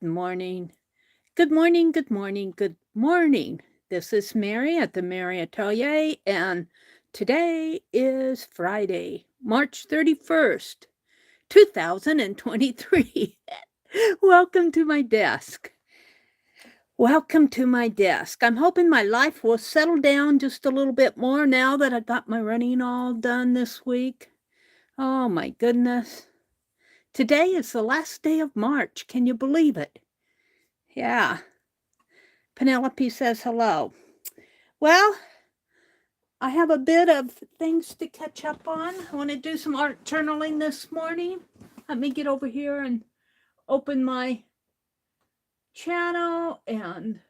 morning. Good morning, good morning, good morning. This is Meri at the Meri Atelier, and today is Friday, March 31st, 2023. Welcome to my desk. Welcome to my desk. I'm hoping my life will settle down just a little bit more now that I got my running all done this week. Oh my goodness. Today is the last day of March. Can you believe it? Yeah. Penelope says hello. Well, I have a bit of things to catch up on. I want to do some art journaling this morning. Let me get over here and open my channel and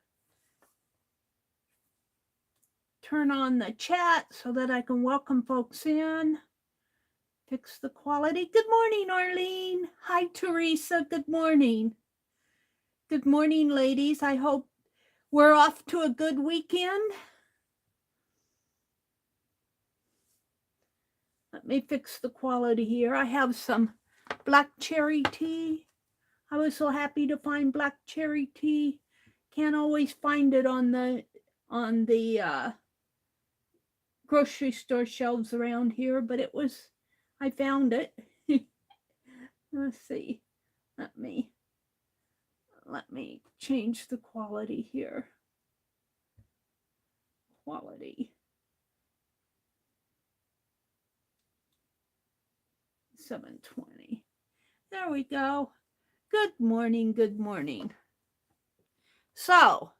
turn on the chat so that I can welcome folks in. Fix the quality. Good morning, Arlene. Hi, Teresa. Good morning. Good morning, ladies. I hope we're off to a good weekend. Let me fix the quality here. I have some black cherry tea. I was so happy to find black cherry tea. Can't always find it on the grocery store shelves around here, but I found it. Let's see. Let me change the quality here. Quality. 720. There we go. Good morning, good morning. So,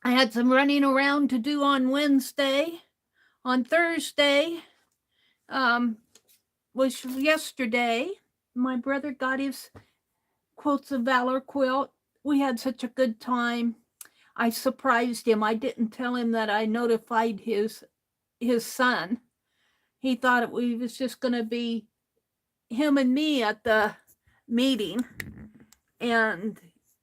I had some running around to do on Wednesday. On Thursday, was yesterday, my brother got his Quotes of Valor quilt. We had such a good time. I surprised him. I didn't tell him that I notified his son. He thought it was just going to be him and me at the meeting. And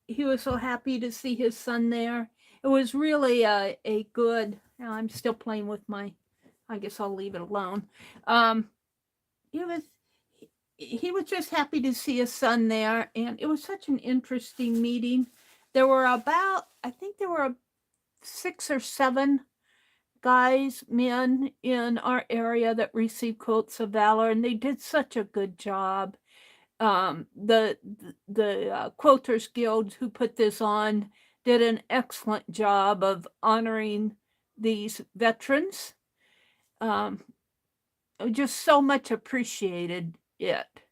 he was so happy to see his son there. It was really a good, I'm still playing with I guess I'll leave it alone. He was just happy to see his son there, and it was such an interesting meeting. There were I think there were 6 or 7 men in our area that received Quotes of Valor, and they did such a good job. The Quilters Guild who put this on did an excellent job of honoring these veterans. Just so much appreciated it.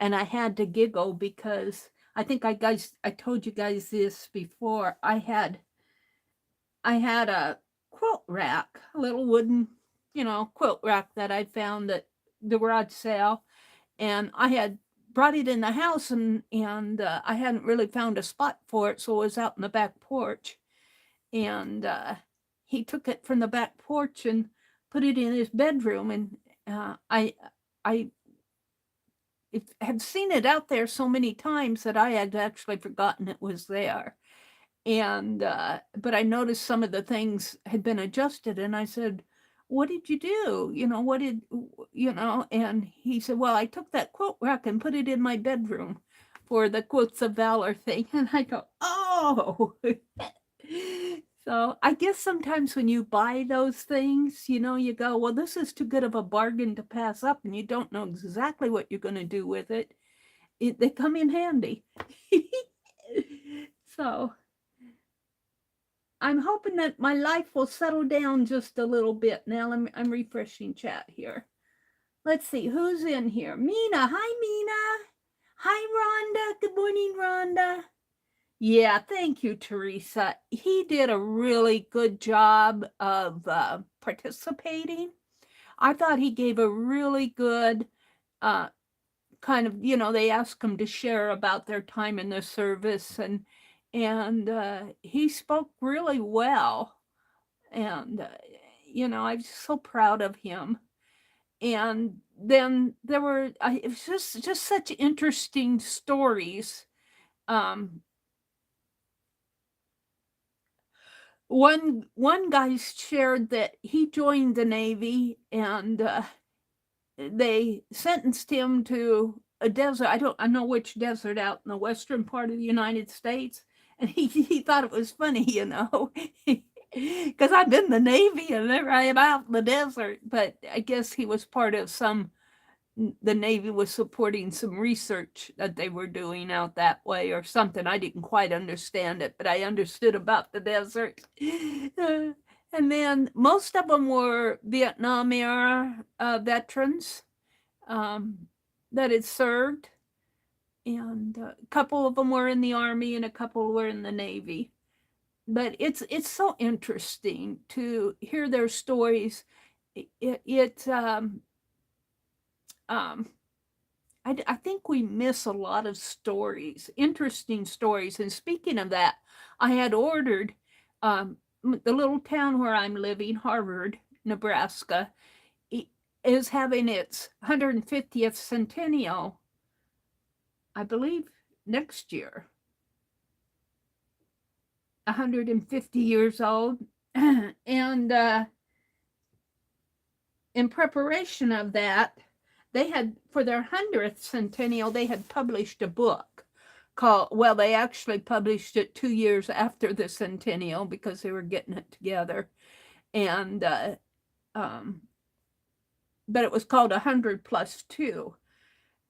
And I had to giggle because I think I told you guys this before. I had a quilt rack, a little wooden, quilt rack that I found at the garage sale, and I had brought it in the house, and I hadn't really found a spot for it, so it was out in the back porch, and he took it from the back porch and put it in his bedroom, and I had seen it out there so many times that I had actually forgotten it was there. And but I noticed some of the things had been adjusted, and I said, "What did you do? What did And he said, "Well, I took that quilt rack and put it in my bedroom for the Quotes of Valor thing." And I go, "Oh." So I guess sometimes when you buy those things, you go, well, this is too good of a bargain to pass up, and you don't know exactly what you're going to do with it. They come in handy. So I'm hoping that my life will settle down just a little bit. Now I'm refreshing chat here. Let's see, who's in here? Mina. Hi, Mina. Hi, Rhonda. Good morning, Rhonda. Yeah, thank you, Teresa. He did a really good job of participating. I thought he gave a really good kind of, they asked him to share about their time in the service, and he spoke really well. And, I'm just so proud of him. And then there were, it was just such interesting stories. One guy shared that he joined the Navy, and they sentenced him to a desert. I know which desert out in the western part of the United States. And he thought it was funny, you know, because I'm in the Navy and I'm out in the desert. But I guess he was part of the Navy was supporting some research that they were doing out that way or something. I didn't quite understand it, but I understood about the desert. And then most of them were Vietnam era veterans that had served. And a couple of them were in the Army and a couple were in the Navy. But it's so interesting to hear their stories. I think we miss a lot of stories, interesting stories. And speaking of that, I had ordered the little town where I'm living, Harvard, Nebraska, is having its 150th centennial, I believe, next year. 150 years old. And in preparation of that, they had, for their 100th centennial, they had published a book called, well, they actually published it 2 years after the centennial because they were getting it together. And, but it was called 100 plus 2.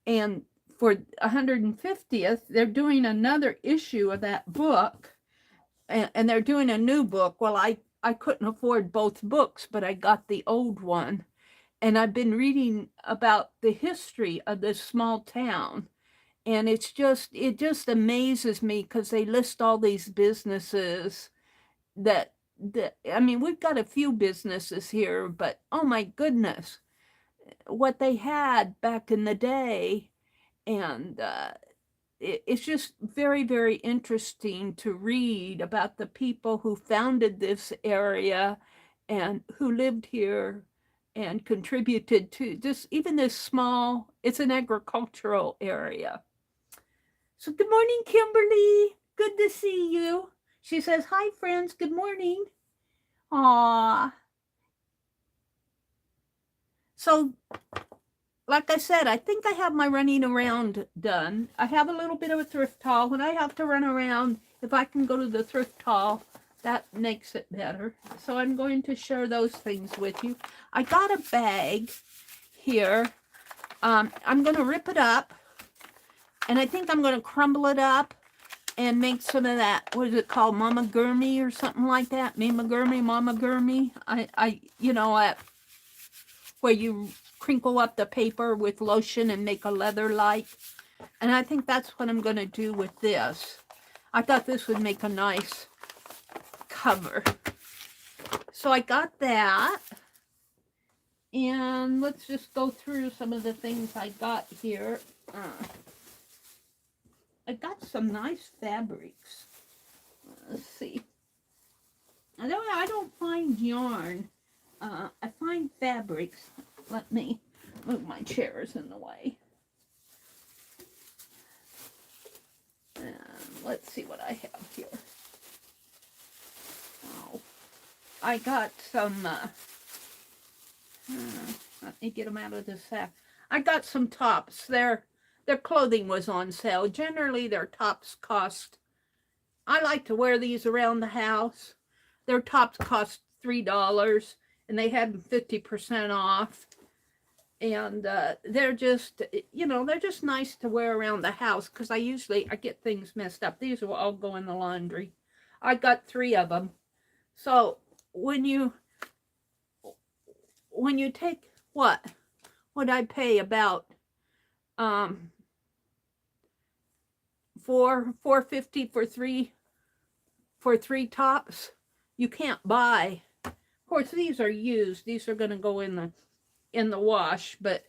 And for 150th, they're doing another issue of that book. And they're doing a new book. Well, I couldn't afford both books, but I got the old one. And I've been reading about the history of this small town. And it just amazes me because they list all these businesses that, I mean, we've got a few businesses here, but oh my goodness, what they had back in the day. And it's just very, very interesting to read about the people who founded this area and who lived here and contributed to this, even this small, it's an agricultural area. So good morning, Kimberly. Good to see you. She says, hi, friends. Good morning. Aww. So, like I said, I think I have my running around done. I have a little bit of a thrift haul. When I have to run around, if I can go to the thrift haul, that makes it better. So I'm going to share those things with you. I got a bag here. I'm going to rip it up. And I think I'm going to crumble it up and make some of that, what is it called, Mama Gurmy or something like that? Mama Gurmy. Where you crinkle up the paper with lotion and make a leather-like. And I think that's what I'm going to do with this. I thought this would make a nice cover. So I got that. And let's just go through some of the things I got here. I got some nice fabrics. Let's see. I don't find yarn. I find fabrics. Let me move my chairs in the way. And let's see what I have here. Oh, I got some, let me get them out of the sack. I got some tops. Their clothing was on sale. Generally, their tops cost, I like to wear these around the house. Their tops cost $3, and they had 50% off. And they're just, they're just nice to wear around the house because I get things messed up. These will all go in the laundry. I got 3 of them. So when you take what I pay about $4.50 for 3 tops, you can't buy. Of course, these are used. These are going to go in the wash. But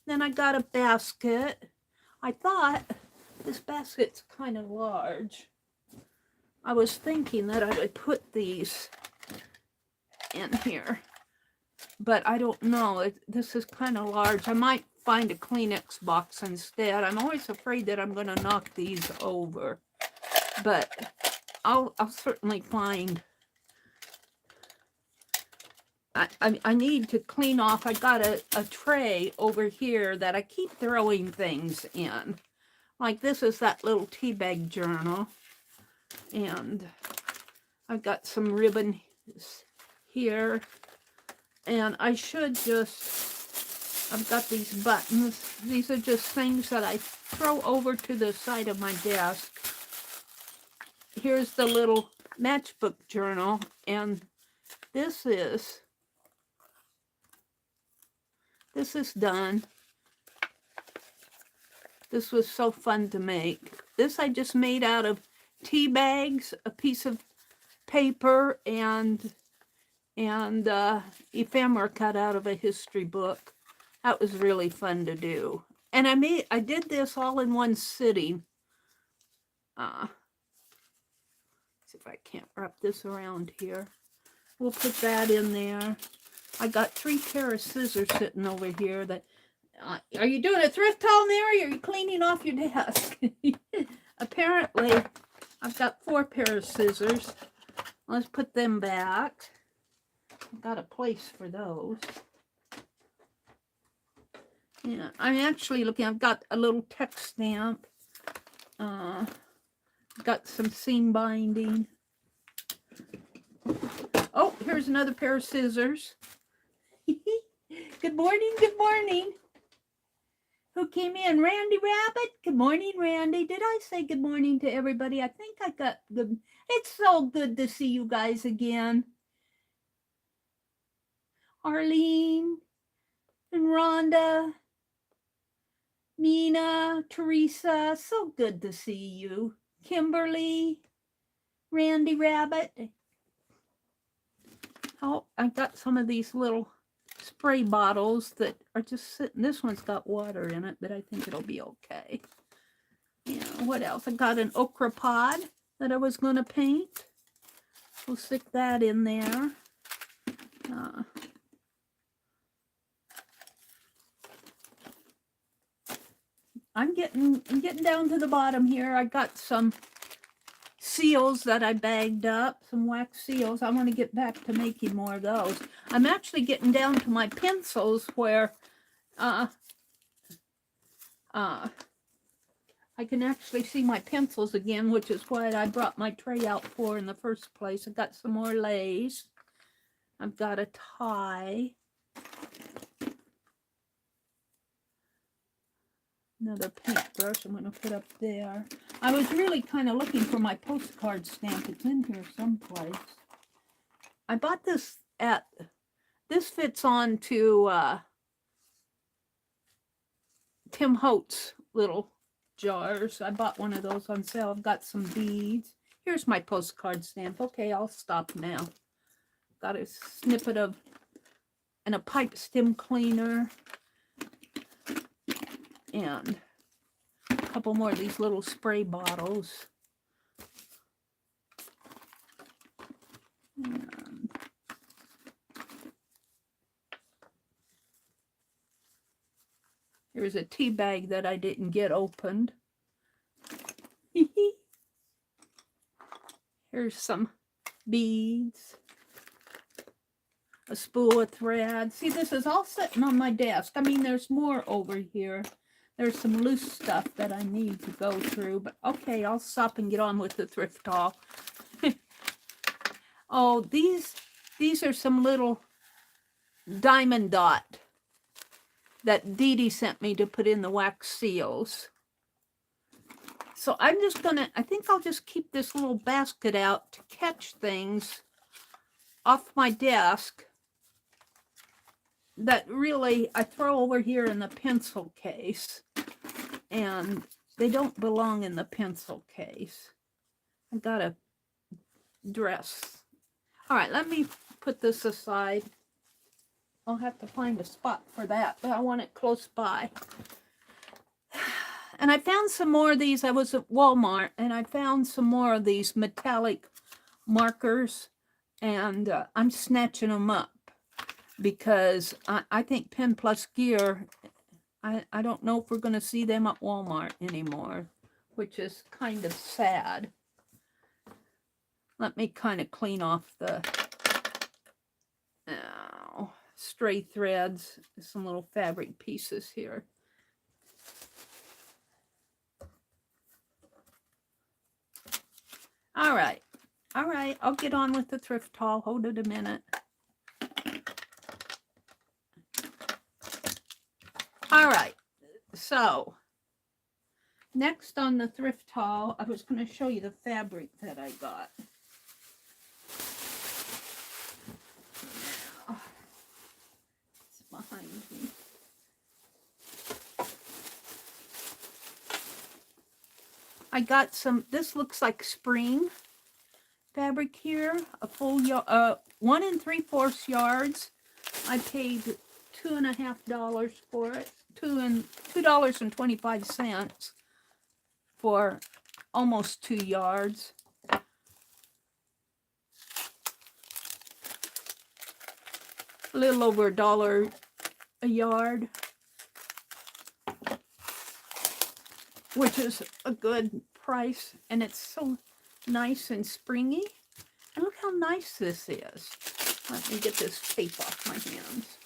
then I got a basket. I thought this basket's kind of large. I was thinking that I would put these in here, but I don't know. This is kind of large. I might find a Kleenex box instead. I'm always afraid that I'm going to knock these over, but I'll certainly find I need to clean off. I got a tray over here that I keep throwing things in. Like this is that little tea bag journal. And I've got some ribbon here. And I should just, I've got these buttons. These are just things that I throw over to the side of my desk. Here's the little matchbook journal. And this is done. This was so fun to make. This I just made out of tea bags, a piece of paper, and ephemera cut out of a history book. That was really fun to do. And I did this all in one sitting. See if I can't wrap this around here. We'll put that in there. I got 3 pair of scissors sitting over here that, are you doing a thrift haul, Meri? Or are you cleaning off your desk? Apparently, I've got 4 pair of scissors. Let's put them back. I've got a place for those. Yeah, I'm actually looking, I've got a little text stamp. Got some seam binding. Oh, here's another pair of scissors. Good morning, good morning. Who came in? Randy Rabbit? Good morning, Randy. Did I say good morning to everybody? I think I got good. It's so good to see you guys again. Arlene and Rhonda, Mina, Teresa, so good to see you. Kimberly, Randy Rabbit. Oh, I got some of these little spray bottles that are just sitting. This one's got water in it, but I think it'll be okay. Yeah, what else? I got an okra pod that I was going to paint. We'll stick that in there. I'm getting down to the bottom here. I got some seals that I bagged up, some wax seals. I want to get back to making more of those. I'm actually getting down to my pencils where I can actually see my pencils again, which is what I brought my tray out for in the first place. I got some more lace. I've got a tie. Another paintbrush I'm going to put up there. I was really kind of looking for my postcard stamp. It's in here someplace. I bought this this fits on to Tim Holtz little jars. I bought one of those on sale. I've got some beads. Here's my postcard stamp. Okay, I'll stop now. Got a snippet of, and a pipe stem cleaner. And a couple more of these little spray bottles. And here's a tea bag that I didn't get opened. Here's some beads. A spool of thread. See, this is all sitting on my desk. I mean, there's more over here. There's some loose stuff that I need to go through, but okay, I'll stop and get on with the thrift haul. Oh, these are some little diamond dot that Dee Dee sent me to put in the wax seals. So I'm just gonna, I think I'll just keep this little basket out to catch things off my desk that really I throw over here in the pencil case, and they don't belong in the pencil case. I got a dress. All right, let me put this aside. I'll have to find a spot for that, but I want it close by. And I found some more of these. I was at Walmart, and I found some more of these metallic markers, and I'm snatching them up. Because I think Pen Plus Gear, I don't know if we're going to see them at Walmart anymore, which is kind of sad. Let me kind of clean off the... stray threads, some little fabric pieces here. All right. All right. I'll get on with the thrift haul. Hold it a minute. All right. So next on the thrift haul, I was going to show you the fabric that I got. Now, it's behind me. I got some, this looks like spring fabric here, a full 1 3/4 yards. I paid $2.50 for it, $2.25 for almost 2 yards. A little over $1 a yard, which is a good price, and it's so nice and springy. And look how nice this is. Let me get this tape off my hands.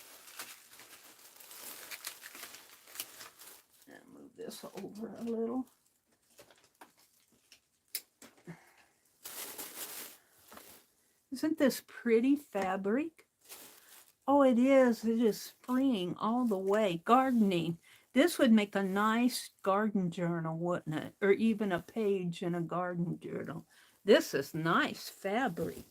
And move this over a little. Isn't this pretty fabric? Oh, it is. It is spring all the way. Gardening. This would make a nice garden journal, wouldn't it? Or even a page in a garden journal. This is nice fabric.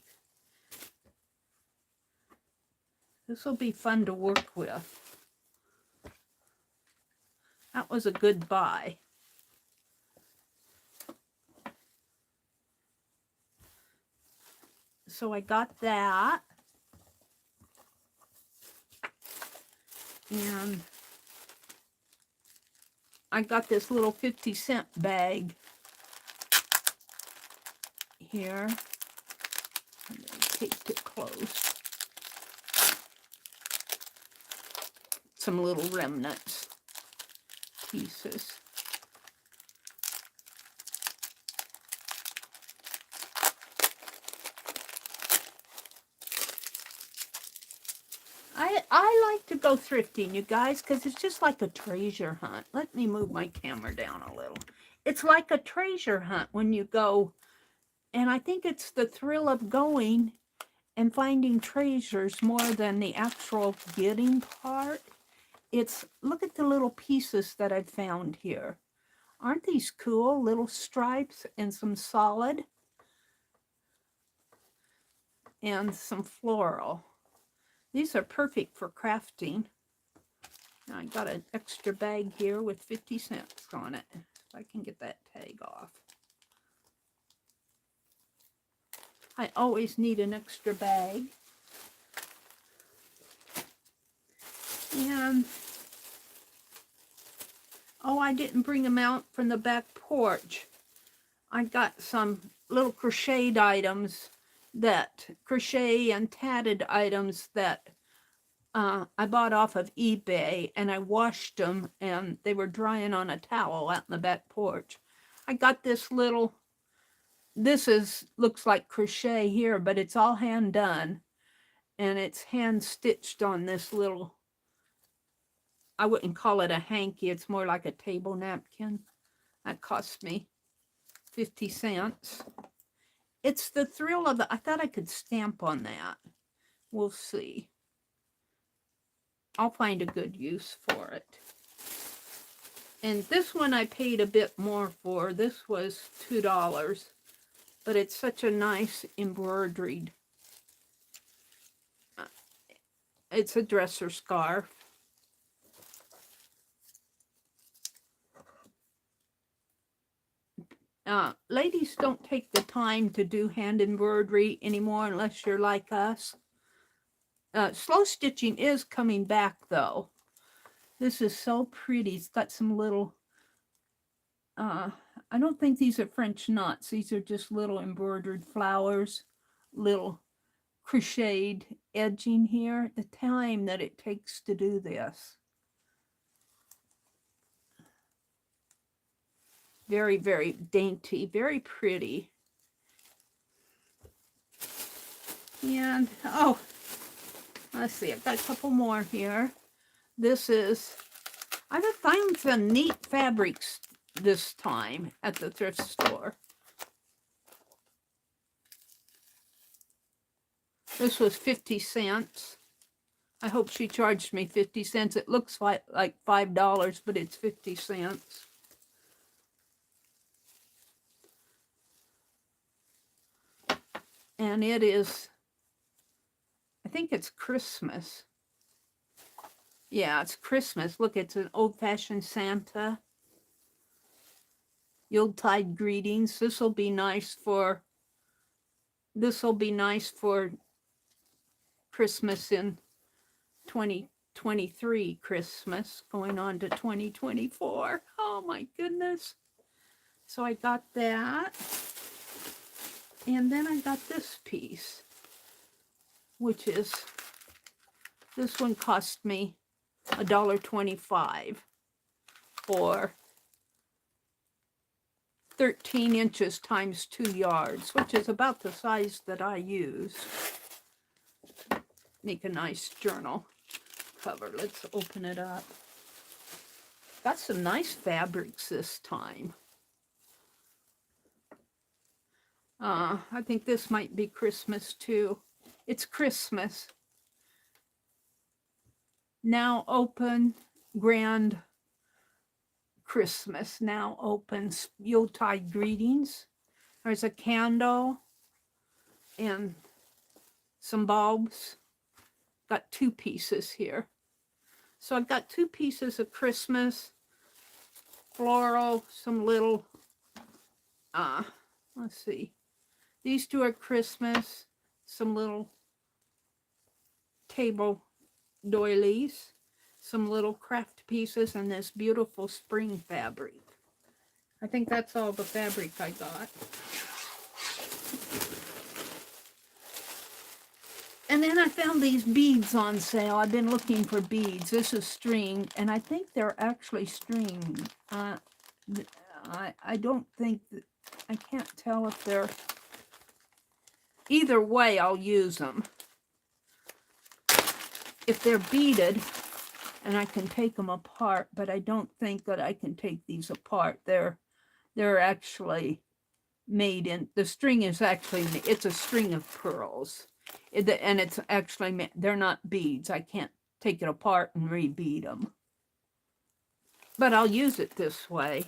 This will be fun to work with. That was a good buy. So I got that. And I got this little 50-cent bag here. I'm going to tape it close. Some little remnants, pieces. I like to go thrifting, you guys, because it's just like a treasure hunt. Let me move my camera down a little. It's like a treasure hunt when you go, and I think it's the thrill of going and finding treasures more than the actual getting part. It's, look at the little pieces that I've found here. Aren't these cool? Little stripes and some solid and some floral. These are perfect for crafting. I got an extra bag here with 50 cents on it. If I can get that tag off. I always need an extra bag. And, oh, I didn't bring them out from the back porch. I got some little crocheted items that, crochet and tatted items that I bought off of eBay, and I washed them, and they were drying on a towel out in the back porch. I got this little, looks like crochet here, but it's all hand done, and it's hand stitched on this little, I wouldn't call it a hanky, it's more like a table napkin. That cost me 50 cents. It's the thrill of I thought I could stamp on that. We'll see. I'll find a good use for it. And this one I paid a bit more for. This was $2, but it's such a nice embroidered. It's a dresser scarf. Ladies don't take the time to do hand embroidery anymore unless you're like us. Slow stitching is coming back though. This is so pretty. It's got some little, I don't think these are French knots. These are just little embroidered flowers, little crocheted edging here. The time that it takes to do this. Very, very dainty, very pretty. And, oh, Let's see, I've got a couple more here. This is, I found some neat fabrics this time at the thrift store. This was 50 cents. I hope she charged me 50 cents. It looks like $5, but it's 50 cents. And it is, I think it's Christmas. Yeah, it's Christmas. Look, it's an old-fashioned Santa. Yuletide greetings. This will be nice for Christmas in 2023 Christmas, going on to 2024. Oh my goodness. So I got that. And then I got this piece, which is, this one cost me $1.25 for 13 inches times 2 yards, which is about the size that I use. Make a nice journal cover. Let's open it up. Got some nice fabrics this time. I think this might be Christmas too. It's Christmas. Now open, grand Christmas. Now open, Yuletide greetings. There's a candle and some bulbs. Got 2 pieces here. So I've got 2 pieces of Christmas, floral, some little, let's see. These 2 are Christmas, some little table doilies, some little craft pieces, and this beautiful spring fabric. I think that's all the fabric I got. And then I found these beads on sale. I've been looking for beads. This is string, and I think they're actually string. I don't think that, I can't tell if they're, either way I'll use them. If they're beaded, and I can take them apart, but I don't think that I can take these apart. They're actually made in, the string is actually, it's a string of pearls. And it's actually, they're not beads. I can't take it apart and rebead them. But I'll use it this way.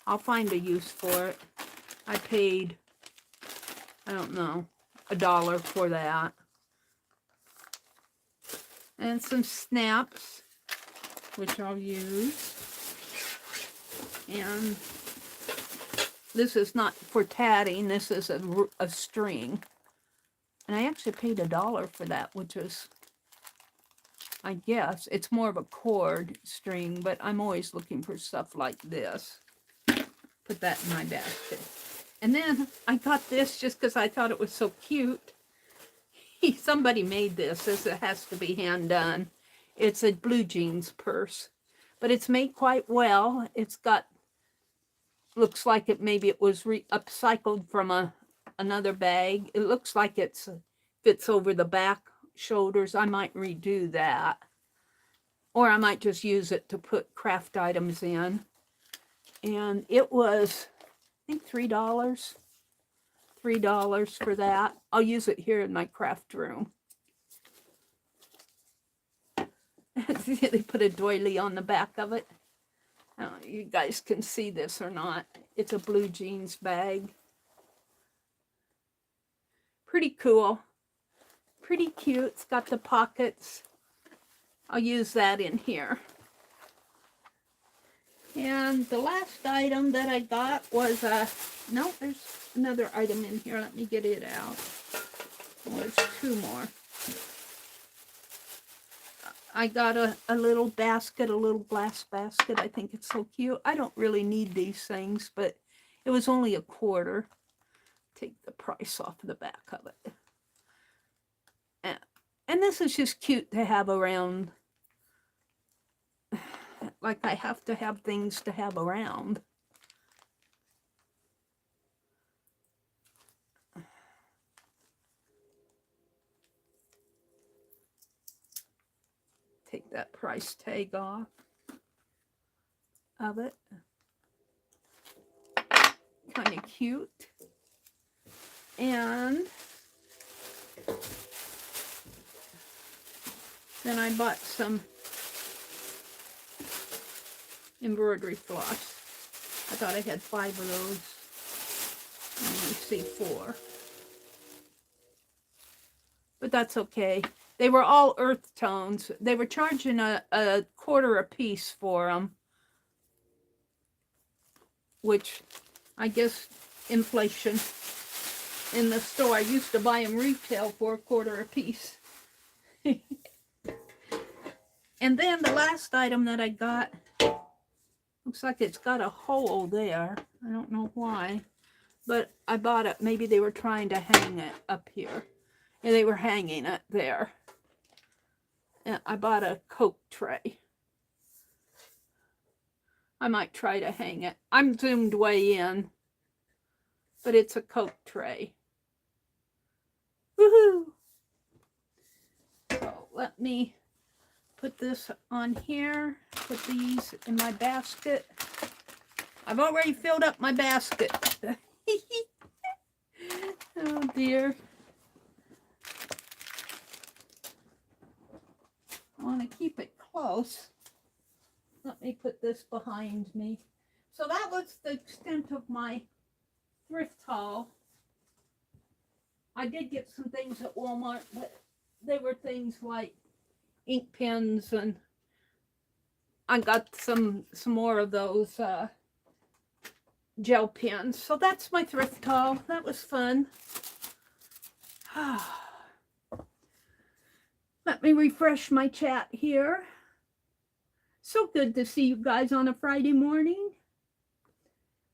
I'll find a use for it. I paid, I don't know, $1 for that. And some snaps, which I'll use. And this is not for tatting. This is a string. And I actually paid $1 for that, which is, I guess, it's more of a cord string, but I'm always looking for stuff like this. Put that in my basket. And then I got this just because I thought it was so cute. Somebody made this. It has to be hand done. It's a blue jeans purse, but it's made quite well. It's got, looks like maybe it was upcycled from another bag. It looks like it fits over the back shoulders. I might redo that, or I might just use it to put craft items in. And it was, I think, $3 for that. I'll use it here in my craft room. They put a doily on the back of it. I don't know if you guys can see this or not. It's a blue jeans bag. Pretty cool. Pretty cute. It's got the pockets. I'll use that in here. And the last item that I got was no, there's another item in here. Let me get it out. Oh, there's 2 more. I got a little basket, a little glass basket. I think it's so cute. I don't really need these things, but it was only $1. Take the price off the back of it. And this is just cute to have around. Like I have to have things to have around. take that price tag off of it. Kind of cute. And then I bought some embroidery floss. I thought I had 5 of those. And you see 4. But that's okay. They were all earth tones. They were charging a quarter a piece for them, which I guess inflation in the store. I used to buy them retail for a quarter a piece. And then the last item that I got, looks like it's got a hole there. I don't know why, but I bought it. Maybe they were trying to hang it up here. And they were hanging it there. And I bought a Coke tray. I might try to hang it. I'm zoomed way in, but it's a Coke tray. Woohoo! So let me put this on here. Put these in my basket. I've already filled up my basket. Oh dear. I want to keep it close. Let me put this behind me. So that was the extent of my thrift haul. I did get some things at Walmart, but they were things like ink pens, and I got some more of those gel pens. So that's my thrift haul. That was fun. Let me refresh my chat here. So good to see you guys on a Friday morning.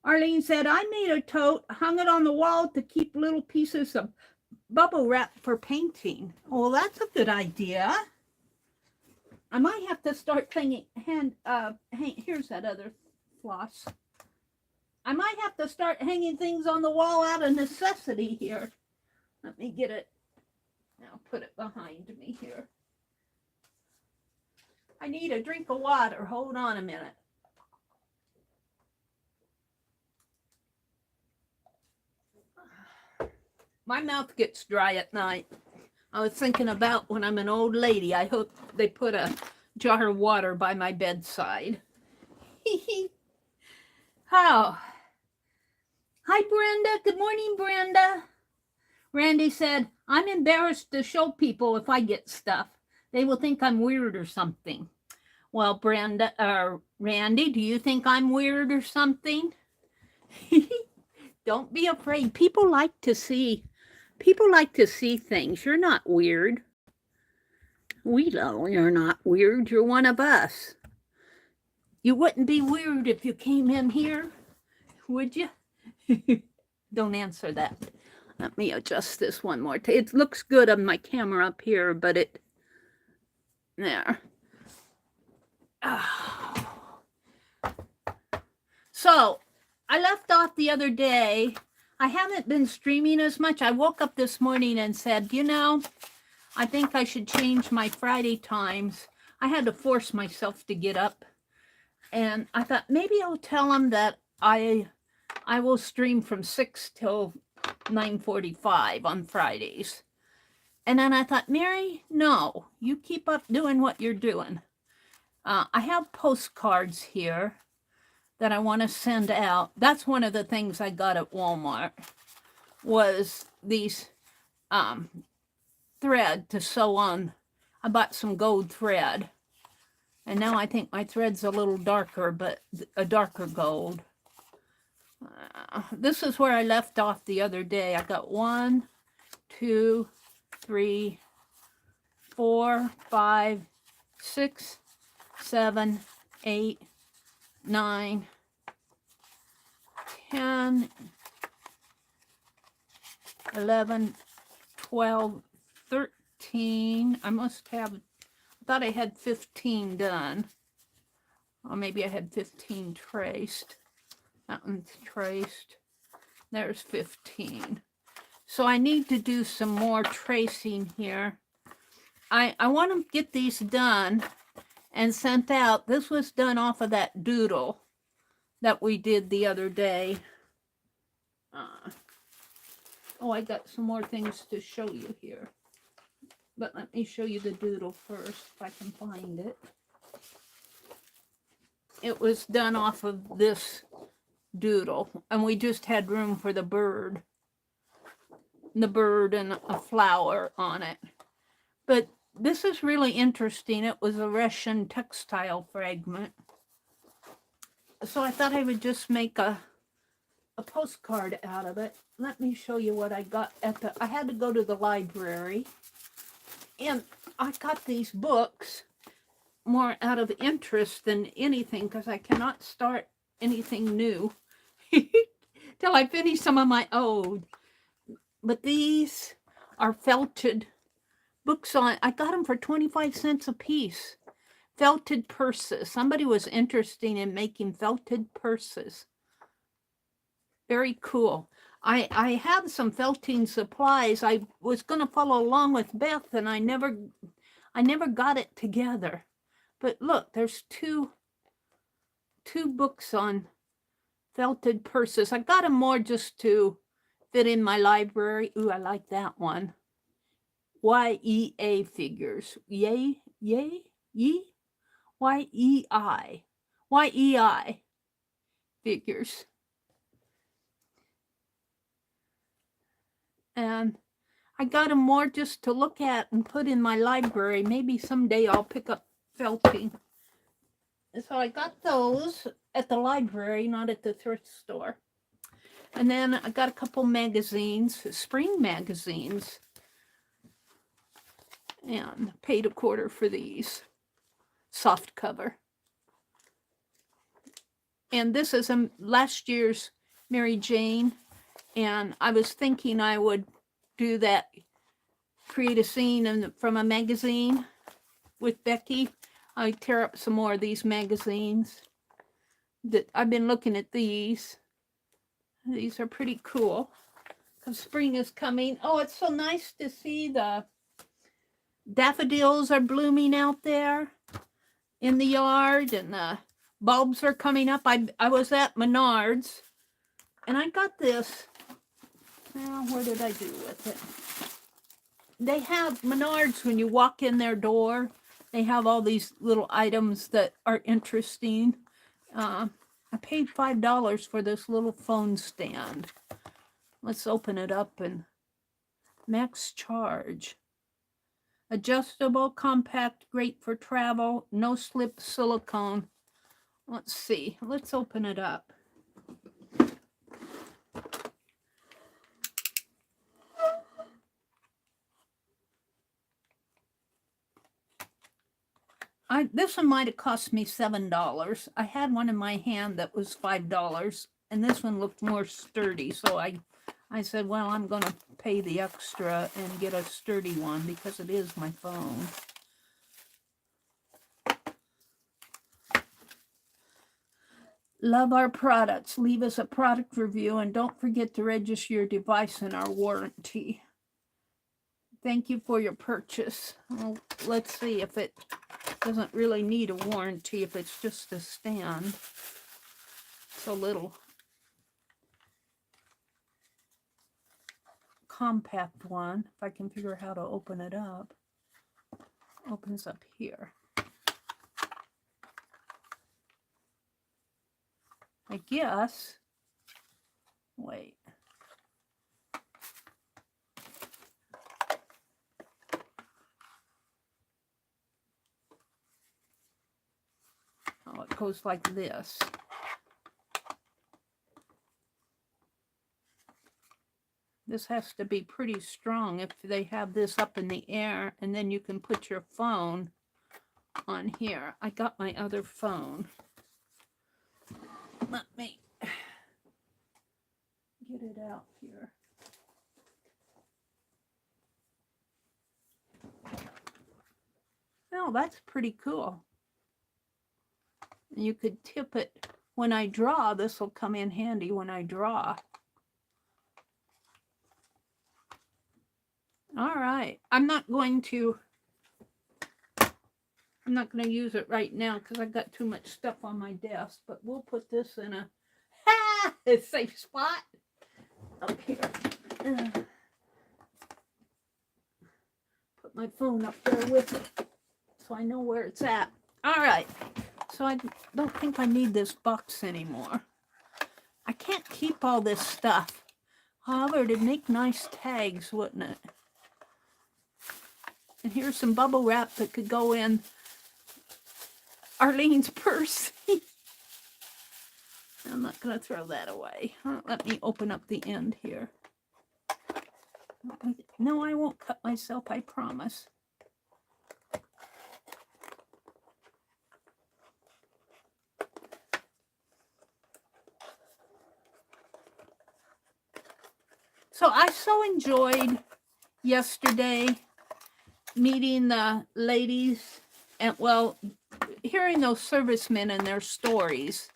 Arlene said, I made a tote, hung it on the wall to keep little pieces of bubble wrap for painting. Well, that's a good idea. I might have to start thinking, here's that other floss. I might have to start hanging things on the wall out of necessity here. Let me get it. Now put it behind me here. I need a drink of water. Hold on a minute. My mouth gets dry at night. I was thinking about when I'm an old lady, I hope they put a jar of water by my bedside. Oh. Hi, Brenda. Good morning, Brenda. Randy said, I'm embarrassed to show people if I get stuff. They will think I'm weird or something. Well, Randy, do you think I'm weird or something? Don't be afraid. People like to see things. You're not weird. We know you're not weird. You're one of us. You wouldn't be weird if you came in here, would you? Don't answer that. Let me adjust this one more time. It looks good on my camera up here, but there. Oh. So, I left off the other day. I haven't been streaming as much. I woke up this morning and said, you know, I think I should change my Friday times. I had to force myself to get up. And I thought, maybe I'll tell them that I will stream from 6 till 9:45 on Fridays. And then I thought, Meri, no, you keep up doing what you're doing. I have postcards here that I want to send out. That's one of the things I got at Walmart, was these thread to sew on. I bought some gold thread, and now I think my thread's a little darker, but a darker gold. This is where I left off the other day. I got 1, 2, 3, 4, 5, 6, 7, 8, 9, 10, 11, 12, 13. I must have, I thought I had 15 done. Or maybe I had 15 traced. That one's traced. There's 15. So I need to do some more tracing here. I want to get these done and sent out. This was done off of that doodle that we did the other day. Oh, I got some more things to show you here. But let me show you the doodle first, if I can find it. It was done off of this doodle, and we just had room for the bird. The bird and a flower on it. But this is really interesting. It was a Russian textile fragment. So I thought I would just make a postcard out of it. Let me show you what I got at the... I had to go to the library. And I got these books more out of interest than anything, because I cannot start anything new till I finish some of my old. But these are felted books on... I got them for 25 cents a piece. Felted purses. Somebody was interested in making felted purses. Very cool. I have some felting supplies. I was going to follow along with Beth, and I never got it together. But look, there's two books on felted purses. I got them more just to fit in my library. Ooh, I like that one. YEA figures. Yay? Ye? YEI. YEI figures. And I got them more just to look at and put in my library. Maybe someday I'll pick up felting. So I got those at the library, not at the thrift store. And then I got a couple magazines, spring magazines. And paid $1 for these. Soft cover. And this is last year's Mary Jane. And I was thinking I would do that, create a scene from a magazine with Becky. I tear up some more of these magazines. That I've been looking at these. These are pretty cool, because spring is coming. Oh, it's so nice to see the daffodils are blooming out there in the yard, and the bulbs are coming up. I was at Menards, and I got this. Now, what did I do with it? They have Menards, when you walk in their door, they have all these little items that are interesting. I paid $5 for this little phone stand. Let's open it up, and max charge. Adjustable, compact, great for travel, no slip silicone. Let's see. Let's open it up. This one might have cost me $7. I had one in my hand that was $5, and this one looked more sturdy. So I said, well, I'm going to pay the extra and get a sturdy one because it is my phone. Love our products. Leave us a product review, and don't forget to register your device in our warranty. Thank you for your purchase. Well, let's see if it doesn't really need a warranty, if it's just a stand. It's a little compact one. If I can figure out how to open it up. Opens up here. I guess. Wait. Oh, it goes like this. This has to be pretty strong if they have this up in the air, and then you can put your phone on here. I got my other phone. Let me get it out here. Oh, that's pretty cool. You could tip it when I draw. This will come in handy when I draw. All right. I'm not going to I'm not going to use it right now because I got too much stuff on my desk, but we'll put this in a safe spot up here. Put my phone up there with it so I know where it's at. All right, so I don't think I need this box anymore. I can't keep all this stuff. However, it'd make nice tags, wouldn't it? And here's some bubble wrap that could go in Arlene's purse. I'm not going to throw that away. Let me open up the end here. No, I won't cut myself, I promise. So I so enjoyed yesterday meeting the ladies and, well, hearing those servicemen and their stories.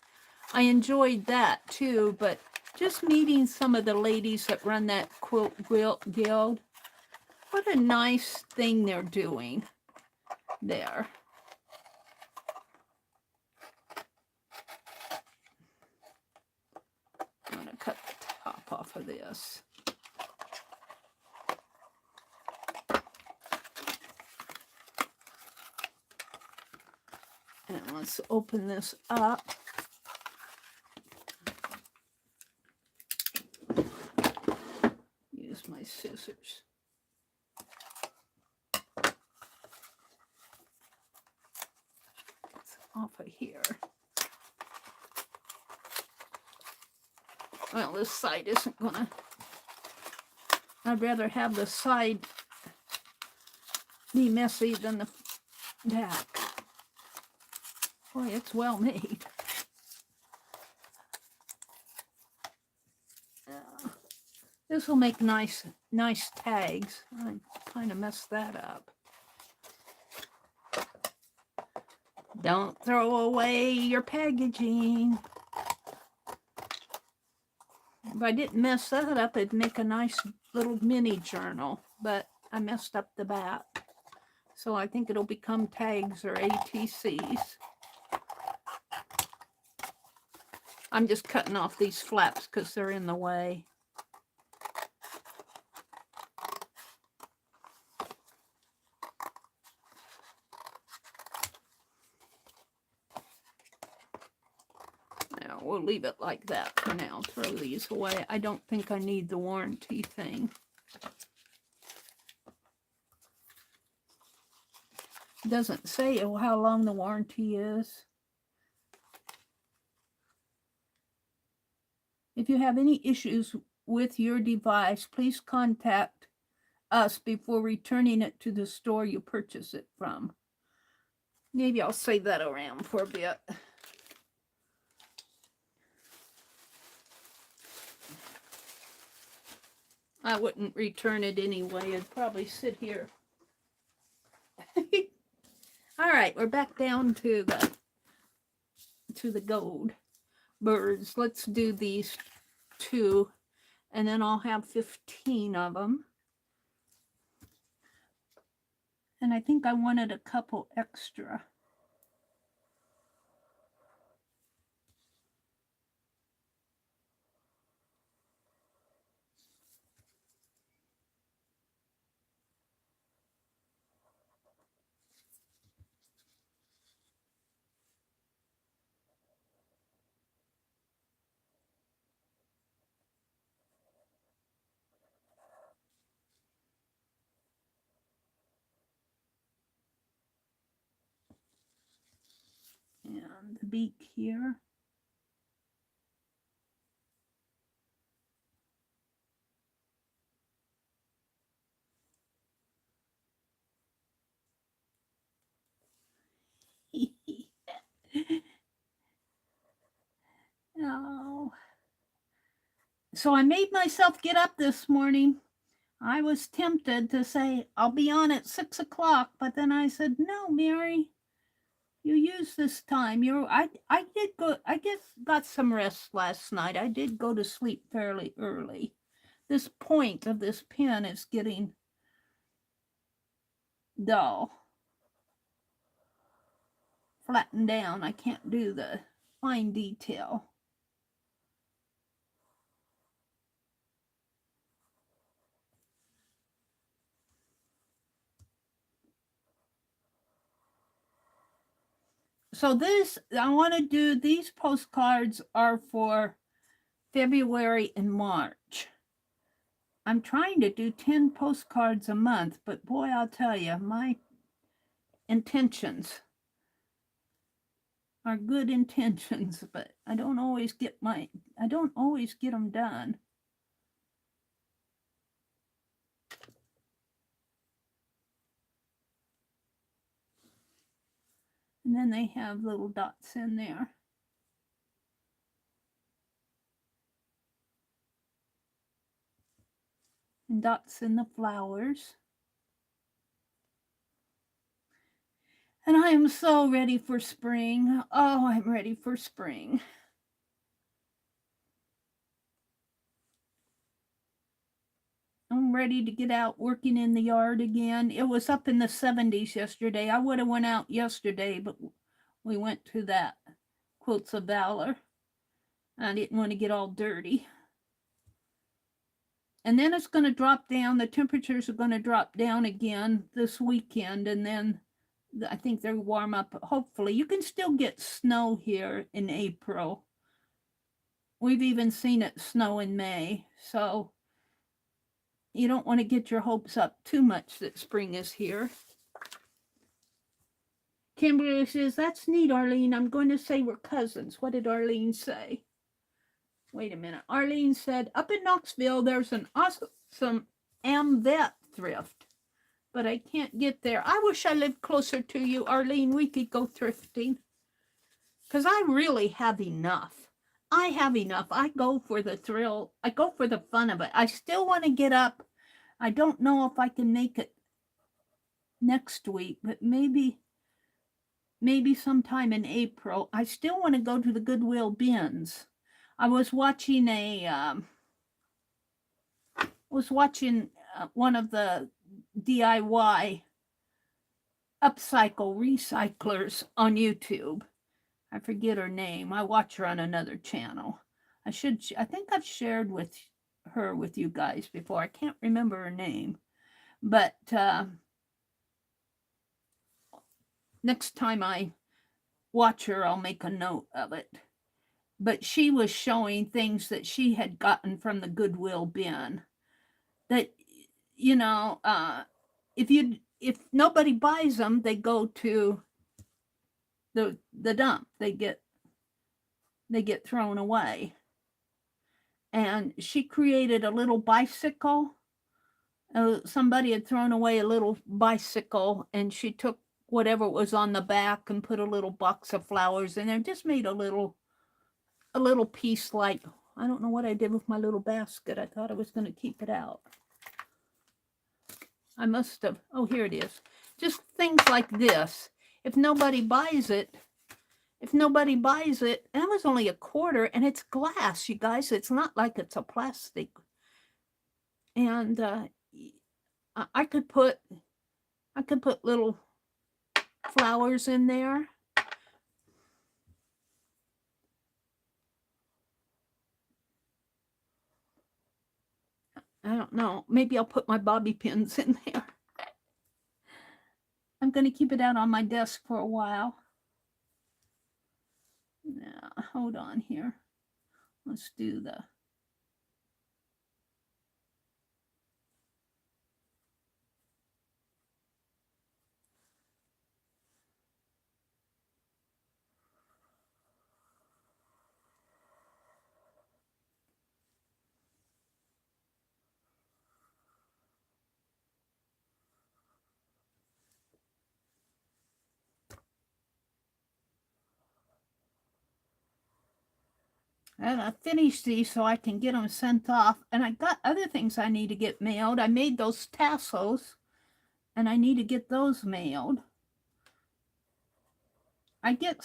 I enjoyed that too, but just meeting some of the ladies that run that quilt guild, what a nice thing they're doing there. I'm going to cut the top off of this. And let's open this up. Use my scissors. It's off of here. Well, this side isn't gonna. I'd rather have the side be messy than the back. Boy, it's well made. This will make nice tags. I kind of messed that up. Don't throw away your packaging. If I didn't mess that up, it'd make a nice little mini journal, but I messed up the back. So I think it'll become tags or ATCs. I'm just cutting off these flaps because they're in the way. Now we'll leave it like that for now. Throw these away. I don't think I need the warranty thing. It doesn't say how long the warranty is. If you have any issues with your device, please contact us before returning it to the store you purchase it from. Maybe I'll save that around for a bit. I wouldn't return it anyway. It'd probably sit here. All right, we're back down to the gold birds. Let's do these 2, and then I'll have 15 of them. And I think I wanted a couple extra. And the beak here. Oh. So I made myself get up this morning. I was tempted to say, I'll be on at 6 o'clock, but then I said, no, Meri, you use this time. I did go, I guess got some rest last night. I did go to sleep fairly early. This point of this pen is getting dull. flatten down. I can't do the fine detail. So this, I want to do, these postcards are for February and March. I'm trying to do 10 postcards a month, but boy, I'll tell you, my intentions are good intentions, but I don't always get them done. And then they have little dots in there. And dots in the flowers. And I am so ready for spring. Oh, I'm ready for spring. I'm ready to get out working in the yard again. It was up in the 70s yesterday. I would have went out yesterday, but we went to that Quilts of Valor. I didn't want to get all dirty. And then it's going to drop down. The temperatures are going to drop down again this weekend. And then I think they'll warm up. Hopefully, you can still get snow here in April. We've even seen it snow in May. So you don't want to get your hopes up too much that spring is here. Kimberly says, that's neat, Arlene. I'm going to say we're cousins. What did Arlene say? Wait a minute. Arlene said, up in Knoxville, there's an awesome AMVET thrift, but I can't get there. I wish I lived closer to you, Arlene. We could go thrifting, because I really have enough. I have enough. I go for the thrill. I go for the fun of it. I still want to get up. I don't know if I can make it next week, but maybe sometime in April. I still want to go to the Goodwill bins. I was watching one of the DIY upcycle recyclers on YouTube. I forget her name. I watch her on another channel. I think I've shared with her with you guys before. I can't remember her name, but next time I watch her, I'll make a note of it. But she was showing things that she had gotten from the Goodwill bin that, you know, if nobody buys them, they go to the dump. They get thrown away. And she created a little bicycle. Somebody had thrown away a little bicycle, and she took whatever was on the back and put a little box of flowers in there. Just made a little piece. Like, I don't know what I did with my little basket. I thought I was going to keep it out. I must have. Oh, here it is. Just things like this. If nobody buys it, and it was only $0.25, and it's glass, you guys. It's not like it's a plastic. And I could put little flowers in there. I don't know. Maybe I'll put my bobby pins in there. I'm going to keep it out on my desk for a while. Now, hold on here. Let's do the... And I finished these so I can get them sent off. And I got other things I need to get mailed. I made those tassels, and I need to get those mailed. I get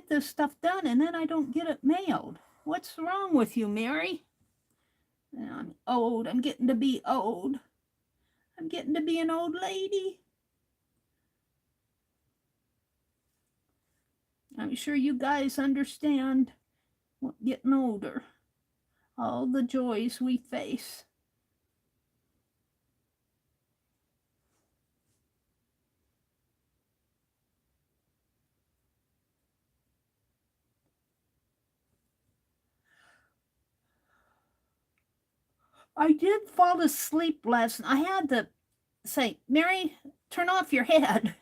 this stuff done, and then I don't get it mailed. What's wrong with you, Meri? I'm old. I'm getting to be old. I'm getting to be an old lady. I'm sure you guys understand getting older, all the joys we face. I did fall asleep last night. I had to say, Meri, turn off your head.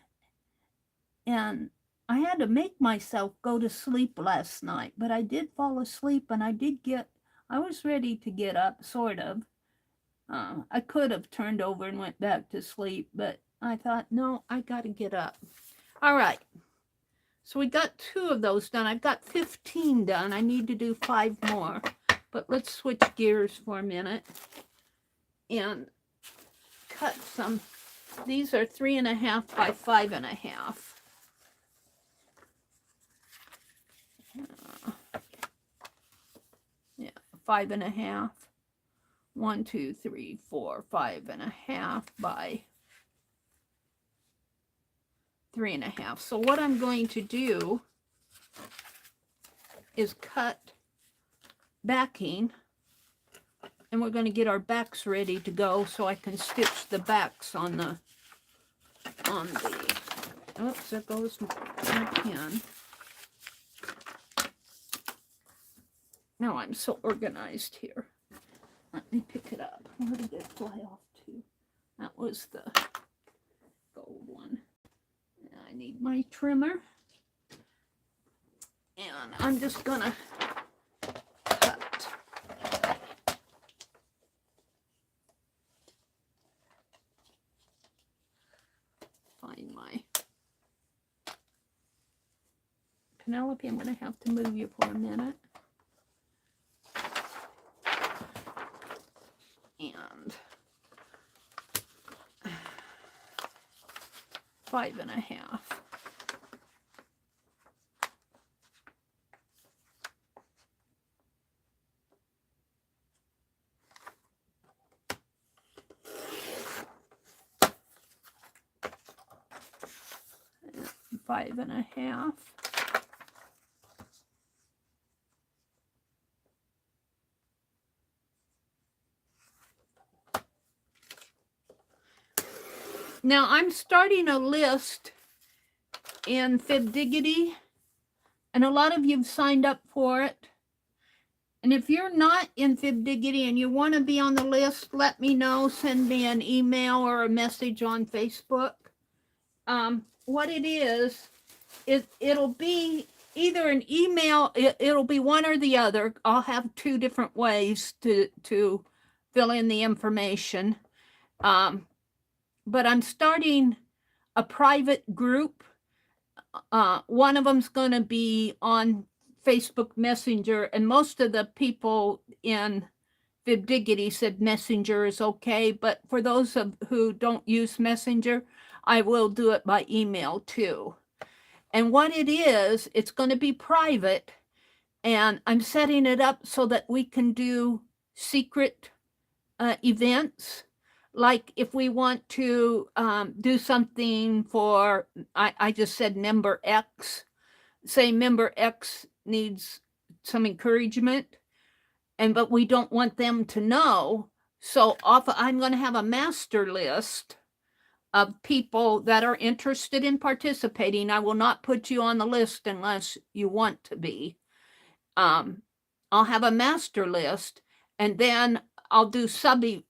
And I had to make myself go to sleep last night, but I did fall asleep and I was ready to get up, sort of. I could have turned over and went back to sleep, but I thought, no, I got to get up. All right. So we got 2 of those done. I've got 15 done. I need to do 5 more. But let's switch gears for a minute and cut some. These are 3.5 by 5.5. 5.5. 1, 2, 3, 4, 5.5 by 3.5. So what I'm going to do is cut backing, and we're going to get our backs ready to go so I can stitch the backs on the oops, there goes my pen. Now I'm so organized here. Let me pick it up. Where did it fly off to? That was the gold one. I need my trimmer. And I'm just gonna cut. Find my Penelope, I'm gonna have to move you for a minute. And 5.5. And 5.5. Now I'm starting a list in Fibdiggity, and a lot of you've signed up for it. And if you're not in Fibdiggity and you want to be on the list, let me know. Send me an email or a message on Facebook. What it is it'll be either an email, it'll be one or the other. I'll have 2 different ways to fill in the information. But I'm starting a private group. One of them's going to be on Facebook Messenger, and most of the people in Fibdiggity said Messenger is okay, but for those who don't use Messenger, I will do it by email too. And what it is, it's going to be private, and I'm setting it up so that we can do secret events. Like if we want to do something for, I just said member X, say member X needs some encouragement, but we don't want them to know. So I'm going to have a master list of people that are interested in participating. I will not put you on the list unless you want to be. I'll have a master list, and then I'll do sub-event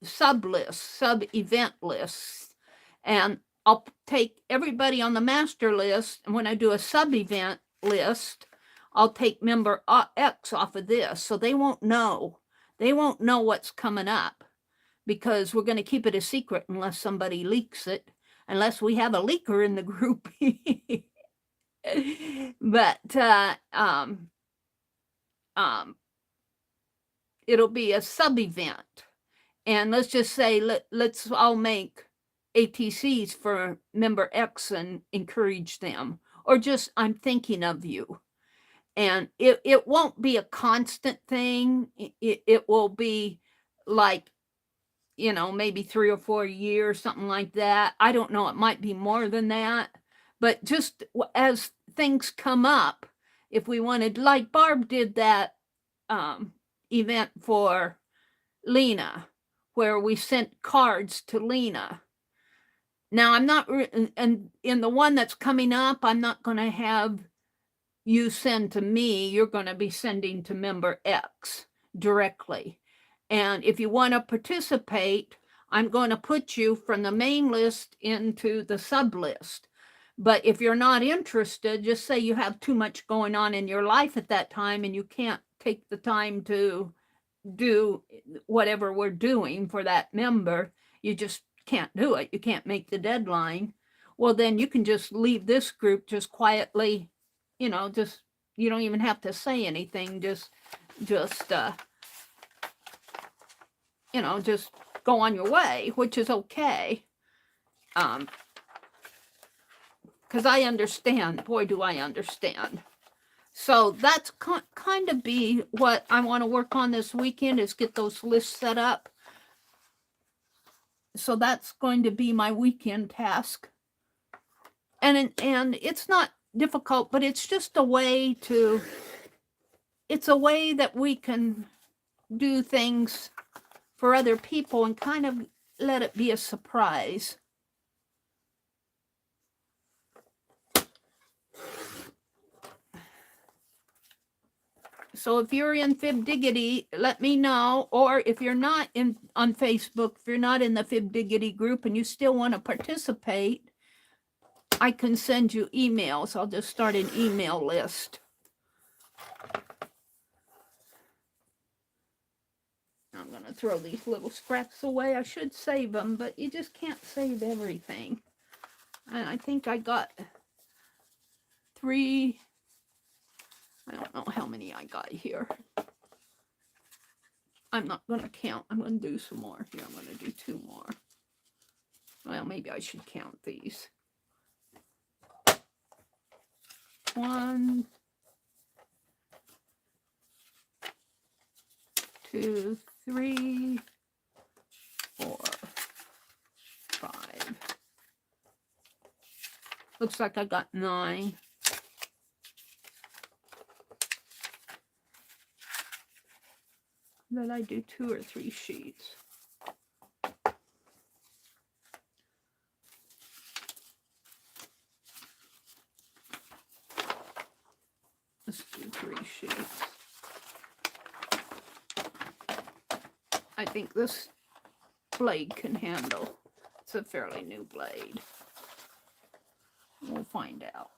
lists, and I'll take everybody on the master list, and when I do a sub-event list, I'll take member X off of this, so they won't know. They won't know what's coming up, because we're going to keep it a secret unless somebody leaks it, unless we have a leaker in the group. But it'll be a sub-event, and let's just say let's all make ATCs for member X and encourage them, or just I'm thinking of you. And it won't be a constant thing. It will be like, maybe 3 or 4 years, something like that. I don't know. It might be more than that. But just as things come up, if we wanted, like Barb did that event for Lena, where we sent cards to Lena. Now, I'm not, and in the one that's coming up, I'm not going to have you send to me. You're going to be sending to member X directly. And if you want to participate, I'm going to put you from the main list into the sub list. But if you're not interested, just say you have too much going on in your life at that time and you can't take the time to do whatever we're doing for that member. You just can't do it. You can't make the deadline. Well, then you can just leave this group just quietly, just, you don't even have to say anything. Just go on your way, which is okay. Because I understand. Boy, do I understand. So that's kind of be what I want to work on this weekend, is get those lists set up. So that's going to be my weekend task. And it's not difficult, but it's just a way that we can do things for other people and kind of let it be a surprise. So if you're in Fibdiggity, let me know. Or if you're not on Facebook, if you're not in the Fibdiggity group and you still want to participate, I can send you emails. I'll just start an email list. I'm going to throw these little scraps away. I should save them, but you just can't save everything. And I think I got 3... I don't know how many I got here. I'm not going to count. I'm going to do some more here. I'm going to do 2 more. Well, maybe I should count these. 1, 2, 3, 4, 5. Looks like I got 9. Did I do 2 or 3 sheets? Let's do 3 sheets. I think this blade can handle. It's a fairly new blade. We'll find out.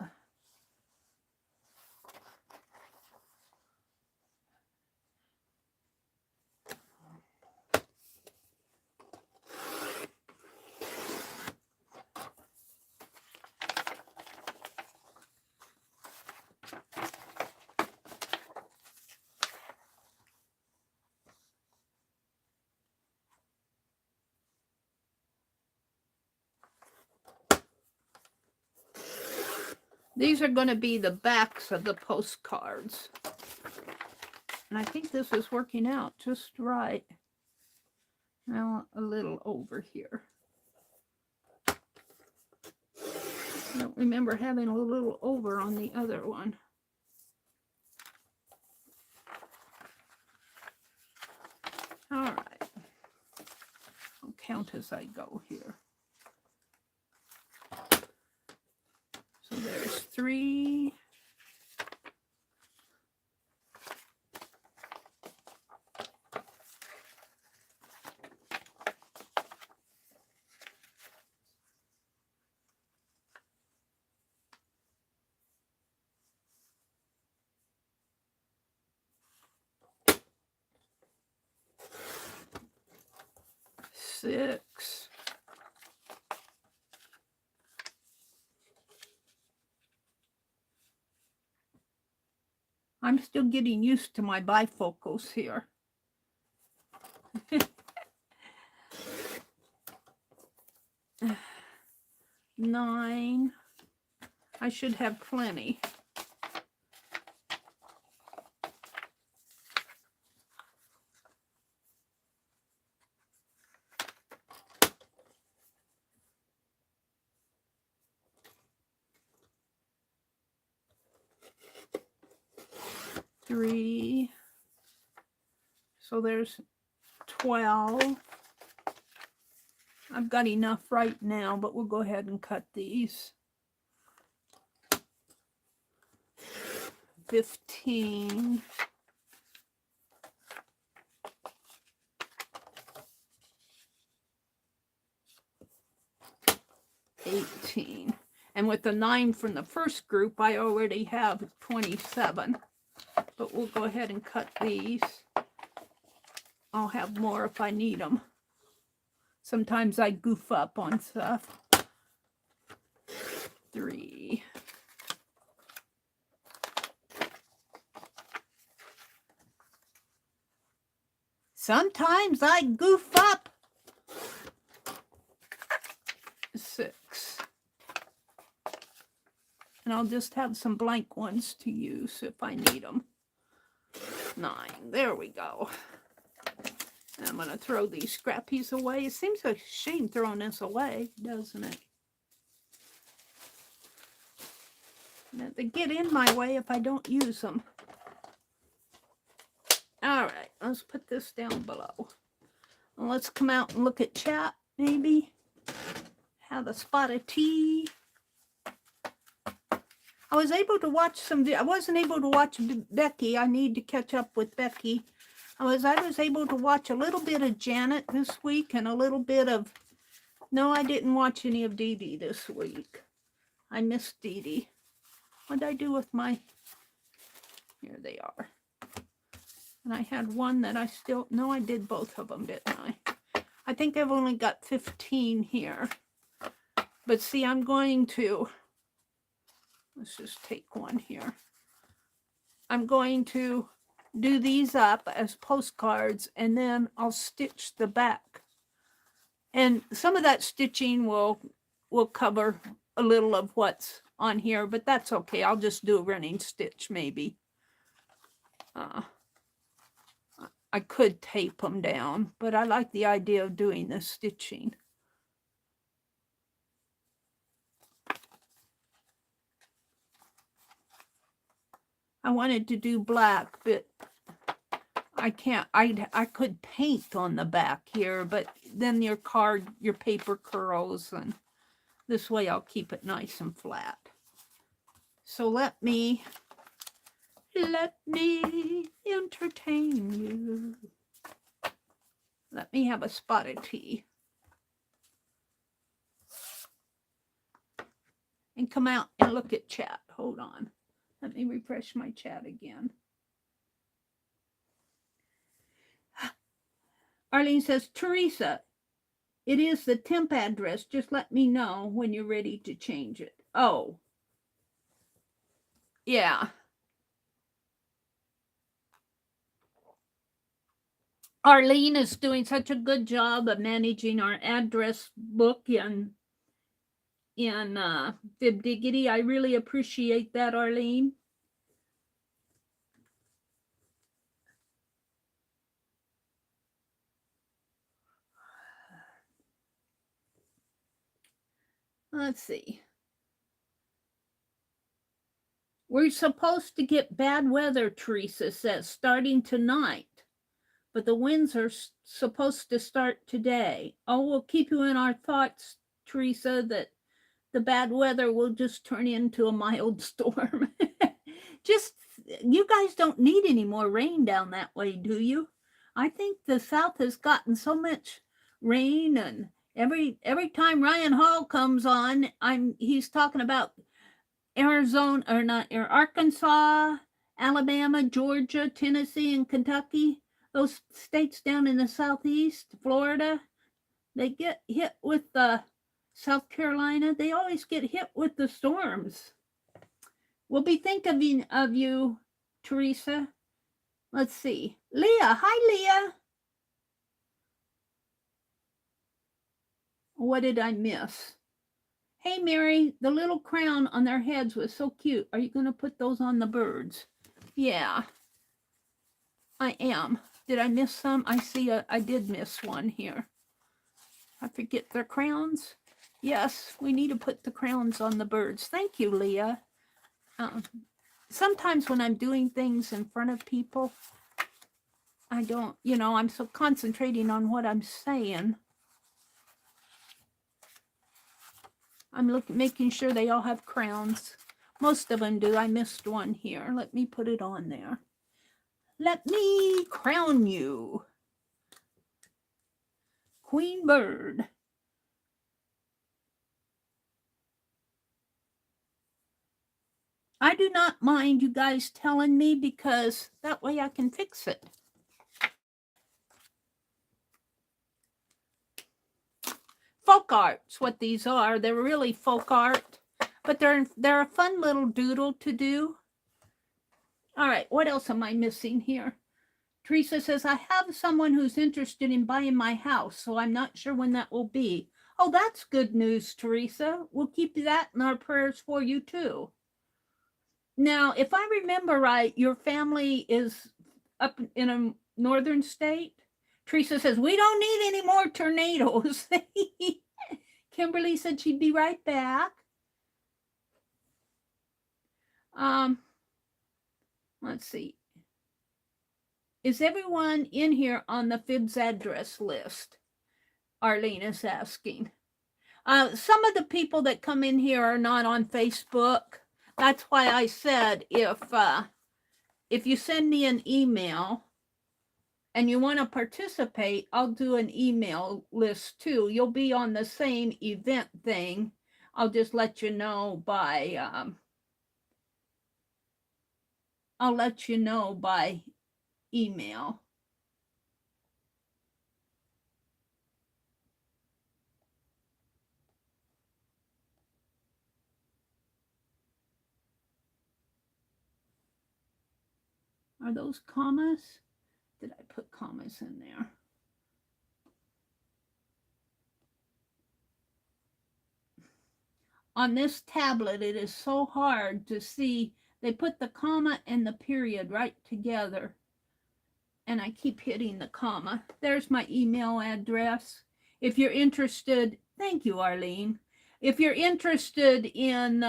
These are going to be the backs of the postcards. And I think this is working out just right. Now a little over here. I don't remember having a little over on the other one. All right. I'll count as I go here. So there's 3. Six. I'm still getting used to my bifocals here. 9. I should have plenty. 3. So there's 12. I've got enough right now, but we'll go ahead and cut these. 15. 18. And with the 9 from the first group, I already have 27. But we'll go ahead and cut these. I'll have more if I need them. Sometimes I goof up on stuff. 3. Sometimes I goof up. 6. And I'll just have some blank ones to use if I need them. 9. There we go. And I'm going to throw these scrappies away. It seems a shame throwing this away, doesn't it? They get in my way if I don't use them. All right, let's put this down below. And let's come out and look at chat, maybe. Have a spot of tea. I was able to watch some. I wasn't able to watch Becky. I need to catch up with Becky. I was able to watch a little bit of Janet this week and a little bit of. No, I didn't watch any of Dee Dee this week. I missed Dee Dee. What did I do with my? Here they are. And I had one that I still. No, I did both of them, didn't I? I think I've only got 15 here. But see, I'm going to. Let's just take one here. I'm going to do these up as postcards, and then I'll stitch the back. And some of that stitching will cover a little of what's on here, but that's okay. I'll just do a running stitch maybe. I could tape them down, but I like the idea of doing the stitching. I wanted to do black, but I can't. I could paint on the back here, but then your paper curls, and this way I'll keep it nice and flat. So let me entertain you. Let me have a spot of tea. And come out and look at chat. Hold on. Let me refresh my chat again. Arlene says, Teresa, it is the temp address. Just let me know when you're ready to change it. Oh. Yeah. Arlene is doing such a good job of managing our address book in FibDiggity. I really appreciate that, Arlene. Let's see. We're supposed to get bad weather, Teresa says, starting tonight. But the winds are supposed to start today. Oh, we'll keep you in our thoughts, Teresa, that the bad weather will just turn into a mild storm. You guys don't need any more rain down that way, do you? I think the South has gotten so much rain, and every time Ryan Hall comes on, he's talking about Arkansas, Alabama, Georgia, Tennessee, and Kentucky. Those states down in the Southeast, Florida, they get hit with South Carolina. They always get hit with the storms. We'll be thinking of you, Teresa. Let's see. Leah. Hi, Leah. What did I miss? Hey, Mary, the little crown on their heads was so cute. Are you going to put those on the birds? Yeah, I am. Did I miss some? I see I did miss one here. I forget their crowns. Yes, we need to put the crowns on the birds. Thank you, Leah. sometimes when I'm doing things in front of people, I don't, you know, I'm so concentrating on what I'm saying. I'm making sure they all have crowns. Most of them do. I missed one here. Let me put it on there. Let me crown you Queen Bird. I do not mind you guys telling me, because that way I can fix it. Folk art's what these are. They're really folk art, but they're a fun little doodle to do. All right, what else am I missing here? Teresa says, I have someone who's interested in buying my house, so I'm not sure when that will be. Oh, that's good news, Teresa. We'll keep that in our prayers for you too. Now, if I remember right, your family is up in a northern state. Teresa says, we don't need any more tornadoes. Kimberly said she'd be right back. Let's see. Is everyone in here on the Fibs address list? Arlene is asking. Some of the people that come in here are not on Facebook. That's why I said if you send me an email and you want to participate, I'll do an email list too. You'll be on the same event thing. I'll just let you know by email. Are those commas? Did I put commas in there? On this tablet, it is so hard to see. They put the comma and the period right together, and I keep hitting the comma. There's my email address. If you're interested, thank you, Arlene. If you're interested in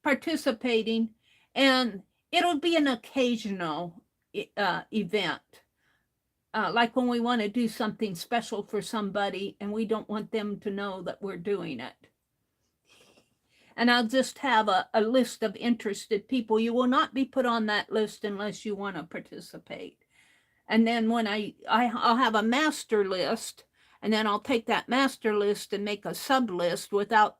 participating, and it'll be an occasional event. Like when we want to do something special for somebody and we don't want them to know that we're doing it. And I'll just have a list of interested people. You will not be put on that list unless you want to participate. And then when I'll have a master list, and then I'll take that master list and make a sub list without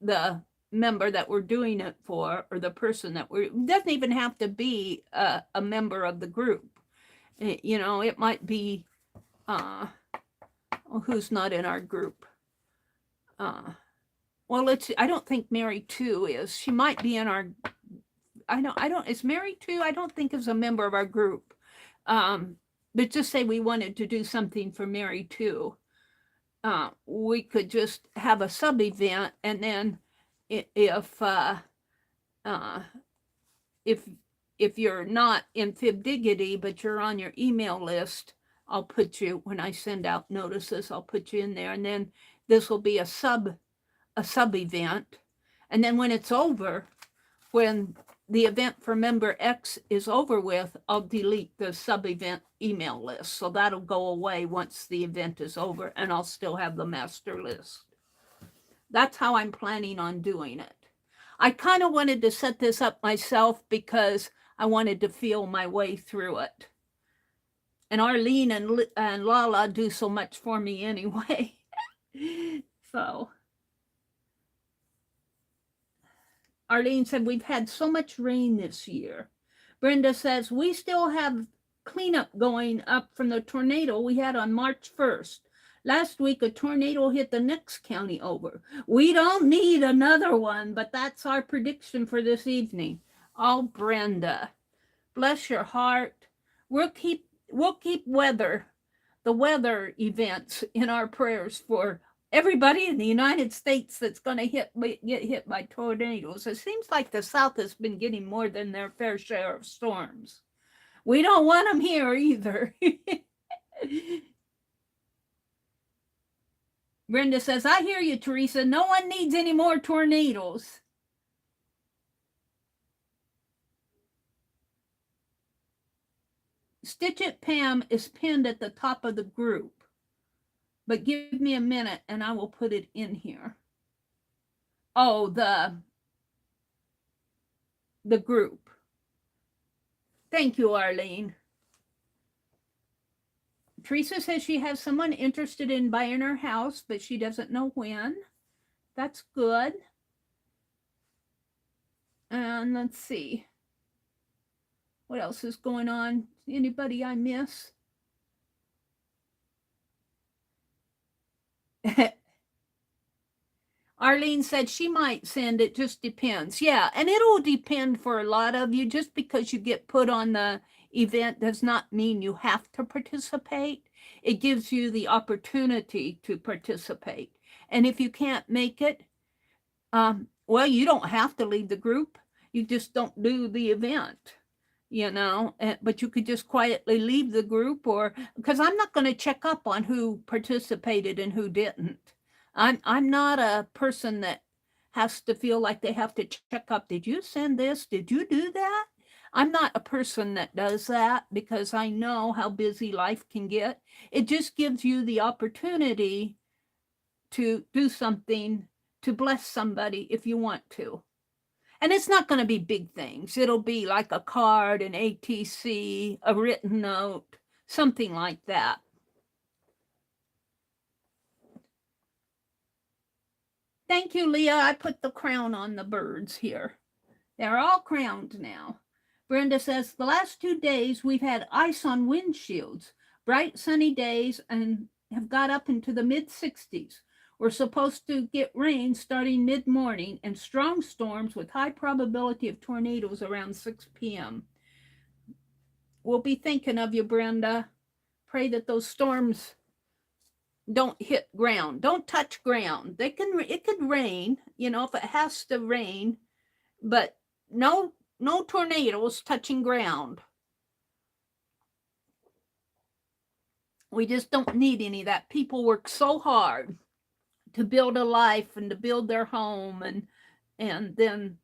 the member that we're doing it for, or the person that it doesn't even have to be a member of the group. You know, it might be who's not in our group. Well, I don't think Meri too is. She might be in our, is Meri too? I don't think is a member of our group. But just say we wanted to do something for Meri too. We could just have a sub event, and then if you're not in Fibdiggity, but you're on your email list, I'll put you, when I send out notices, I'll put you in there, and then this will be a sub event. And then when it's over, when the event for member X is over with, I'll delete the sub event email list. So that'll go away once the event is over, and I'll still have the master list. That's how I'm planning on doing it. I kind of wanted to set this up myself because I wanted to feel my way through it. And Arlene and Lala do so much for me anyway. So Arlene said, we've had so much rain this year. Brenda says, we still have cleanup going up from the tornado we had on March 1st. Last week, a tornado hit the next county over. We don't need another one, but that's our prediction for this evening. Oh, Brenda, bless your heart. We'll keep the weather events in our prayers for everybody in the United States that's going to get hit by tornadoes. It seems like the South has been getting more than their fair share of storms. We don't want them here either. Brenda says, I hear you, Teresa. No one needs any more tornadoes. Stitch It Pam is pinned at the top of the group. But give me a minute and I will put it in here. Oh, the group. Thank you, Arlene. Teresa says she has someone interested in buying her house, but she doesn't know when. That's good. And let's see. What else is going on? Anybody I miss? Arlene said she might send, it just depends. Yeah, and it'll depend for a lot of you. Just because you get put on the event does not mean you have to participate. It gives you the opportunity to participate. And if you can't make it, well, you don't have to leave the group. You just don't do the event, you know, but you could just quietly leave the group, or because I'm not going to check up on who participated and who didn't. I'm not a person that has to feel like they have to check up. Did you send this? Did you do that? I'm not a person that does that because I know how busy life can get. It just gives you the opportunity to do something to bless somebody if you want to. And it's not going to be big things. It'll be like a card, an ATC, a written note, something like that. Thank you, Leah. I put the crown on the birds here. They're all crowned now. Brenda says, the last 2 days we've had ice on windshields, bright sunny days, and have got up into the mid-60s. We're supposed to get rain starting mid-morning and strong storms with high probability of tornadoes around 6 p.m. We'll be thinking of you, Brenda. Pray that those storms don't hit ground. Don't touch ground. It could rain, you know, if it has to rain, but no tornadoes touching ground. We just don't need any of that. People work so hard to build a life and to build their home, and then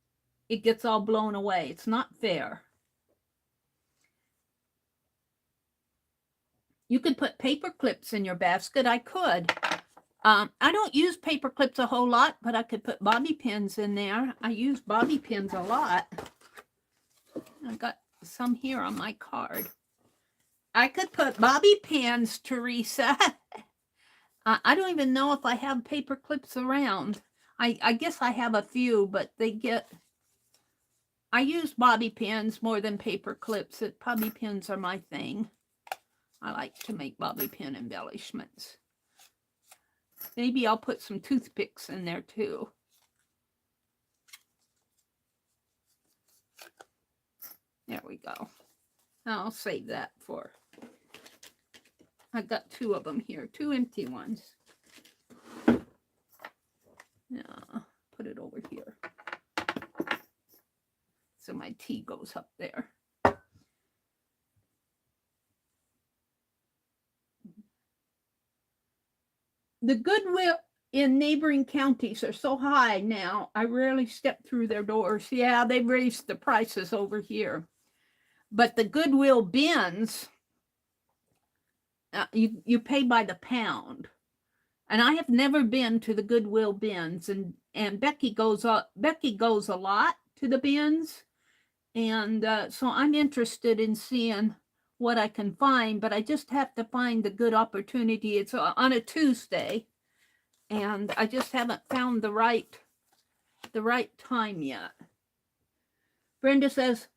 it gets all blown away. It's not fair. You could put paper clips in your basket. I could. I don't use paper clips a whole lot, but I could put bobby pins in there. I use bobby pins a lot. I got some here on my card. I could put bobby pins, Teresa. I don't even know if I have paper clips around. I guess I have a few, but I use bobby pins more than paper clips. Bobby pins are my thing. I like to make bobby pin embellishments. Maybe I'll put some toothpicks in there too. There we go. I'll save that for, I've got 2 of them here, 2 empty ones. Yeah, put it over here. So my tea goes up there. The goodwill in neighboring counties are so high now, I rarely step through their doors. Yeah, they've raised the prices over here. But the Goodwill bins, you pay by the pound. And I have never been to the Goodwill bins, and Becky goes a lot to the bins, and so I'm interested in seeing what I can find, but I just have to find the good opportunity. It's on a Tuesday, and I just haven't found the right time yet. Brenda says,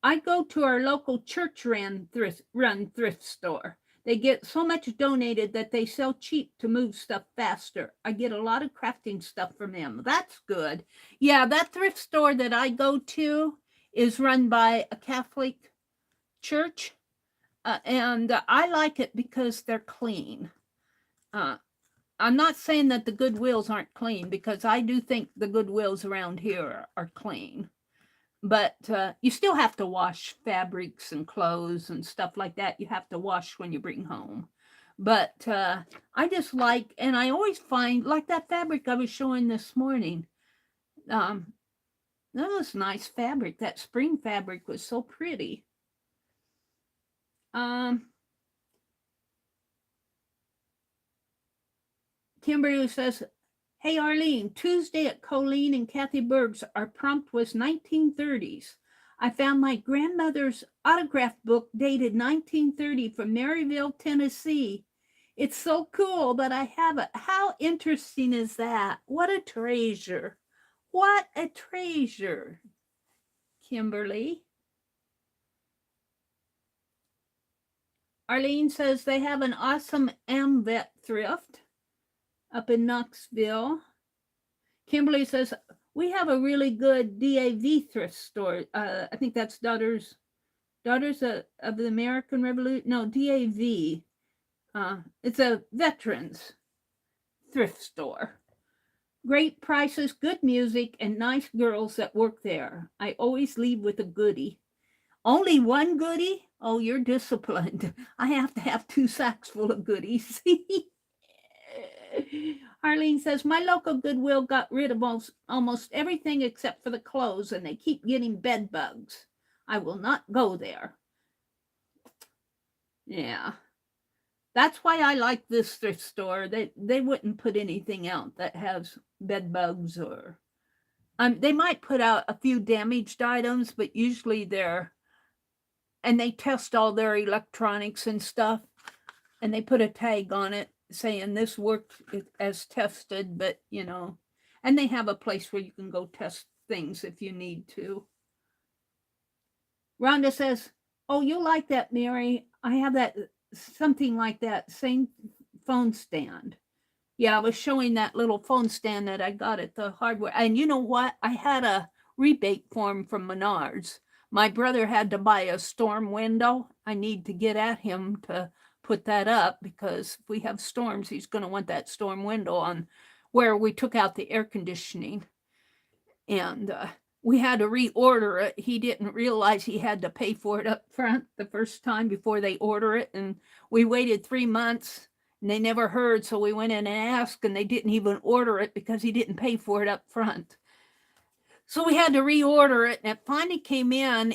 I go to our local church-run thrift store. They get so much donated that they sell cheap to move stuff faster. I get a lot of crafting stuff from them. That's good. Yeah, that thrift store that I go to is run by a Catholic church, and I like it because they're clean. I'm not saying that the Goodwills aren't clean, because I do think the Goodwills around here are clean. But you still have to wash fabrics and clothes and stuff like that. You have to wash when you bring home. But I just like, and I always find, like that fabric I was showing this morning. That was nice fabric. That spring fabric was so pretty. Kimberly says, hey, Arlene, Tuesday at Colleen and Kathy Berg's, our prompt was 1930s. I found my grandmother's autograph book dated 1930 from Maryville, Tennessee. It's so cool that I have it. How interesting is that? What a treasure. What a treasure, Kimberly. Arlene says they have an awesome AMVET thrift up in Knoxville. Kimberly says, we have a really good DAV thrift store. I think that's Daughters of the American Revolution. No, DAV. It's a veterans thrift store. Great prices, good music, and nice girls that work there. I always leave with a goodie. Only one goodie? Oh, you're disciplined. I have to have 2 sacks full of goodies. Arlene says, my local Goodwill got rid of almost everything except for the clothes, and they keep getting bed bugs. I will not go there. Yeah. That's why I like this thrift store. They wouldn't put anything out that has bed bugs or... they might put out a few damaged items, but usually they're... And they test all their electronics and stuff, and they put a tag on it saying this worked as tested, but, you know, and they have a place where you can go test things if you need to. Rhonda says, oh, you'll like that, Meri. I have that, something like that, same phone stand. Yeah, I was showing that little phone stand that I got at the hardware. And you know what? I had a rebate form from Menards. My brother had to buy a storm window. I need to get at him to put that up because if we have storms, he's going to want that storm window on where we took out the air conditioning. And we had to reorder it. He didn't realize he had to pay for it up front the first time before they order it. And we waited 3 months and they never heard. So we went in and asked, and they didn't even order it because he didn't pay for it up front. So we had to reorder it, and it finally came in,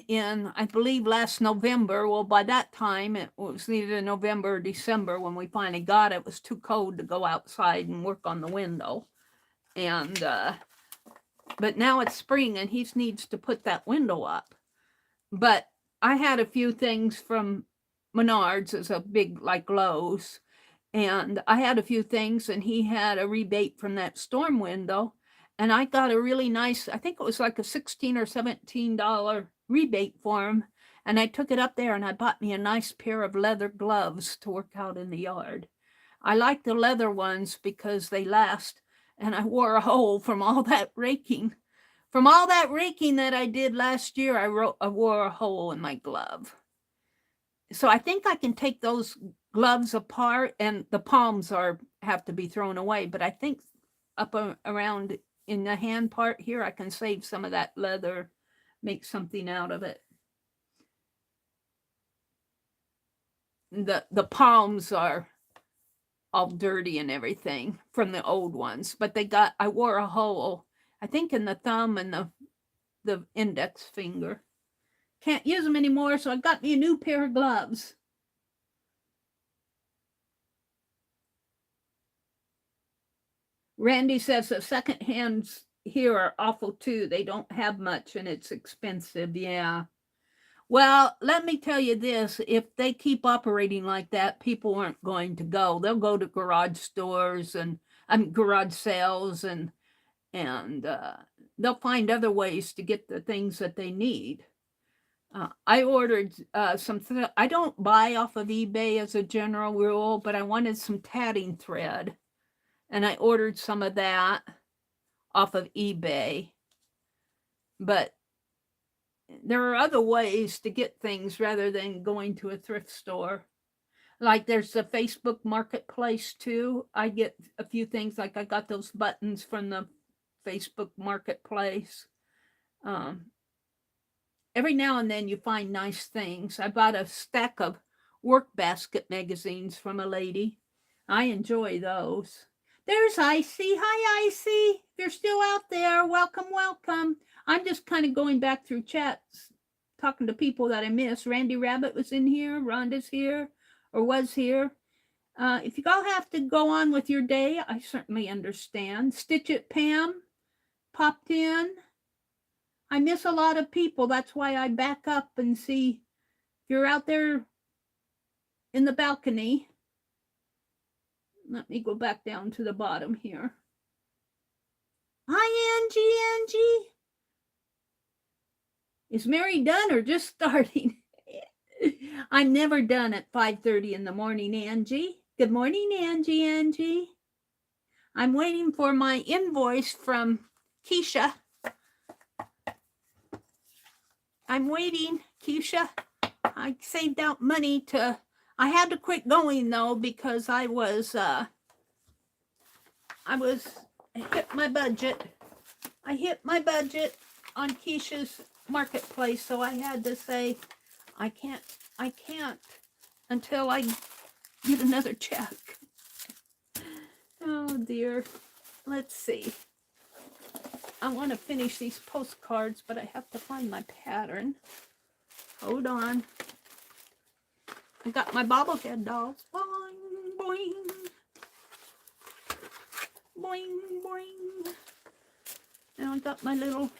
I believe, last November. Well, by that time, it was either November or December when we finally got it. It was too cold to go outside and work on the window. And, but now it's spring, and he needs to put that window up. But I had a few things from Menards, as a big, like Lowe's, and I had a few things, and he had a rebate from that storm window. And I got a really nice, I think it was like a $16 or $17 rebate form. And I took it up there and I bought me a nice pair of leather gloves to work out in the yard. I like the leather ones because they last. And I wore a hole from all that raking. From all that raking that I did last year, I wore a hole in my glove. So I think I can take those gloves apart, and the palms have to be thrown away. But I think up around in the hand part here, I can save some of that leather, make something out of it. The palms are all dirty and everything from the old ones, but I wore a hole, I think in the thumb and the index finger. Can't use them anymore, so I got me a new pair of gloves. Randy says the second hands here are awful too. They don't have much and it's expensive. Yeah. Well, let me tell you this. If they keep operating like that, people aren't going to go. They'll go to garage stores and garage sales and they'll find other ways to get the things that they need. I ordered I don't buy off of eBay as a general rule, but I wanted some tatting thread. And I ordered some of that off of eBay. But there are other ways to get things rather than going to a thrift store. Like there's the Facebook Marketplace too. I get a few things, like I got those buttons from the Facebook Marketplace. Every now and then you find nice things. I bought a stack of work basket magazines from a lady. I enjoy those. There's Icy. Hi, Icy. If you're still out there, welcome, welcome. I'm just kind of going back through chats talking to people that I miss. Randy Rabbit was in here. Rhonda's here, or was here. If you all have to go on with your day, I certainly understand. Stitch It Pam popped in. I miss a lot of people. That's why I back up and see if you're out there in the balcony. Let me go back down to the bottom here. Hi, Angie. Is Meri done or just starting? I'm never done at 5:30 in the morning, Angie. Good morning, Angie. I'm waiting for my invoice from Keisha. I'm waiting, Keisha. I saved out money to... I had to quit going, though, because I hit my budget. I hit my budget on Keisha's marketplace, so I had to say, I can't until I get another check. Oh, dear. Let's see. I want to finish these postcards, but I have to find my pattern. Hold on. I got my bobblehead dolls. Boing, boing. Boing, boing. Now I got my little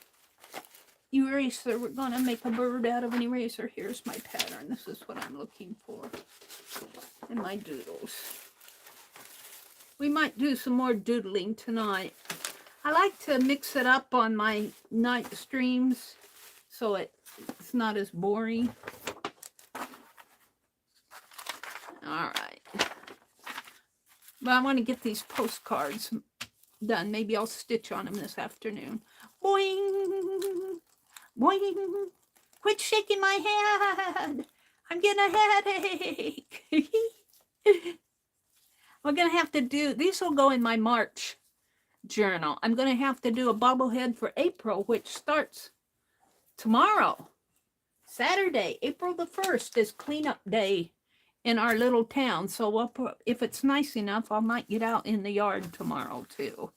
eraser. We're going to make a bird out of an eraser. Here's my pattern. This is what I'm looking for in my doodles. We might do some more doodling tonight. I like to mix it up on my night streams so it's not as boring. All right. But I want to get these postcards done. Maybe I'll stitch on them this afternoon. Boing! Boing! Quit shaking my head! I'm getting a headache! We're going to have to do... These will go in my March journal. I'm going to have to do a bobblehead for April, which starts tomorrow. Saturday, April the 1st is cleanup day in our little town. So we'll put, if it's nice enough, I might get out in the yard tomorrow too.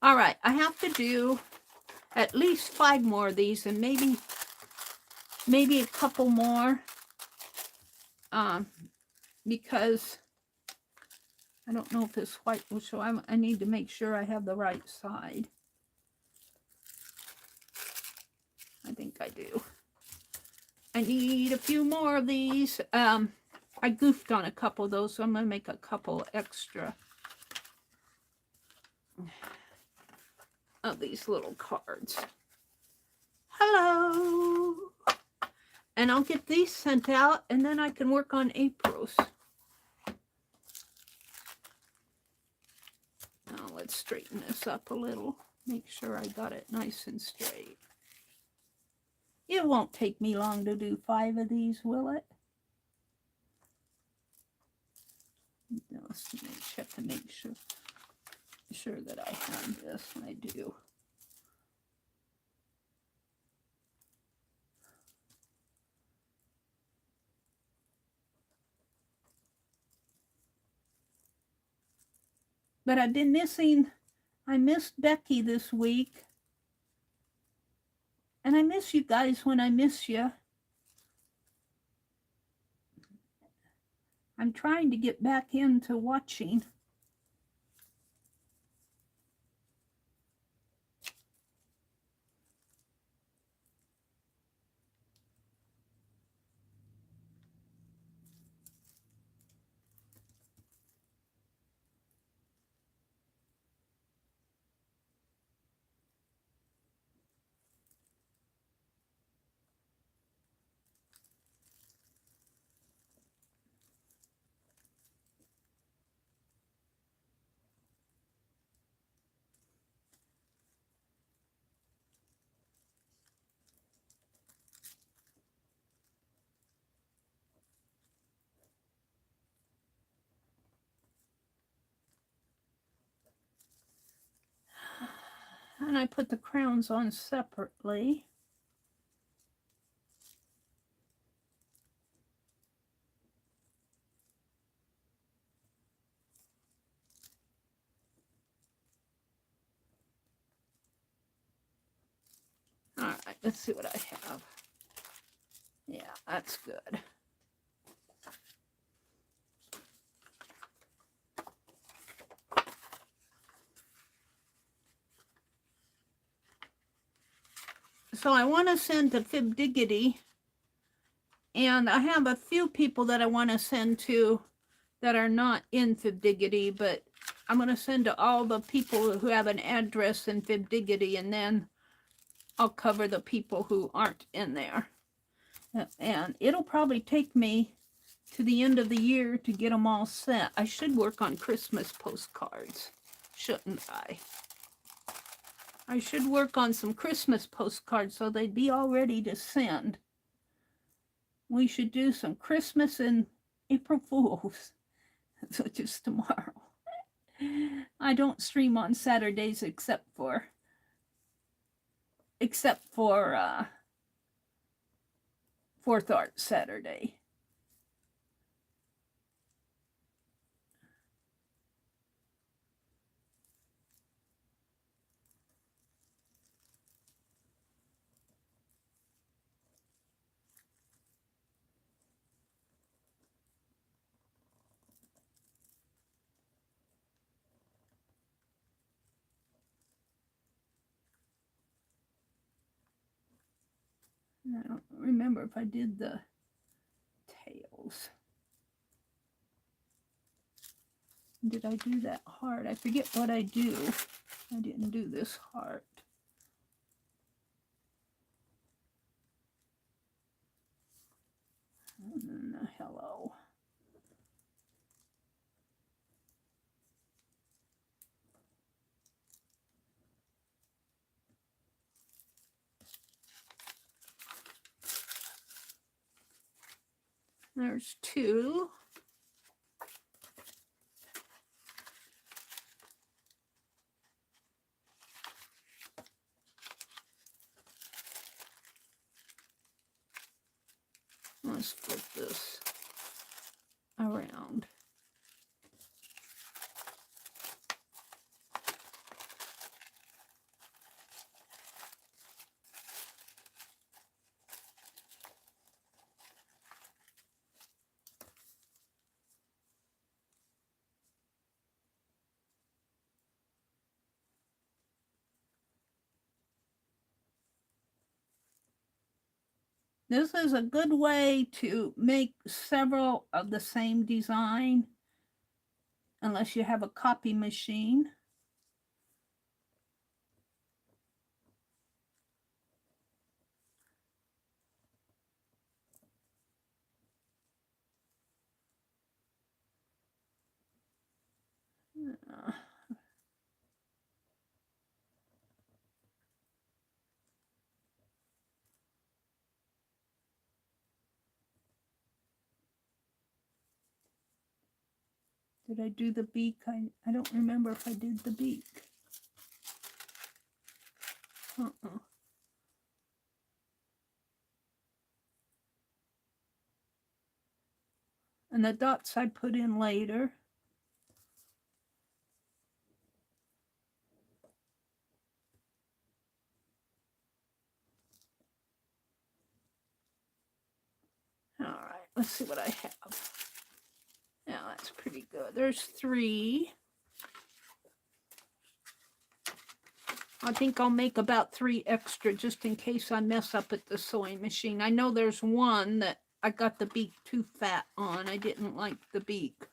All right, I have to do at least 5 more of these and maybe a couple more because I don't know if this white will show. I need to make sure I have the right side. I think I do. I need a few more of these. I goofed on a couple of those, so I'm going to make a couple extra of these little cards. Hello! And I'll get these sent out, and then I can work on April's. Now let's straighten this up a little. Make sure I got it nice and straight. It won't take me long to do 5 of these, will it? Let's check to make sure that I have this, and I do. But I've been missing, I missed Becky this week. And I miss you guys when I miss you. I'm trying to get back into watching. And I put the crowns on separately. All right, let's see what I have. That's good. So I want to send to Fibdiggity, and I have a few people that I want to send to that are not in Fibdiggity, but I'm going to send to all the people who have an address in Fibdiggity, and then I'll cover the people who aren't in there. And it'll probably take me to the end of the year to get them all sent. I should work on Christmas postcards, shouldn't I? I should work on some Christmas postcards so they'd be all ready to send. We should do some Christmas and April Fools, which is tomorrow. I don't stream on Saturdays except for Fourth Art Saturday. I don't remember if I did the tails. Did I do that heart? I forget what I do. I didn't do this heart. And then the hello. There's two. Let's flip this around. This is a good way to make several of the same design, unless you have a copy machine. Did I do the beak? I don't remember if I did the beak. And the dots I put in later. All right, let's see what I have. Yeah, that's pretty good. There's three. I think I'll make about 3 extra just in case I mess up at the sewing machine. I know there's one that I got the beak too fat on. I didn't like the beak.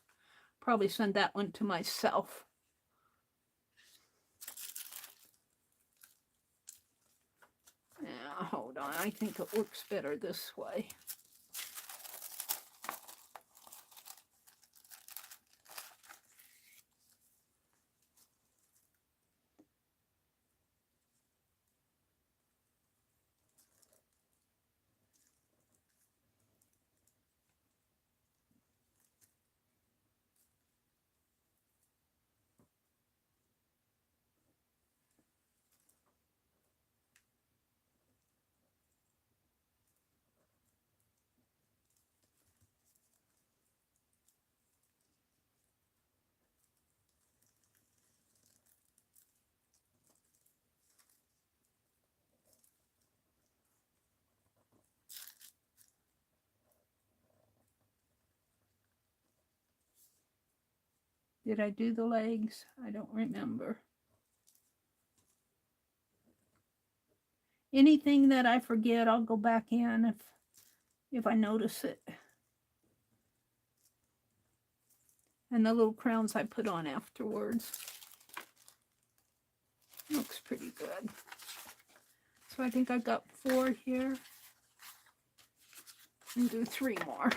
Probably send that one to myself. Yeah, hold on. I think it works better this way. Did I do the legs? I don't remember. Anything that I forget, I'll go back in if I notice it. And the little crowns I put on afterwards. Looks pretty good. So I think I've got 4 here. And do 3 more.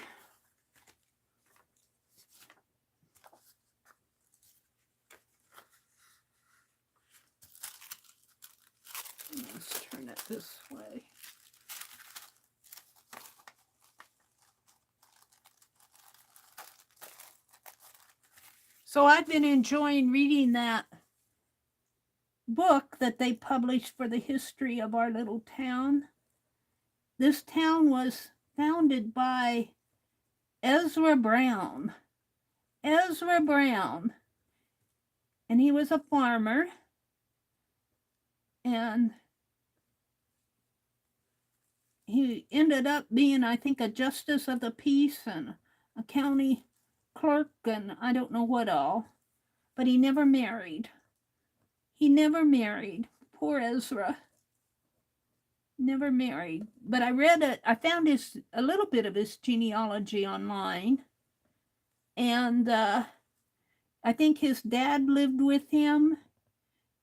Let's turn it this way. So I've been enjoying reading that book that they published for the history of our little town. This town was founded by Ezra Brown. Ezra Brown. And he was a farmer. And he ended up being, I think, a justice of the peace and a county clerk and I don't know what all. But he never married. He never married. Poor Ezra. Never married. But I read it. I found a little bit of his genealogy online. And I think his dad lived with him.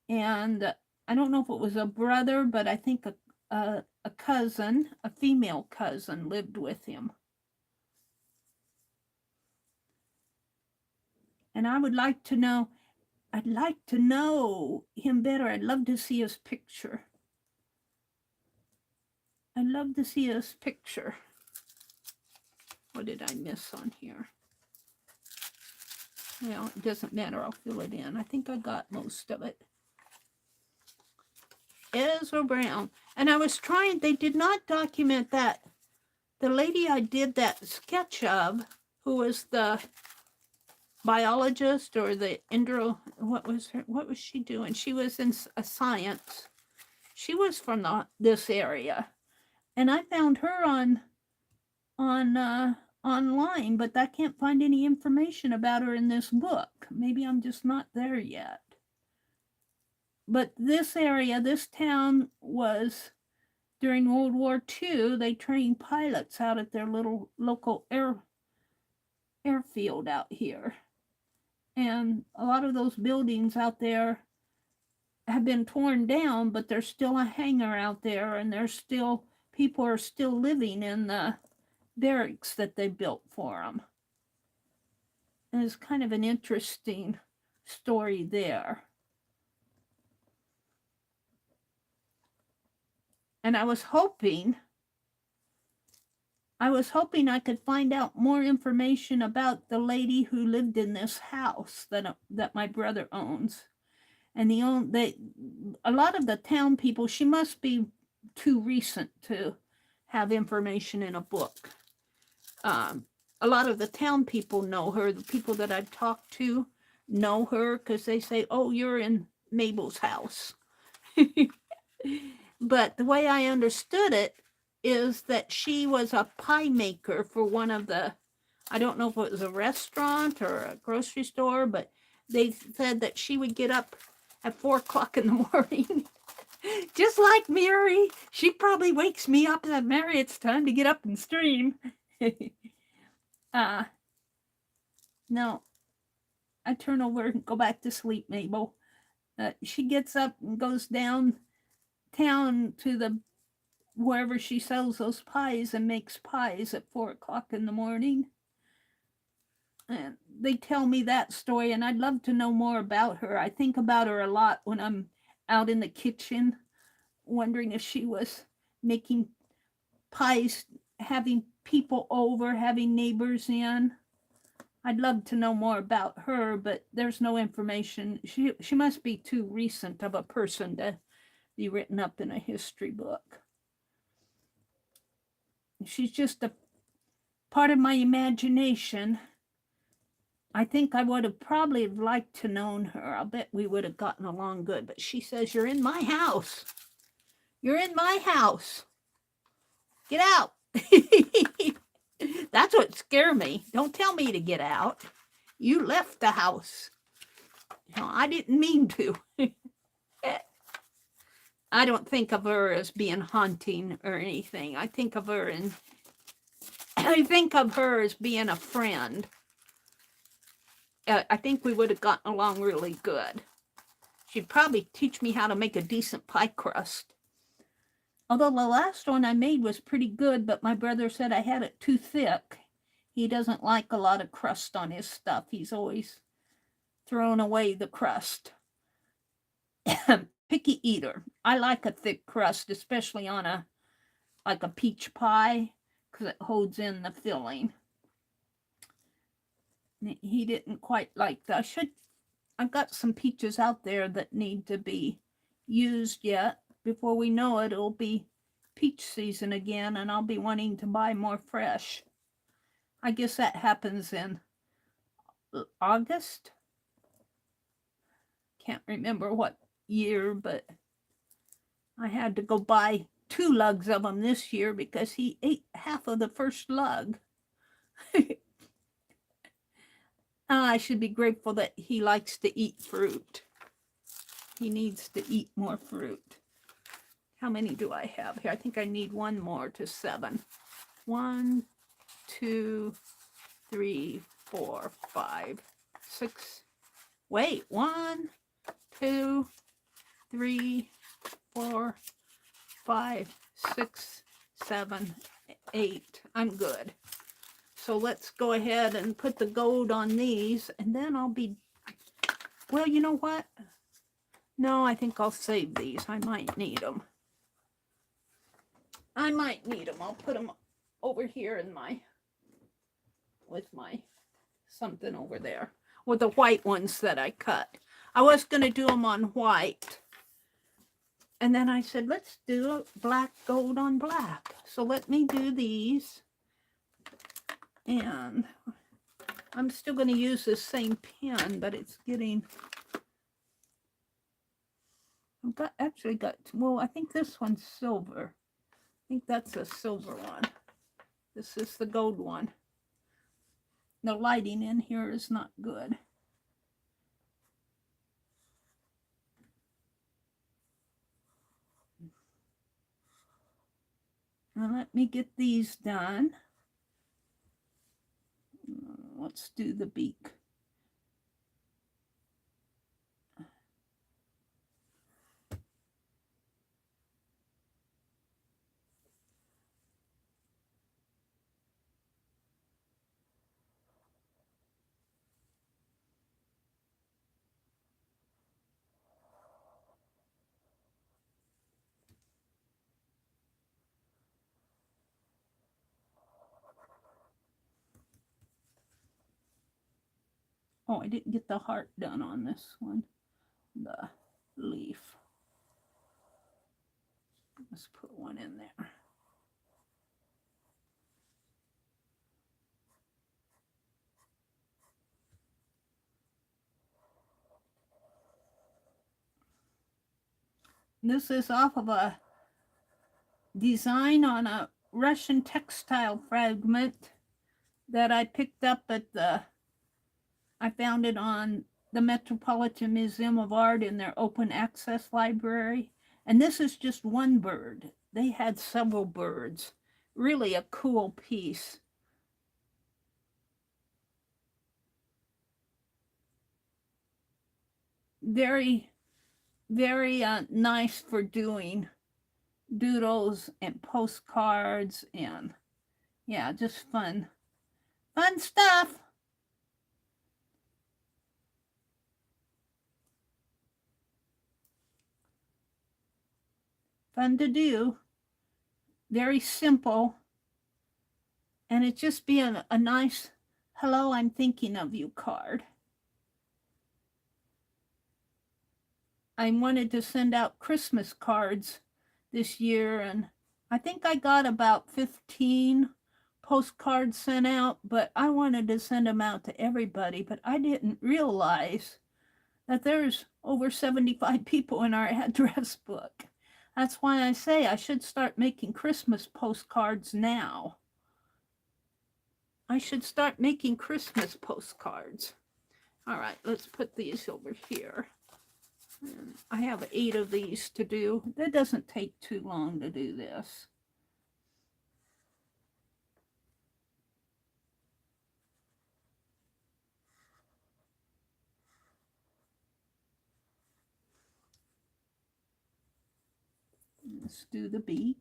And I don't know if it was a brother, but I think a cousin, a female cousin, lived with him. And I would like to know, I'd like to know him better. I'd love to see his picture. I'd love to see his picture. What did I miss on here? Well, it doesn't matter. I'll fill it in. I think I got most of it. Ezra Brown. And I was trying, they did not document that. The lady I did that sketch of, who was the biologist or the what was she doing? She was in a science. She was from this area. And I found her online, but I can't find any information about her in this book. Maybe I'm just not there yet. But this area, this town was, during World War II, they trained pilots out at their little local airfield out here. And a lot of those buildings out there have been torn down, but there's still a hangar out there, and people are still living in the barracks that they built for them. And it's kind of an interesting story there. And I was hoping I could find out more information about the lady who lived in this house that my brother owns. And a lot of the town people, she must be too recent to have information in a book. A lot of the town people know her. The people that I've talked to know her because they say, oh, you're in Mabel's house. But the way I understood it is that she was a pie maker for one of the, I don't know if it was a restaurant or a grocery store, but they said that she would get up at 4 o'clock in the morning. Just like Meri. She probably wakes me up and said, Meri, it's time to get up and stream. No, I turn over and go back to sleep, Mabel. She gets up and goes downtown to wherever she sells those pies and makes pies at 4 o'clock in the morning. And they tell me that story, and I'd love to know more about her. I think about her a lot when I'm out in the kitchen, wondering if she was making pies, having people over, having neighbors in. I'd love to know more about her, but there's no information. She must be too recent of a person to be written up in a history book. She's just a part of my imagination. I think I would have probably liked to known her. I'll bet we would have gotten along good. But she says, you're in my house. You're in my house. Get out. That's what scared me. Don't tell me to get out. You left the house. No, I didn't mean to. I don't think of her as being haunting or anything. I think of her as being a friend. I think we would have gotten along really good. She'd probably teach me how to make a decent pie crust. Although the last one I made was pretty good, but my brother said I had it too thick. He doesn't like a lot of crust on his stuff. He's always throwing away the crust. Picky eater. I like a thick crust, especially on a peach pie, because it holds in the filling. He didn't quite like that. I've got some peaches out there that need to be used yet. Before we know it, it'll be peach season again, and I'll be wanting to buy more fresh. I guess that happens in August. Can't remember what year, but I had to go buy 2 lugs of them this year because he ate half of the first lug. I should be grateful that he likes to eat fruit. He needs to eat more fruit. How many do I have here? I think I need one more to 7. 1, 2, 3, 4, 5, 6. Wait, 1, 2, 3, 4, 5, 6, 7, 8. I'm good. So let's go ahead and put the gold on these, and then I'll be, well, you know what? No, I think I'll save these. I might need them. I'll put them over here in with my something over there, with the white ones that I cut. I was going to do them on white. And then I said, let's do black gold on black. So let me do these. And I'm still going to use this same pen, but it's getting, actually got, well, I think this one's silver. I think that's a silver one. This is the gold one. The lighting in here is not good. Now let me get these done. Let's do the beak. Oh, I didn't get the heart done on this one. The leaf. Let's put one in there. This is off of a design on a Russian textile fragment that I picked up at I found it on the Metropolitan Museum of Art in their open access library. And this is just one bird. They had several birds. Really a cool piece. Very, very nice for doing doodles and postcards and yeah, just fun. Fun stuff. Fun to do. Very simple. And it just be a nice, hello, I'm thinking of you card. I wanted to send out Christmas cards this year, and I think I got about 15 postcards sent out, but I wanted to send them out to everybody, but I didn't realize that there's over 75 people in our address book. That's why I say I should start making Christmas postcards now. I should start making Christmas postcards. All right, let's put these over here. And I have 8 of these to do. That doesn't take too long to do this. Let's do the beak.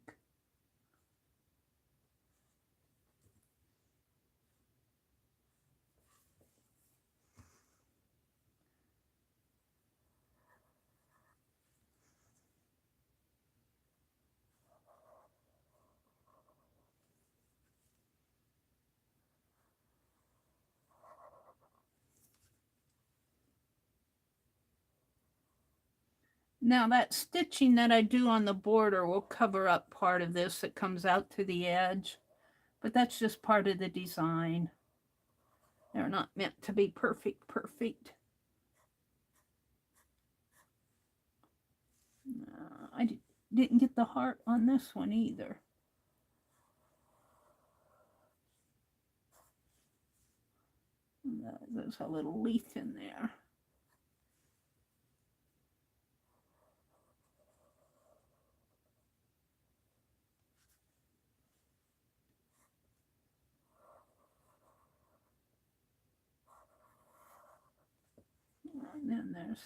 Now that stitching that I do on the border will cover up part of this that comes out to the edge, but that's just part of the design. They're not meant to be perfect. I didn't get the heart on this one either. There's a little leaf in there. And then there's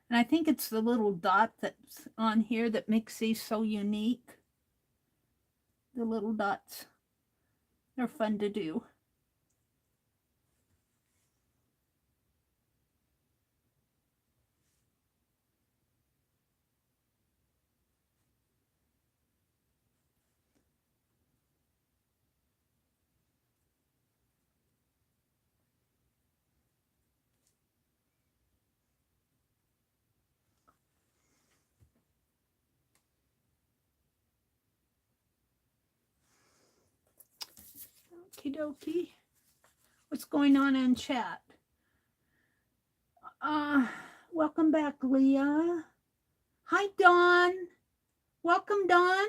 and I think it's the little dot that's on here that makes these so unique. The little dots, they're fun to do. Okie dokie. What's going on in chat? Welcome back, Leah. Hi, Dawn. Welcome, Dawn.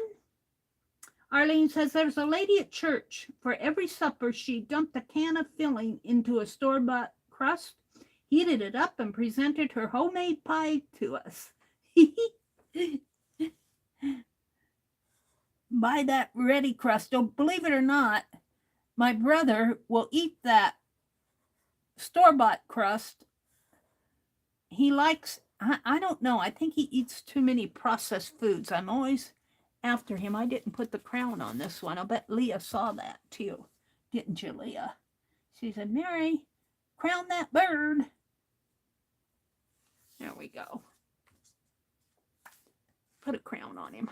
Arlene says there's a lady at church. For every supper, she dumped a can of filling into a store-bought crust, heated it up, and presented her homemade pie to us. Buy that ready crust. Oh, believe it or not, my brother will eat that store-bought crust. He likes, I don't know, I think he eats too many processed foods. I'm always after him. I didn't put the crown on this one. I bet Leah saw that too. Didn't you, Leah? She said, Meri, crown that bird. There we go. Put a crown on him.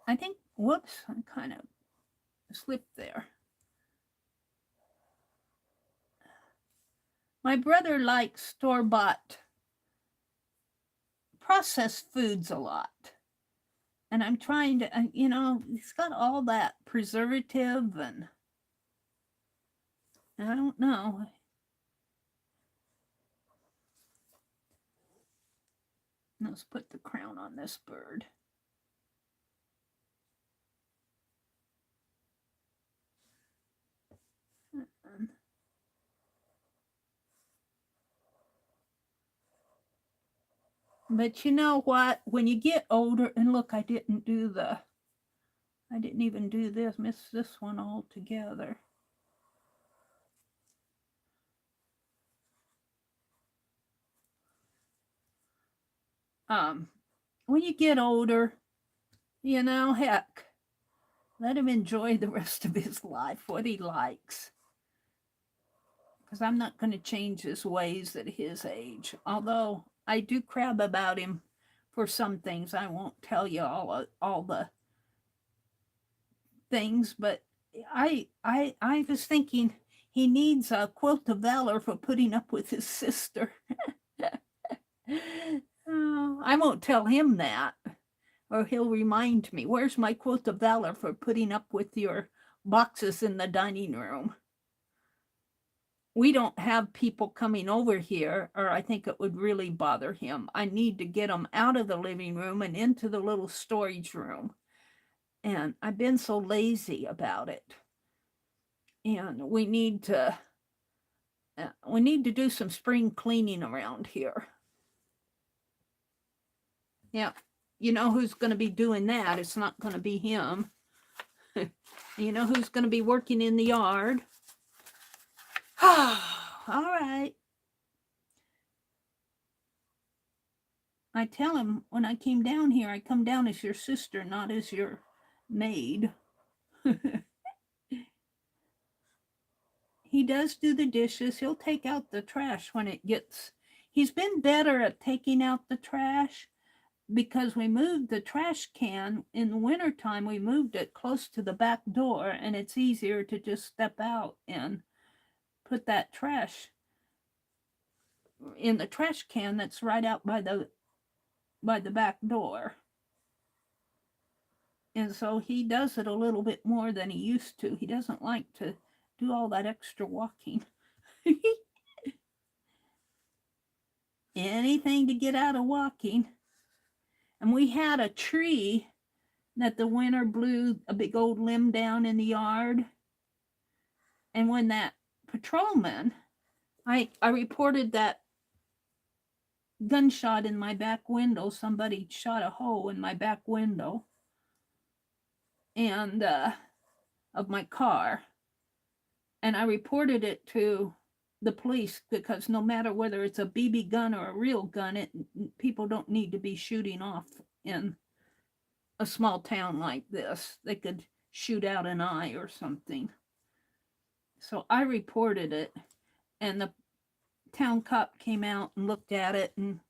I think, whoops, I kind of slipped there. My brother likes store-bought processed foods a lot. And I'm trying to, you know, it's got all that preservative and I don't know. Let's put the crown on this bird. But you know what? When you get older, and look, I didn't even do this, missed this one altogether. When you get older, you know, heck, let him enjoy the rest of his life, what he likes. Because I'm not going to change his ways at his age. Although I do crab about him for some things. I won't tell you all the things, but I was thinking he needs a quilt of valor for putting up with his sister. Oh, I won't tell him that, or he'll remind me, where's my quilt of valor for putting up with your boxes in the dining room? We don't have people coming over here, or I think it would really bother him. I need to get them out of the living room and into the little storage room. And I've been so lazy about it. And we need to do some spring cleaning around here. Yeah, you know who's going to be doing that? It's not going to be him. You know who's going to be working in the yard? All right. I tell him when I came down here, I come down as your sister, not as your maid. He does do the dishes. He'll take out the trash when it gets... He's been better at taking out the trash because we moved the trash can in the wintertime. We moved it close to the back door, and it's easier to just step out and put that trash in the trash can that's right out by the back door. And so he does it a little bit more than he used to. He doesn't like to do all that extra walking. Anything to get out of walking. And we had a tree that the winter blew a big old limb down in the yard. And when that patrolman, I reported that gunshot in my back window. Somebody shot a hole in my back window and of my car. And I reported it to the police because no matter whether it's a BB gun or a real gun, people don't need to be shooting off in a small town like this. They could shoot out an eye or something. So I reported it, and the town cop came out and looked at it, and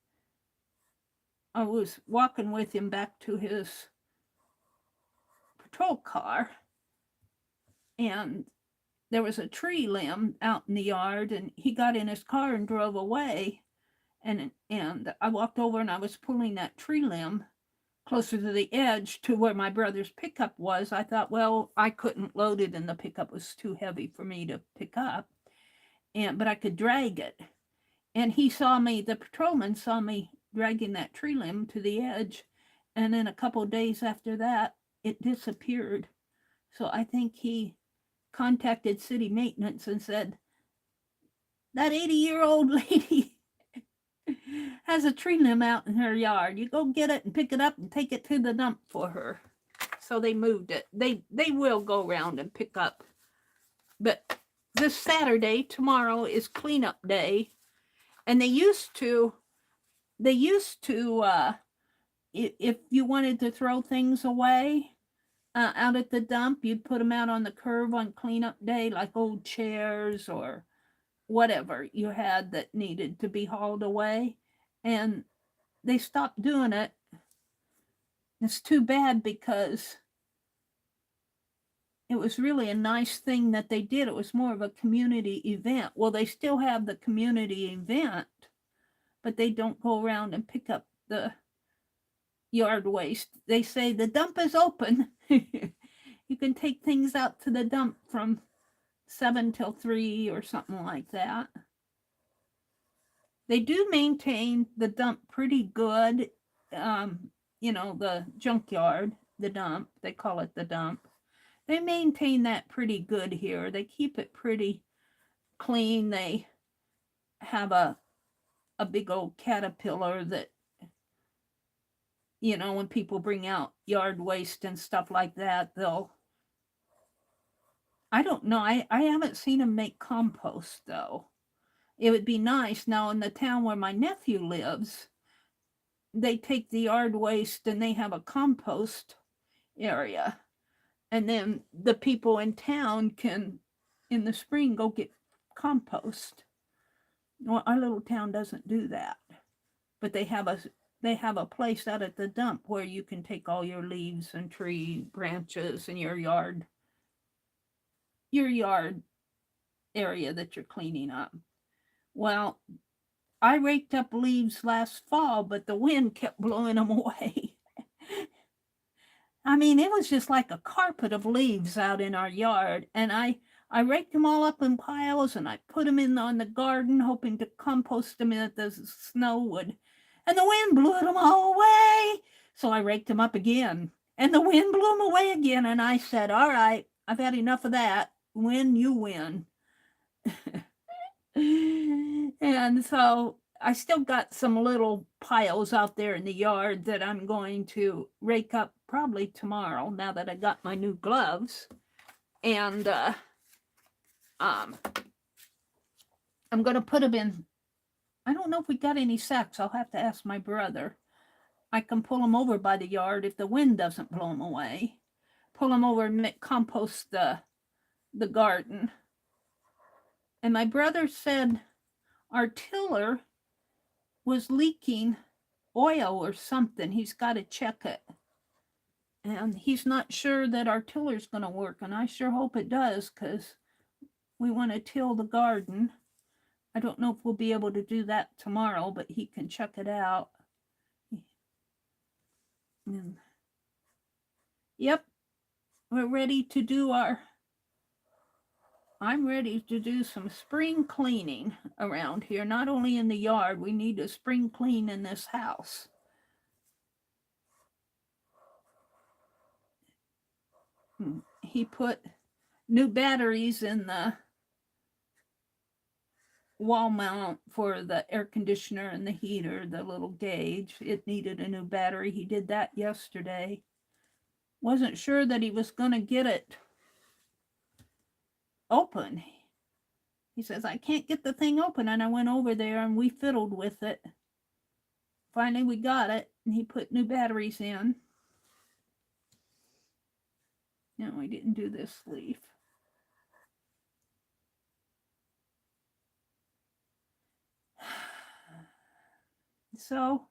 I was walking with him back to his patrol car, and there was a tree limb out in the yard, and he got in his car and drove away. And I walked over and I was pulling that tree limb closer to the edge to where my brother's pickup was. I thought, well, I couldn't load it and the pickup was too heavy for me to pick up, but I could drag it. And he saw me, the patrolman saw me dragging that tree limb to the edge. And then a couple of days after that, it disappeared. So I think he contacted city maintenance and said, that 80-year-old lady has a tree limb out in her yard. You go get it and pick it up and take it to the dump for her. So they moved it. They will go around and pick up. But this Saturday, tomorrow, is cleanup day. And they used to, if you wanted to throw things away, out at the dump, you'd put them out on the curb on cleanup day, like old chairs or whatever you had that needed to be hauled away. And they stopped doing it. It's too bad because it was really a nice thing that they did. It was more of a community event. Well, they still have the community event, but they don't go around and pick up the yard waste. They say the dump is open. You can take things out to the dump from 7 till 3 or something like that. They do maintain the dump pretty good. The junkyard, the dump, they call it the dump. They maintain that pretty good here. They keep it pretty clean. They have a big old caterpillar that, when people bring out yard waste and stuff like that, I don't know. I haven't seen them make compost, though. It would be nice. Now, in the town where my nephew lives, they take the yard waste and they have a compost area. And then the people in town can, in the spring, go get compost. Well, our little town doesn't do that. But they have a place out at the dump where you can take all your leaves and tree branches and your yard area that you're cleaning up. Well, I raked up leaves last fall, but the wind kept blowing them away. I mean, it was just like a carpet of leaves out in our yard, and I raked them all up in piles, and I put them on the garden, hoping to compost them in that the snow would, and the wind blew them all away. So I raked them up again, And the wind blew them away again. And I said, all right, I've had enough of that. Win, you win. And so I still got some little piles out there in the yard that I'm going to rake up probably tomorrow, now that I got my new gloves. And I'm going to put them in. I don't know if we got any sacks. I'll have to ask my brother. I can pull them over by the yard if the wind doesn't blow them away. Pull them over and compost the garden. And my brother said our tiller was leaking oil or something. He's got to check it. And he's not sure that our tiller's going to work. And I sure hope it does, because we want to till the garden. I don't know if we'll be able to do that tomorrow, but he can check it out. And yep, we're ready to do I'm ready to do some spring cleaning around here. Not only in the yard, we need to spring clean in this house. He put new batteries in the wall mount for the air conditioner and the heater, the little gauge. It needed a new battery. He did that yesterday. Wasn't sure that he was going to get it open. He says, I can't get the thing open. And I went over there and we fiddled with it. Finally, we got it. And he put new batteries in. No, we didn't do this leaf. So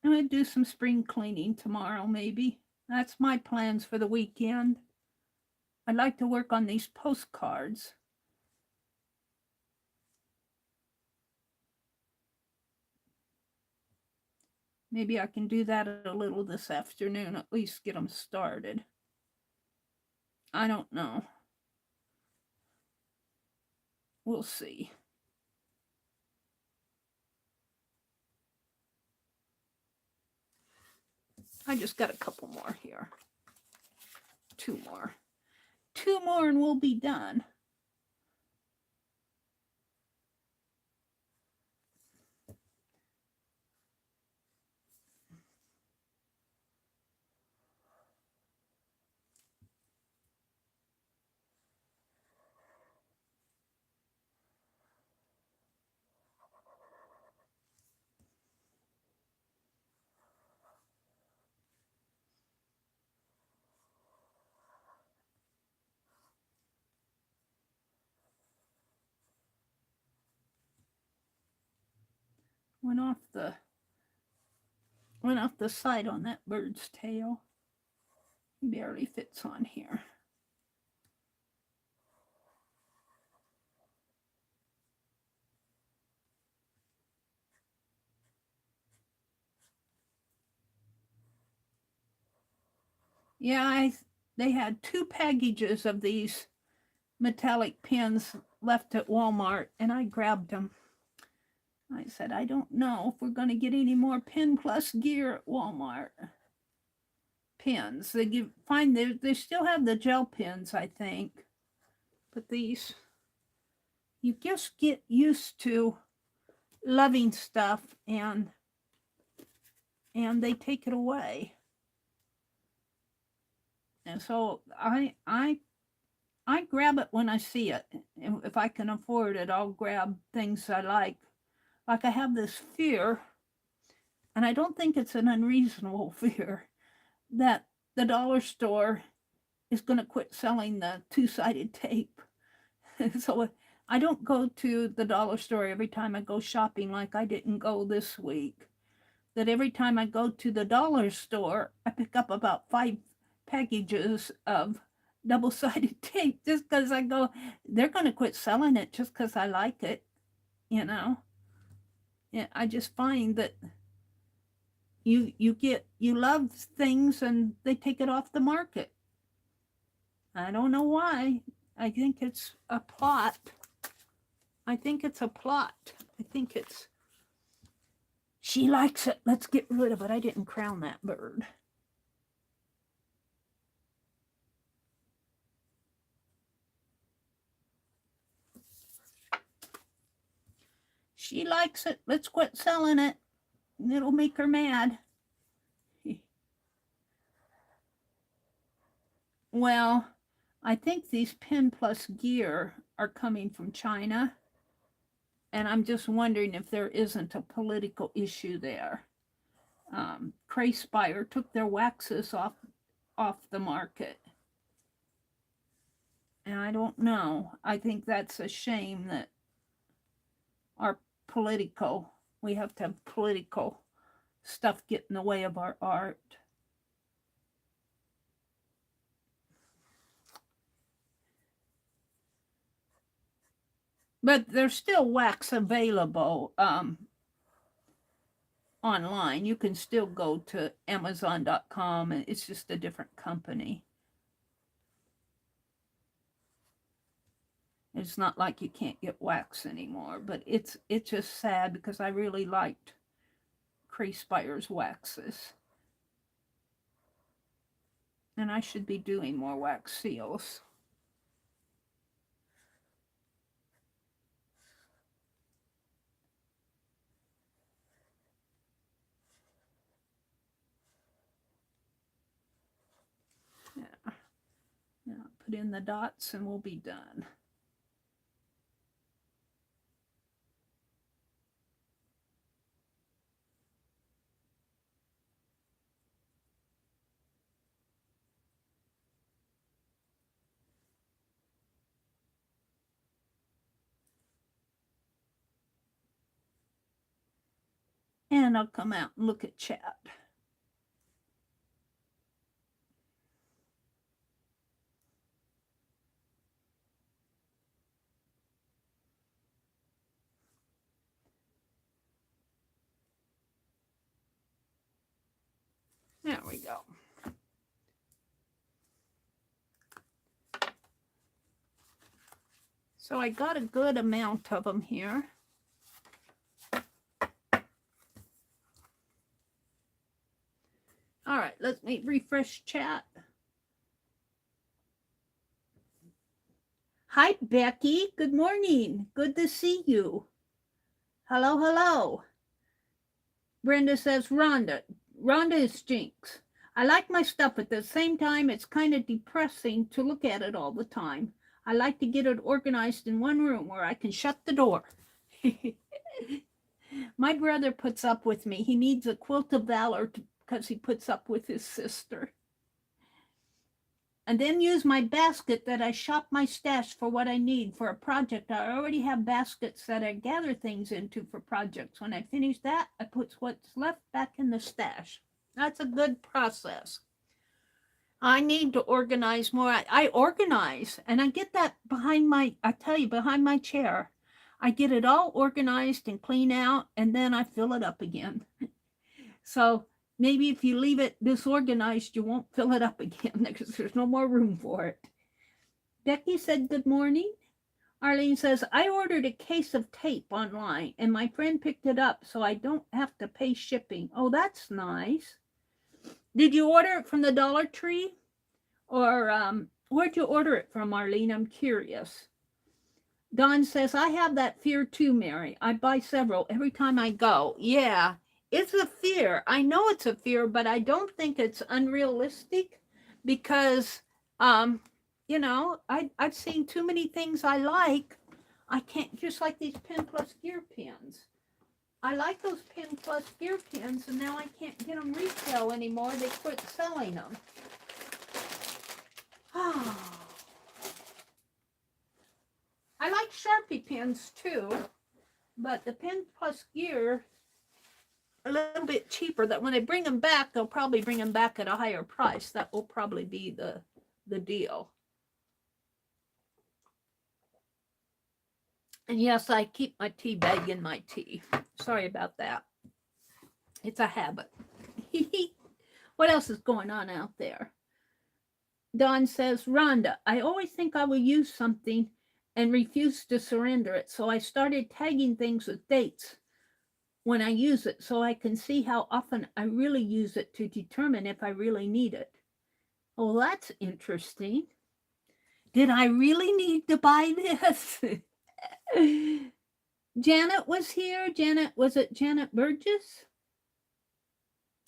I'm going to do some spring cleaning tomorrow, maybe. That's my plans for the weekend. I'd like to work on these postcards. Maybe I can do that a little this afternoon, at least get them started. I don't know. We'll see. I just got a couple more here. Two more and we'll be done. Went off the side on that bird's tail. He barely fits on here. Yeah, they had 2 packages of these metallic pins left at Walmart, and I grabbed them. I said, I don't know if we're going to get any more Pin Plus gear at Walmart. Pins. They still have the gel pins, I think. But these, you just get used to loving stuff, and they take it away. And so I grab it when I see it. If I can afford it, I'll grab things I like. Like I have this fear, and I don't think it's an unreasonable fear, that the dollar store is going to quit selling the 2-sided tape. So I don't go to the dollar store every time I go shopping, like I didn't go this week. That every time I go to the dollar store, I pick up about 5 packages of double-sided tape, just because I go, they're going to quit selling it just because I like it, you know. Yeah, I just find that you love things and they take it off the market. I don't know why. I think it's a plot. I think it's, she likes it. Let's get rid of it. I didn't crown that bird. She likes it. Let's quit selling it. It'll make her mad. Well, I think these Pen Plus gear are coming from China. And I'm just wondering if there isn't a political issue there. Crayspire took their waxes off the market. And I don't know. I think that's a shame that we have to have political stuff get in the way of our art. But there's still wax available online. You can still go to Amazon.com, and it's just a different company. It's not like you can't get wax anymore, but it's just sad because I really liked Crayspire's waxes. And I should be doing more wax seals. Yeah. Now put in the dots and we'll be done. And I'll come out and look at chat. There we go. So I got a good amount of them here. All right, let me refresh chat. Hi, Becky. Good morning. Good to see you. Hello, hello. Brenda says, Rhonda is Jinx. I like my stuff. At the same time, it's kind of depressing to look at it all the time. I like to get it organized in one room where I can shut the door. My brother puts up with me. He needs a quilt of valor because he puts up with his sister. And then use my basket that I shop my stash for what I need for a project. I already have baskets that I gather things into for projects. When I finish that, I put what's left back in the stash. That's a good process. I need to organize more. I organize, and I get that behind my chair. I get it all organized and clean out, and then I fill it up again. So maybe if you leave it disorganized, you won't fill it up again because there's no more room for it. Becky said, good morning. Arlene says, I ordered a case of tape online, and my friend picked it up, so I don't have to pay shipping. Oh, that's nice. Did you order it from the Dollar Tree? Or where'd you order it from, Arlene? I'm curious. Dawn says, I have that fear too, Meri. I buy several every time I go. Yeah, it's a fear. I know it's a fear, but I don't think it's unrealistic because, you know, I've seen too many things I like. I can't, just like these Pen Plus gear pens. I like those Pen Plus gear pens, and now I can't get them retail anymore. They quit selling them. Oh. I like Sharpie pens too, but the Pen Plus gear a little bit cheaper. That when they bring them back, they'll probably bring them back at a higher price. That will probably be the deal. And yes, I keep my tea bag in my tea. Sorry about that. It's a habit. What else is going on out there? Dawn says, Rhonda, I always think I will use something and refuse to surrender it. So I started tagging things with dates when I use it so I can see how often I really use it to determine if I really need it. Oh, that's interesting. Did I really need to buy this? Janet was here. Janet, was it Janet Burgess?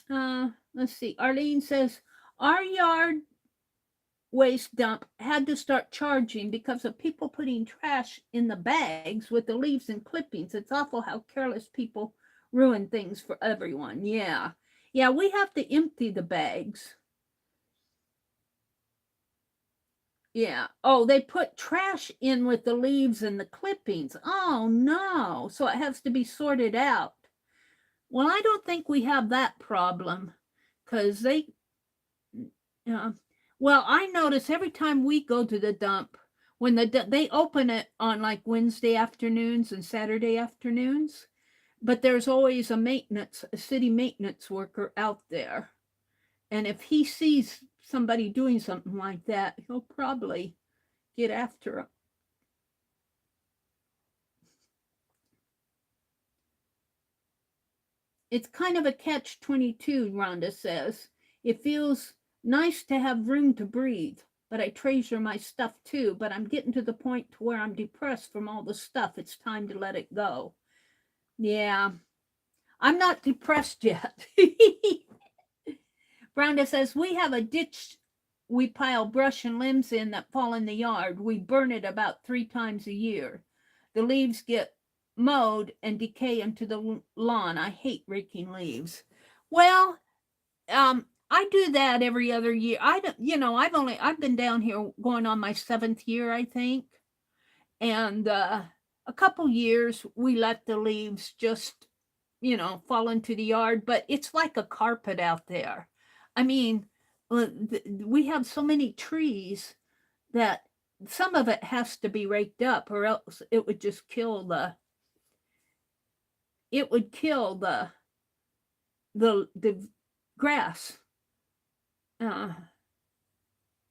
Let's see. Arlene says, our yard waste dump had to start charging because of people putting trash in the bags with the leaves and clippings. It's awful how careless people ruin things for everyone. Yeah. Yeah, we have to empty the bags. Yeah. Oh, they put trash in with the leaves and the clippings. Oh, no. So it has to be sorted out. Well, I don't think we have that problem because well, I notice every time we go to the dump, when they open it on like Wednesday afternoons and Saturday afternoons, but there's always a city maintenance worker out there. And if he sees somebody doing something like that, he'll probably get after it. It's kind of a catch-22, Rhonda says. It feels nice to have room to breathe, but I treasure my stuff too. But I'm getting to the point to where I'm depressed from all the stuff. It's time to let it go. Yeah, I'm not depressed yet. Rhonda says, we have a ditch we pile brush and limbs in that fall in the yard. We burn it about 3 times a year. The leaves get mowed and decay into the lawn. I hate raking leaves. Well, I do that every other year. I don't, I've been down here going on my 7th year, I think, and a couple years we let the leaves just, fall into the yard. But it's like a carpet out there. I mean, we have so many trees that some of it has to be raked up, or else it would just kill the the grass.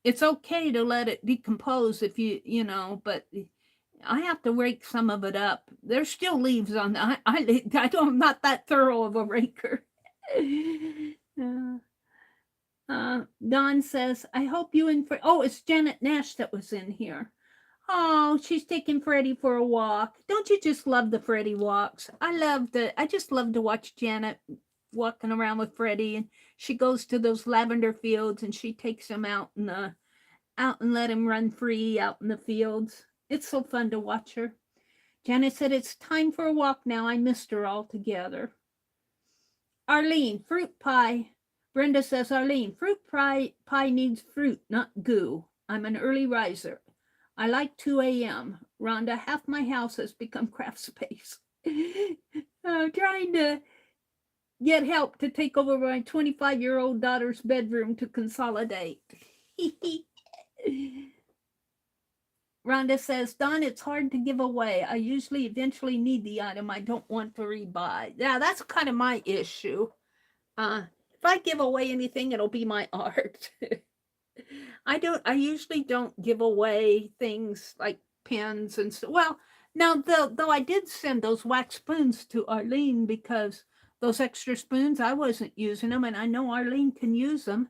It's okay to let it decompose if but I have to rake some of it up. There's still leaves on that. I'm not that thorough of a raker. Don says, I hope you and it's Janet Nash that was in here. Oh, she's taking Freddie for a walk. Don't you just love the Freddie walks? I just love to watch Janet walking around with Freddie, and she goes to those lavender fields and she takes him out and let him run free out in the fields. It's so fun to watch her. Janet said, it's time for a walk now. I missed her altogether. Arlene, fruit pie. Brenda says, Arlene, fruit pie needs fruit, not goo. I'm an early riser. I like 2 a.m. Rhonda, half my house has become craft space. Trying to get help to take over my 25-year-old daughter's bedroom to consolidate. Rhonda says, Don, it's hard to give away. I usually eventually need the item I don't want to rebuy. Yeah, that's kind of my issue. If I give away anything, it'll be my art. I usually don't give away things like pens and so. Well, now though I did send those wax spoons to Arlene because those extra spoons, I wasn't using them, and I know Arlene can use them.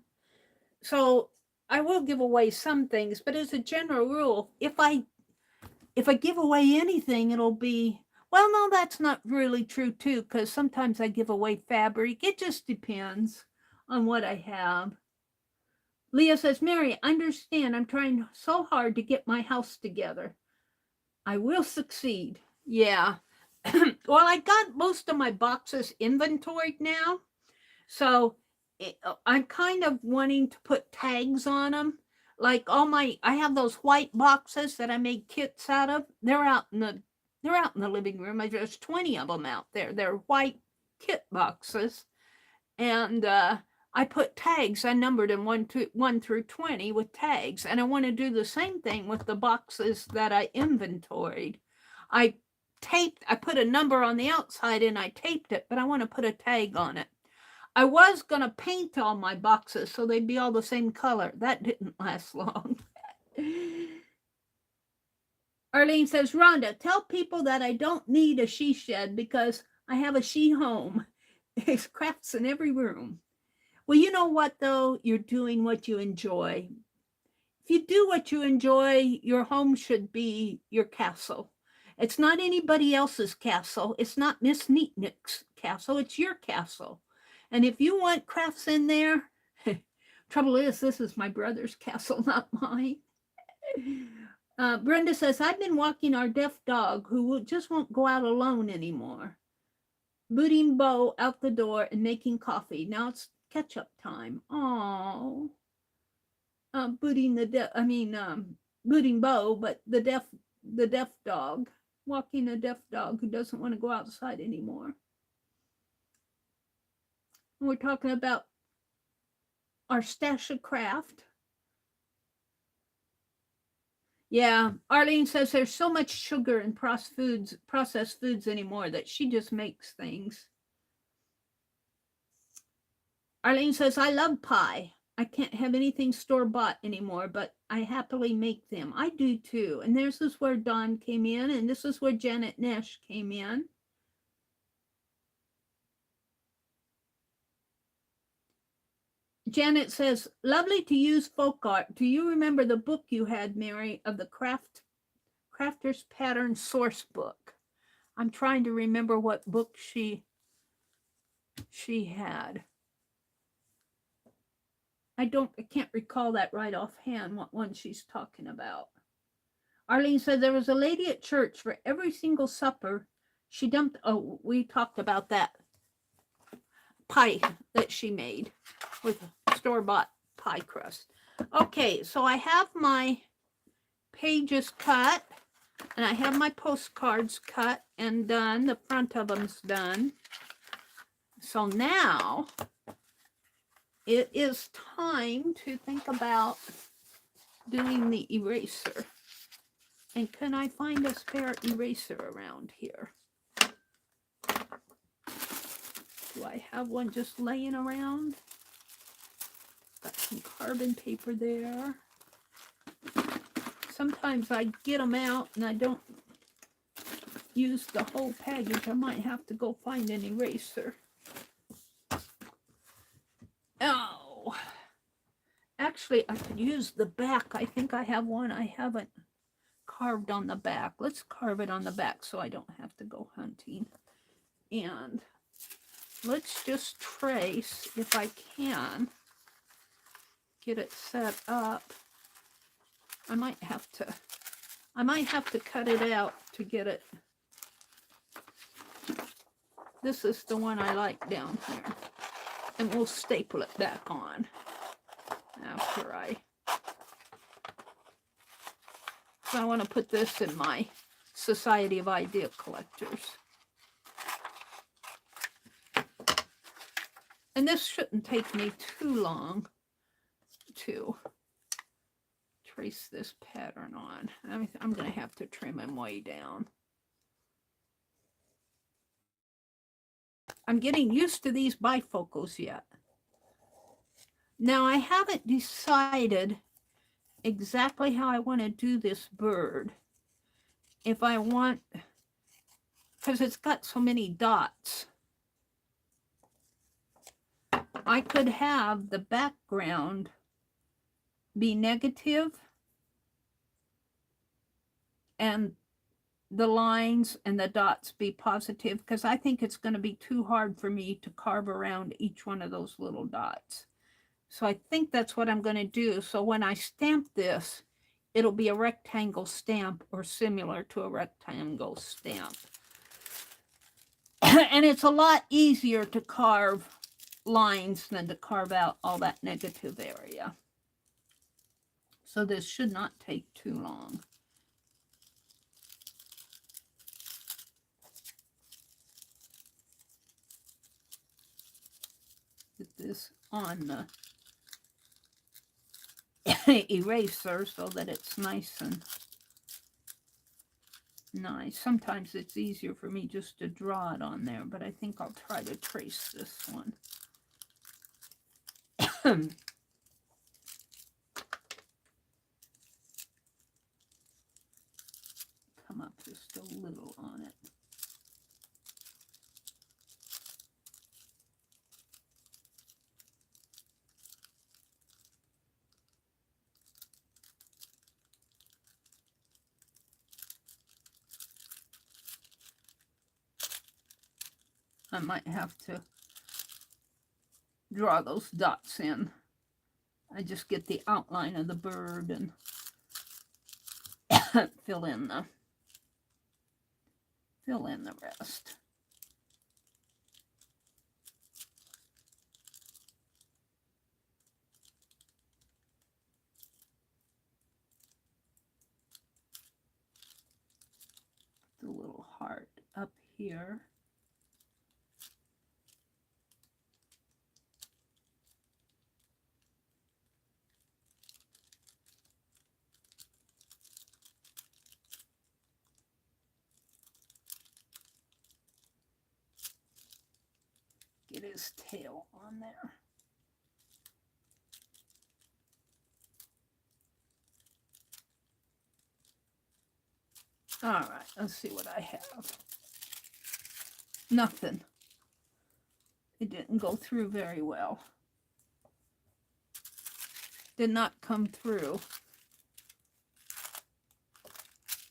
So I will give away some things, but as a general rule, if I give away anything, it'll be, well, no, that's not really true too, because sometimes I give away fabric. It just depends on what I have. Leah says, Meri, understand I'm trying so hard to get my house together. I will succeed. Yeah. Well, I got most of my boxes inventoried now. So I'm kind of wanting to put tags on them. Like I have those white boxes that I made kits out of. They're out in the living room. There's 20 of them out there. They're white kit boxes. And I put tags. I numbered them 1 through 20 with tags. And I want to do the same thing with the boxes that I inventoried. I put a number on the outside and I taped it, but I want to put a tag on it. I was going to paint all my boxes so they'd be all the same color. That didn't last long. Arlene says, Rhonda, tell people that I don't need a she shed because I have a she home. There's crafts in every room. Well, you know what, though? You're doing what you enjoy. If you do what you enjoy, your home should be your castle. It's not anybody else's castle. It's not Miss Neatnick's castle. It's your castle. And if you want crafts in there, trouble is, this is my brother's castle, not mine. Brenda says, I've been walking our deaf dog who just won't go out alone anymore. Booting Bo out the door and making coffee. Now it's catch-up time. Oh, booting Bo, but the deaf dog, walking a deaf dog who doesn't want to go outside anymore. And we're talking about our stash of craft. Yeah, Arlene says there's so much sugar in processed foods anymore that she just makes things. Arlene says, I love pie. I can't have anything store-bought anymore, but I happily make them. I do too. And this is where Dawn came in, and this is where Janet Nash came in. Janet says, lovely to use folk art. Do you remember the book you had, Meri, of the Crafter's Pattern Source Book? I'm trying to remember what book she had. I can't recall that right offhand, what one she's talking about. Arlene said there was a lady at church for every single supper. She dumped, we talked about that pie that she made with store-bought pie crust. Okay, so I have my pages cut, and I have my postcards cut and done. The front of them's done. So now it is time to think about doing the eraser. And can I find a spare eraser around here? Do I have one just laying around? Got some carbon paper there. Sometimes I get them out and I don't use the whole package. I might have to go find an eraser. Oh, actually, I could use the back. I think I have one I haven't carved on the back. Let's carve it on the back so I don't have to go hunting. And let's just trace, if I can, get it set up. I might have to cut it out to get it. This is the one I like down here. And we'll staple it back on after so I want to put this in my Society of Idea Collectors. And this shouldn't take me too long to trace this pattern on. I'm going to have to trim him way down. I'm getting used to these bifocals yet. Now, I haven't decided exactly how I want to do this bird. If I want, because it's got so many dots, I could have the background be negative and the lines and the dots be positive, because I think it's going to be too hard for me to carve around each one of those little dots. So I think that's what I'm going to do. So when I stamp this, it'll be a rectangle stamp or similar to a rectangle stamp. And it's a lot easier to carve lines than to carve out all that negative area. So this should not take too long. Put this on the eraser so that it's nice and nice. Sometimes it's easier for me just to draw it on there, but I think I'll try to trace this one. Come up just a little on it. I might have to draw those dots in. I just get the outline of the bird and fill in the rest. The little heart up here. Get his tail on there. All right, let's see what I have. Nothing. It didn't go through very well. Did not come through.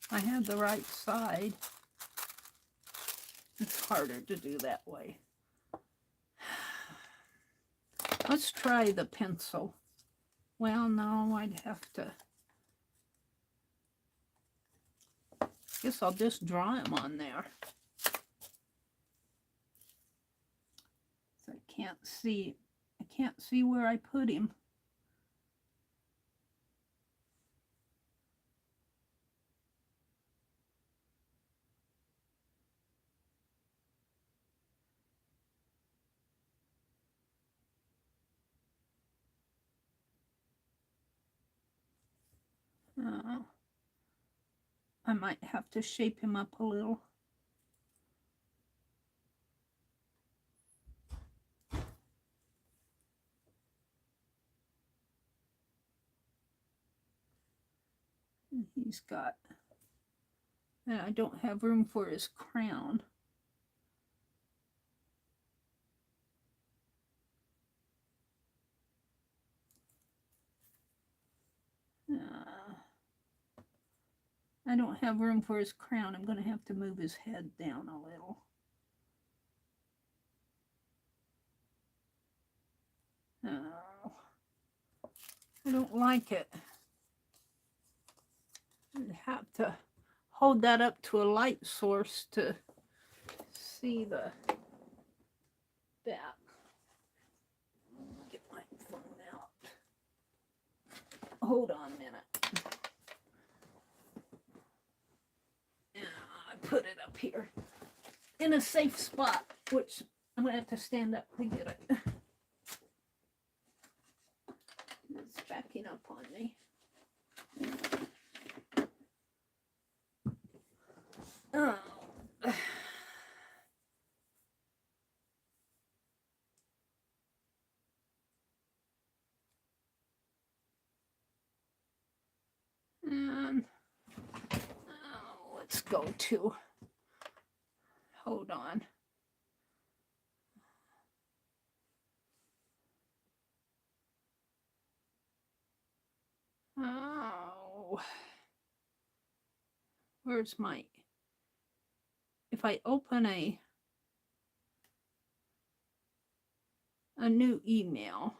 I had the right side. It's harder to do that way. Let's try the pencil. Well, no, I'd have to. Guess I'll just draw him on there. So I can't see where I put him. I might have to shape him up a little. He's got, and I don't have room for his crown. I don't have room for his crown. I'm going to have to move his head down a little. Oh, I don't like it. I'd have to hold that up to a light source to see the back. Get my phone out. Hold on a minute. Put it up here in a safe spot, which I'm going to have to stand up to get it. It's backing up on me. Oh. And let's go to, hold on. Oh, where's my, if I open a new email,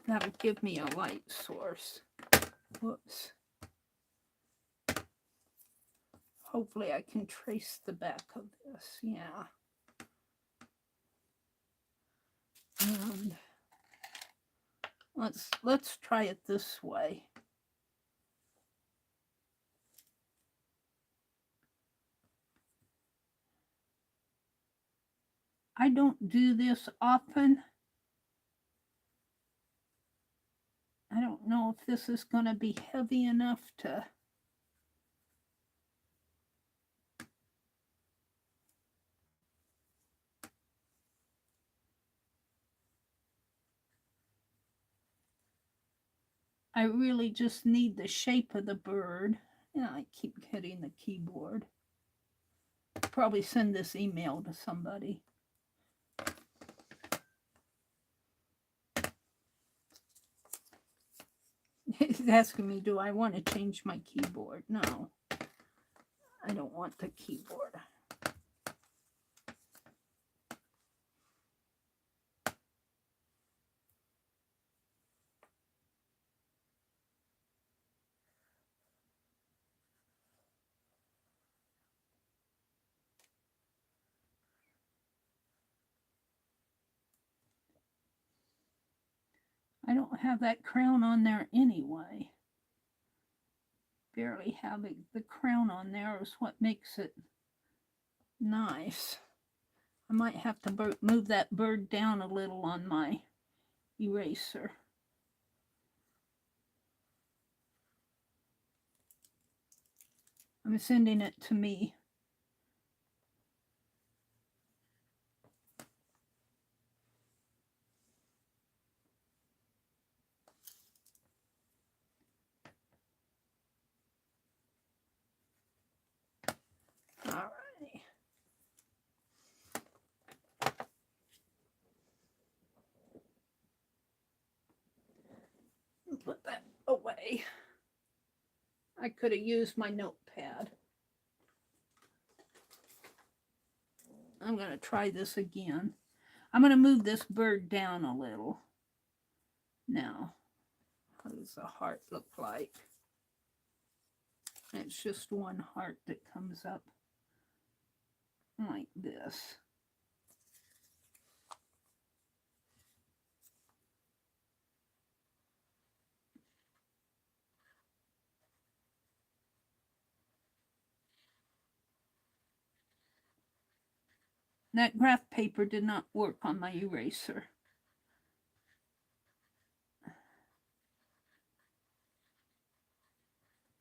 that'll give me a light source. Whoops. Hopefully I can trace the back of this. Yeah. And let's try it this way. I don't do this often. I don't know if this is going to be heavy enough to. I really just need the shape of the bird. Yeah, I keep hitting the keyboard. Probably send this email to somebody. He's asking me, do I want to change my keyboard? No, I don't want the keyboard. I don't have that crown on there anyway. Barely have the crown on there is what makes it nice. I might have to move that bird down a little on my eraser. I'm sending it to me. All right. Put that away. I could have used my notepad. I'm going to try this again. I'm going to move this bird down a little. Now, what does the heart look like? It's just one heart that comes up like this. That graph paper did not work on my eraser.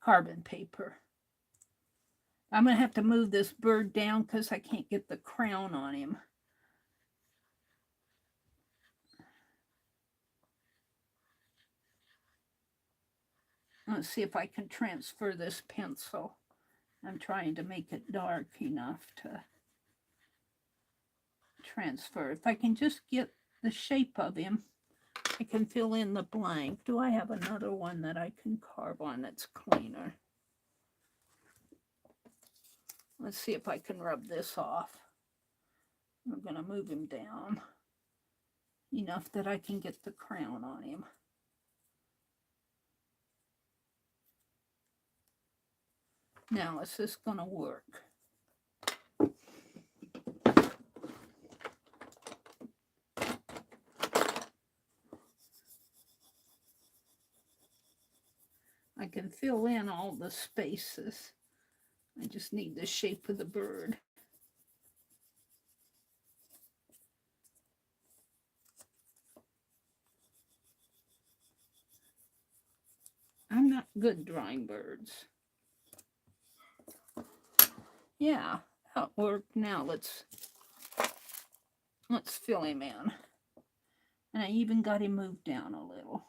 Carbon paper. I'm going to have to move this bird down because I can't get the crown on him. Let's see if I can transfer this pencil. I'm trying to make it dark enough to transfer. If I can just get the shape of him, I can fill in the blank. Do I have another one that I can carve on that's cleaner? Let's see if I can rub this off. I'm going to move him down enough that I can get the crown on him. Now, is this going to work? I can fill in all the spaces. I just need the shape of the bird. I'm not good drawing birds. Yeah, that worked. Now let's fill him in. And I even got him moved down a little.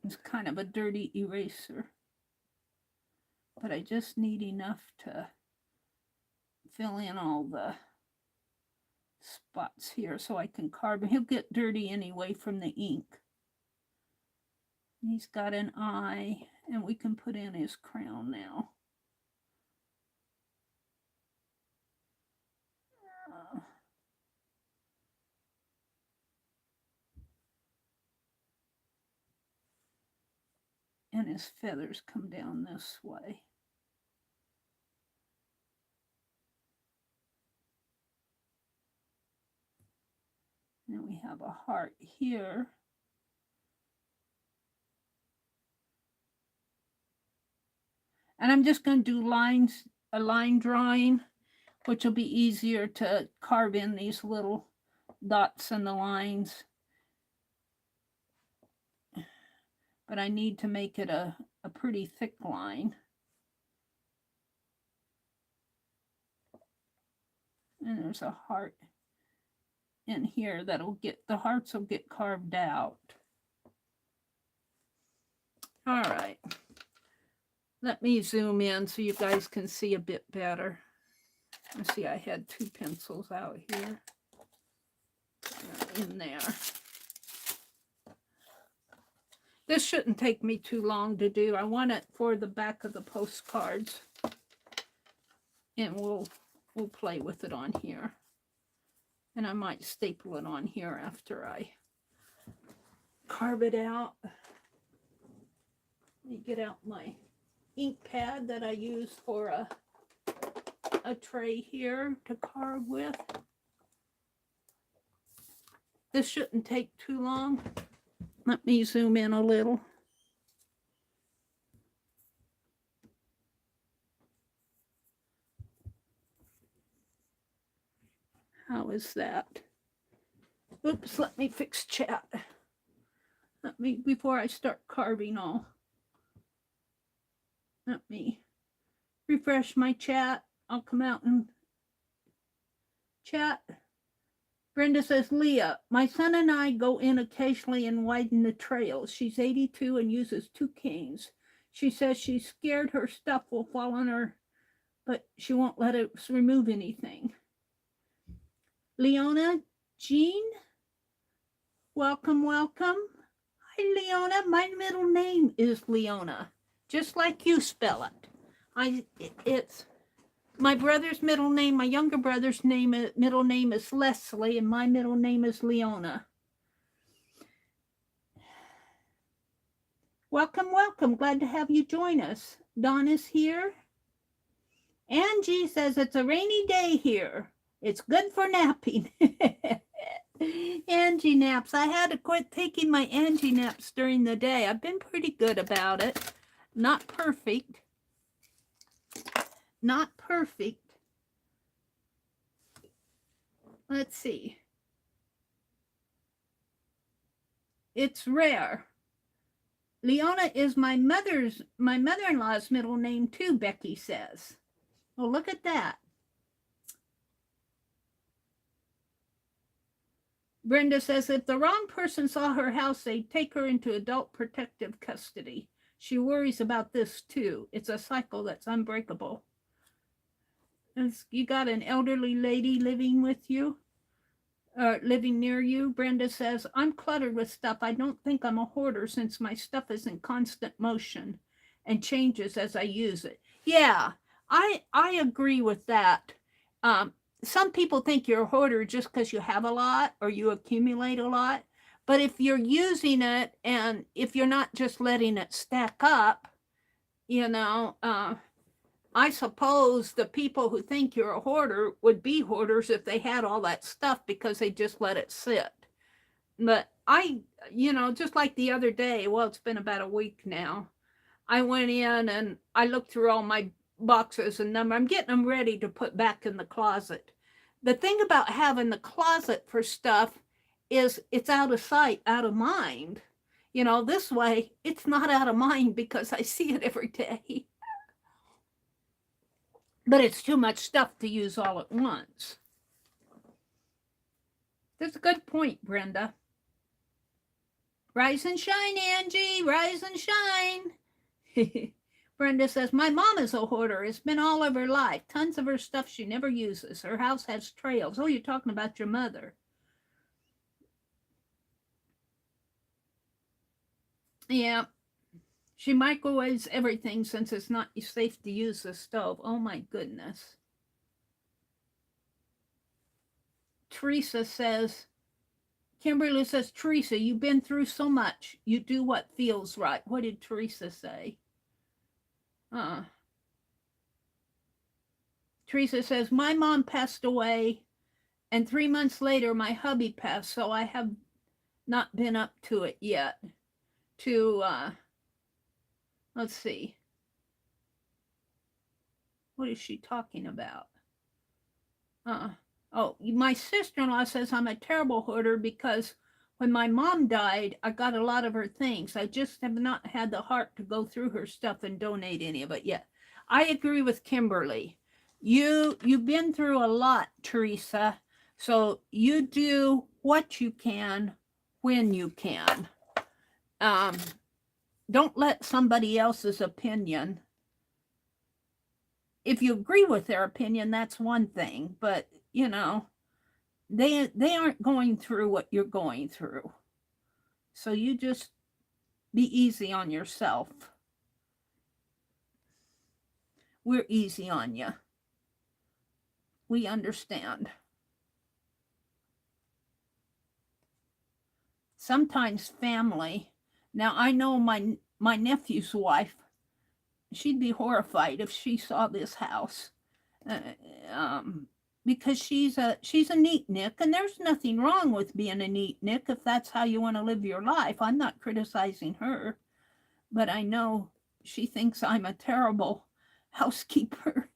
It's kind of a dirty eraser. But I just need enough to fill in all the spots here so I can carve him. He'll get dirty anyway from the ink. He's got an eye, and we can put in his crown now. And his feathers come down this way. And we have a heart here. And I'm just going to do lines, a line drawing, which will be easier to carve in these little dots and the lines. But I need to make it a pretty thick line. And there's a heart in here that'll get, the hearts will get carved out. All right. Let me zoom in so you guys can see a bit better. Let's see, I had two pencils out here. In there. This shouldn't take me too long to do. I want it for the back of the postcards. And we'll play with it on here. And I might staple it on here after I carve it out. Let me get out my ink pad that I use for a tray here to carve with. This shouldn't take too long. Let me zoom in a little. How is that? Oops, let me fix chat. Let me, before I start carving all. Let me refresh my chat. I'll come out and chat. Brenda says, Leah, my son and I go in occasionally and widen the trails. She's 82 and uses 2 canes. She says she's scared her stuff will fall on her, but she won't let us remove anything. Leona Jean, welcome, welcome. Hi, Leona. My middle name is Leona, just like you spell it. It's my brother's middle name. My younger brother's middle name is Leslie, and my middle name is Leona. Welcome, welcome. Glad to have you join us. Dawn is here. Angie says it's a rainy day here. It's good for napping. Angie naps. I had to quit taking my Angie naps during the day. I've been pretty good about it. Not perfect. Not perfect. Let's see. It's rare. Leona is my mother-in-law's middle name too, Becky says. Well, look at that. Brenda says, if the wrong person saw her house, they'd take her into adult protective custody. She worries about this too. It's a cycle that's unbreakable. You got an elderly lady living with you, living near you. Brenda says, I'm cluttered with stuff. I don't think I'm a hoarder since my stuff is in constant motion and changes as I use it. Yeah, I agree with that. Some people think you're a hoarder just because you have a lot or you accumulate a lot. But if you're using it and if you're not just letting it stack up, you know, I suppose the people who think you're a hoarder would be hoarders if they had all that stuff because they just let it sit. But you know, just like the other day, well, it's been about a week now, I went in and I looked through all my boxes and I'm getting them ready to put back in the closet. The thing about having the closet for stuff is it's out of sight, out of mind. You know, this way it's not out of mind because I see it every day. But it's too much stuff to use all at once. That's a good point, Brenda. Rise and shine, Angie. Rise and shine. Brenda says, my mom is a hoarder. It's been all of her life. Tons of her stuff she never uses. Her house has trails. Oh, you're talking about your mother. Yeah. She microwaves everything since it's not safe to use the stove. Oh, my goodness. Teresa says, Kimberly says, Teresa, you've been through so much. You do what feels right. What did Teresa say? Teresa says, my mom passed away, and 3 months later, my hubby passed, so I have not been up to it yet. Let's see. What is she talking about? Oh, my sister-in-law says I'm a terrible hoarder because when my mom died, I got a lot of her things. I just have not had the heart to go through her stuff and donate any of it yet. I agree with Kimberly. You've been through a lot, Teresa. So you do what you can when you can. Don't let somebody else's opinion. If you agree with their opinion, that's one thing. But, you know, they aren't going through what you're going through. So you just be easy on yourself. We're easy on you. We understand. Sometimes family. Now, I know my nephew's wife, she'd be horrified if she saw this house. Because she's a neatnik, and there's nothing wrong with being a neatnik if that's how you want to live your life. I'm not criticizing her, but I know she thinks I'm a terrible housekeeper.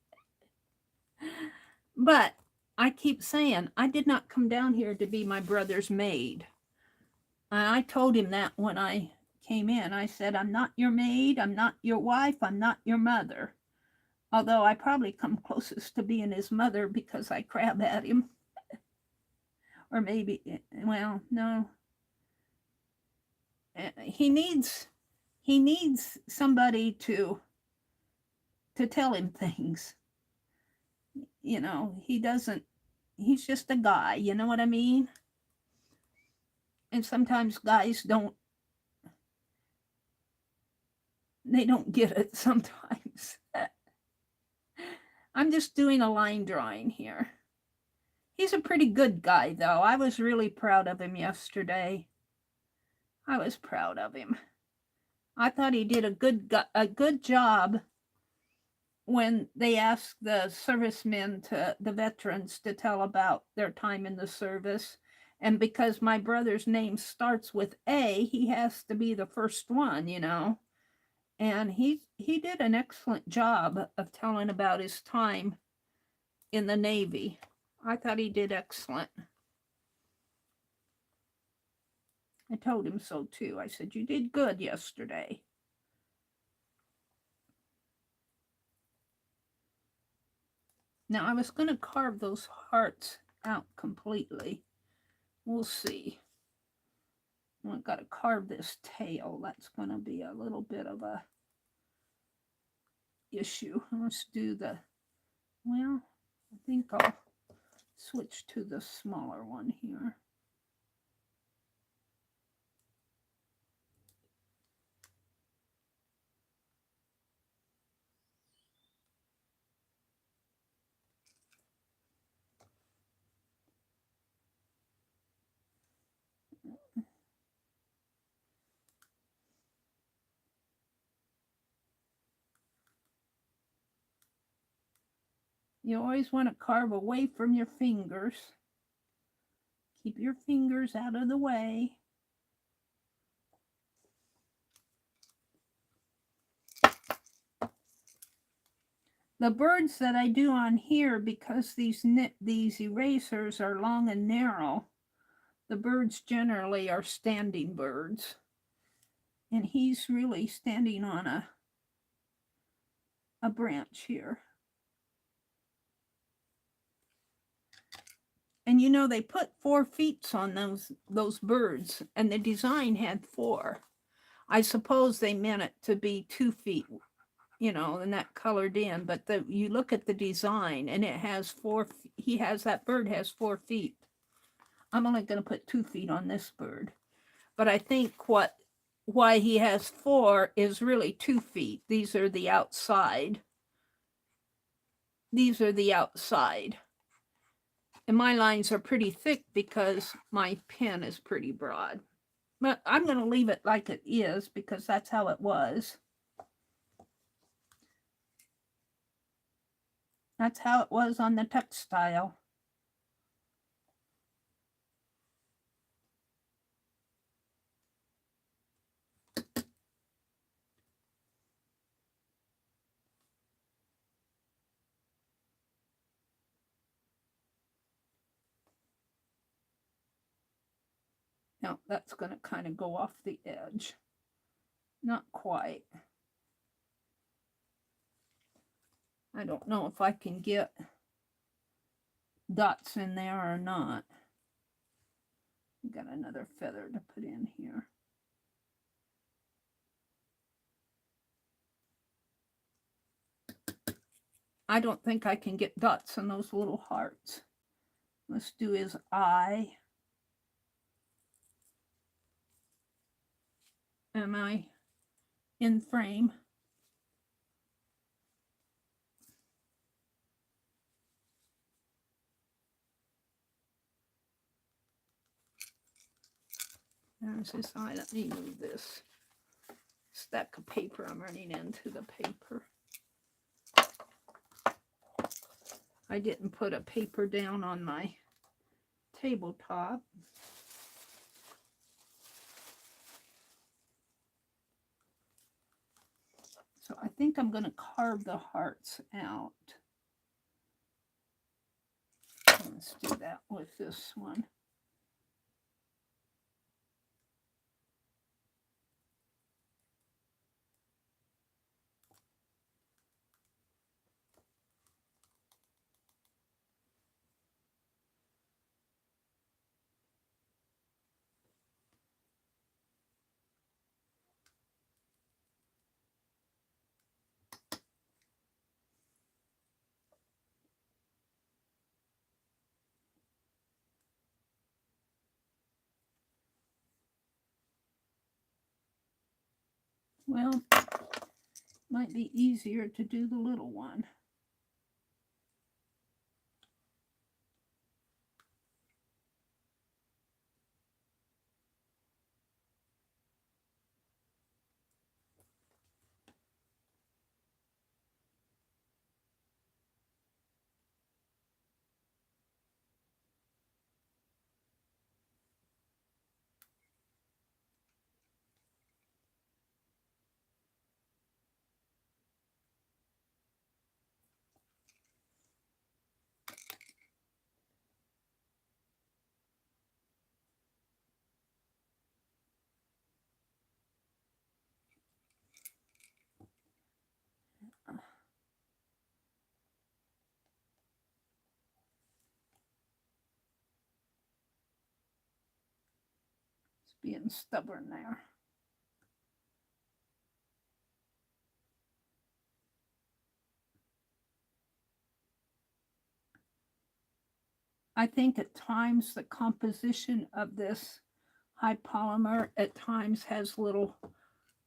But I keep saying, I did not come down here to be my brother's maid. And I told him that when I came in. I said, I'm not your maid, I'm not your wife, I'm not your mother. Although I probably come closest to being his mother because I crab at him. Or maybe, well, no. He needs somebody to tell him things. You know, he's just a guy, you know what I mean? And sometimes guys don't get it sometimes. I'm just doing a line drawing here. He's a pretty good guy, though. I was really proud of him yesterday. I was proud of him. I thought he did a good job when they asked the servicemen, the veterans, to tell about their time in the service. And because my brother's name starts with A, he has to be the first one, you know. And he did an excellent job of telling about his time in the Navy. I thought he did excellent. I told him so too. I said, you did good yesterday. Now, I was going to carve those hearts out completely. We'll see. I've got to carve this tail. That's going to be a little bit of a issue. Let's do the, well, I think I'll switch to the smaller one here. You always want to carve away from your fingers. Keep your fingers out of the way. The birds that I do on here, because these erasers are long and narrow, the birds generally are standing birds. And he's really standing on a branch here. And you know, they put 4 feet on those birds, and the design had 4. I suppose they meant it to be 2 feet, you know, and that colored in. But you look at the design, and it has 4. That bird has 4 feet. I'm only going to put 2 feet on this bird, but I think why he has 4 is really 2 feet. These are the outside. These are the outside. And my lines are pretty thick because my pen is pretty broad. But I'm going to leave it like it is because that's how it was. That's how it was on the textile. Now that's going to kind of go off the edge. Not quite. I don't know if I can get dots in there or not. Got another feather to put in here. I don't think I can get dots in those little hearts. Let's do his eye. Am I in frame? There's his eye. Let me move this stack of paper. I'm running into the paper. I didn't put a paper down on my tabletop. So I think I'm going to carve the hearts out. Let's do that with this one. Well, might be easier to do the little one. It's being stubborn there. I think at times the composition of this high polymer at times has little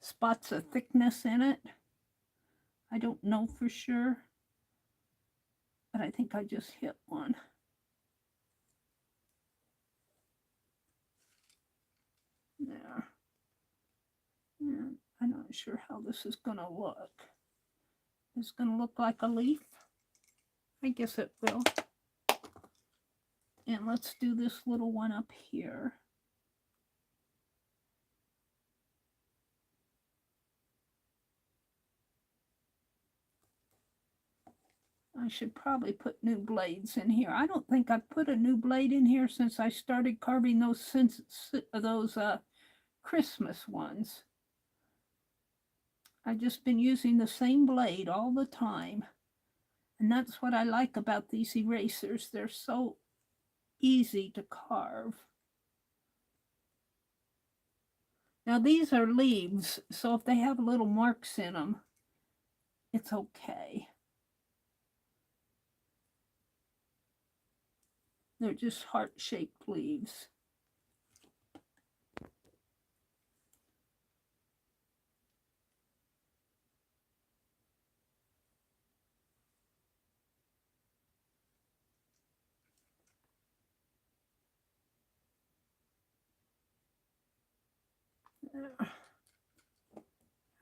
spots of thickness in it. I don't know for sure, but I think I just hit one. There. And I'm not sure how this is going to look. It's going to look like a leaf. I guess it will. And let's do this little one up here. I should probably put new blades in here. I don't think I've put a new blade in here since I started carving those Christmas ones. I've just been using the same blade all the time. And that's what I like about these erasers. They're so easy to carve. Now these are leaves, so if they have little marks in them, it's okay. They're just heart-shaped leaves.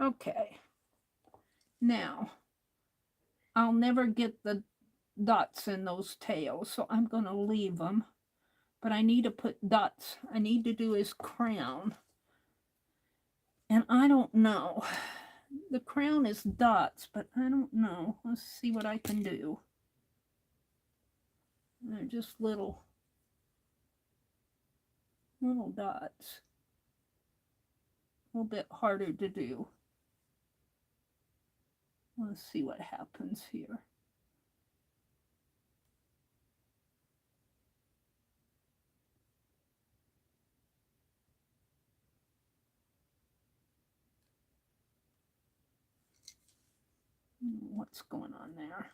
Okay. Now, I'll never get the dots in those tails, so I'm going to leave them. But I need to put dots. I need to do his crown. And I don't know. The crown is dots, but I don't know. Let's see what I can do. They're just little dots. A little bit harder to do. Let's see what happens here. What's going on there?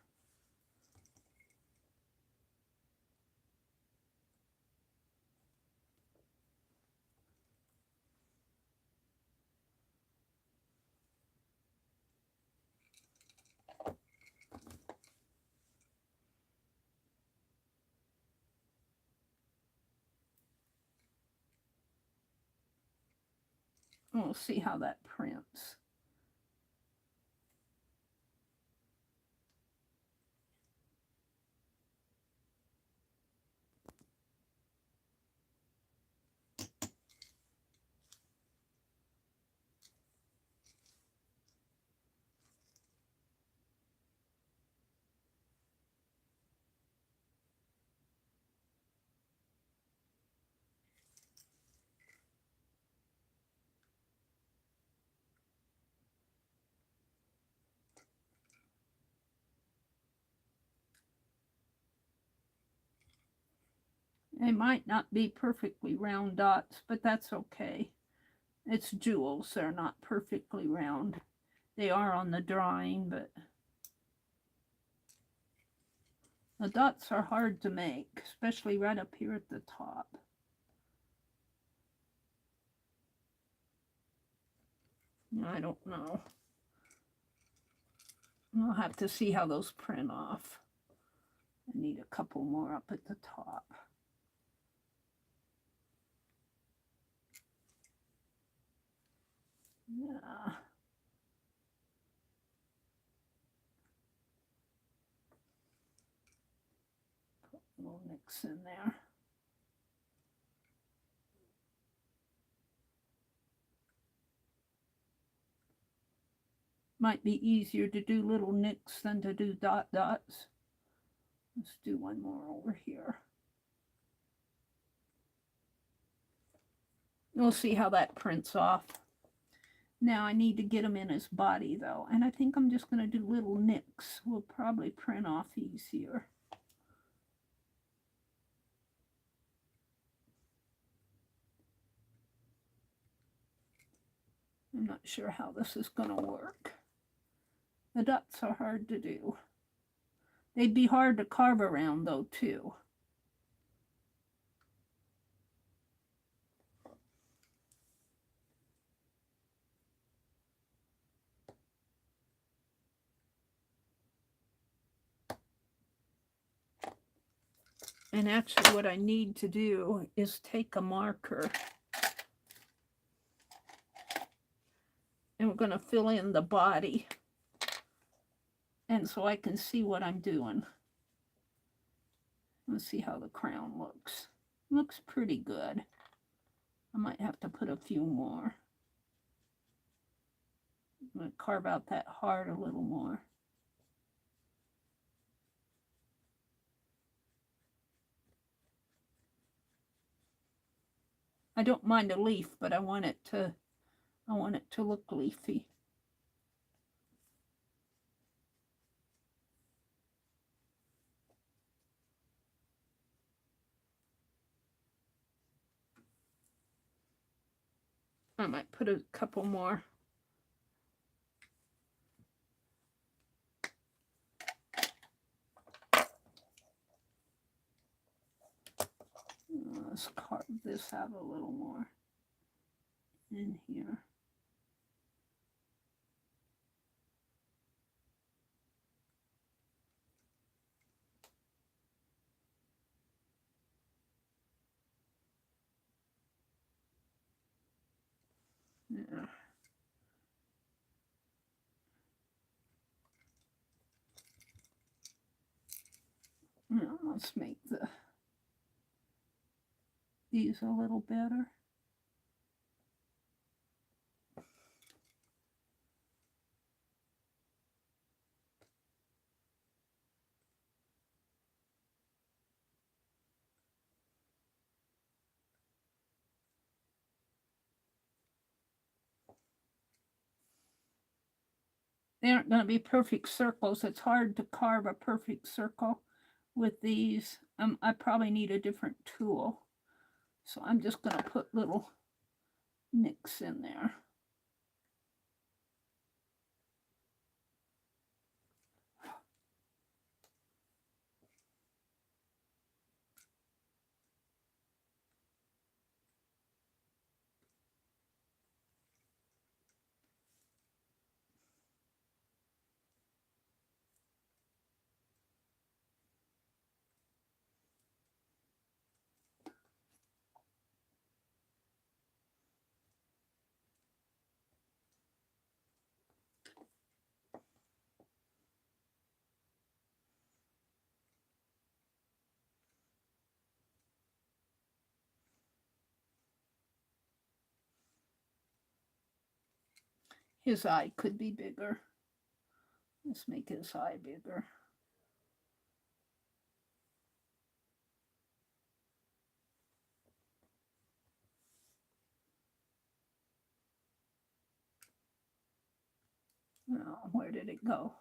We'll see how that prints. They might not be perfectly round dots, but that's okay. It's jewels, they're not perfectly round. They are on the drawing, but the dots are hard to make, especially right up here at the top. I don't know. I'll have to see how those print off. I need a couple more up at the top. Yeah. Put a little mix in there. Might be easier to do little nicks than to do dot dots. Let's do one more over here. We'll see how that prints off. Now I need to get them in his body though, and I think I'm just going to do little nicks. Will probably print off easier. I'm not sure how this is going to work. The dots are hard to do. They'd be hard to carve around though too. And actually what I need to do is take a marker and we're going to fill in the body. And so I can see what I'm doing. Let's see how the crown looks. Looks pretty good. I might have to put a few more. I'm going to carve out that heart a little more. I don't mind a leaf, but I want it to look leafy. I might put a couple more. Let's carve this out a little more in here. Yeah. Now let's make these a little better. They aren't going to be perfect circles. It's hard to carve a perfect circle with these. I probably need a different tool. So I'm just going to put little nicks in there. His eye could be bigger. Let's make his eye bigger. Oh, where did it go?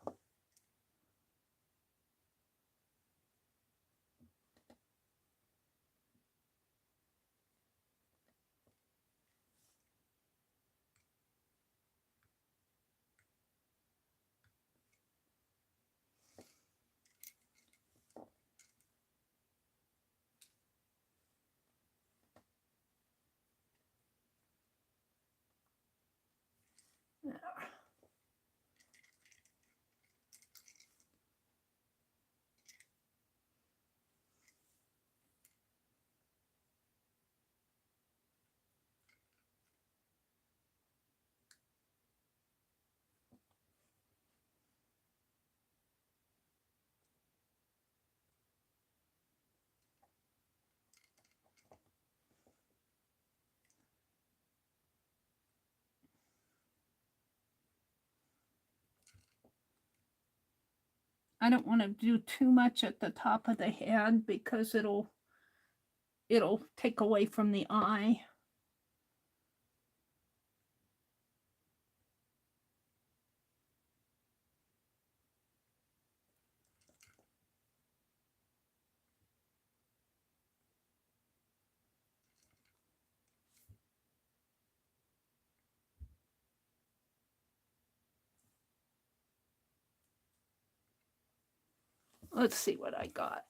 I don't want to do too much at the top of the head because it'll take away from the eye. Let's see what I got.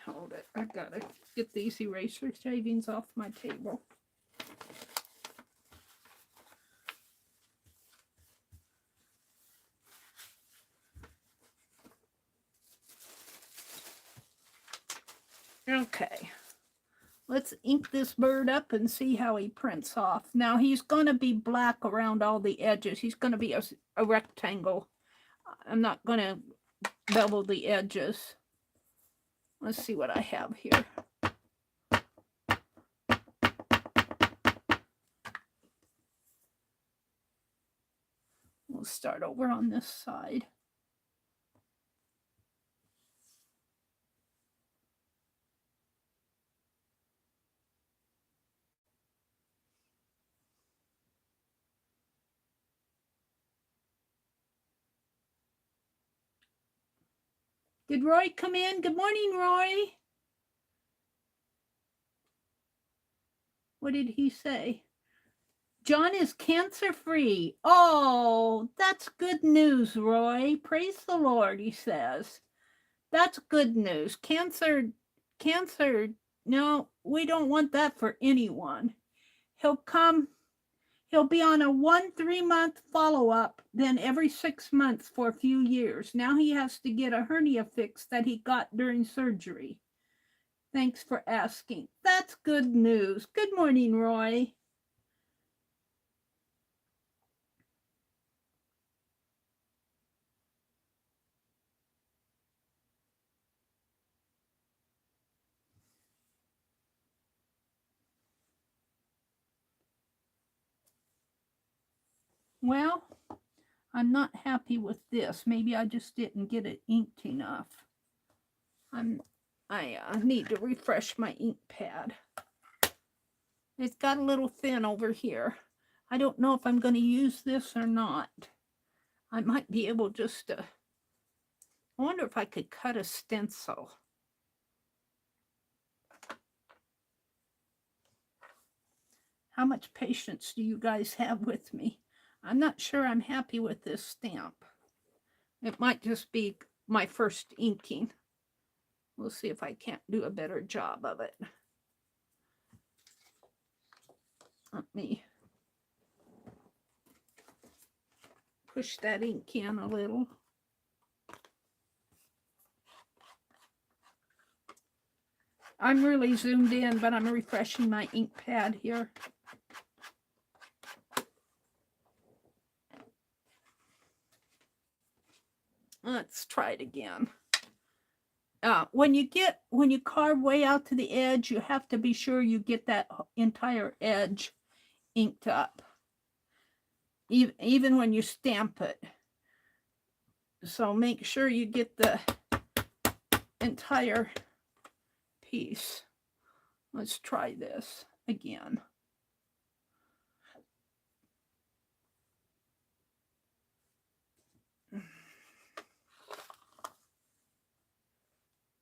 Hold it. I gotta get these eraser shavings off my table. Okay. Let's ink this bird up and see how he prints off. Now he's going to be black around all the edges. He's going to be a rectangle. I'm not going to bevel the edges. Let's see what I have here. We'll start over on this side. Did Roy come in? Good morning, Roy. What did he say? John is cancer-free. Oh, that's good news, Roy. Praise the Lord, he says. That's good news. Cancer, no, we don't want that for anyone. He'll be on a 3-month follow-up, then every 6 months for a few years. Now he has to get a hernia fix that he got during surgery. Thanks for asking. That's good news. Good morning, Roy. Well, I'm not happy with this. Maybe I just didn't get it inked enough. I need to refresh my ink pad. It's got a little thin over here. I don't know if I'm going to use this or not. I might be able just to... I wonder if I could cut a stencil. How much patience do you guys have with me? I'm not sure I'm happy with this stamp. It might just be my first inking. We'll see if I can't do a better job of it. Let me push that ink in a little. I'm really zoomed in, but I'm refreshing my ink pad here. Let's try it again. When you carve way out to the edge, you have to be sure you get that entire edge inked up, even when you stamp it. So make sure you get the entire piece. Let's try this again.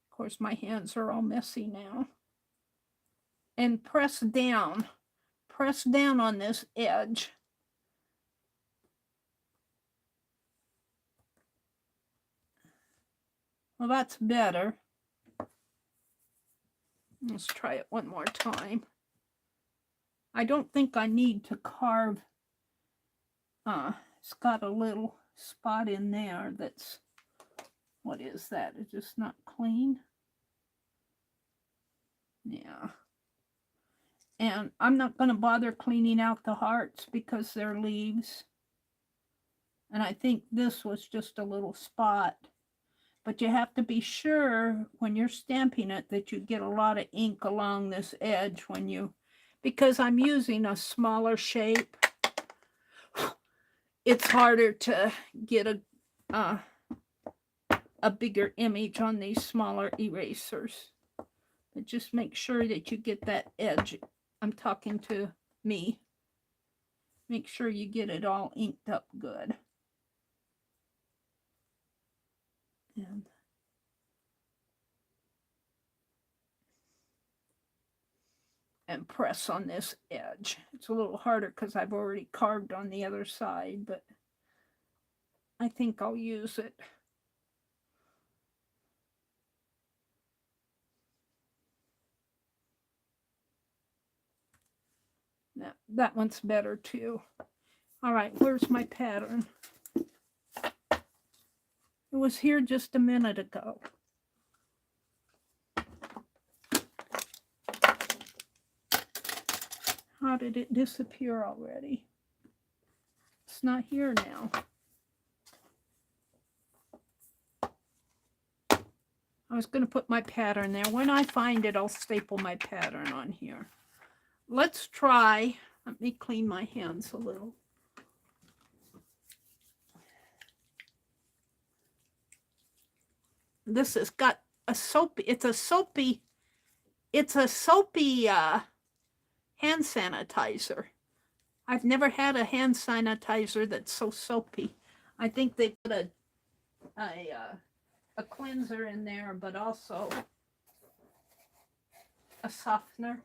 Of course, my hands are all messy now. And press down on this edge. Well, that's better. Let's try it one more time. I don't think I need to carve. It's got a little spot in there that's, what is that? It's just not clean. Yeah. And I'm not going to bother cleaning out the hearts because they're leaves. And I think this was just a little spot. But you have to be sure when you're stamping it that you get a lot of ink along this edge when you because I'm using a smaller shape, it's harder to get a bigger image on these smaller erasers. But just make sure that you get that edge. I'm talking to me. Make sure you get it all inked up good. And press on this edge. It's a little harder because I've already carved on the other side, but I think I'll use it. That one's better too. All right, where's my pattern? It was here just a minute ago. How did it disappear already? It's not here now. I was going to put my pattern there. When I find it, I'll staple my pattern on here. Let's try, let me clean my hands a little. This has got a soapy, it's a soapy hand sanitizer. I've never had a hand sanitizer that's so soapy. I think they put a cleanser in there, but also a softener,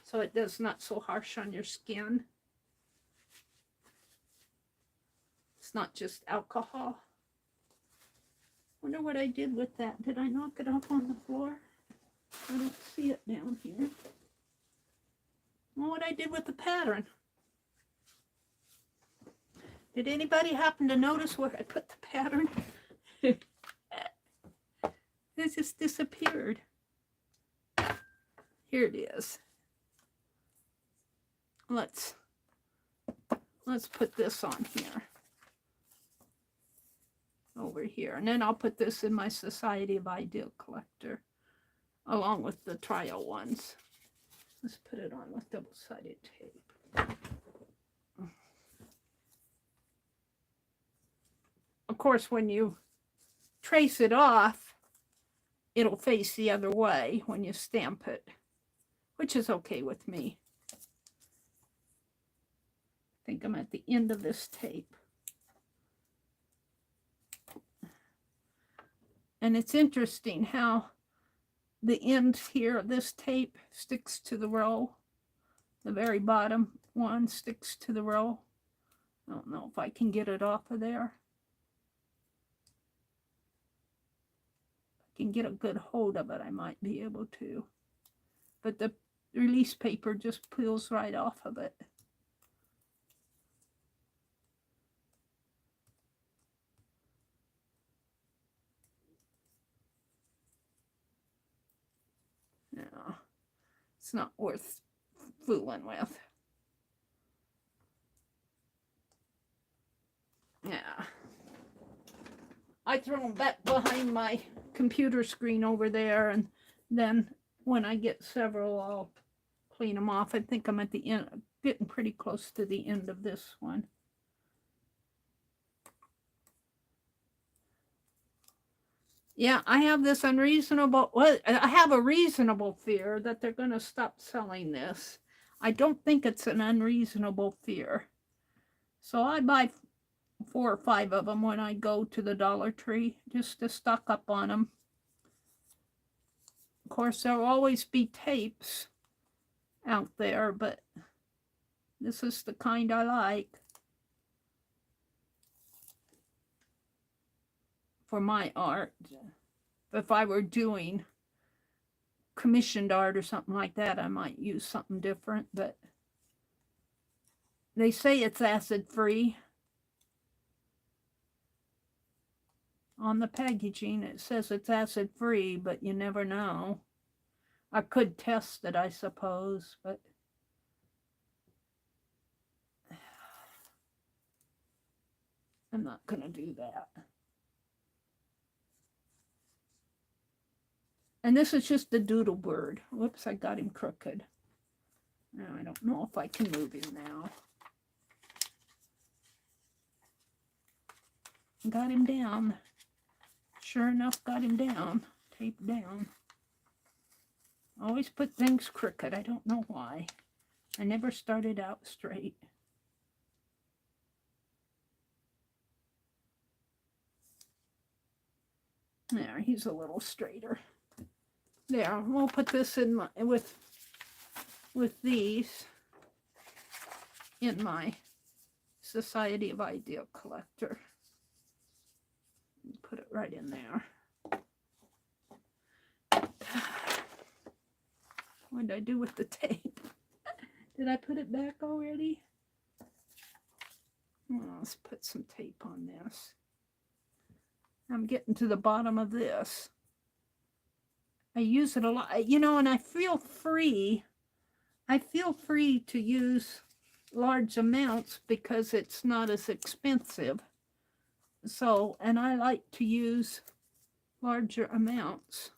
so it does not so harsh on your skin. It's not just alcohol. Wonder what I did with that. Did I knock it off on the floor? I don't see it down here. Well, what I did with the pattern. Did anybody happen to notice where I put the pattern? It just disappeared. Here it is. Let's put this on here. Over here, and then I'll put this in my Society of Ideal Collector along with the trial ones. Let's put it on with double-sided tape. Of course, when you trace it off, it'll face the other way when you stamp it, which is okay with me. I think I'm at the end of this tape. And it's interesting how the end here of this tape sticks to the roll. The very bottom one sticks to the roll. I don't know if I can get it off of there. If I can get a good hold of it, I might be able to. But the release paper just peels right off of it. No, it's not worth fooling with. Yeah. I throw them back behind my computer screen over there, and then when I get several, I'll clean them off. I think I'm at the end, getting pretty close to the end of this one. Yeah, I have this unreasonable, well, I have a reasonable fear that they're going to stop selling this. I don't think it's an unreasonable fear. So I buy 4 or 5 of them when I go to the Dollar Tree, just to stock up on them. Of course, there'll always be tapes out there, but this is the kind I like for my art. If I were doing commissioned art or something like that, I might use something different, but they say it's acid-free. On the packaging, it says it's acid-free, but you never know. I could test it, I suppose, but I'm not going to do that. And this is just the doodle bird. Whoops, I got him crooked. Now, I don't know if I can move him now. Got him down. Sure enough, got him down. Taped down. Always put things crooked. I don't know why. I never started out straight. There, he's a little straighter. There, we'll put this in my, with these in my Society of Idea Collector. Put it right in there. What did I do with the tape? Did I put it back already? Oh, let's put some tape on this. I'm getting to the bottom of this. I use it a lot, you know, and I feel free. I feel free to use large amounts because it's not as expensive. So, and I like to use larger amounts.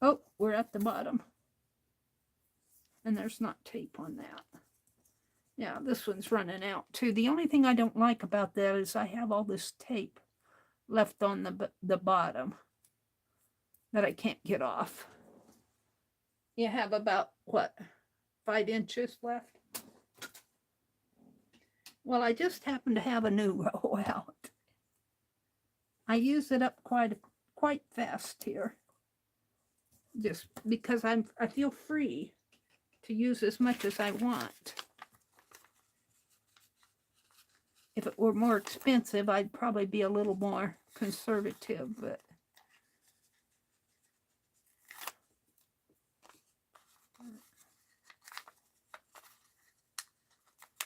Oh, we're at the bottom. And there's not tape on that. Yeah, this one's running out too. The only thing I don't like about that is I have all this tape left on the bottom that I can't get off. You have about, what, 5 inches left? Well, I just happen to have a new row out. I use it up quite fast here. Just because I feel free to use as much as I want. If it were more expensive, I'd probably be a little more conservative, but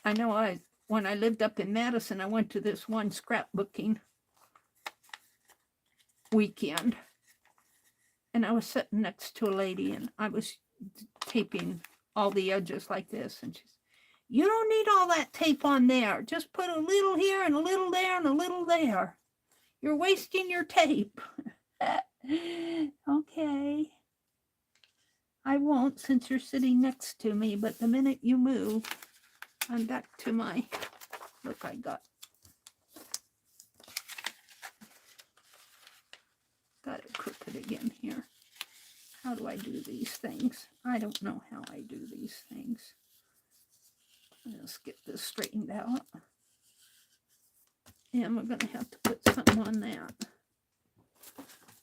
I know when I lived up in Madison, I went to this one scrapbooking weekend, and I was sitting next to a lady, and I was taping all the edges like this, and she's, you don't need all that tape on there. Just put a little here and a little there and a little there. You're wasting your tape. Okay. I won't, since you're sitting next to me, but the minute you move, I'm back to my, look, I got it crooked again here. How do I do these things? I don't know how I do these things. Let's get this straightened out. And we're going to have to put something on that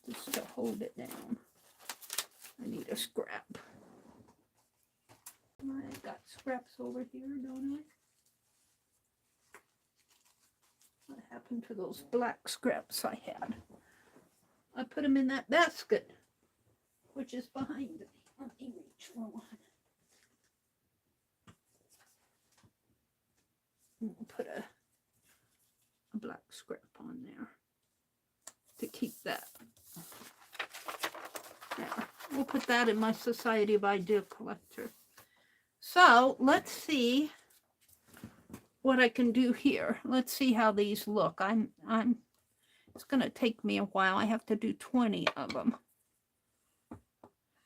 just to hold it down. I need a scrap. I got scraps over here, don't I? What happened to those black scraps I had? I put them in that basket, which is behind me. Let me reach for one. We'll put a black scrap on there to keep that. There. We'll put that in my Society of Idea Collector. So let's see what I can do here. Let's see how these look. It's going to take me a while. I have to do 20 of them.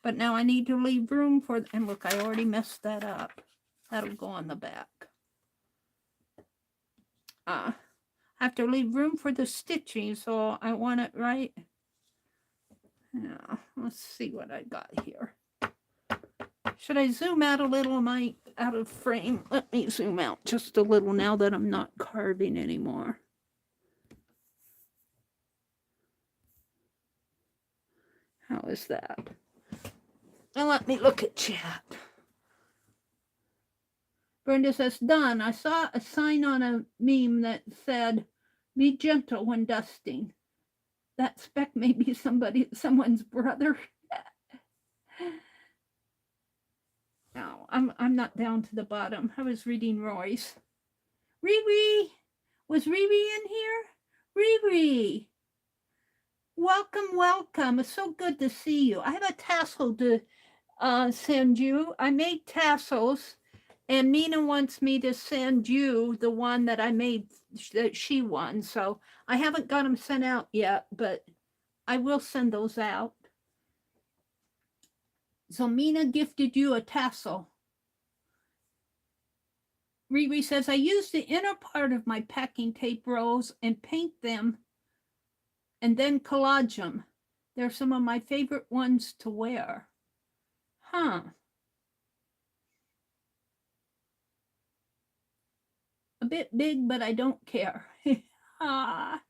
But now I need to leave room for, and look, I already messed that up. That'll go on the back. I have to leave room for the stitching, so I want it right. Yeah, let's see what I got here. Should I zoom out a little? Am I out of frame? Let me zoom out just a little now that I'm not carving anymore. How is that? And let me look at chat. Brenda says, done. I saw a sign on a meme that said, be gentle when dusting. That speck may be someone's brother. No, I'm not down to the bottom. I was reading Roy's. Riri! Was Riri in here? Riri! Welcome, welcome. It's so good to see you. I have a tassel to send you. I made tassels, and Nina wants me to send you the one that I made that she won. So I haven't got them sent out yet, but I will send those out. So Mina gifted you a tassel. Riri says, I use the inner part of my packing tape rolls and paint them and then collage them. They're some of my favorite ones to wear. Huh. A bit big, but I don't care. Ah.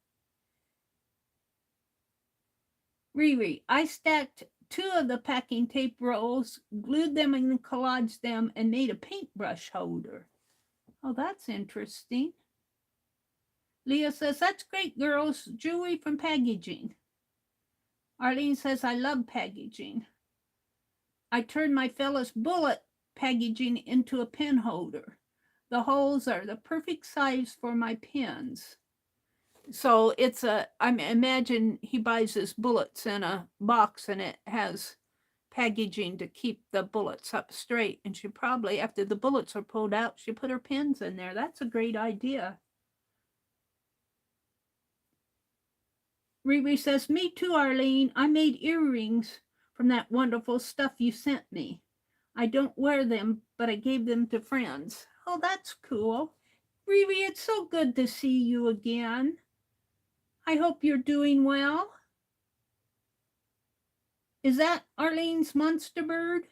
Riri, I stacked 2 of the packing tape rolls, glued them and collaged them, and made a paintbrush holder. Oh, that's interesting. Leah says, that's great, girls. Jewelry from packaging. Arlene says, I love packaging. I turned my Phyllis bullet packaging into a pen holder. The holes are the perfect size for my pens. So it's I imagine he buys his bullets in a box and it has packaging to keep the bullets up straight. And she probably, after the bullets are pulled out, she put her pens in there. That's a great idea. Riri says, me too, Arlene. I made earrings from that wonderful stuff you sent me. I don't wear them, but I gave them to friends. Oh, that's cool. Riri, it's so good to see you again. I hope you're doing well. Is that Arlene's monster bird?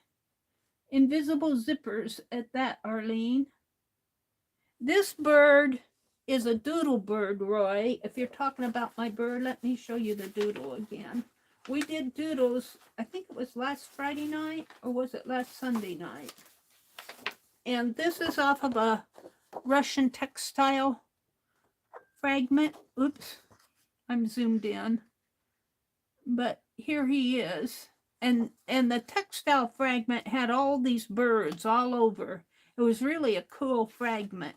Invisible zippers at that, Arlene. This bird is a doodle bird, Roy. If you're talking about my bird, let me show you the doodle again. We did doodles, I think it was last Friday night, or was it last Sunday night? And this is off of a Russian textile fragment. Oops, I'm zoomed in. But here he is. And the textile fragment had all these birds all over. It was really a cool fragment.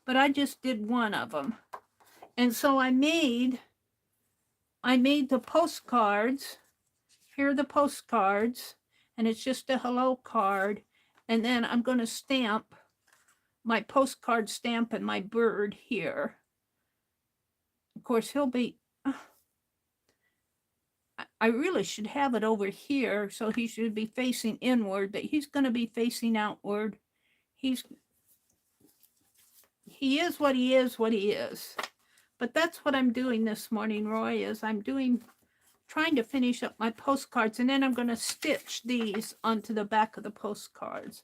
But I just did one of them. And so I made the postcards. Here are the postcards. And it's just a hello card. And then I'm going to stamp my postcard stamp and my bird here. Of course, he'll be... I really should have it over here, so he should be facing inward, but he's going to be facing outward. He is what he is. But that's what I'm doing this morning, Roy, is I'm trying to finish up my postcards, and then I'm going to stitch these onto the back of the postcards.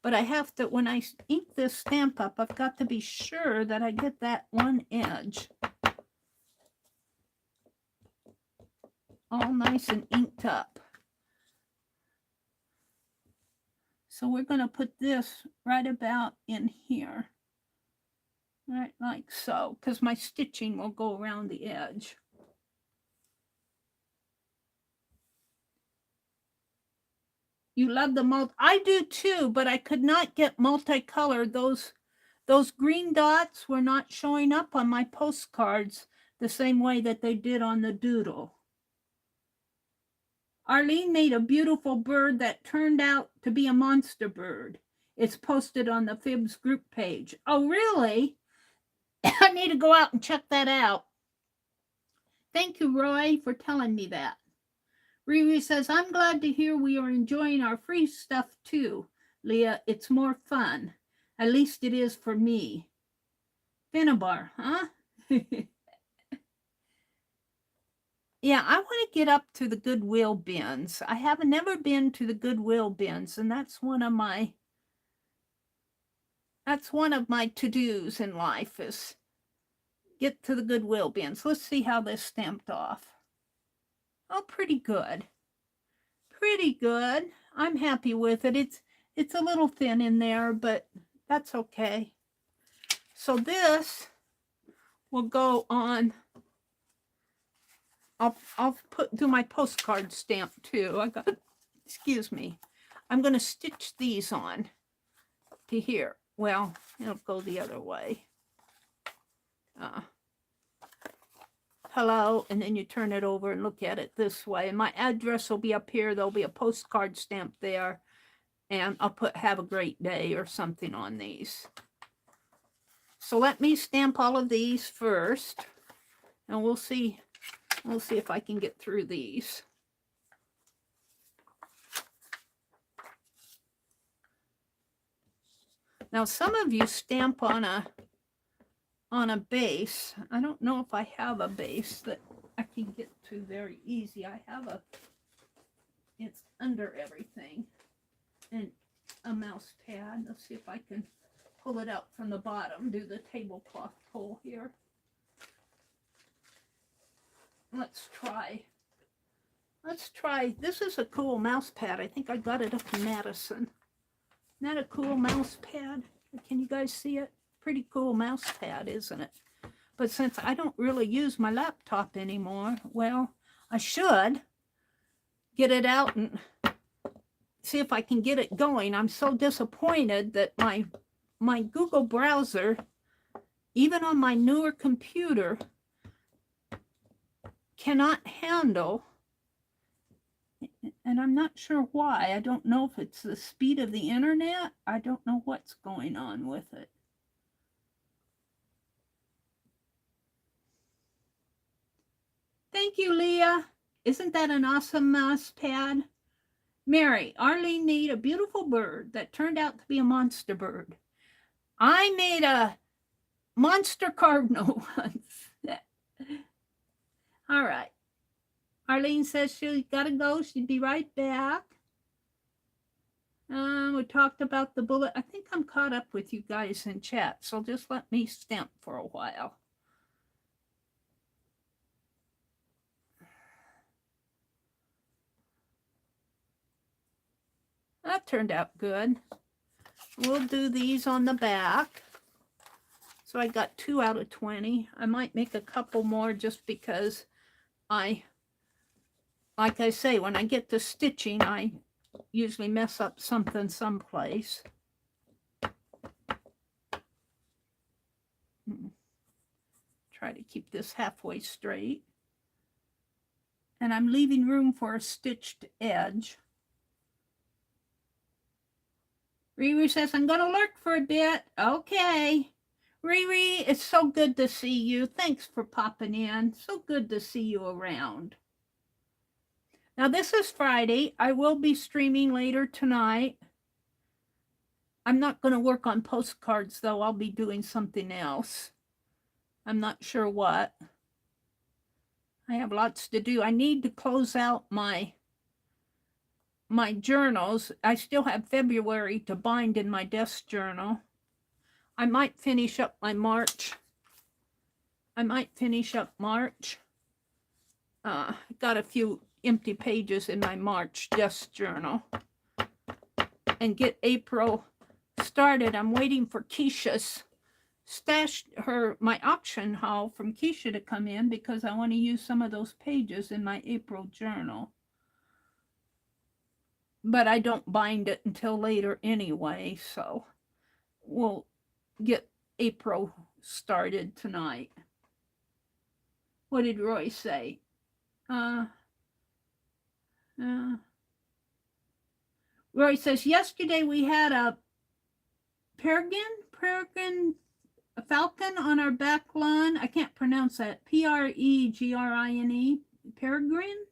But I have to, when I ink this stamp up, I've got to be sure that I get that one edge all nice and inked up. So we're going to put this right about in here. Right like so, because my stitching will go around the edge. You love the multi. I do too, but I could not get multicolored. Those green dots were not showing up on my postcards the same way that they did on the doodle. Arlene made a beautiful bird that turned out to be a monster bird. It's posted on the Fibs group page. Oh, really? I need to go out and check that out. Thank you, Roy, for telling me that. Riri says, I'm glad to hear we are enjoying our free stuff too. Leah, it's more fun. At least it is for me. Finnabar, huh? Yeah, I want to get up to the Goodwill bins. I have never been to the Goodwill bins, and that's one of my to-dos in life is get to the Goodwill bins. Let's see how this stamped off. Oh, pretty good. Pretty good. I'm happy with it. It's a little thin in there, but that's okay. So this will go on. I'll do my postcard stamp too. Excuse me. I'm going to stitch these on to here. Well, it'll go the other way. Hello, and then you turn it over and look at it this way. And my address will be up here. There'll be a postcard stamp there. And I'll put have a great day or something on these. So let me stamp all of these first. And we'll see if I can get through these. Now, some of you stamp on a base. I don't know if I have a base that I can get to very easy. I have it's under everything, and a mouse pad. Let's see if I can pull it out from the bottom, do the tablecloth pull here. Let's try. This is a cool mouse pad. I think I got it up in Madison. Isn't that a cool mouse pad? Can you guys see it? Pretty cool mouse pad, isn't it? But since I don't really use my laptop anymore, well, I should get it out and see if I can get it going. I'm so disappointed that my Google browser, even on my newer computer, cannot handle, and I'm not sure why. I don't know if it's the speed of the internet. I don't know what's going on with it. Thank you, Leah. Isn't that an awesome mouse pad? Mary, Arlene made a beautiful bird that turned out to be a monster bird. I made a monster cardinal once. All right. Arlene says she's got to go. She'd be right back. We talked about the bullet. I think I'm caught up with you guys in chat, so just let me stamp for a while. That turned out good. We'll do these on the back. So I got 2 out of 20. I might make a couple more just because like I say, when I get to stitching, I usually mess up something someplace. Try to keep this halfway straight. And I'm leaving room for a stitched edge. Riri says, I'm going to lurk for a bit. Okay. Riri, it's so good to see you. Thanks for popping in. So good to see you around. Now, this is Friday. I will be streaming later tonight. I'm not going to work on postcards, though. I'll be doing something else. I'm not sure what. I have lots to do. I need to close out my journals. I still have February to bind in my desk journal. I might finish up my March. Got a few empty pages in my March desk journal. And get April started. I'm waiting for Keisha's my auction haul from Keisha to come in because I want to use some of those pages in my April journal. But I don't bind it until later anyway, so we'll get April started tonight. What did Roy say? Roy says, yesterday we had a peregrine falcon on our back lawn. I can't pronounce that. P-R-E-G-R-I-N-E. Peregrine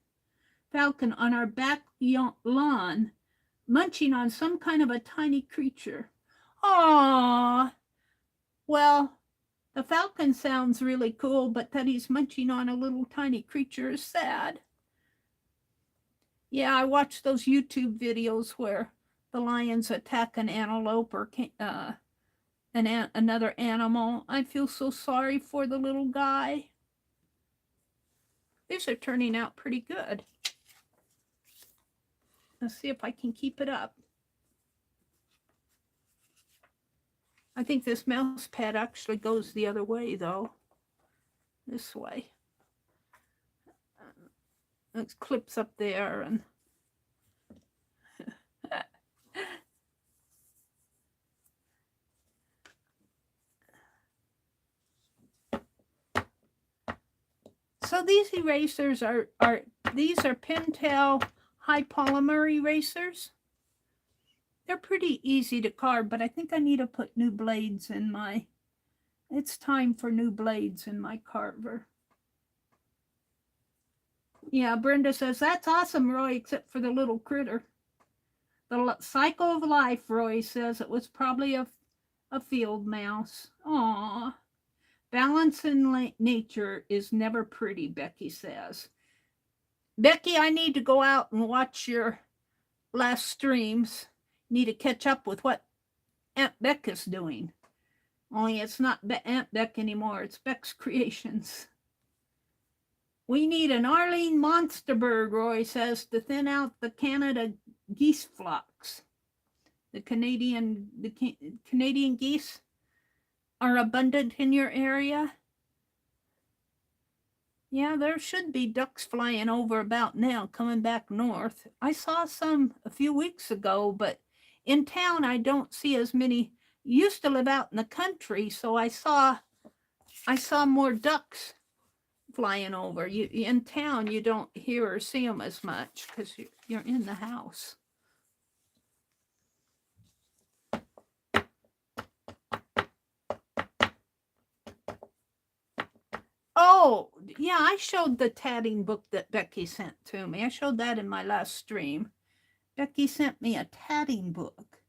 falcon on our back lawn, munching on some kind of a tiny creature. Aww. Well, the falcon sounds really cool, but that he's munching on a little tiny creature is sad. Yeah, I watched those YouTube videos where the lions attack an antelope or another animal. I feel so sorry for the little guy. These are turning out pretty good. Let's see if I can keep it up. I think this mouse pad actually goes the other way, though. This way. It clips up there and so these erasers are Pentel high polymer erasers. They're pretty easy to carve, but I think I need to put new blades in my, it's time for new blades in my carver. Yeah, Brenda says, that's awesome, Roy, except for the little critter. The cycle of life, Roy says, it was probably a A field mouse. Aw. Balance in nature is never pretty, Becky says. Becky, I need to go out and watch your last streams. Need to catch up with what Aunt Beck is doing. Only it's not Aunt Beck anymore. It's Beck's Creations. We need an Arlene Monsterbird, Roy says, to thin out the Canada geese flocks. The Canadian geese are abundant in your area. Yeah, there should be ducks flying over about now, coming back north. I saw some a few weeks ago, but in town I don't see as many. Used to live out in the country, so I saw more ducks flying over. You in town, you don't hear or see them as much because you're in the house. Oh, yeah, I showed the tatting book that Becky sent to me. I showed that in my last stream. Becky sent me a tatting book.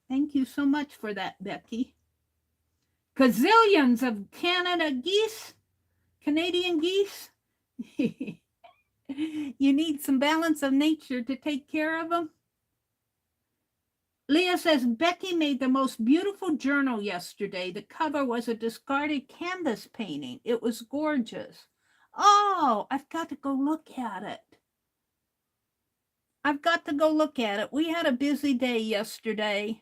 Thank you so much for that, Becky. Gazillions of Canadian geese. You need some balance of nature to take care of them. Leah says, Becky made the most beautiful journal yesterday. The cover was a discarded canvas painting. It was gorgeous. Oh, I've got to go look at it. We had a busy day yesterday.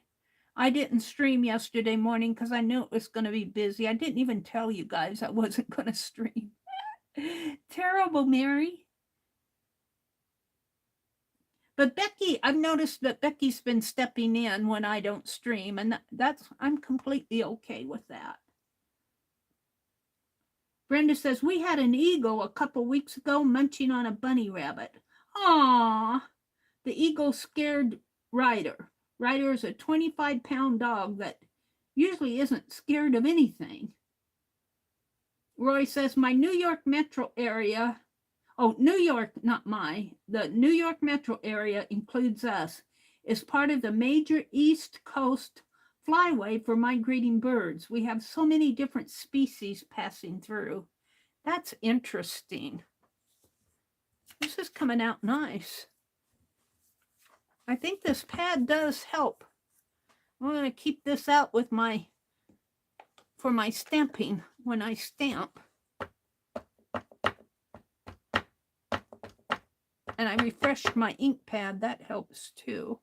I didn't stream yesterday morning because I knew it was going to be busy. I didn't even tell you guys I wasn't going to stream. Terrible, Meri. But Becky, I've noticed that Becky's been stepping in when I don't stream, and I'm completely okay with that. Brenda says, we had an eagle a couple weeks ago munching on a bunny rabbit. Aww. The eagle scared Ryder. Ryder is a 25-pound dog that usually isn't scared of anything. Roy says, my New York metro area, the New York metro area includes us, is part of the major East Coast flyway for migrating birds. We have so many different species passing through. That's interesting. This is coming out nice. I think this pad does help. I'm going to keep this out with for my stamping when I stamp. And I refreshed my ink pad. That helps too.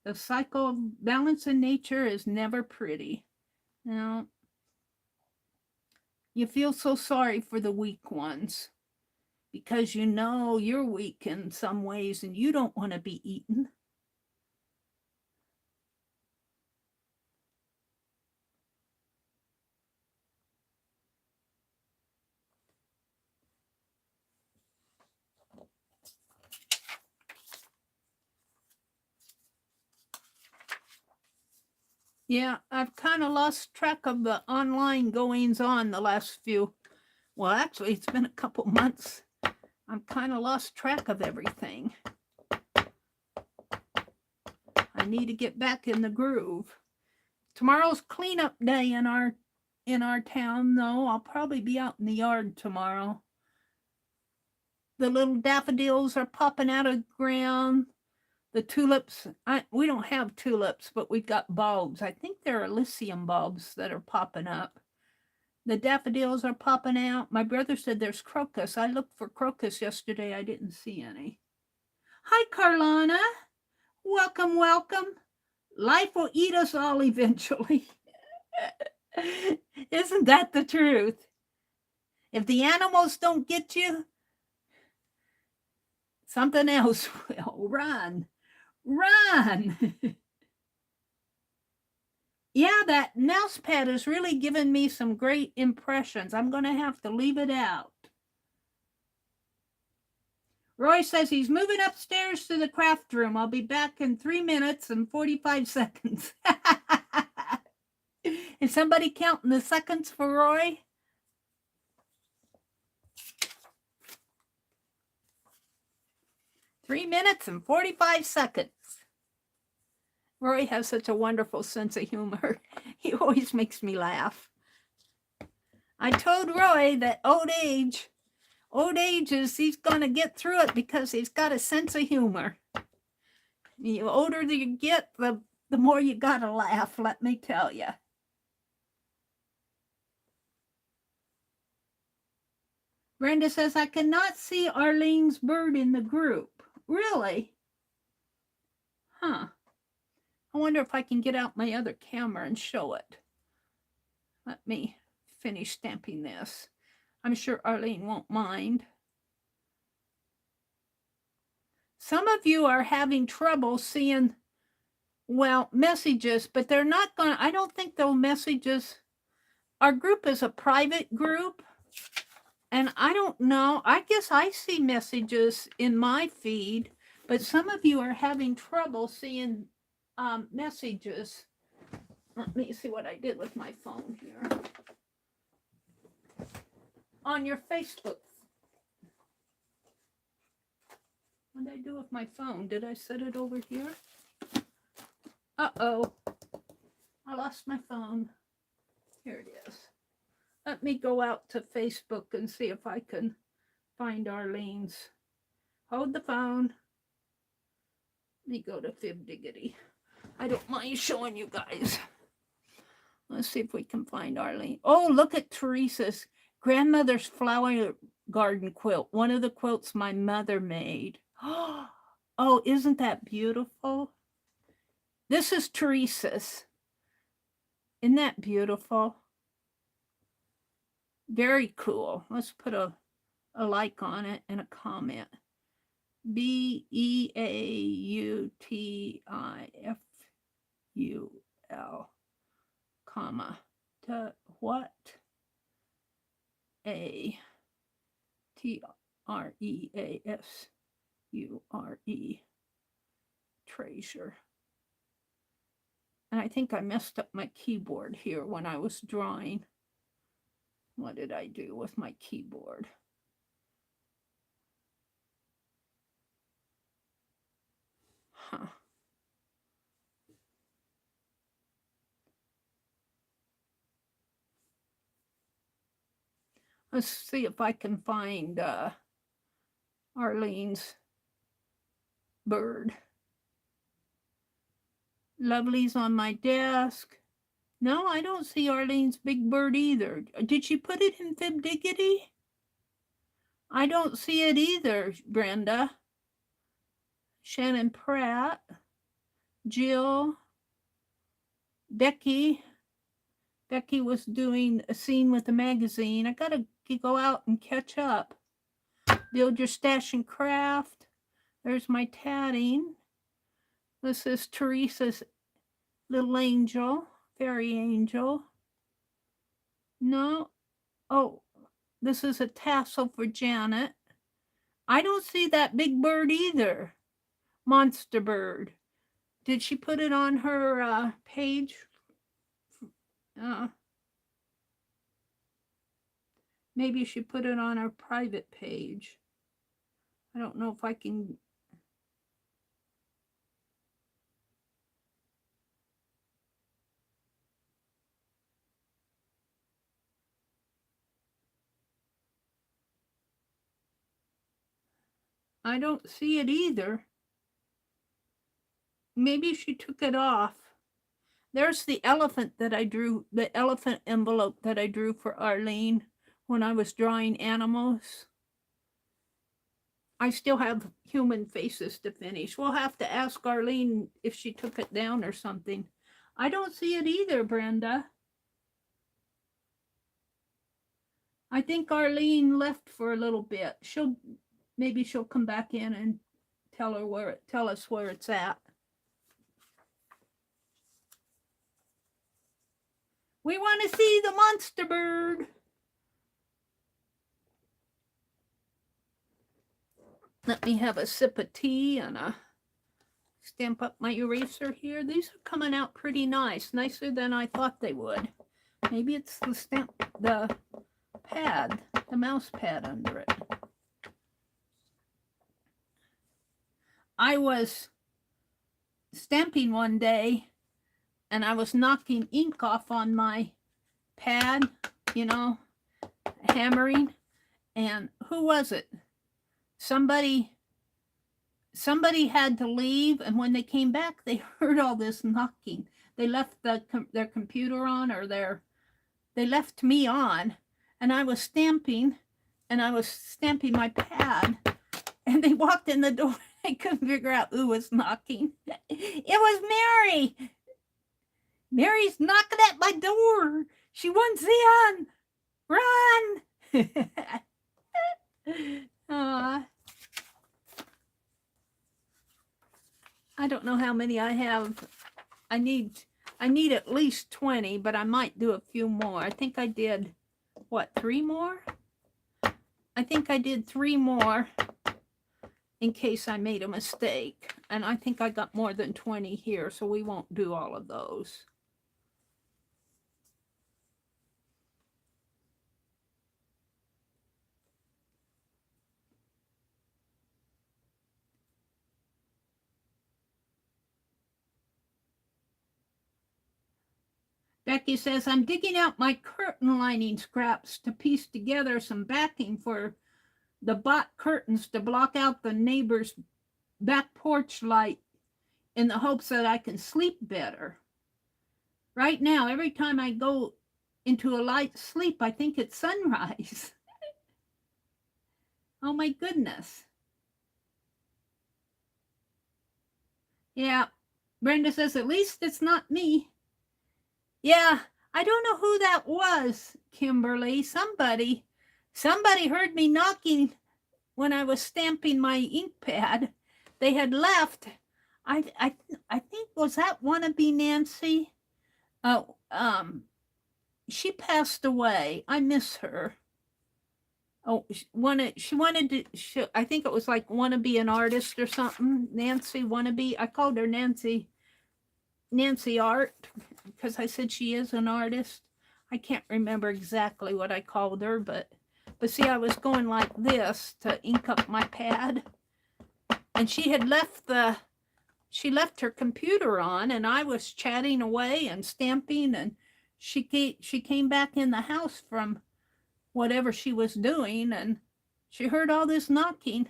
The cycle of balance in nature is never pretty. Now, you feel so sorry for the weak ones because you know you're weak in some ways and you don't want to be eaten. Yeah, I've kind of lost track of the online goings on the last few. Well, actually, it's been a couple months. I've kind of lost track of everything. I need to get back in the groove. Tomorrow's cleanup day in our town, though. I'll probably be out in the yard tomorrow. The little daffodils are popping out of the ground. The tulips, we don't have tulips, but we've got bulbs. I think there are Elysium bulbs that are popping up. The daffodils are popping out. My brother said there's crocus. I looked for crocus yesterday. I didn't see any. Hi, Carlana. Welcome, welcome. Life will eat us all eventually. Isn't that the truth? If the animals don't get you, something else will. Run. Yeah, that mouse pad has really given me some great impressions. I'm going to have to leave it out. Roy says he's moving upstairs to the craft room. I'll be back in 3 minutes and 45 seconds. Is somebody counting the seconds for Roy? 3 minutes and 45 seconds. Roy has such a wonderful sense of humor. He always makes me laugh. I told Roy that old age is he's going to get through it because he's got a sense of humor. The older you get, the more you got to laugh, let me tell you. Brenda says, I cannot see Arlene's bird in the group. Really? Huh. I wonder if I can get out my other camera and show it. Let me finish stamping this. I'm sure Arlene won't mind. Some of you are having trouble seeing, well, messages, but they're not going to, I don't think they'll messages. Our group is a private group, and I don't know. I guess I see messages in my feed, but some of you are having trouble seeing messages. Let me see what I did with my phone here. On your Facebook. What did I do with my phone? Did I set it over here? Uh-oh. I lost my phone. Here it is. Let me go out to Facebook and see if I can find Arlene's. Hold the phone. Let me go to Fibdiggity. I don't mind showing you guys. Let's see if we can find Arlene. Oh, look at Teresa's grandmother's flower garden quilt. One of the quilts my mother made. Oh, isn't that beautiful? This is Teresa's. Isn't that beautiful? Very cool. Let's put a like on it and a comment. BEAUTIFUL, comma, to what? TREASURE, treasure. And I think I messed up my keyboard here when I was drawing. What did I do with my keyboard? Huh. Let's see if I can find Arlene's bird. Lovely's on my desk. No, I don't see Arlene's big bird either. Did she put it in Fibdiggity? I don't see it either, Brenda. Shannon Pratt, Jill, Becky. Becky was doing a scene with the magazine. I gotta go out and catch up. Build your stash and craft. There's my tatting. This is Teresa's little angel, fairy angel. No. Oh, this is a tassel for Janet. I don't see that big bird either. Monster bird. Did she put it on her page? Maybe she put it on her private page. I don't know if I can. I don't see it either. Maybe she took it off. There's the elephant that I drew, the elephant envelope that I drew for Arlene when I was drawing animals. I still have human faces to finish. We'll have to ask Arlene if she took it down or something. I don't see it either, Brenda. I think Arlene left for a little bit. Maybe she'll come back in and tell us where it's at. We want to see the monster bird. Let me have a sip of tea and stamp up my eraser here. These are coming out pretty nice, nicer than I thought they would. Maybe it's the pad, the mouse pad under it. I was stamping one day and I was knocking ink off on my pad, you know, hammering. And who was it? Somebody had to leave, and when they came back, they heard all this knocking. They left their computer on, or they left me on, and I was stamping my pad, and they walked in the door. I couldn't figure out who was knocking. It was Meri. Mary's knocking at my door. She wants in. Run. I don't know how many I have. I need at least 20, but I might do a few more. I think I did, what, 3 more? I think I did 3 more in case I made a mistake. And I think I got more than 20 here, so we won't do all of those. Becky says, I'm digging out my curtain lining scraps to piece together some backing for the bought curtains to block out the neighbor's back porch light in the hopes that I can sleep better. Right now, every time I go into a light sleep, I think it's sunrise. Oh my goodness. Yeah, Brenda says, at least it's not me. Yeah, I don't know who that was, Kimberly. Somebody heard me knocking when I was stamping my ink pad. They had left. I think, was that wannabe Nancy? She passed away. I miss her. Oh, she wanted to, I think it was like wannabe an artist or something. Nancy wannabe. I called her Nancy Art, because I said she is an artist. I can't remember exactly what I called her, but see, I was going like this to ink up my pad, and she had left her computer on, and I was chatting away and stamping, and she came back in the house from whatever she was doing, and she heard all this knocking.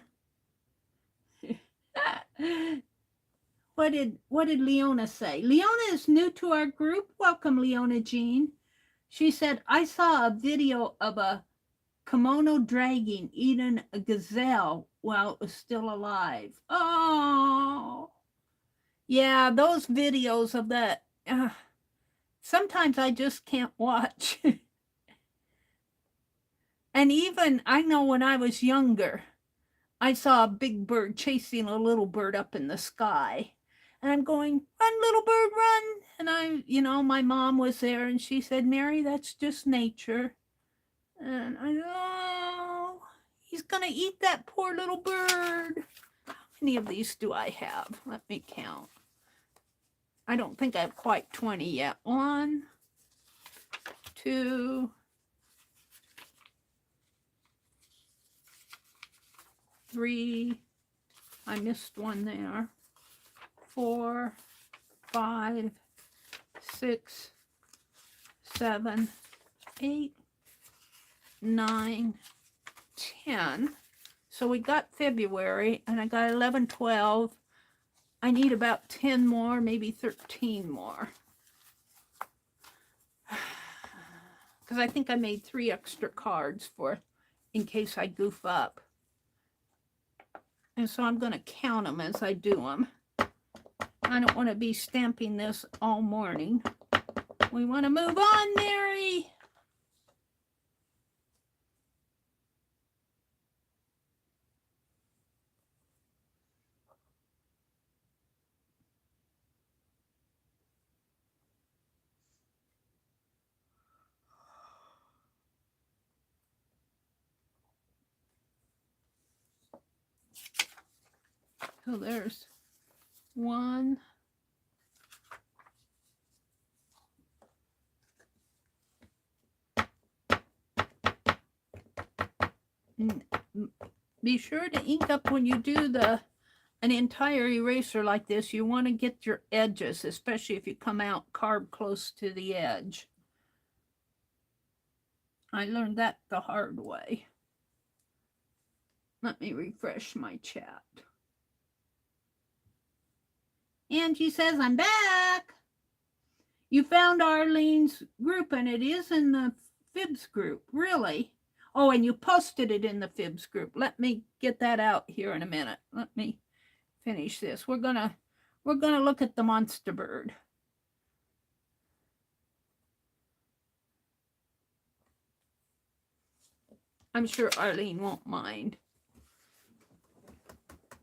What did Leona say? Leona is new to our group. Welcome, Leona Jean. She said, I saw a video of a kimono dragon eating a gazelle while it was still alive. Oh, yeah, those videos of that. Sometimes I just can't watch. And even, I know when I was younger, I saw a big bird chasing a little bird up in the sky. And I'm going, run, little bird, run. And my mom was there, and she said, Meri, that's just nature. And I go, oh, he's going to eat that poor little bird. How many of these do I have? Let me count. I don't think I have quite 20 yet. 1, 2, 3. I missed one there. 4, 5, 6, 7, 8, 9, 10. So we got February, and I got 11, 12. I need about 10 more, maybe 13 more. Because I think I made 3 extra cards in case I goof up. And so I'm going to count them as I do them. I don't want to be stamping this all morning. We want to move on, Meri. So there's 1. Be sure to ink up when you do the an entire eraser like this, you want to get your edges, especially if you come out carved close to the edge. I learned that the hard way. Let me refresh my chat. Angie says, I'm back. You found Arlene's group, and it is in the Fibs group, really? Oh, and you posted it in the Fibs group. Let me get that out here in a minute. Let me finish this. We're gonna look at the monster bird. I'm sure Arlene won't mind.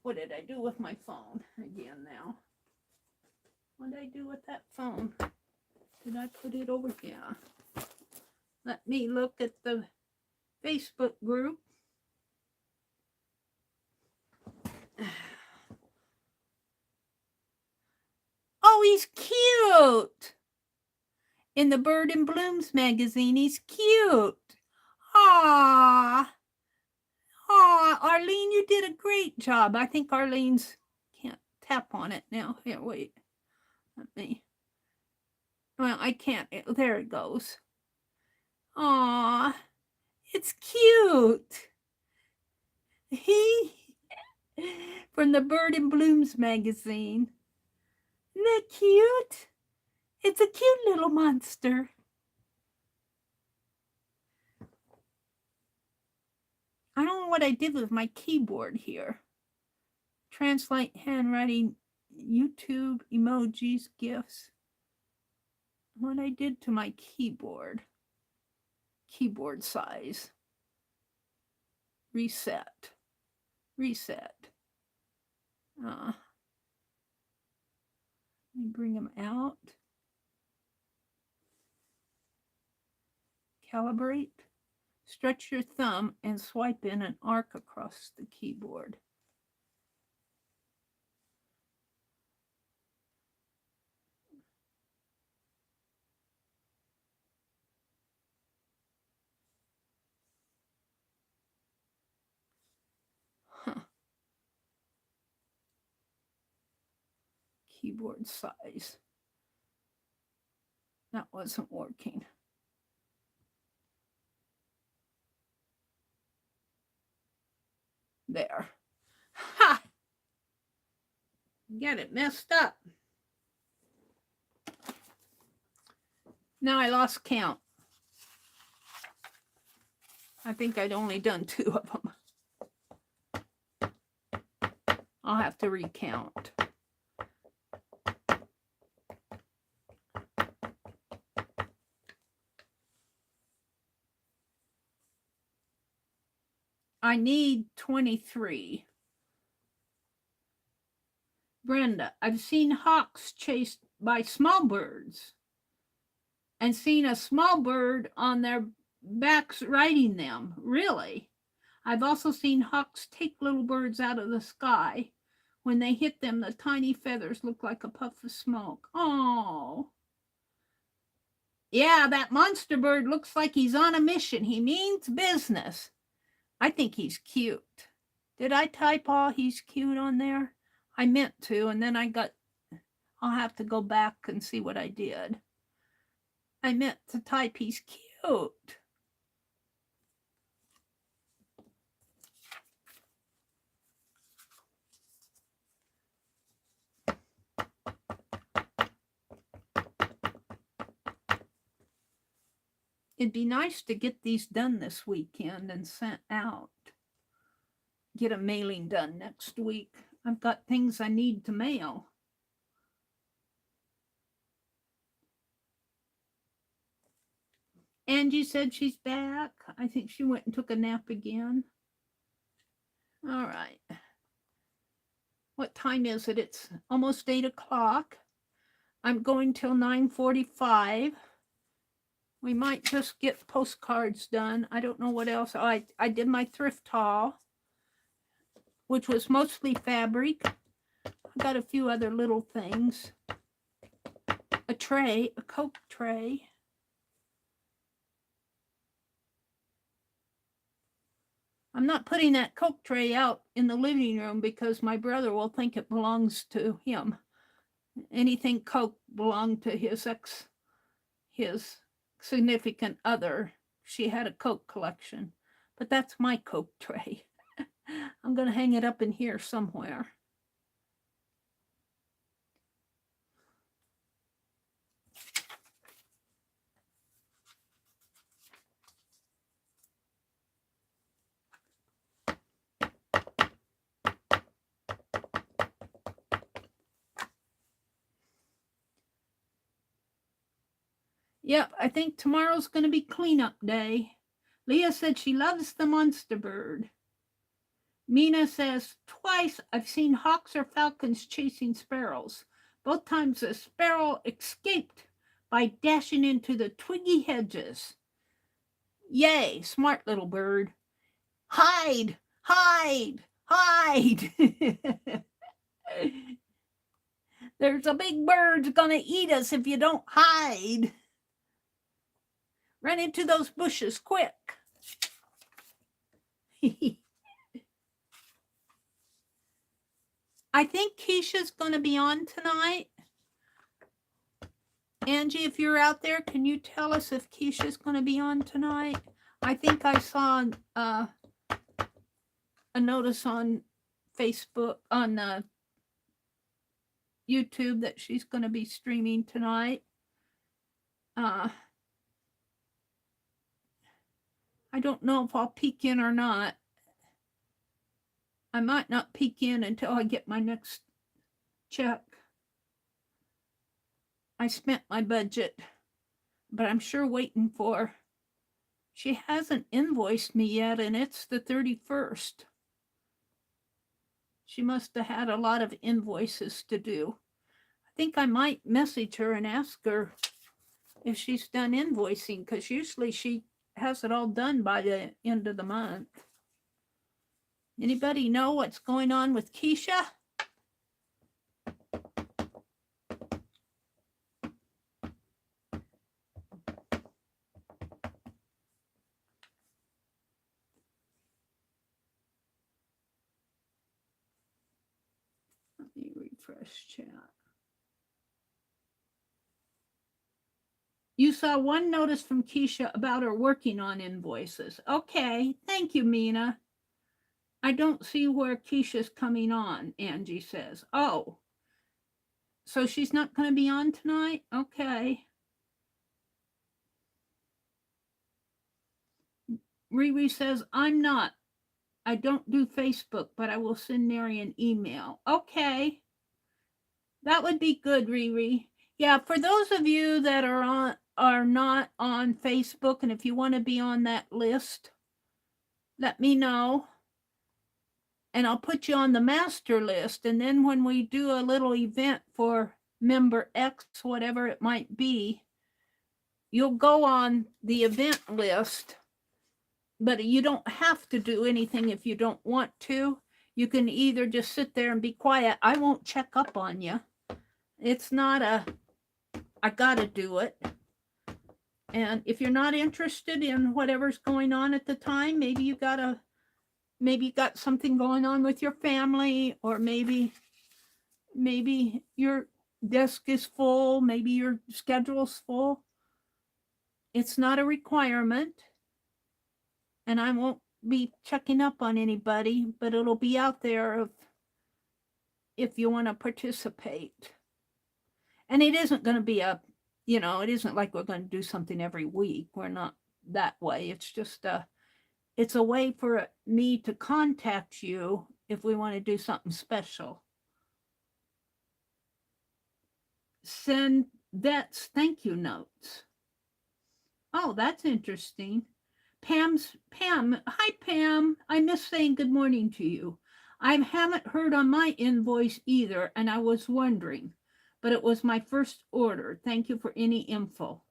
What did I do with my phone again now? What did I do with that phone? Did I put it over here? Let me look at the Facebook group. Oh, he's cute. In the Bird and Blooms magazine, he's cute. Aww. Aww, Arlene, you did a great job. I think Arlene's, can't tap on it now. Here, wait. Let me. Well, I can't. There it goes. Aww, it's cute. He from the Bird and Blooms magazine. Isn't that cute? It's a cute little monster. I don't know what I did with my keyboard here. Translate handwriting, YouTube, emojis, GIFs. What I did to my keyboard. Keyboard size. Reset. Reset. Let me bring them out. Calibrate. Stretch your thumb and swipe in an arc across the keyboard. Huh. Keyboard size. That wasn't working. There. Ha! Get it messed up. Now I lost count. I think I'd only done 2 of them. I'll have to recount. I need 23. Brenda, I've seen hawks chased by small birds and seen a small bird on their backs riding them. Really? I've also seen hawks take little birds out of the sky. When they hit them, the tiny feathers look like a puff of smoke. Oh. Yeah, that monster bird looks like he's on a mission. He means business. I think he's cute. Did I type all he's cute on there? I meant to, and then I'll have to go back and see what I did. I meant to type he's cute. It'd be nice to get these done this weekend and sent out. Get a mailing done next week. I've got things I need to mail. Angie said she's back. I think she went and took a nap again. All right. What time is it? It's almost 8 o'clock. I'm going till 9:45. We might just get postcards done. I don't know what else. I did my thrift haul, which was mostly fabric. I got a few other little things. A tray, a Coke tray. I'm not putting that Coke tray out in the living room because my brother will think it belongs to him. Anything Coke belonged to his significant other. She had a Coke collection, but that's my Coke tray. I'm going to hang it up in here somewhere. Yep, I think tomorrow's going to be cleanup day. Leah said she loves the monster bird. Mina says, twice I've seen hawks or falcons chasing sparrows. Both times the sparrow escaped by dashing into the twiggy hedges. Yay, smart little bird. Hide, hide, hide. There's a big bird's gonna eat us if you don't hide. Run into those bushes quick. I think Keisha's gonna be on tonight. Angie, if you're out there, can you tell us if Keisha's gonna be on tonight? I think I saw a notice on Facebook, on YouTube, that she's going to be streaming tonight. I don't know if I'll peek in or not. I might not peek in until I get my next check. I spent my budget, but I'm sure waiting for. She hasn't invoiced me yet, and it's the 31st. She must have had a lot of invoices to do. I think I might message her and ask her if she's done invoicing, because usually she has it all done by the end of the month. Anybody know what's going on with Keisha? Let me refresh chat. You saw one notice from Keisha about her working on invoices. Okay, thank you, Mina. I don't see where Keisha's coming on, Angie says. Oh, so she's not going to be on tonight? Okay. Riri says, I'm not. I don't do Facebook, but I will send Meri an email. Okay. That would be good, Riri. Yeah, for those of you that are not on Facebook, and if you want to be on that list, let me know. And I'll put you on the master list. And then when we do a little event for member X, whatever it might be, you'll go on the event list. But you don't have to do anything if you don't want to. You can either just sit there and be quiet. I won't check up on you. It's not I gotta do it. And if you're not interested in whatever's going on at the time, maybe you got something going on with your family, or maybe your desk is full, maybe your schedule's full. It's not a requirement. And I won't be checking up on anybody, but it'll be out there if you want to participate. And it isn't going to be it isn't like we're going to do something every week. We're not that way. It's just it's a way for me to contact you if we want to do something special. Send Vet's thank you notes. Oh, that's interesting. Pam, hi Pam. I missed saying good morning to you. I haven't heard on my invoice either, and I was wondering, but it was my first order. Thank you for any info.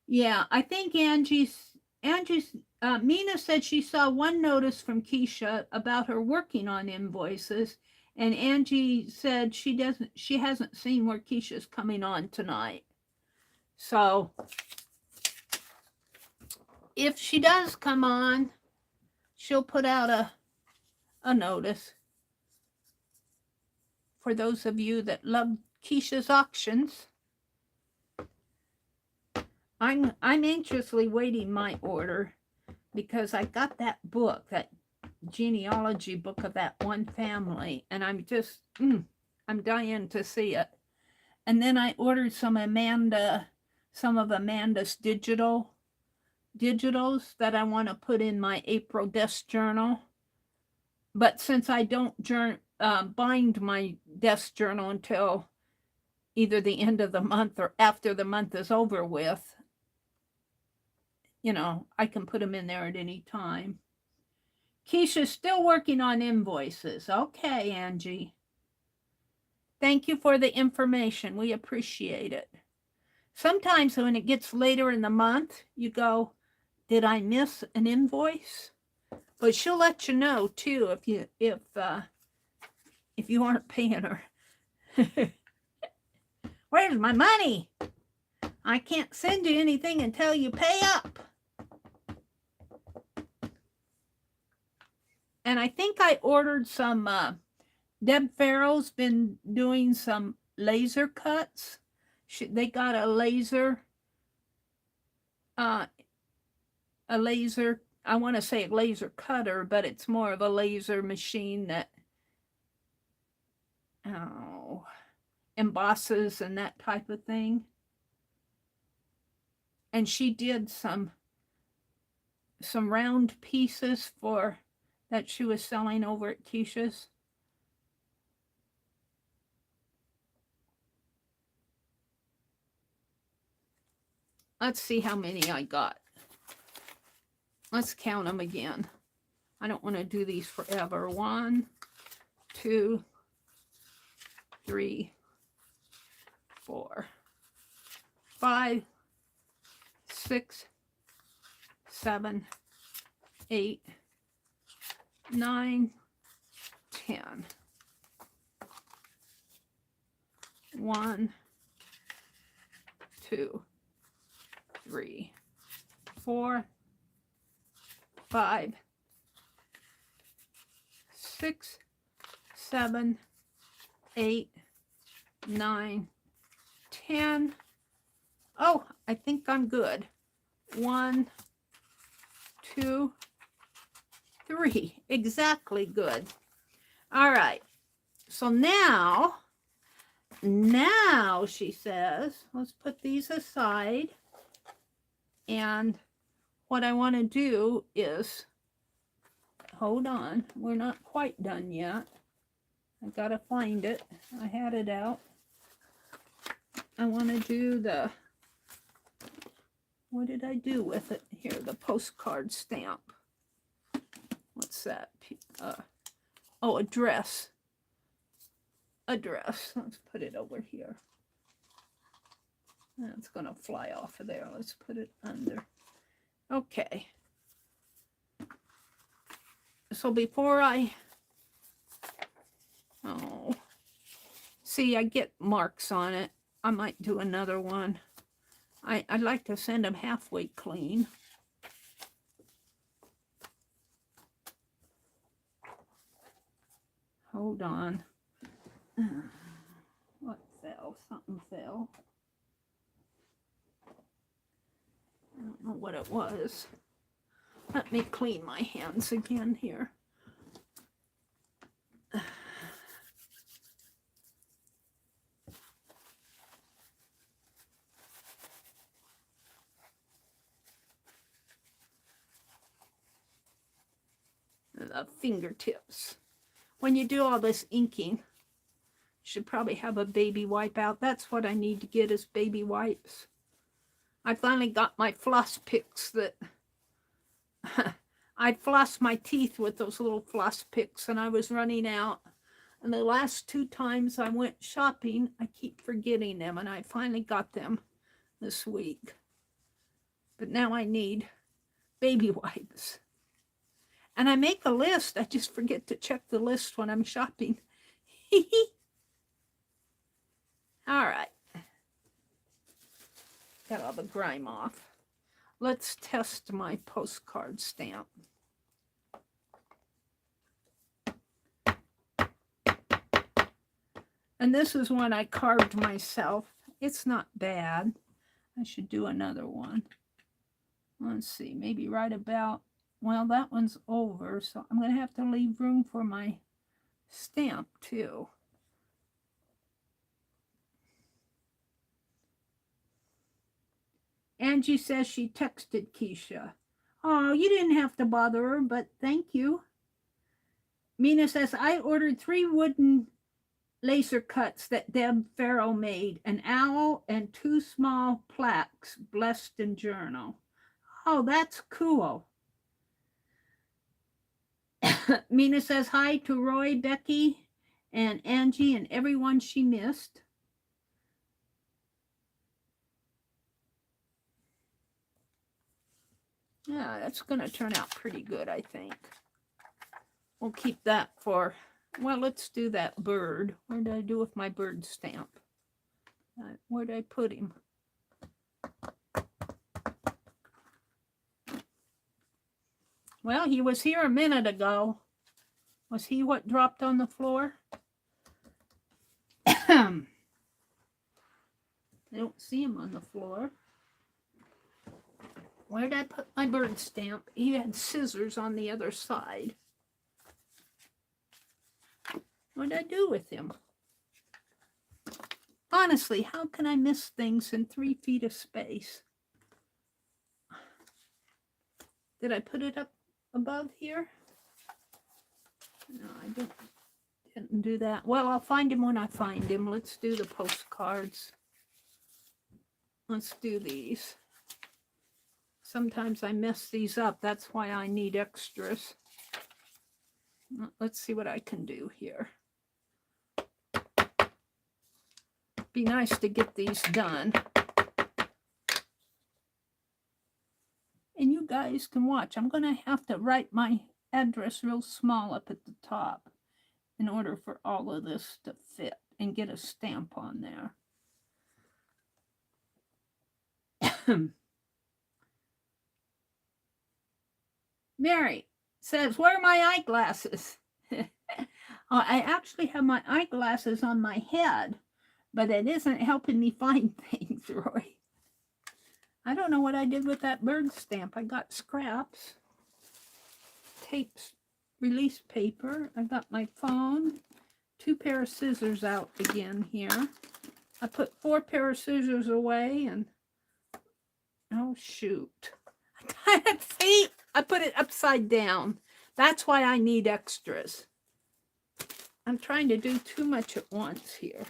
Yeah, I think Angie's Mina said she saw one notice from Keisha about her working on invoices, and Angie said she hasn't seen where Keisha's coming on tonight. So if she does come on, she'll put out a notice for those of you that love Keisha's auctions. I'm anxiously waiting my order because I got that book, that genealogy book of that one family, and I'm just I'm dying to see it. And then I ordered some of Amanda's digitals that I want to put in my April desk journal. But since I don't bind my desk journal until either the end of the month or after the month is over with, you know, I can put them in there at any time. Keisha's still working on invoices. Okay, Angie. Thank you for the information. We appreciate it. Sometimes when it gets later in the month, you go, did I miss an invoice? But she'll let you know too if you aren't paying her. Where's my money? I can't send you anything until you pay up. And I think I ordered some, Deb Farrell's been doing some laser cuts. They got a laser, I want to say a laser cutter, but it's more of a laser machine that embosses and that type of thing. And she did some round pieces that she was selling over at Keisha's. Let's see how many I got. Let's count them again. I don't want to do these forever. 1, 2, 3, 4, 5, 6, 7, 8, 9, 10. 1, 2, 3, 4, 5, 6, 7, 8, 9, 10. Oh, I think I'm good. 1, 2, 3. Exactly good. All right. So now she says, let's put these aside. And what I want to do is, hold on, we're not quite done yet. I gotta find it. I had it out. I want to do what did I do with it? Here, the postcard stamp. What's that? Address. Let's put it over here. That's going to fly off of there. Let's put it under. Okay. So before see, I get marks on it. I might do another one. I'd like to send them halfway clean. Hold on. What fell? Something fell. I don't know what it was. Let me clean my hands again here. The fingertips. When you do all this inking, you should probably have a baby wipe out. That's what I need to get is baby wipes. I finally got my floss picks that I flossed my teeth with those little floss picks and I was running out. And the last 2 times I went shopping, I keep forgetting them, and I finally got them this week. But now I need baby wipes. And I make a list. I just forget to check the list when I'm shopping. All right. Got all the grime off. Let's test my postcard stamp. And this is one I carved myself. It's not bad. I should do another one. Let's see, maybe right about, well, that one's over, so I'm going to have to leave room for my stamp too. Angie says she texted Keisha. Oh, you didn't have to bother her, but thank you. Mina says, I ordered 3 wooden laser cuts that Deb Farrow made, an owl and 2 small plaques, blessed in journal. Oh, that's cool. Mina says hi to Roy, Becky, and Angie, and everyone she missed. Yeah, that's going to turn out pretty good, I think. We'll keep that for, well, let's do that bird. What did I do with my bird stamp? Where did I put him? Well, he was here a minute ago. Was he what dropped on the floor? I don't see him on the floor. Where did I put my bird stamp? He had scissors on the other side. What did I do with him? Honestly, how can I miss things in 3 feet of space? Did I put it up above here? No, I didn't do that. Well, I'll find him when I find him. Let's do the postcards. Let's do these. Sometimes I mess these up. That's why I need extras. Let's see what I can do here. Be nice to get these done. And you guys can watch. I'm going to have to write my address real small up at the top in order for all of this to fit and get a stamp on there. Mary says, where are my eyeglasses? I actually have my eyeglasses on my head, but it isn't helping me find things, Roy. I don't know what I did with that bird stamp. I got scraps, tapes, release paper. I got my phone, 2 pair of scissors out again here. I put 4 pair of scissors away and, oh shoot. See, I put it upside down. That's why I need extras. I'm trying to do too much at once here.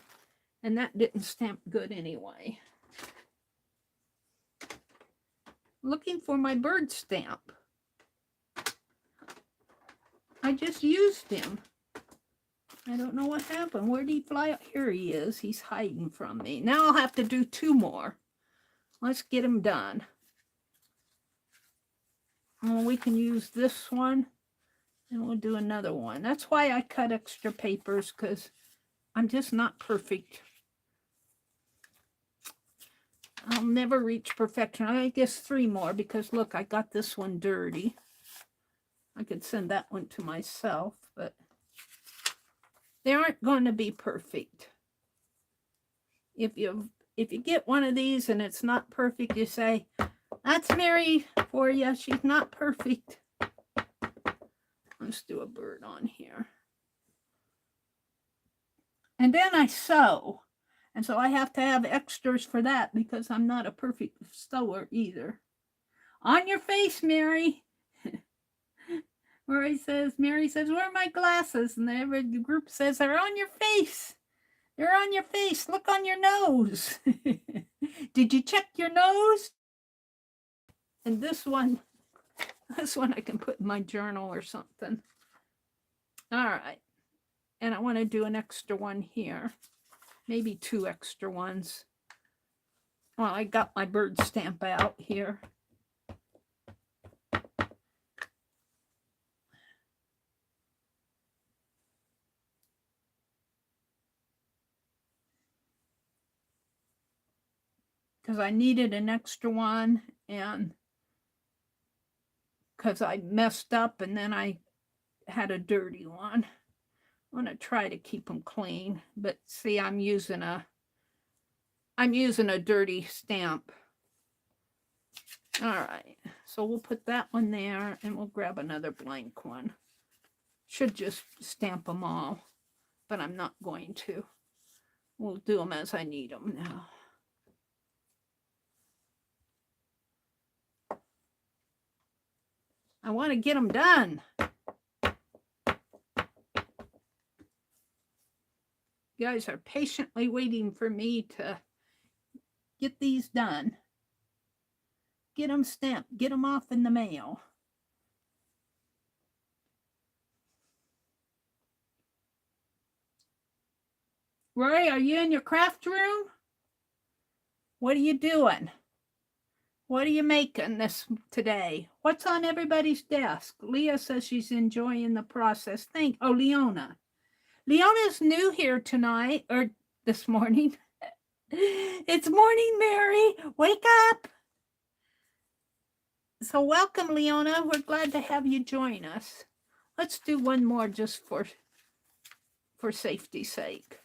And that didn't stamp good anyway. Looking for my bird stamp. I just used him. I don't know what happened. Where did he fly? Here he is. He's hiding from me. Now I'll have to do 2 more. Let's get him done. Well, we can use this one. And we'll do another one. That's why I cut extra papers, because I'm just not perfect. I'll never reach perfection. I guess 3 more, because look, I got this one dirty. I could send that one to myself, but they aren't going to be perfect. If you get one of these and it's not perfect, you say, that's Meri for you. She's not perfect. Let's do a bird on here. And then I sew. And so I have to have extras for that because I'm not a perfect sewer either. On your face, Meri. Meri says, where are my glasses? And the group says, they're on your face. They're on your face. Look on your nose. Did you check your nose? And this one I can put in my journal or something. All right. And I want to do an extra one here. Maybe 2 extra ones. Well, I got my bird stamp out here. Because I needed an extra one, and because I messed up and then I had a dirty one. I'm going to try to keep them clean, but see, I'm using a dirty stamp. All right, so we'll put that one there, and we'll grab another blank one. Should just stamp them all, but I'm not going to. We'll do them as I need them now. I want to get them done. You guys are patiently waiting for me to get these done. Get them stamped. Get them off in the mail. Roy, are you in your craft room? What are you doing? What are you making today? What's on everybody's desk? Leah says she's enjoying the process. Oh, Leona. Leona's new here tonight, or this morning. It's morning, Meri. Wake up. So welcome, Leona. We're glad to have you join us. Let's do one more just for safety's sake.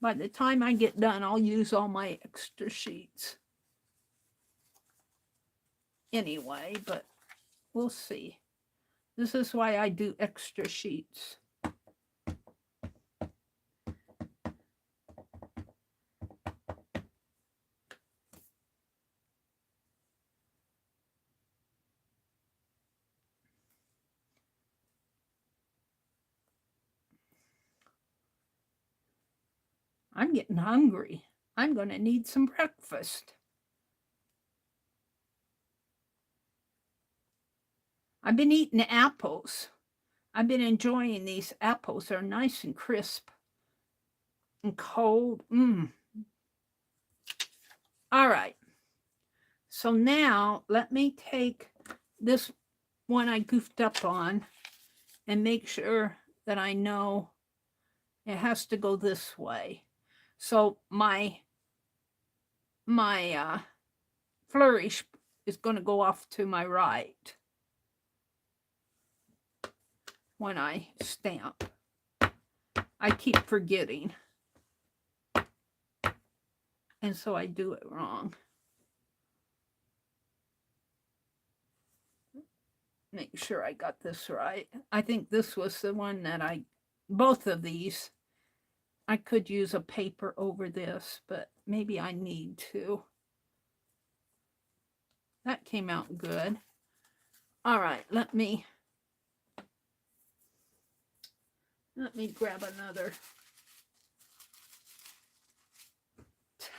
By the time I get done, I'll use all my extra sheets. Anyway, but we'll see. This is why I do extra sheets. I'm getting hungry. I'm going to need some breakfast. I've been eating apples. I've been enjoying these apples. They're nice and crisp and cold. All right. So now let me take this one I goofed up on and make sure that I know it has to go this way. So my flourish is going to go off to my right when I stamp. I keep forgetting. And so I do it wrong. Make sure I got this right. I think this was the one that both of these, I could use a paper over this, but maybe I need to. That came out good. All right, let me grab another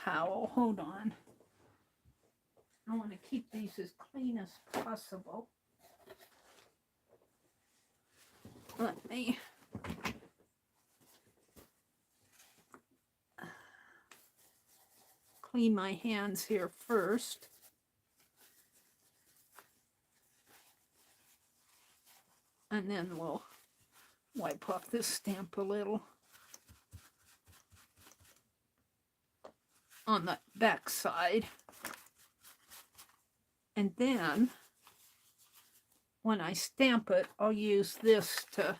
towel. Hold on. I want to keep these as clean as possible. Let me clean my hands here first. And then we'll wipe off this stamp a little on the back side. And then when I stamp it, I'll use this to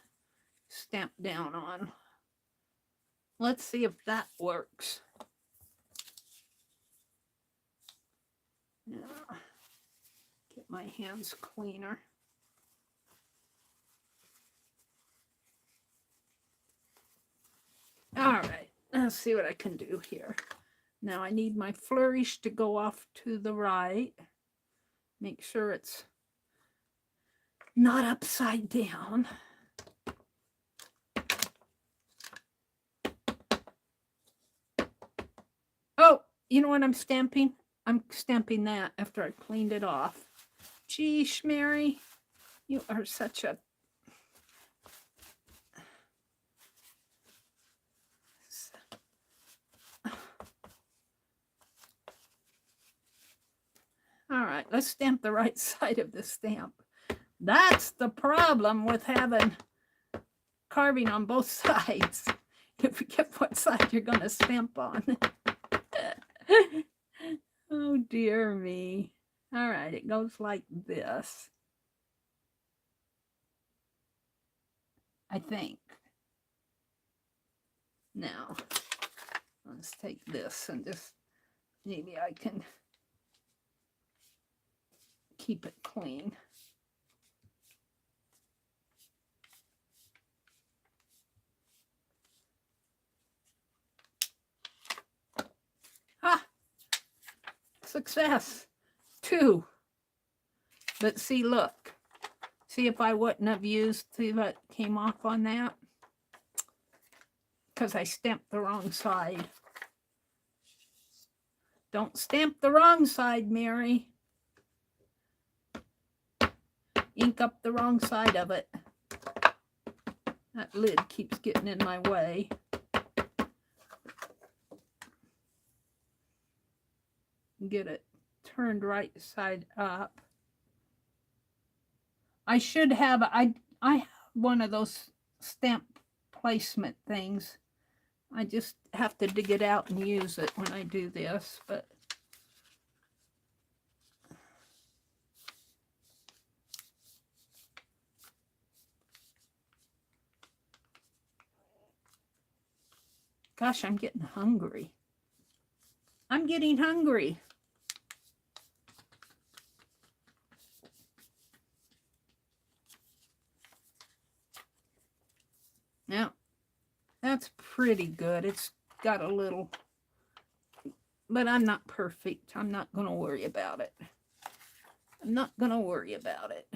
stamp down on. Let's see if that works. Yeah. Get my hands cleaner. All right, let's see what I can do here. Now I need my flourish to go off to the right. Make sure it's not upside down. Oh, you know what I'm stamping? I'm stamping that after I cleaned it off. Geesh, Meri, you are such a... All right, let's stamp the right side of the stamp. That's the problem with having carving on both sides. You forget what side you're going to stamp on. Oh, dear me. All right, it goes like this. I think. Now, let's take this and just, maybe I can keep it clean. Ah, success. 2. But see, look. See if I wouldn't have used, see what came off on that? Because I stamped the wrong side. Don't stamp the wrong side, Meri. Ink up the wrong side of it. That lid keeps getting in my way. Get it turned right side up. I should have, I have one of those stamp placement things. I just have to dig it out and use it when I do this, but gosh, I'm getting hungry. I'm getting hungry. Now, that's pretty good. It's got a little, but I'm not perfect. I'm not going to worry about it. I'm not going to worry about it.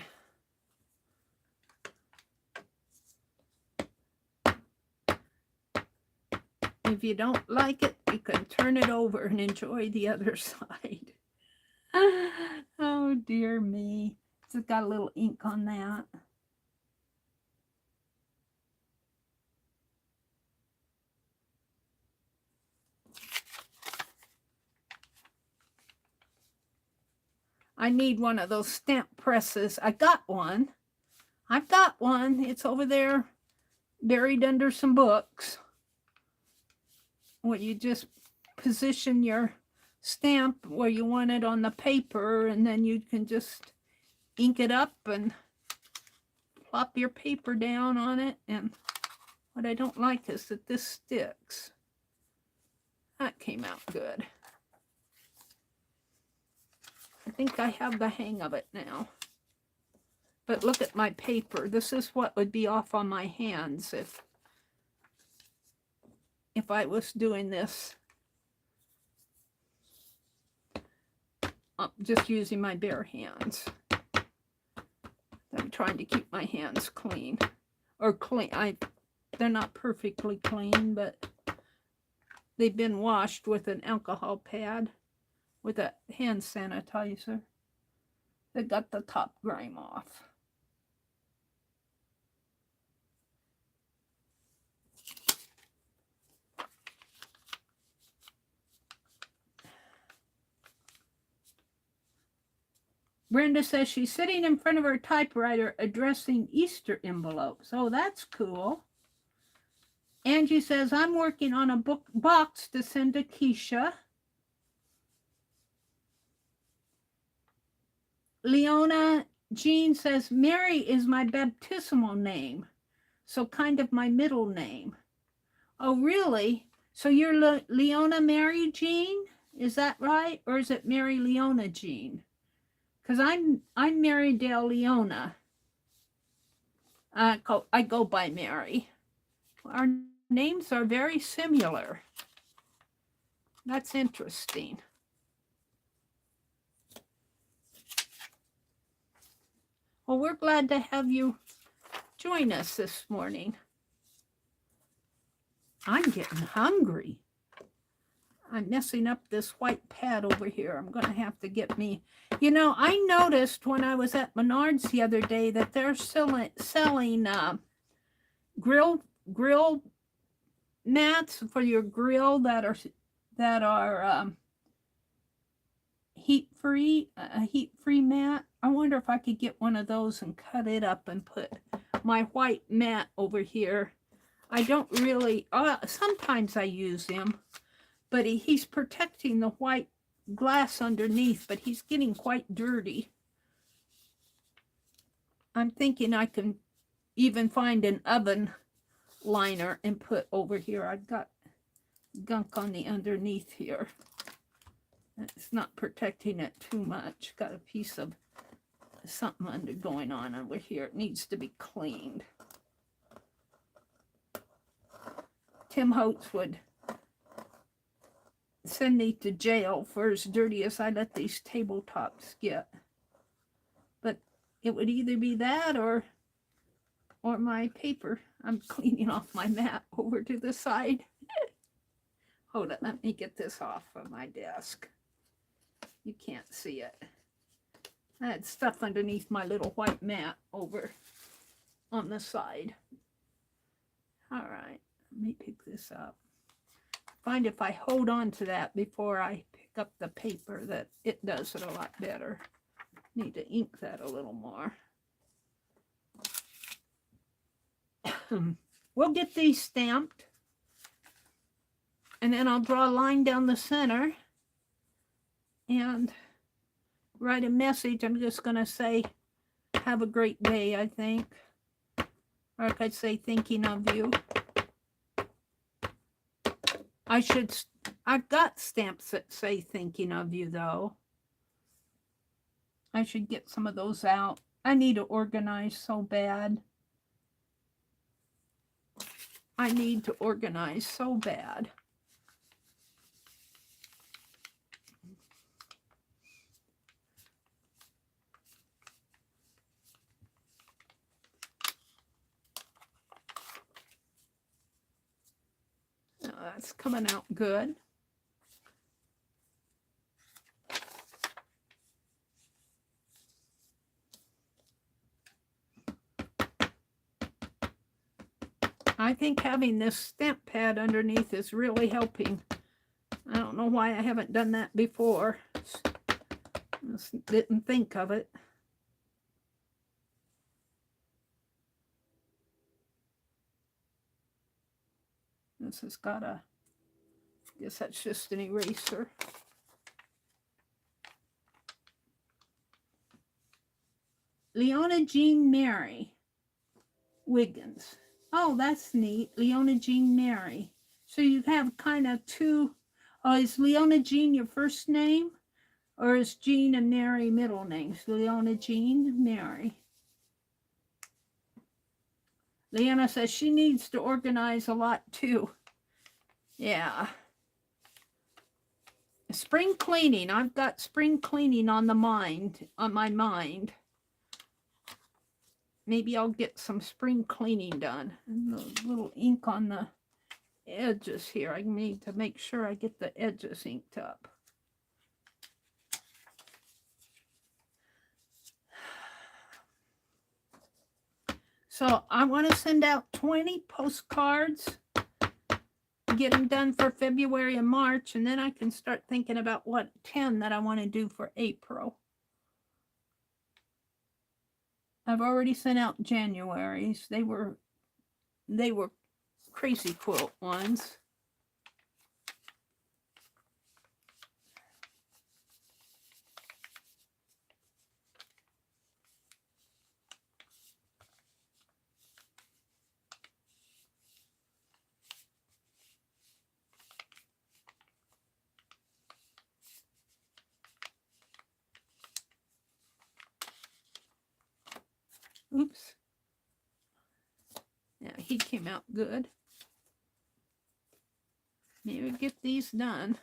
If you don't like it, you can turn it over and enjoy the other side. Oh, dear me. It's got a little ink on that. I need one of those stamp presses. I got one. I've got one. It's over there buried under some books. Where you just position your stamp where you want it on the paper, and then you can just ink it up and plop your paper down on it. And what I don't like is that this sticks. That came out good. I think I have the hang of it now. But look at my paper. This is what would be off on my hands if I was doing this. Just using my bare hands. I'm trying to keep my hands clean. Or clean. They're not perfectly clean, but they've been washed with an alcohol pad. With a hand sanitizer that got the top grime off. Brenda says she's sitting in front of her typewriter addressing Easter envelopes. Oh, that's cool. Angie says, I'm working on a box to send to Keisha. Leona Jean says, Meri is my baptismal name, so kind of my middle name. Oh, really? So you're Leona Meri Jean? Is that right? Or is it Meri Leona Jean? Because I'm Meridel Leona. I go by Meri. Our names are very similar. That's interesting. Well, we're glad to have you join us this morning. I'm getting hungry. I'm messing up this white pad over here. I'm going to have to get me... You know, I noticed when I was at Menards the other day that they're selling grill mats for your grill that are heat-free, a heat-free mat. I wonder if I could get one of those and cut it up and put my white mat over here. I don't really, sometimes I use him, but he's protecting the white glass underneath, but he's getting quite dirty. I'm thinking I can even find an oven liner and put over here. I've got gunk on the underneath here. It's not protecting it too much. Got a piece of something going on over here. It needs to be cleaned. Tim Holtz would send me to jail for as dirty as I let these tabletops get. But it would either be that or my paper. I'm cleaning off my mat over to the side. Hold it, let me get this off of my desk. You can't see it. I had stuff underneath my little white mat over on the side. All right, let me pick this up. Find if I hold on to that before I pick up the paper that it does it a lot better. Need to ink that a little more. We'll get these stamped. And then I'll draw a line down the center and write a message. I'm just going to say, have a great day, I think. Or I could say, thinking of you. I've got stamps that say thinking of you, though. I should get some of those out. I need to organize so bad. I need to organize so bad. That's coming out good. I think having this stamp pad underneath is really helping. I don't know why I haven't done that before. Just didn't think of it. This has got a, I guess that's just an eraser. Leona Jean Meri Wiggins. Oh, that's neat. Leona Jean Meri. So you have kind of two. Oh, is Leona Jean your first name? Or is Jean and Meri middle names? Leona Jean Meri. Leona says she needs to organize a lot too. Yeah. Spring cleaning. I've got spring cleaning on my mind. Maybe I'll get some spring cleaning done. And the little ink on the edges here. I need to make sure I get the edges inked up. So I want to send out 20 postcards, get them done for February and March, and then I can start thinking about what 10 that I want to do for April. I've already sent out January's. They were crazy quilt ones. Oops. Yeah, he came out good. Maybe get these done.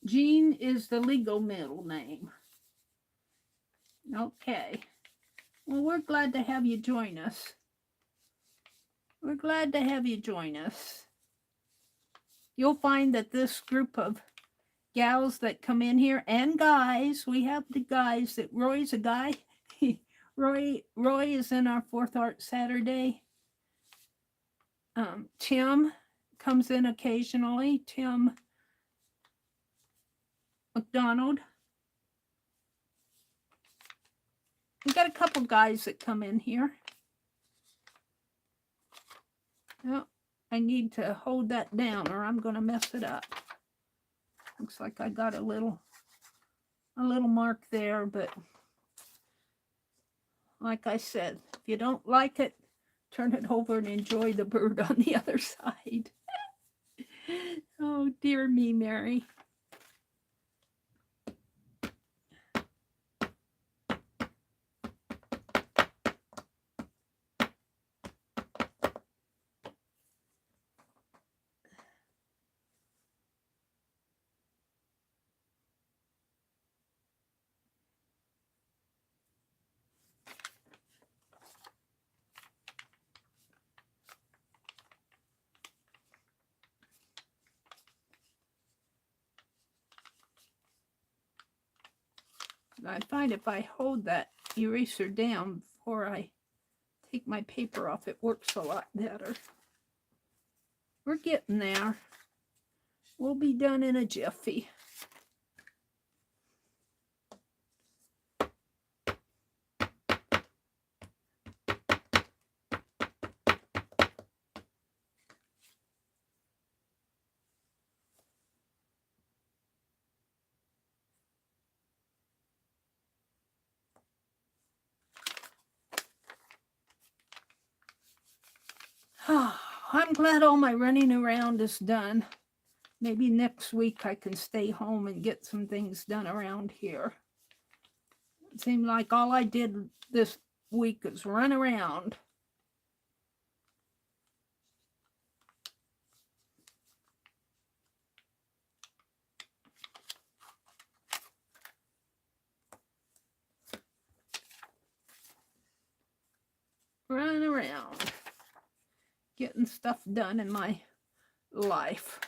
Jean is the legal middle name. Okay. Well, we're glad to have you join us. We're glad to have you join us. You'll find that this group of gals that come in here, and guys, we have the guys, that Roy's a guy. Roy is in our 4th Art Saturday. Tim comes in occasionally, Tim McDonald. We got a couple guys that come in here. Oh, I need to hold that down or I'm going to mess it up. Looks like I got a little mark there, but like I said, if you don't like it, turn it over and enjoy the bird on the other side. Oh, dear me, Mary. I find if I hold that eraser down before I take my paper off, it works a lot better. We're getting there. We'll be done in a jiffy. I'm glad all my running around is done. Maybe next week I can stay home and get some things done around here. It seemed like all I did this week is run around. Running around. Getting stuff done in my life.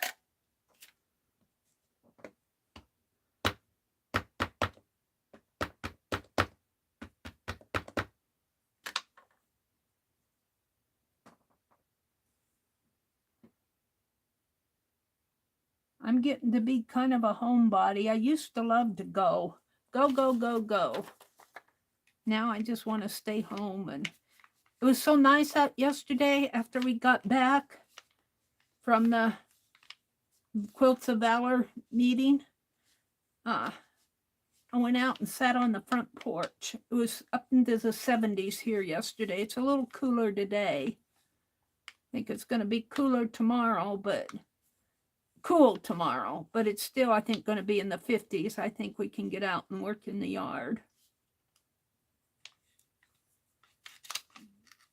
I'm getting to be kind of a homebody. I used to love to go. Go. Now I just want to stay home. And it was so nice out yesterday after we got back from the Quilts of Valor meeting. I went out and sat on the front porch. It was up into the 70s here yesterday. It's a little cooler today. I think it's going to be cooler tomorrow, but cool tomorrow. But it's still, I think, going to be in the 50s. I think we can get out and work in the yard.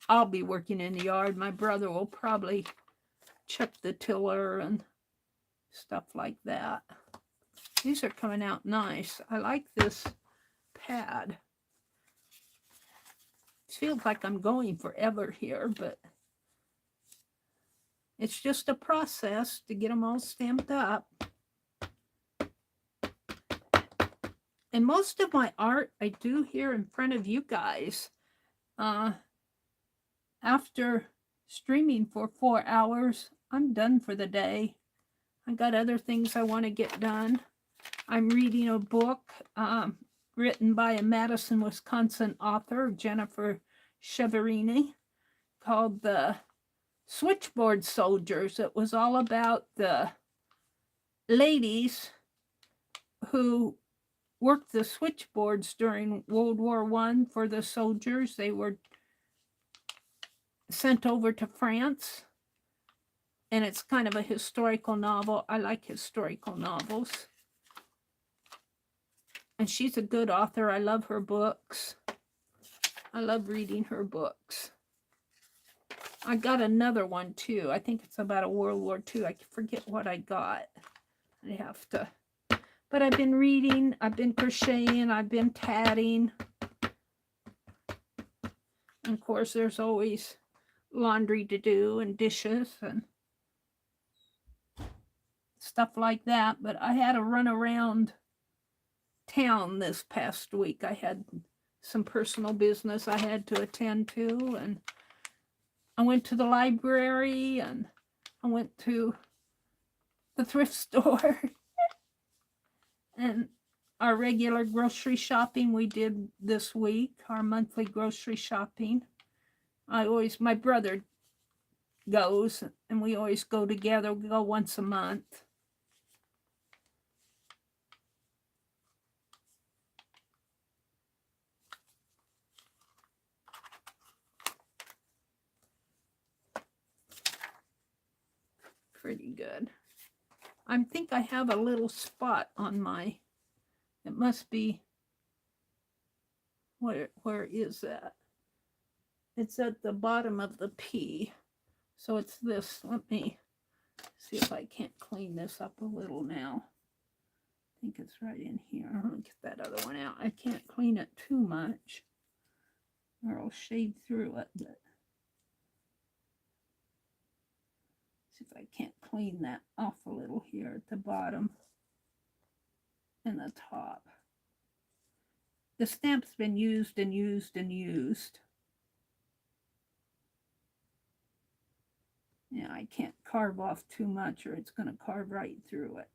I'll be working in the yard. My brother will probably check the tiller and stuff like that. These are coming out nice. I like this pad. It feels like I'm going forever here, but it's just a process to get them all stamped up. And most of my art I do here in front of you guys. After streaming for 4 hours, I'm done for the day. I got other things I want to get done. I'm reading a book written by a Madison, Wisconsin author, Jennifer Cheverini, called The Switchboard Soldiers. It was all about the ladies who worked the switchboards during World War I for the soldiers. They were sent over to France, and it's kind of a historical novel. I like historical novels. And she's a good author. I love her books. I love reading her books. I got another one too. I think it's about a World War II. I forget what I got. I have to. But I've been reading, I've been crocheting, I've been tatting. And of course, there's always laundry to do and dishes and stuff like that. But I had to run around town this past week. I had some personal business I had to attend to, and I went to the library, and I went to the thrift store and our regular grocery shopping we did this week, our monthly grocery shopping. My brother goes and we always go together. We go once a month. Pretty good. I think I have a little spot on my, it must be, where is that? It's at the bottom of the P. So it's this. Let me see if I can't clean this up a little now. I think it's right in here. I'm going to get that other one out. I can't clean it too much or I'll shade through it. But see if I can't clean that off a little here at the bottom and the top. The stamp's been used and used and used. Yeah, I can't carve off too much or it's going to carve right through it.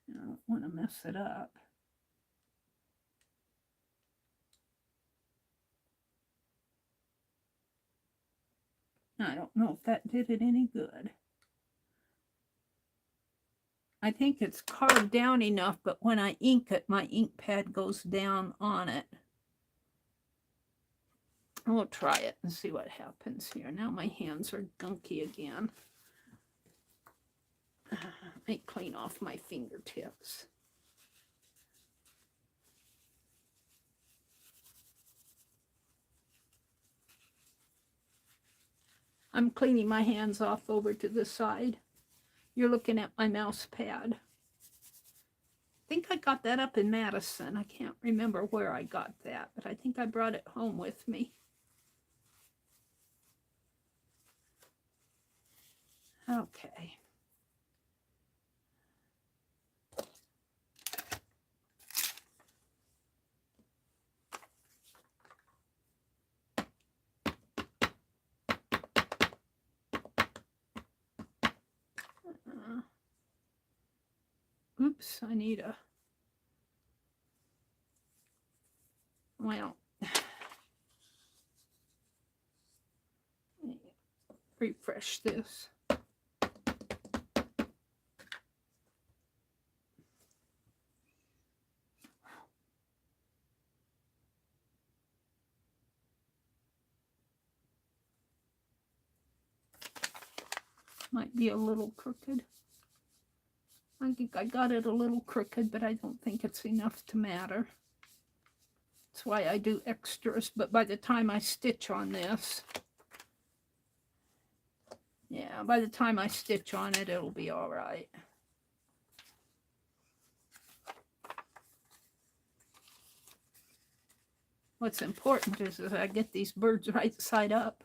I don't want to mess it up. I don't know if that did it any good. I think it's carved down enough, but when I ink it, my ink pad goes down on it. We'll try it and see what happens here. Now my hands are gunky again. Let me clean off my fingertips. I'm cleaning my hands off over to the side. You're looking at my mouse pad. I think I got that up in Madison. I can't remember where I got that, but I think I brought it home with me. Okay. Oops, I need a, well, refresh this. Might be a little crooked. I think I got it a little crooked, but I don't think it's enough to matter. That's why I do extras, but by the time I stitch on this, yeah, by the time I stitch on it, it'll be all right. What's important is that I get these birds right side up.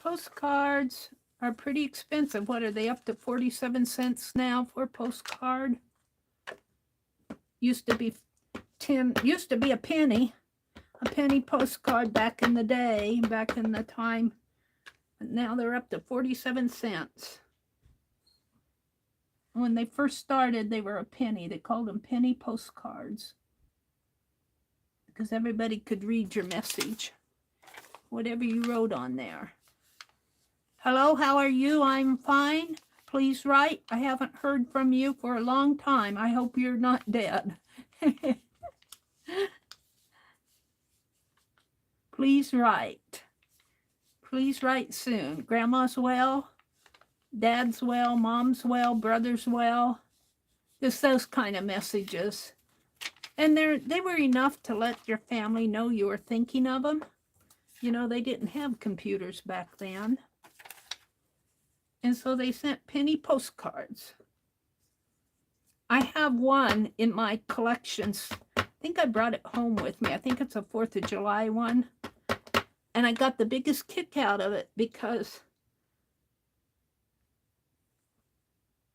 Postcards are pretty expensive. What are they, up to 47 cents now for a postcard? Used to be a penny postcard back in the day, back in the time. But now they're up to 47 cents. When they first started, they were a penny. They called them penny postcards because everybody could read your message, whatever you wrote on there. Hello, how are you? I'm fine. Please write. I haven't heard from you for a long time. I hope you're not dead. Please write. Please write soon. Grandma's well. Dad's well. Mom's well. Brother's well. Just those kind of messages. And they were enough to let your family know you were thinking of them. You know, they didn't have computers back then. And so they sent penny postcards. I have one in my collections. I think I brought it home with me. I think it's a 4th of July one. And I got the biggest kick out of it because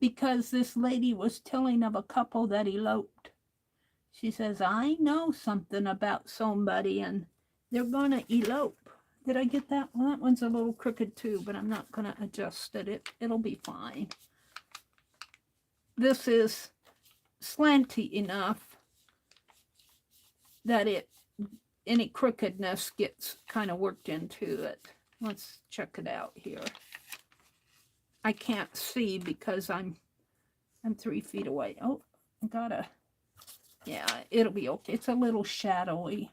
this lady was telling of a couple that eloped. She says, I know something about somebody and they're going to elope. Did I get that one? That one's a little crooked too, but I'm not going to adjust it. It'll be fine. This is slanty enough that any crookedness gets kind of worked into it. Let's check it out here. I can't see because I'm 3 feet away. Oh, I gotta, yeah, it'll be okay. It's a little shadowy.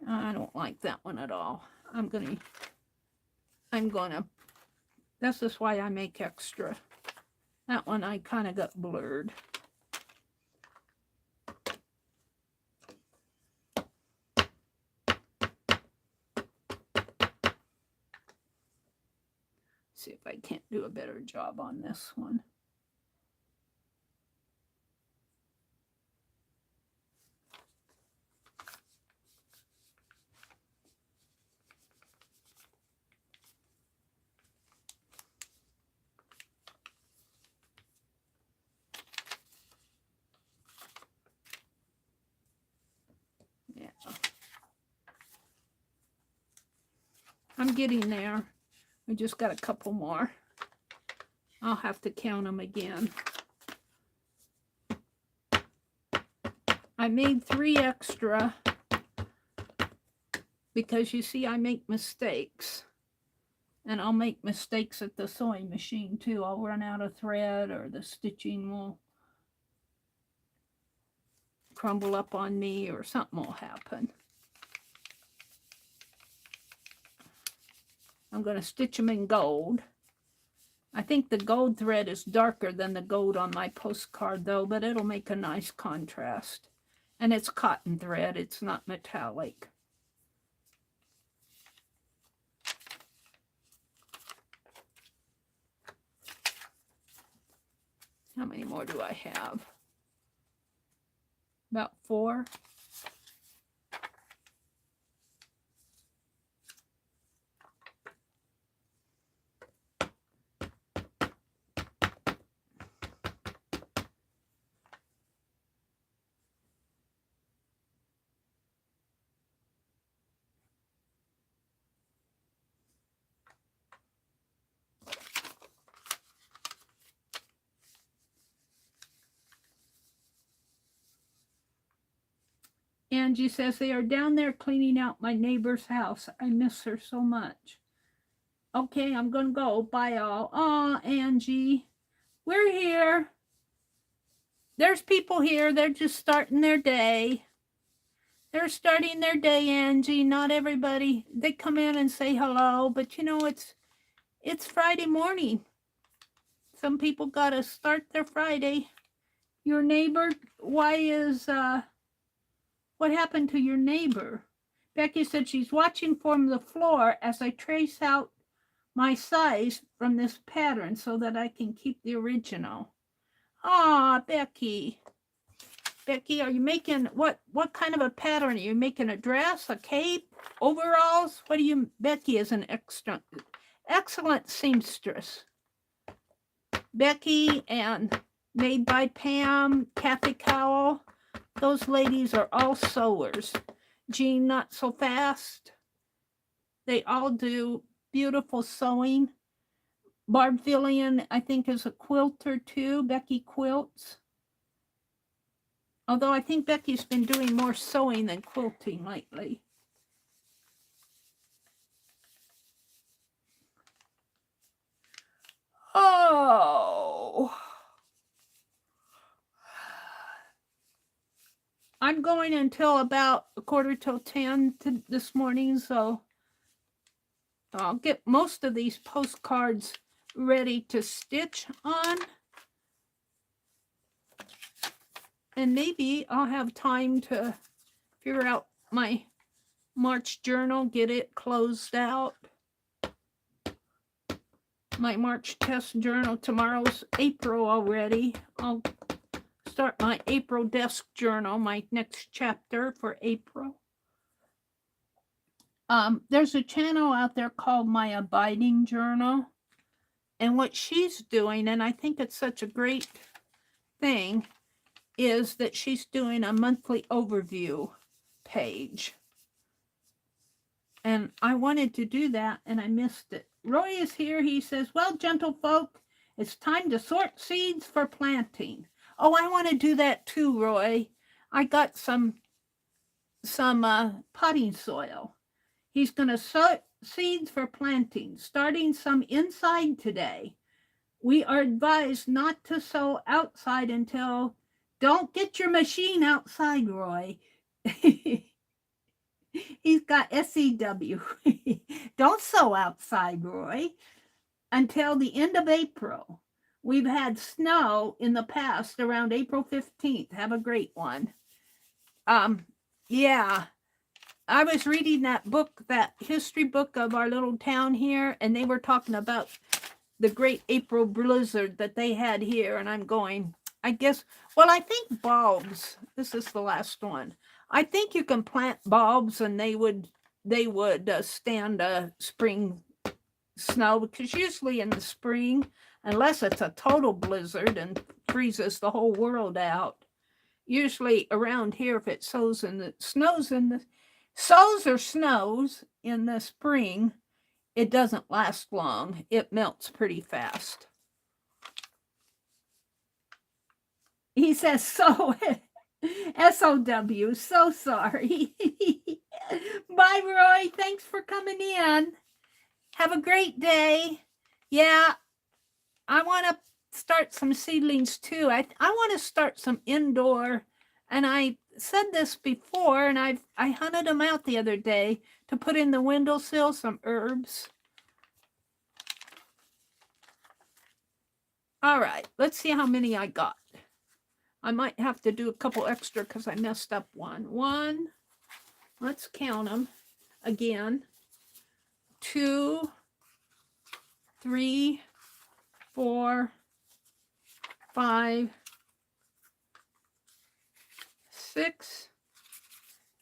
I don't like that one at all. I'm gonna, this is why I make extra. That one I kind of got blurred. See if I can't do a better job on this one. Yeah. I'm getting there. We just got a couple more. I'll have to count them again. I made 3 extra because you see I make mistakes. And I'll make mistakes at the sewing machine too. I'll run out of thread or the stitching will crumble up on me or something will happen. I'm going to stitch them in gold. I think the gold thread is darker than the gold on my postcard though, but it'll make a nice contrast. And it's cotton thread, it's not metallic. How many more do I have? About 4. Angie says they are down there cleaning out my neighbor's house. I miss her so much. Okay, I'm going to go. Bye, all. Aw, Angie. We're here. There's people here. They're just starting their day. They're starting their day, Angie. Not everybody. They come in and say hello, but you know, it's Friday morning. Some people got to start their Friday. Your neighbor, why is... what happened to your neighbor? Becky said she's watching from the floor as I trace out my size from this pattern so that I can keep the original. Ah, Becky. Becky, are you making, what kind of a pattern? Are you making a dress, a cape, overalls? What do you, Becky is an excellent seamstress. Becky and Made by Pam, Kathy Cowell. Those ladies are all sewers. Jean Not So Fast. They all do beautiful sewing. Barb Villian, I think, is a quilter too. Becky quilts. Although I think Becky's been doing more sewing than quilting lately. Oh. I'm going until about 9:45 this morning, so I'll get most of these postcards ready to stitch on. And maybe I'll have time to figure out my March journal, get it closed out. My March test journal. Tomorrow's April already. I'll start my April desk journal, my next chapter for April. There's a channel out there called My Abiding Journal. And what she's doing, and I think it's such a great thing, is that she's doing a monthly overview page. And I wanted to do that, and I missed it. Roy is here. He says, well, gentlefolk, it's time to sort seeds for planting. Oh, I want to do that too, Roy. I got some potting soil. He's going to sort seeds for planting, starting some inside today. We are advised not to sow outside until... Don't get your machine outside, Roy. He's got SEW. Don't sow outside, Roy, until the end of April. We've had snow in the past around April 15th. Have a great one. Yeah, I was reading that book, that history book of our little town here, and they were talking about the great April blizzard that they had here, and I'm going, I guess, well, I think bulbs, this is the last one. I think you can plant bulbs and they would stand spring snow, because usually in the spring, unless it's a total blizzard and freezes the whole world out, usually around here, if it snows in the spring, it doesn't last long. It melts pretty fast. He says, so, SOW, so sorry. Bye, Roy. Thanks for coming in. Have a great day. Yeah, I want to start some seedlings too. I want to start some indoor, and I said this before, and I hunted them out the other day to put in the windowsill, some herbs. All right, let's see how many I got. I might have to do a couple extra because I messed up one. Let's count them again. 2, 3, 4, 5, 6,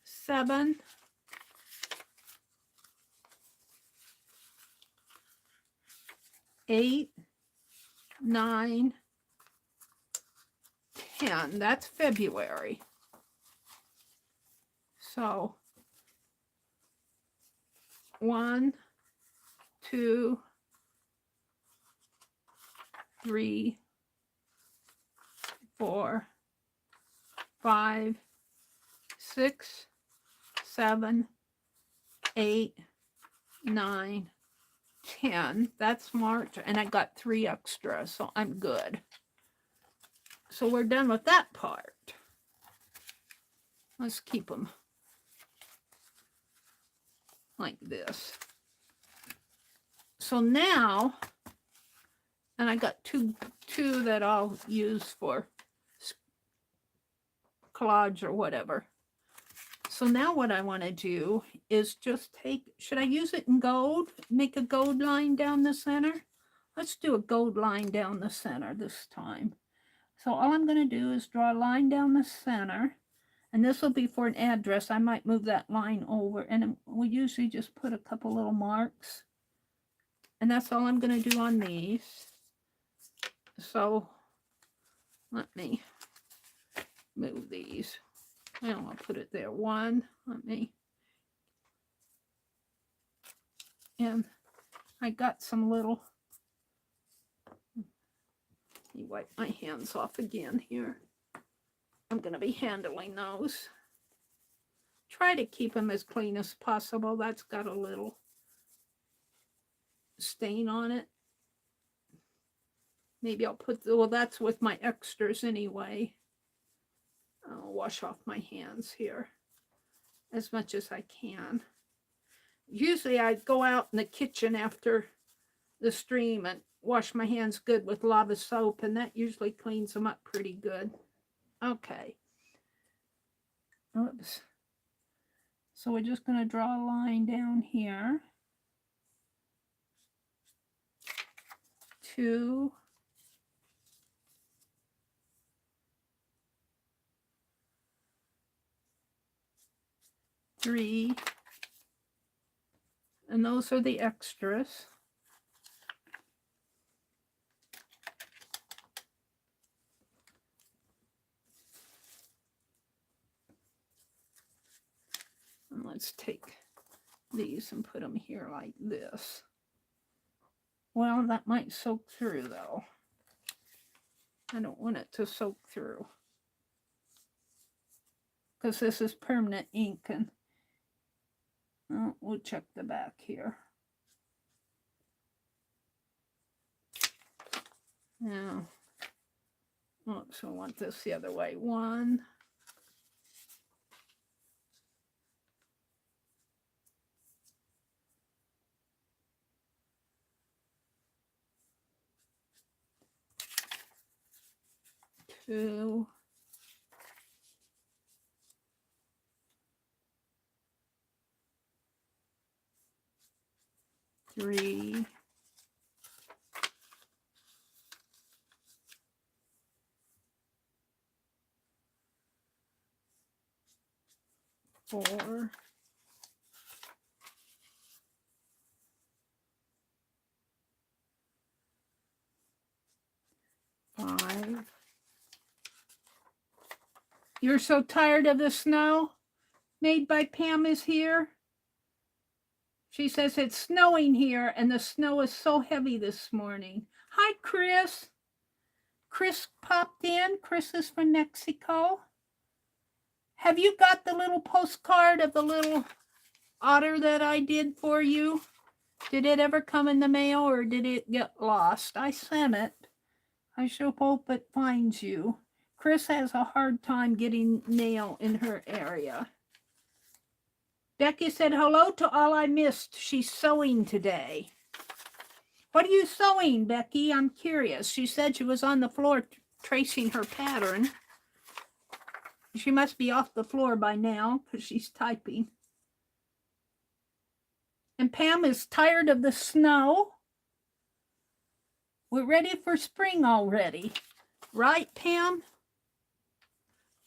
7, 8, 9, 10. That's February. So 1, 2, 3, 4, 5, 6, 7, 8, 9, 10. That's March, and I got 3 extra, so I'm good. So we're done with that part. Let's keep them like this. So now, and I got two that I'll use for collage or whatever. So now what I want to do is just take, should I use it in gold? Make a gold line down the center? Let's do a gold line down the center this time. So all I'm going to do is draw a line down the center, and this will be for an address. I might move that line over, and we usually just put a couple little marks, and that's all I'm going to do on these. So let me move these. Well, I'll put it there. 1, let me, and I got some little, let me wipe my hands off again here. I'm going to be handling those. Try to keep them as clean as possible. That's got a little stain on it. Maybe I'll put, well, that's with my extras anyway. I'll wash off my hands here as much as I can. usually I go out in the kitchen after the stream and wash my hands good with lava soap, and that usually cleans them up pretty good. Okay. Oops. So we're just going to draw a line down here. 2. 3. And those are the extras. And let's take these and put them here like this. Well, that might soak through though. I don't want it to soak through, because this is permanent ink, and we'll check the back here. Now, oops, I want this the other way. 1. 2. 3. 4. 5. You're so tired of the snow? Made by Pam is here. She says it's snowing here, and the snow is so heavy this morning. Hi, Chris. Chris popped in. Chris is from Mexico. Have you got the little postcard of the little otter that I did for you? Did it ever come in the mail, or did it get lost? I sent it. I sure hope it finds you. Chris has a hard time getting mail in her area. Becky said, hello to all I missed. She's sewing today. What are you sewing, Becky? I'm curious. She said she was on the floor tracing her pattern. She must be off the floor by now because she's typing. And Pam is tired of the snow. We're ready for spring already. Right, Pam?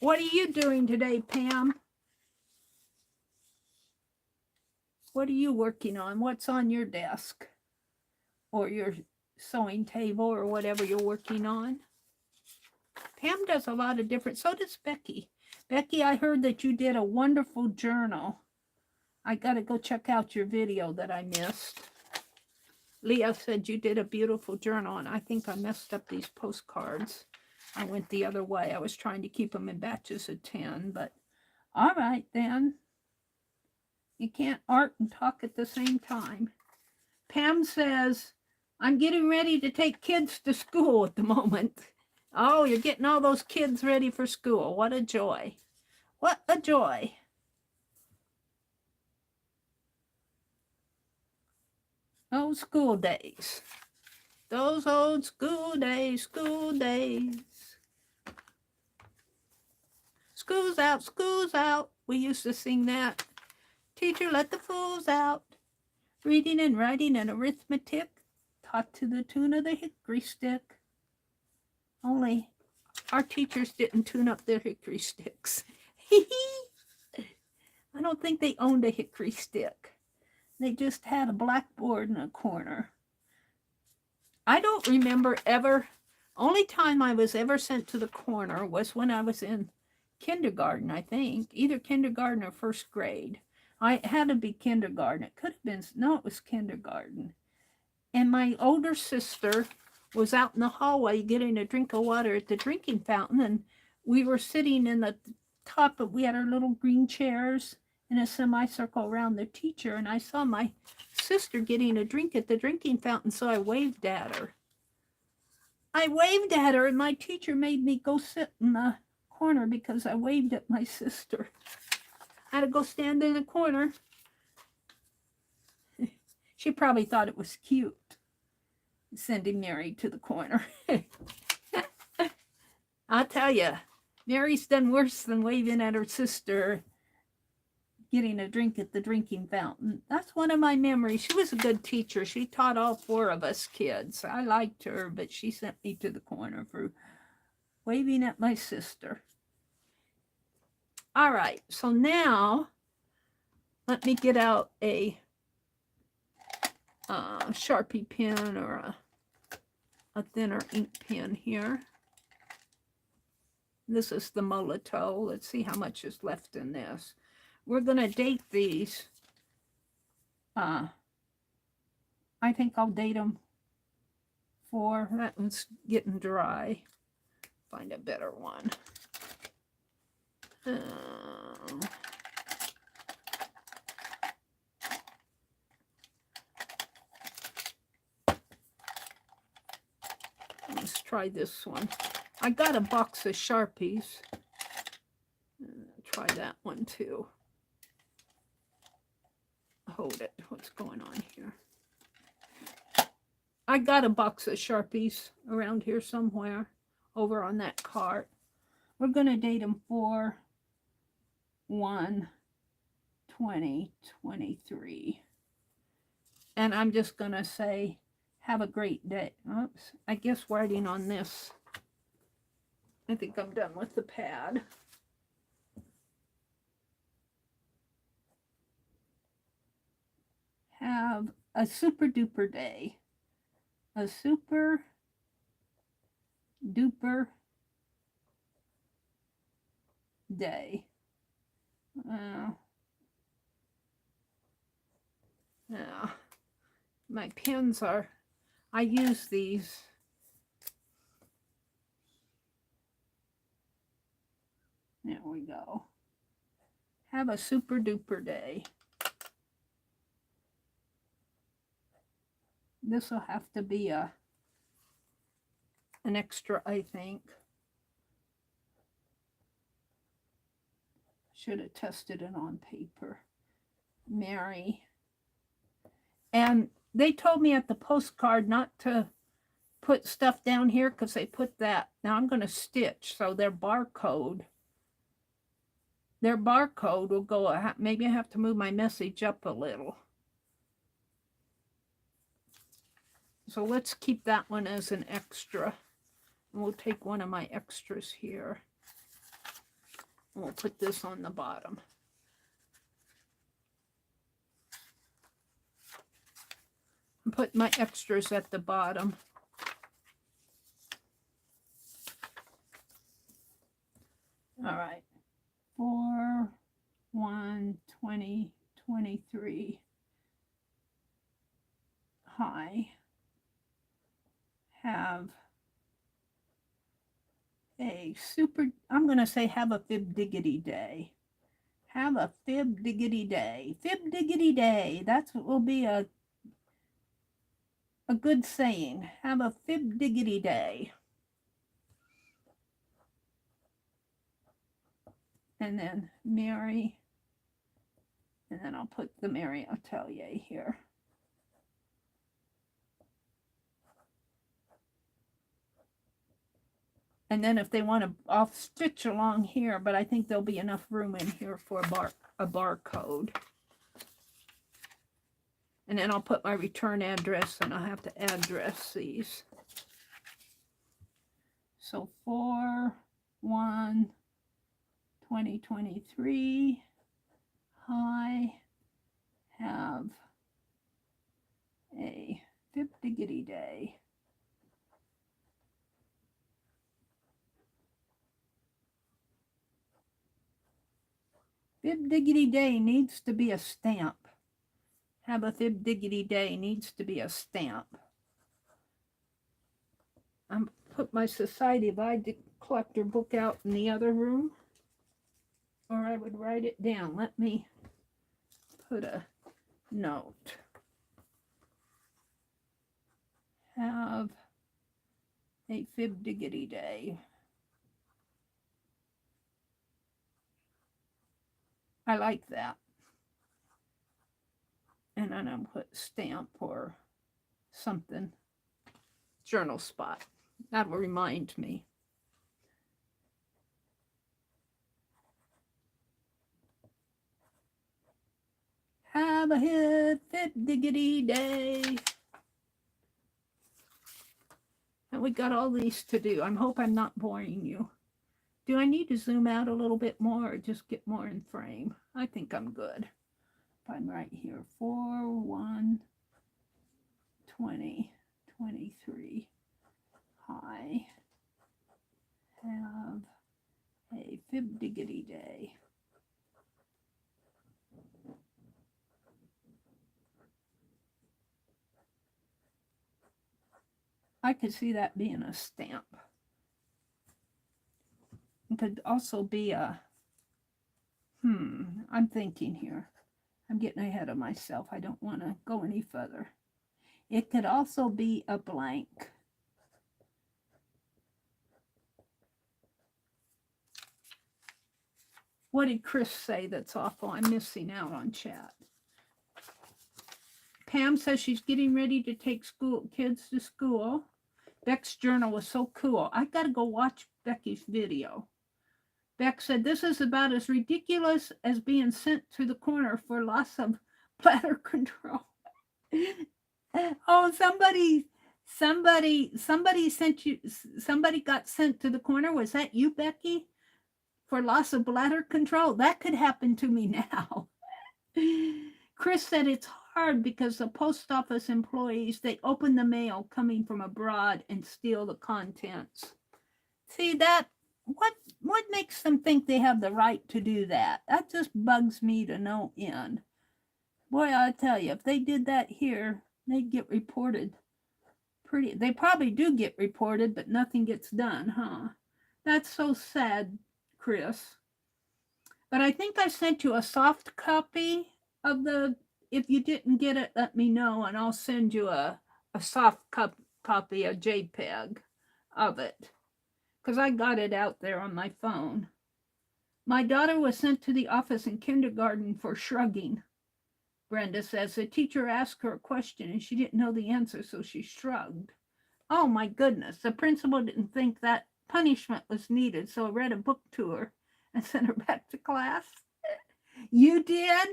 What are you doing today, Pam? What are you working on? What's on your desk? Or your sewing table, or whatever you're working on? Pam does a lot of different, so does Becky. Becky, I heard that you did a wonderful journal. I got to go check out your video that I missed. Leah said you did a beautiful journal, and I think I messed up these postcards. I went the other way. I was trying to keep them in batches of 10, but all right then. You can't art and talk at the same time. Pam says, I'm getting ready to take kids to school at the moment. Oh, you're getting all those kids ready for school. What a joy. What a joy. Oh, school days. Those old school days, school days. School's out, school's out. We used to sing that. Teacher, let the fools out. Reading and writing and arithmetic, taught to the tune of the hickory stick. Only our teachers didn't tune up their hickory sticks. I don't think they owned a hickory stick. They just had a blackboard in a corner. I don't remember ever, only time I was ever sent to the corner was when I was in kindergarten, I think. Either kindergarten or first grade. I had to be kindergarten. It could have been, no, it was kindergarten. And my older sister was out in the hallway getting a drink of water at the drinking fountain, and we were sitting in the top of, we had our little green chairs in a semicircle around the teacher, and I saw my sister getting a drink at the drinking fountain, so I waved at her. I waved at her, and my teacher made me go sit in the corner because I waved at my sister. I had to go stand in the corner. She probably thought it was cute, sending Meri to the corner. I'll tell you, Meri's done worse than waving at her sister getting a drink at the drinking fountain. That's one of my memories. She was a good teacher. She taught all 4 of us kids. I liked her, but she sent me to the corner for waving at my sister. All right, so now let me get out a Sharpie pen or a thinner ink pen here. This is the Molotow. Let's see how much is left in this. We're going to date these. I think I'll date them for, that one's getting dry. Find a better one. Let's try this one. I got a box of Sharpies. Try that one too. Hold it. What's going on here? I got a box of Sharpies around here somewhere over on that cart. We're going to date them for 1/20/23. And I'm just going to say, have a great day. Oops, I guess writing on this. I think I'm done with the pad. Have a super duper day. A super duper day. Yeah. My pens are, I use these. There we go. Have a super duper day. This will have to be an extra, I think. Should have tested it on paper. Meri. And they told me at the postcard not to put stuff down here because they put that. Now I'm going to stitch, so their barcode will go, maybe I have to move my message up a little. So let's keep that one as an extra. And we'll take one of my extras here. And we'll put this on the bottom. And put my extras at the bottom. All right. 4/1/2023. Hi. Have a super, I'm going to say have a fib diggity day. Have a fib diggity day. Fib diggity day. That's what will be a good saying. Have a fib diggity day. And then Meri. And then I'll put the Meri Atelier here. And then if they want to, I'll stitch along here, but I think there'll be enough room in here for a barcode. And then I'll put my return address, and I'll have to address these. So 4/1/2023. Hi. Have a fib diggity day. Fib diggity day needs to be a stamp. Have a fib diggity day needs to be a stamp. I'm put my Society of Eye Collector book out in the other room, or I would write it down. Let me put a note. Have a fib diggity day. I like that. And and I'm put stamp or something. Journal spot. That will remind me. Have a hit, fit diggity day. And we got all these to do. I hope I'm not boring you. Do I need to zoom out a little bit more or just get more in frame? I think I'm good. If I'm right here, 4, 1, 20, 23. Hi. Have a fib diggity day. I could see that being a stamp. It could also be a, I'm thinking here. I'm getting ahead of myself. I don't want to go any further. It could also be a blank. What did Chris say that's awful? I'm missing out on chat. Pam says she's getting ready to take kids to school. Beck's journal was so cool. I got to go watch Becky's video. Beck said, this is about as ridiculous as being sent to the corner for loss of bladder control. Oh, somebody sent you, somebody got sent to the corner. Was that you, Becky? For loss of bladder control? That could happen to me now. Chris said it's hard because the post office employees, they open the mail coming from abroad and steal the contents. See that? What makes them think they have the right to do that? That just bugs me to no end. Boy, I tell you, if they did that here, they'd get reported. They probably do get reported, but nothing gets done, huh? That's so sad, Chris. But I think I sent you a soft copy of the, if you didn't get it, let me know, and I'll send you a soft copy, a JPEG of it, because I got it out there on my phone. My daughter was sent to the office in kindergarten for shrugging. Brenda says the teacher asked her a question and she didn't know the answer, so she shrugged. Oh my goodness, the principal didn't think that punishment was needed, so I read a book to her and sent her back to class. You did?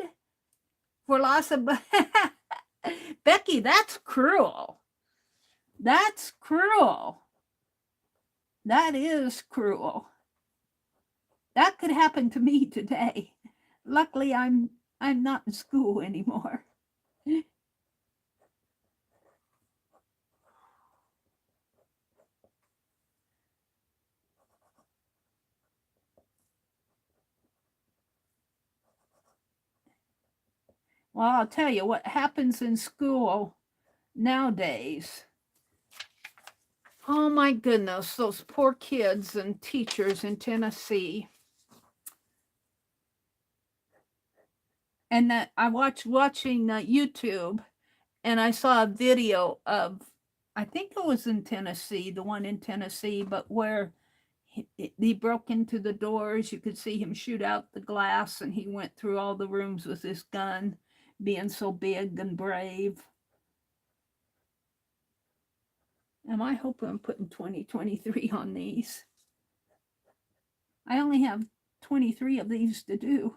For loss of... Becky, that's cruel. That's cruel. That is cruel. That could happen to me today. Luckily, I'm not in school anymore. Well, I'll tell you what happens in school nowadays. Oh my goodness, those poor kids and teachers in Tennessee. And that I watching YouTube, and I saw a video of, I think it was in Tennessee, the one in Tennessee, but where he broke into the doors. You could see him shoot out the glass, and he went through all the rooms with his gun, being so big and brave. Am I hoping I'm putting 2023 on these? I only have 23 of these to do.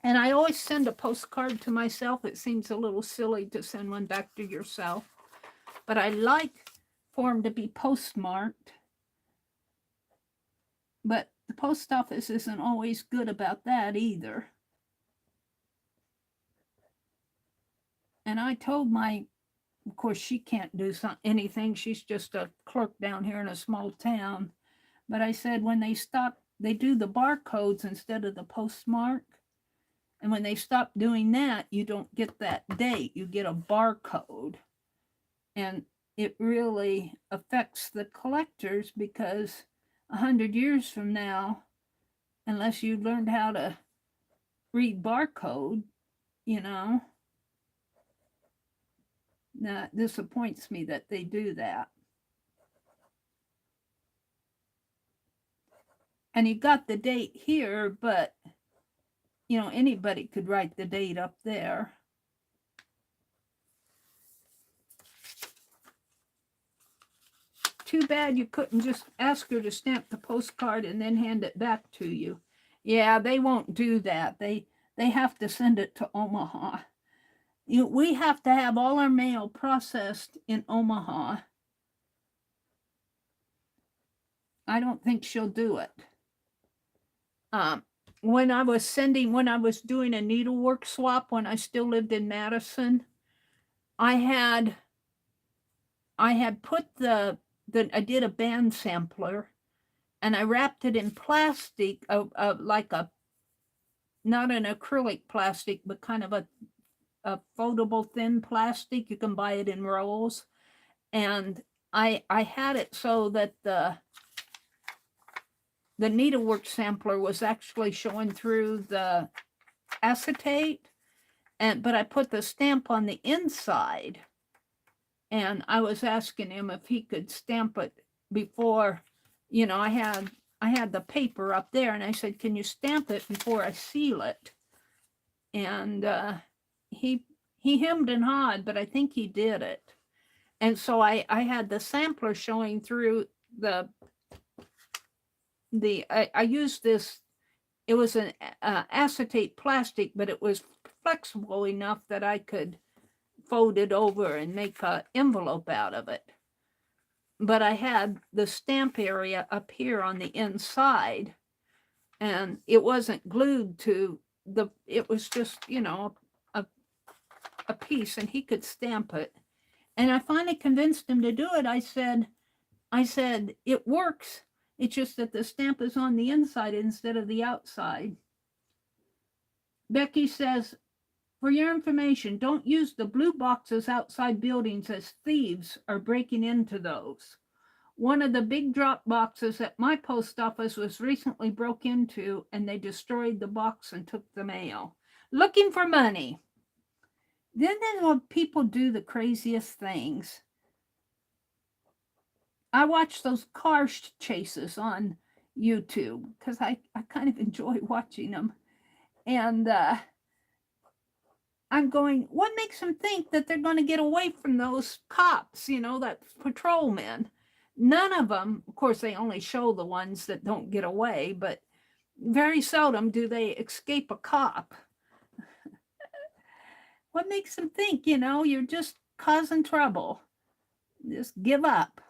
And I always send a postcard to myself. It seems a little silly to send one back to yourself, but I like for them to be postmarked. But the post office isn't always good about that either. And I told of course, she can't do anything. She's just a clerk down here in a small town. But I said, when they do the barcodes instead of the postmark. And when they stop doing that, you don't get that date. You get a barcode. And it really affects the collectors because 100 years from now, unless you learned how to read barcode, you know. Now, it disappoints me that they do that. And you got the date here, but, you know, anybody could write the date up there. Too bad you couldn't just ask her to stamp the postcard and then hand it back to you. Yeah, they won't do that. They have to send it to Omaha. We have to have all our mail processed in Omaha. I don't think she'll do it. When I was doing a needlework swap when I still lived in Madison, I had put I did a band sampler, and I wrapped it in plastic, like a, not an acrylic plastic, but kind of a foldable thin plastic. You can buy it in rolls. And I had it so that the needlework sampler was actually showing through the acetate, but I put the stamp on the inside, and I was asking him if he could stamp it before, you know, I had the paper up there, and I said, can you stamp it before I seal it? And he hemmed and hawed, but I think he did it. And so I had the sampler showing through I used this, it was an acetate plastic, but it was flexible enough that I could fold it over and make an envelope out of it. But I had the stamp area up here on the inside, and it wasn't glued to it was just, you know, a piece, and he could stamp it. And I finally convinced him to do it. I said, it works. It's just that the stamp is on the inside instead of the outside. Becky says, for your information, don't use the blue boxes outside buildings, as thieves are breaking into those. One of the big drop boxes at my post office was recently broke into, and they destroyed the box and took the mail. Looking for money. Then when people do the craziest things. I watch those car chases on YouTube because I kind of enjoy watching them. And I'm going, what makes them think that they're going to get away from those cops, you know, that patrolmen? None of them, of course, they only show the ones that don't get away, but very seldom do they escape a cop. What makes them think, you know, you're just causing trouble? Just give up.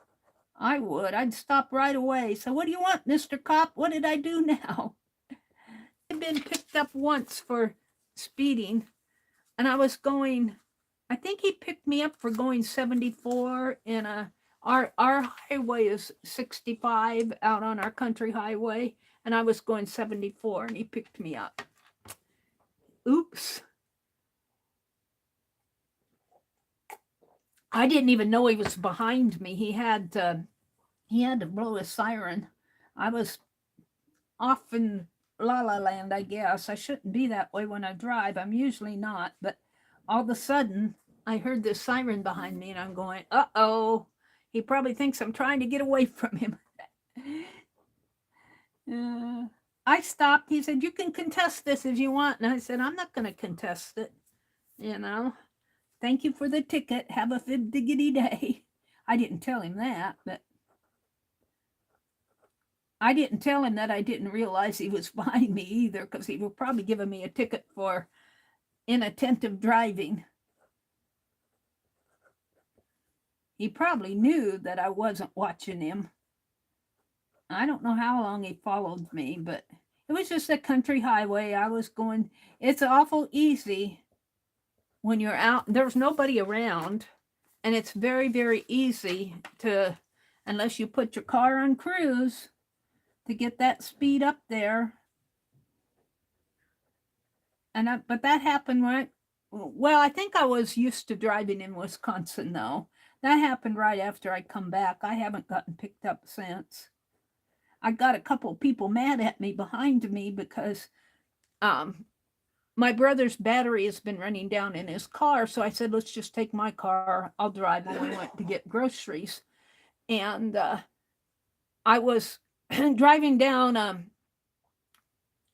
I would. I'd stop right away. So what do you want, Mr. Cop? What did I do now? I've been picked up once for speeding, and I was going, I think he picked me up for going 74 in our highway is 65 out on our country highway, and I was going 74, and he picked me up. Oops. I didn't even know he was behind me. He had to blow his siren. I was off in La La Land, I guess. I shouldn't be that way when I drive. I'm usually not, but all of a sudden I heard this siren behind me, and I'm going, uh-oh. He probably thinks I'm trying to get away from him. I stopped. He said, you can contest this if you want. And I said, I'm not going to contest it. You know, thank you for the ticket. Have a fib-diggity day. I didn't tell him that, but I didn't tell him that I didn't realize he was behind me either, because he would probably give me a ticket for inattentive driving. He probably knew that I wasn't watching him. I don't know how long he followed me, but it was just a country highway. I was going, it's awful easy when you're out, there's nobody around, and it's very, very easy to, unless you put your car on cruise, to get that speed up there. And but that happened right, well, I think I was used to driving in Wisconsin, though. That happened right after I come back. I haven't gotten picked up since. I got a couple of people mad at me behind me because my brother's battery has been running down in his car. So I said, let's just take my car. I'll drive when we went to get groceries. And I was driving down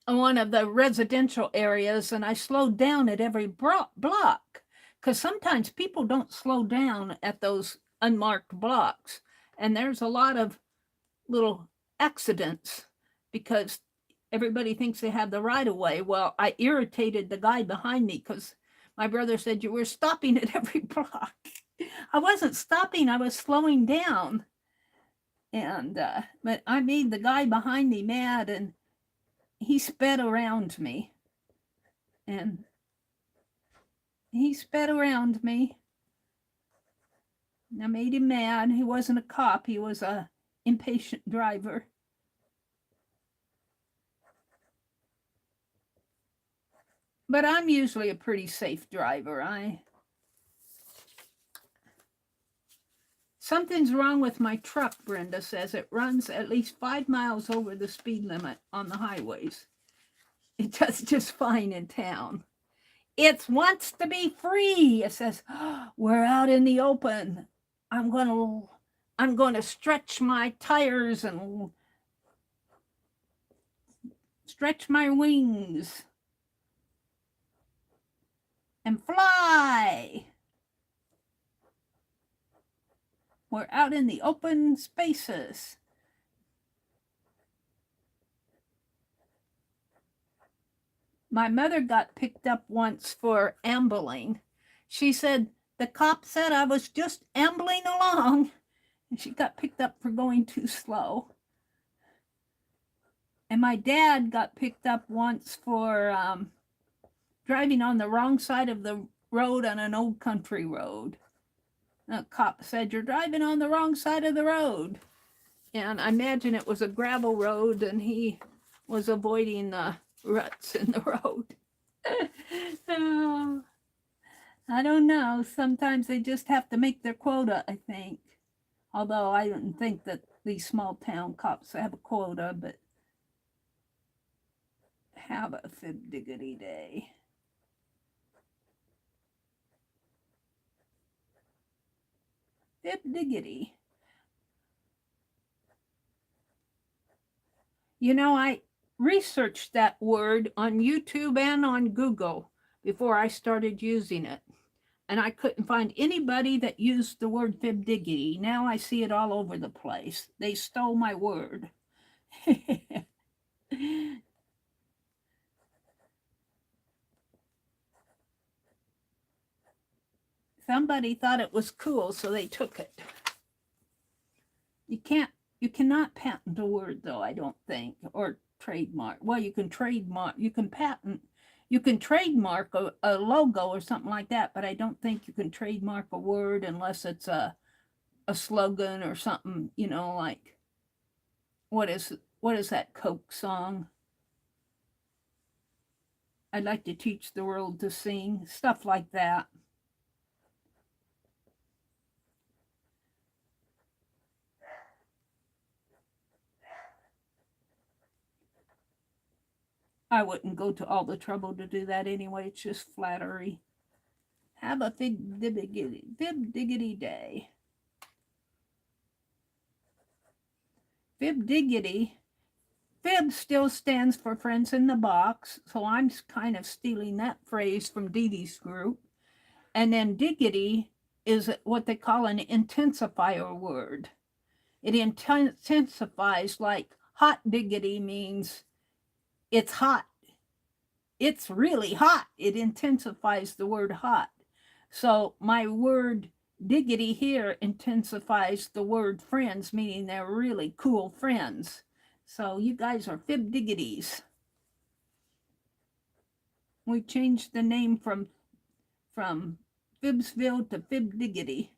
one of the residential areas, and I slowed down at every block because sometimes people don't slow down at those unmarked blocks. And there's a lot of little accidents because everybody thinks they have the right of way. Well, I irritated the guy behind me because my brother said, you were stopping at every block. I wasn't stopping, I was slowing down. And but I made the guy behind me mad, and he sped around me. And he sped around me. I made him mad. He wasn't a cop, he was a impatient driver. But I'm usually a pretty safe driver. Something's wrong with my truck, Brenda says. It runs at least 5 miles over the speed limit on the highways. It does just fine in town. It wants to be free. It says, oh, we're out in the open. I'm going to stretch my tires and stretch my wings and fly. We're out in the open spaces. My mother got picked up once for ambling. She said, the cop said I was just ambling along. And she got picked up for going too slow. And my dad got picked up once for driving on the wrong side of the road on an old country road. The cop said, you're driving on the wrong side of the road. And I imagine it was a gravel road, and he was avoiding the ruts in the road. Oh, I don't know. Sometimes they just have to make their quota, I think. Although I don't think that these small town cops have a quota, but have a fib diggity day. Fib diggity. You know, I researched that word on YouTube and on Google before I started using it. And I couldn't find anybody that used the word fib diggity. Now I see it all over the place. They stole my word. Somebody thought it was cool, so they took it. You cannot patent a word, though, I don't think, or trademark. Well, you can trademark, you can patent, you can trademark a logo or something like that, but I don't think you can trademark a word unless it's a slogan or something, you know, like, what is that Coke song? I'd like to teach the world to sing, stuff like that. I wouldn't go to all the trouble to do that anyway. It's just flattery. Have a fib diggity day. Fib diggity. Fib still stands for friends in the box, so I'm kind of stealing that phrase from Dee Dee's group. And then diggity is what they call an intensifier word. It intensifies, like hot diggity means it's hot. It's really hot. It intensifies the word hot. So my word diggity here intensifies the word friends, meaning they're really cool friends. So you guys are fib diggities. We changed the name from Fibsville to Fib Diggity.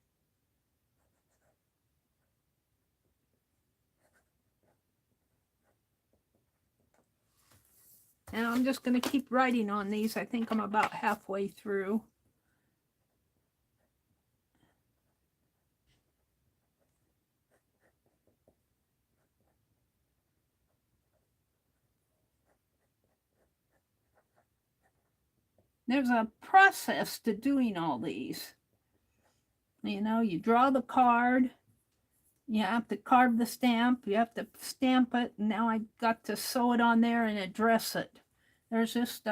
And I'm just going to keep writing on these. I think I'm about halfway through. there's a process to doing all these. You know, you draw the card, you have to carve the stamp, you have to stamp it, and now I got to sew it on there and address it. There's just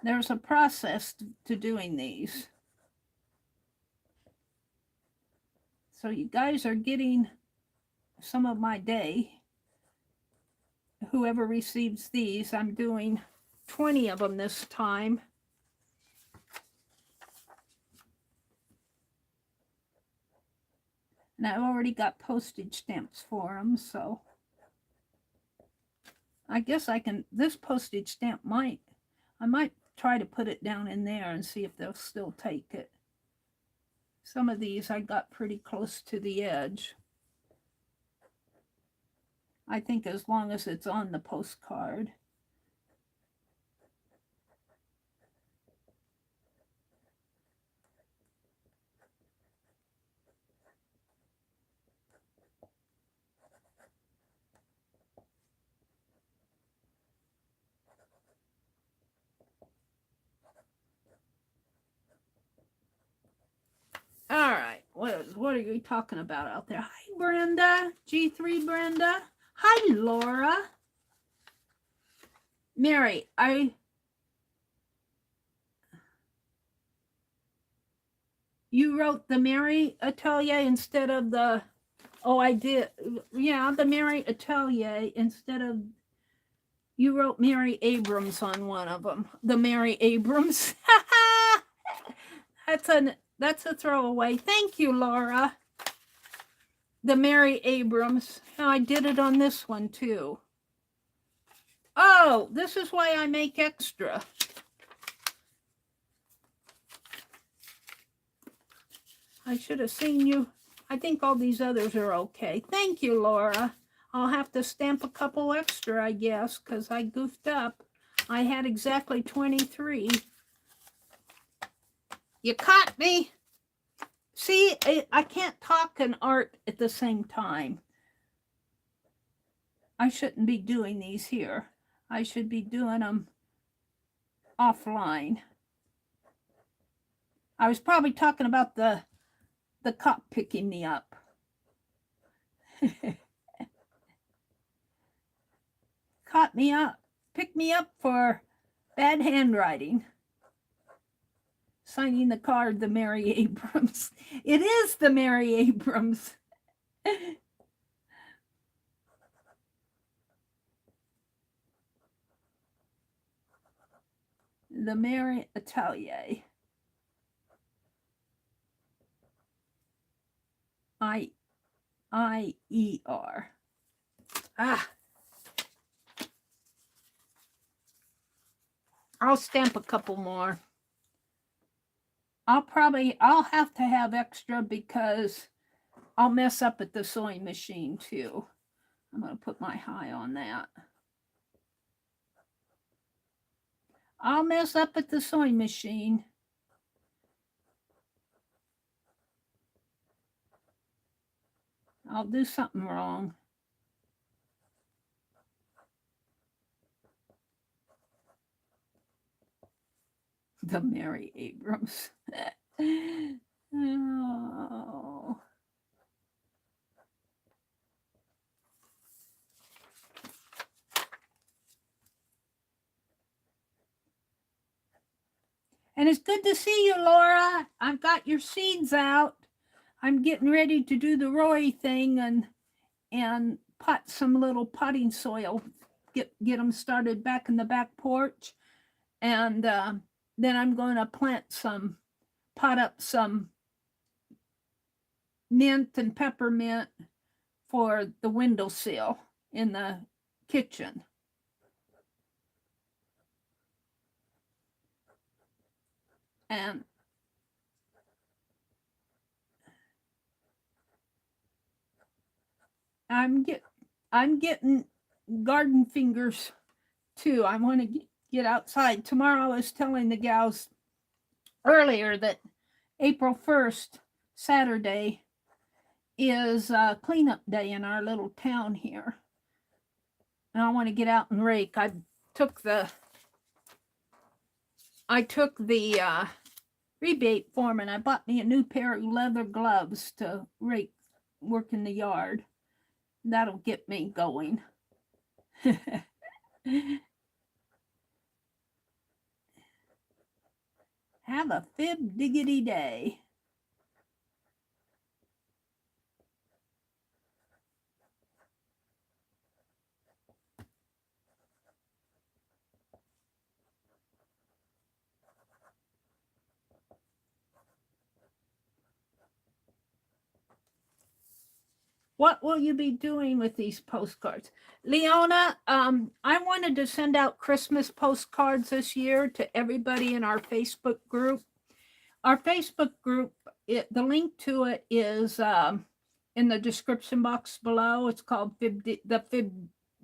there's a process to doing these. So you guys are getting some of my day. Whoever receives these, I'm doing 20 of them this time. And I've already got postage stamps for them, so I guess I can, this postage stamp I might try to put it down in there and see if they'll still take it. Some of these I got pretty close to the edge. I think as long as it's on the postcard. All right, what are you talking about out there? Hi, Brenda, G3 Brenda. Hi, Laura. Mary, you wrote the Meri Atelier instead of the, oh, I did, yeah, the Meri Atelier instead of, you wrote Meri Abrams on one of them, the Meri Abrams. That's a throwaway. Thank you, Laura. The Meri Abrams. Oh, I did it on this one too. Oh, this is why I make extra. I should have seen you. I think all these others are okay. Thank you, Laura. I'll have to stamp a couple extra, I guess, because I goofed up. I had exactly 23. You caught me. See, I can't talk and art at the same time. I shouldn't be doing these here. I should be doing them offline. I was probably talking about the cop picking me up. Caught me up. Picked me up for bad handwriting. Signing the card, the Meri Abrams. It is the Meri Abrams. The Meri Atelier. I-E-R. Ah. I'll stamp a couple more. I'll have to have extra because I'll mess up at the sewing machine too. I'm going to put my high on that. I'll mess up at the sewing machine. I'll do something wrong. The Meri Abrams. Oh. And it's good to see you, Laura. I've got your seeds out. I'm getting ready to do the Roy thing and pot some little potting soil. Get them started back in the back porch. And then I'm going to pot up some mint and peppermint for the windowsill in the kitchen. And I'm getting garden fingers too. I want to get outside. Tomorrow I was telling the gals earlier that April 1st, Saturday, is cleanup day in our little town here. And I want to get out and rake. I took the I took the rebate form and I bought me a new pair of leather gloves to work in the yard. That'll get me going. Have a fib diggity day. What will you be doing with these postcards? Leona, I wanted to send out Christmas postcards this year to everybody in our Facebook group. Our Facebook group, the link to it is in the description box below. It's called the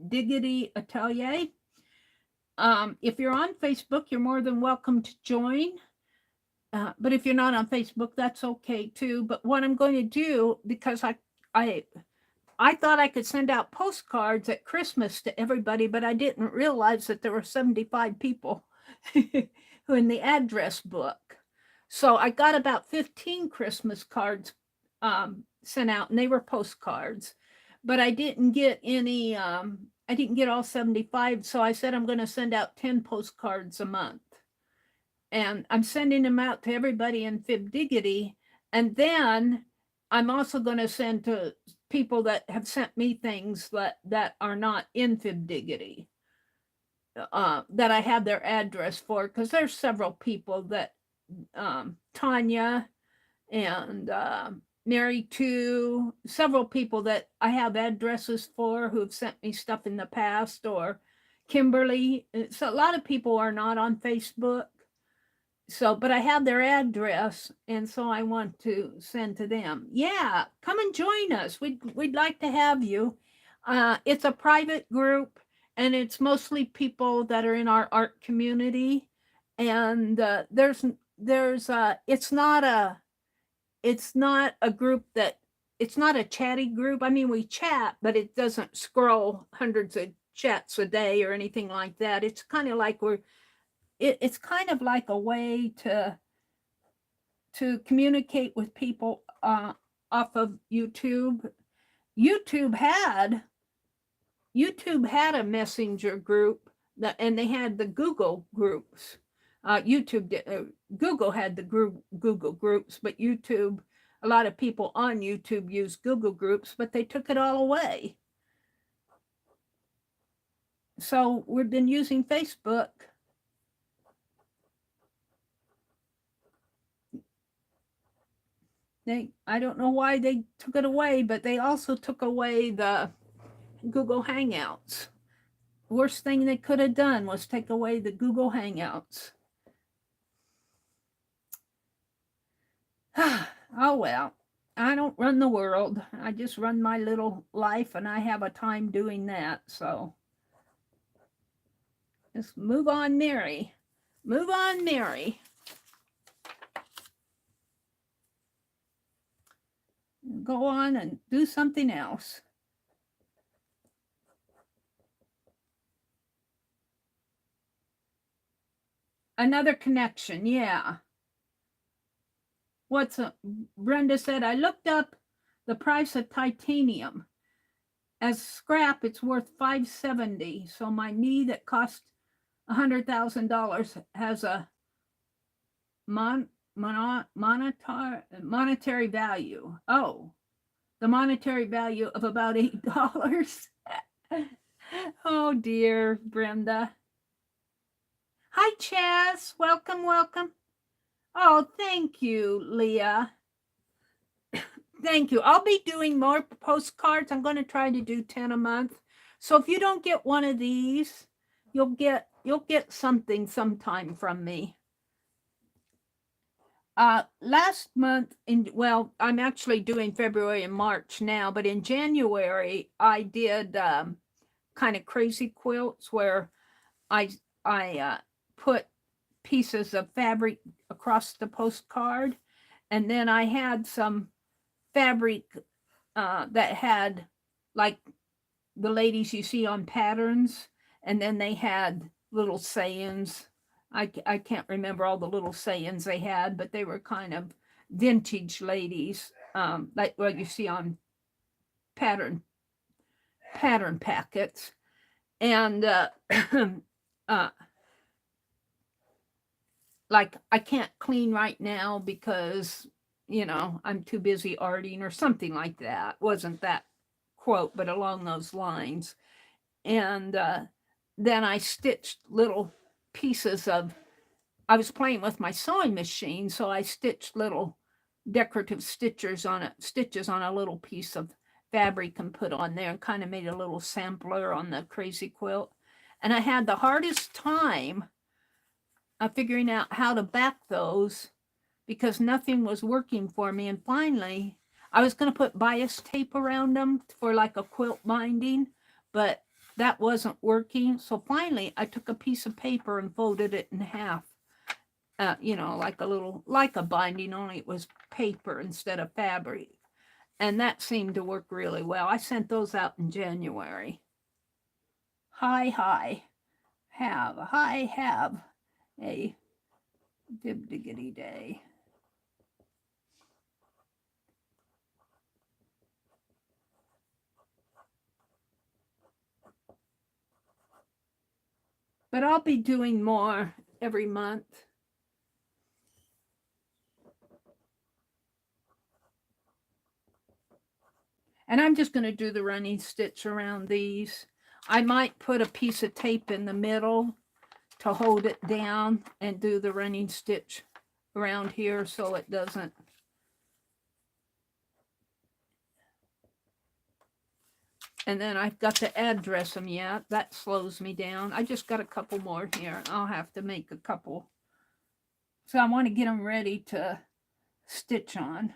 Diggity Atelier. If you're on Facebook, you're more than welcome to join. But if you're not on Facebook, that's okay too. But what I'm going to do, because I thought I could send out postcards at Christmas to everybody, but I didn't realize that there were 75 people who in the address book. So I got about 15 Christmas cards sent out, and they were postcards. But I didn't get any, I didn't get all 75. So I said I'm going to send out 10 postcards a month. And I'm sending them out to everybody in Fib Diggity. And then I'm also going to send to people that have sent me things that are not in Fib Diggity, that I have their address for, because there's several people that, Tanya and Meri too, several people that I have addresses for who have sent me stuff in the past, or Kimberly. So a lot of people are not on Facebook. So, but I have their address, and so I want to send to them. Yeah, come and join us. We'd like to have you. It's a private group, and it's mostly people that are in our art community. And it's not a group that, it's not a chatty group. I mean, we chat, but it doesn't scroll hundreds of chats a day or anything like that. It's kind of like it's kind of like a way to communicate with people off of YouTube. YouTube had a messenger group and they had the Google groups. Google had the Google groups, but YouTube, a lot of people on YouTube use Google groups, but they took it all away. So we've been using Facebook. I don't know why they took it away, but they also took away the Google Hangouts. Worst thing they could have done was take away the Google Hangouts. Oh, well, I don't run the world. I just run my little life, and I have a time doing that. So just move on, Meri. Move on, Meri. Go on and do something else. Another connection, yeah. Brenda said, I looked up the price of titanium. As scrap, it's worth $570. So my knee that cost $100,000 has a monetary value. Oh, the monetary value of about $8. Oh dear, Brenda. Hi, Chaz. Welcome, welcome. Oh, thank you, Leah. Thank you. I'll be doing more postcards. I'm going to try to do 10 a month. So if you don't get one of these, you'll get something sometime from me. Last month, I'm actually doing February and March now, but in January, I did kind of crazy quilts where I put pieces of fabric across the postcard, and then I had some fabric that had like the ladies you see on patterns, and then they had little sayings I can't remember all the little sayings they had, but they were kind of vintage ladies, like what you see on pattern packets. And like, I can't clean right now because, you know, I'm too busy arting, or something like that. Wasn't that quote, but along those lines. And then I stitched little pieces of, I was playing with my sewing machine, so I stitched little decorative stitches on a little piece of fabric and put on there, and kind of made a little sampler on the crazy quilt. And I had the hardest time figuring out how to back those because nothing was working for me. And finally, I was going to put bias tape around them for like a quilt binding, but that wasn't working. So finally, I took a piece of paper and folded it in half. You know, like a binding, only it was paper instead of fabric. And that seemed to work really well. I sent those out in January. I have a dib-diggity day. But I'll be doing more every month. And I'm just going to do the running stitch around these. I might put a piece of tape in the middle to hold it down and do the running stitch around here so it doesn't. And then I've got to address them yet. That slows me down. I just got a couple more here. I'll have to make a couple. So I want to get them ready to stitch on.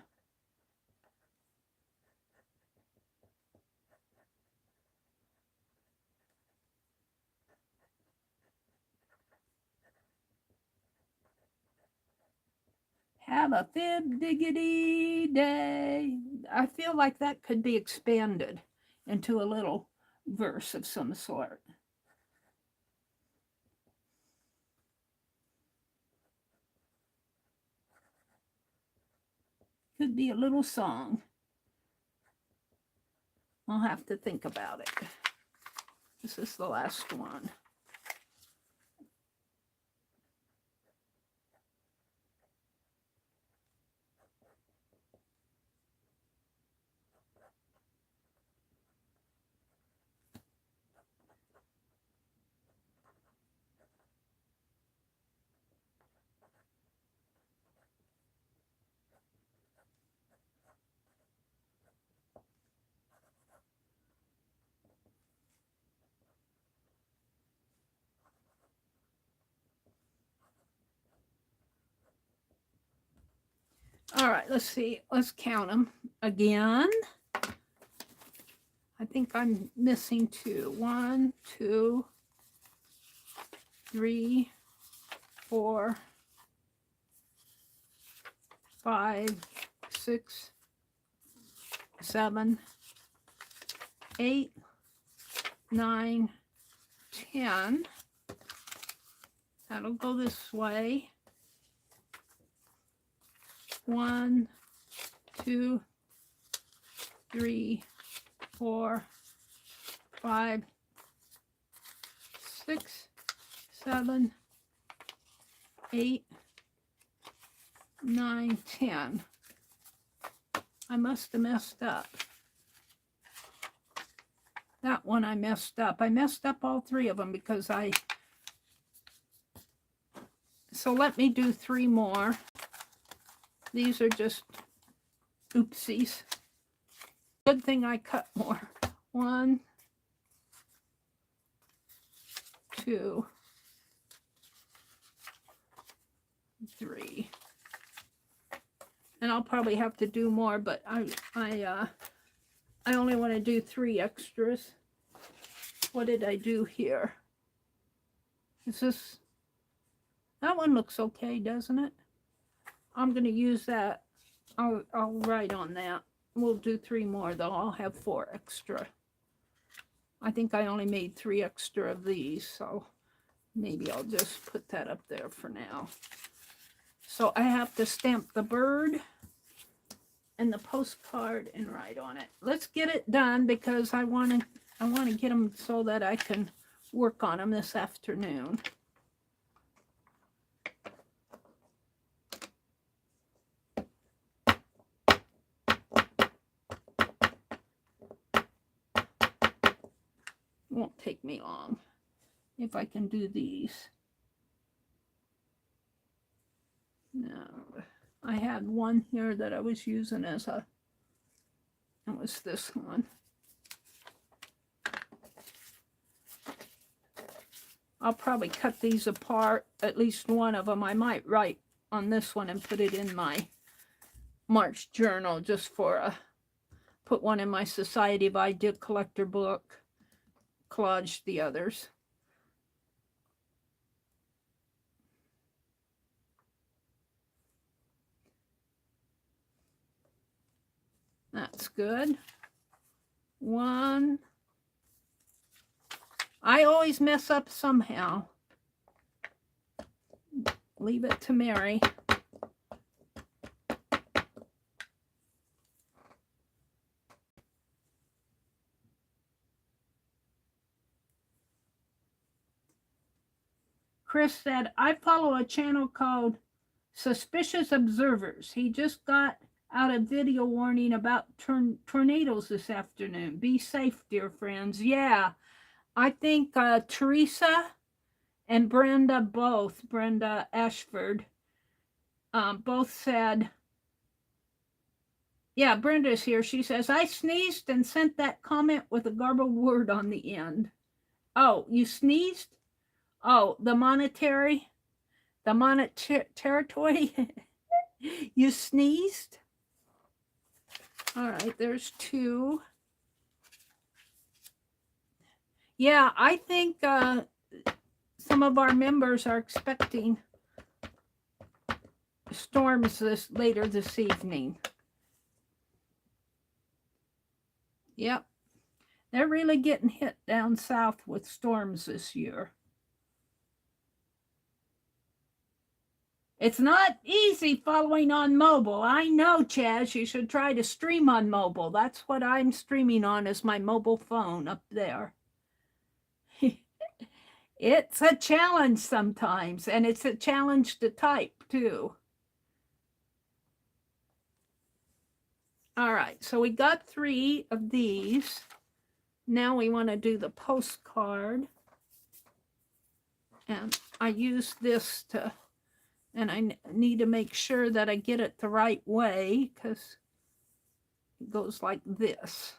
Have a fib-diggity day. I feel like that could be expanded into a little verse of some sort. Could be a little song. I'll have to think about it. This is the last one. All right, let's see. Let's count them again. I think I'm missing 2. 1, 2, 3, 4, 5, 6, 7, 8, 9, 10. That'll go this way. 1, 2, 3, 4, 5, 6, 7, 8, 9, 10. I must have messed up. That one I messed up. I messed up all 3 of them because so let me do 3 more. These are just oopsies. Good thing I cut more. 1, 2, 3. And I'll probably have to do more, but I only want to do 3 extras. What did I do here? Is this, that one looks okay, doesn't it? I'm going to use that. I'll write on that. We'll do 3 more though. I'll have 4 extra. I think I only made 3 extra of these, so Maybe I'll just put that up there for now. So I have to stamp the bird and the postcard and write on it. Let's get it done because I want to get them so that I can work on them this afternoon. Won't take me long if I can do these. No, I had one here that I was using as a, it was this one. I'll probably cut these apart, at least one of them. I might write on this one and put it in my March journal just for a, put one in my Society of Idea Collector book, collage the others. That's good. One. I always mess up somehow. Leave it to Meri. Chris said, I follow a channel called Suspicious Observers. He just got out a video warning about tornadoes this afternoon. Be safe, dear friends. Yeah, I think Teresa and Brenda both, Brenda Ashford, both said, yeah, Brenda's here. She says, I sneezed and sent that comment with a garbled word on the end. Oh, you sneezed? Oh, the monetary you sneezed? All right, there's two. Yeah, I think some of our members are expecting storms later this evening. Yep, they're really getting hit down south with storms this year. It's not easy following on mobile. I know, Chaz, you should try to stream on mobile. That's what I'm streaming on, is my mobile phone up there. It's a challenge sometimes, and it's a challenge to type too. All right, so we got 3 of these. Now we want to do the postcard. And I use this to, and I need to make sure that I get it the right way, because it goes like this.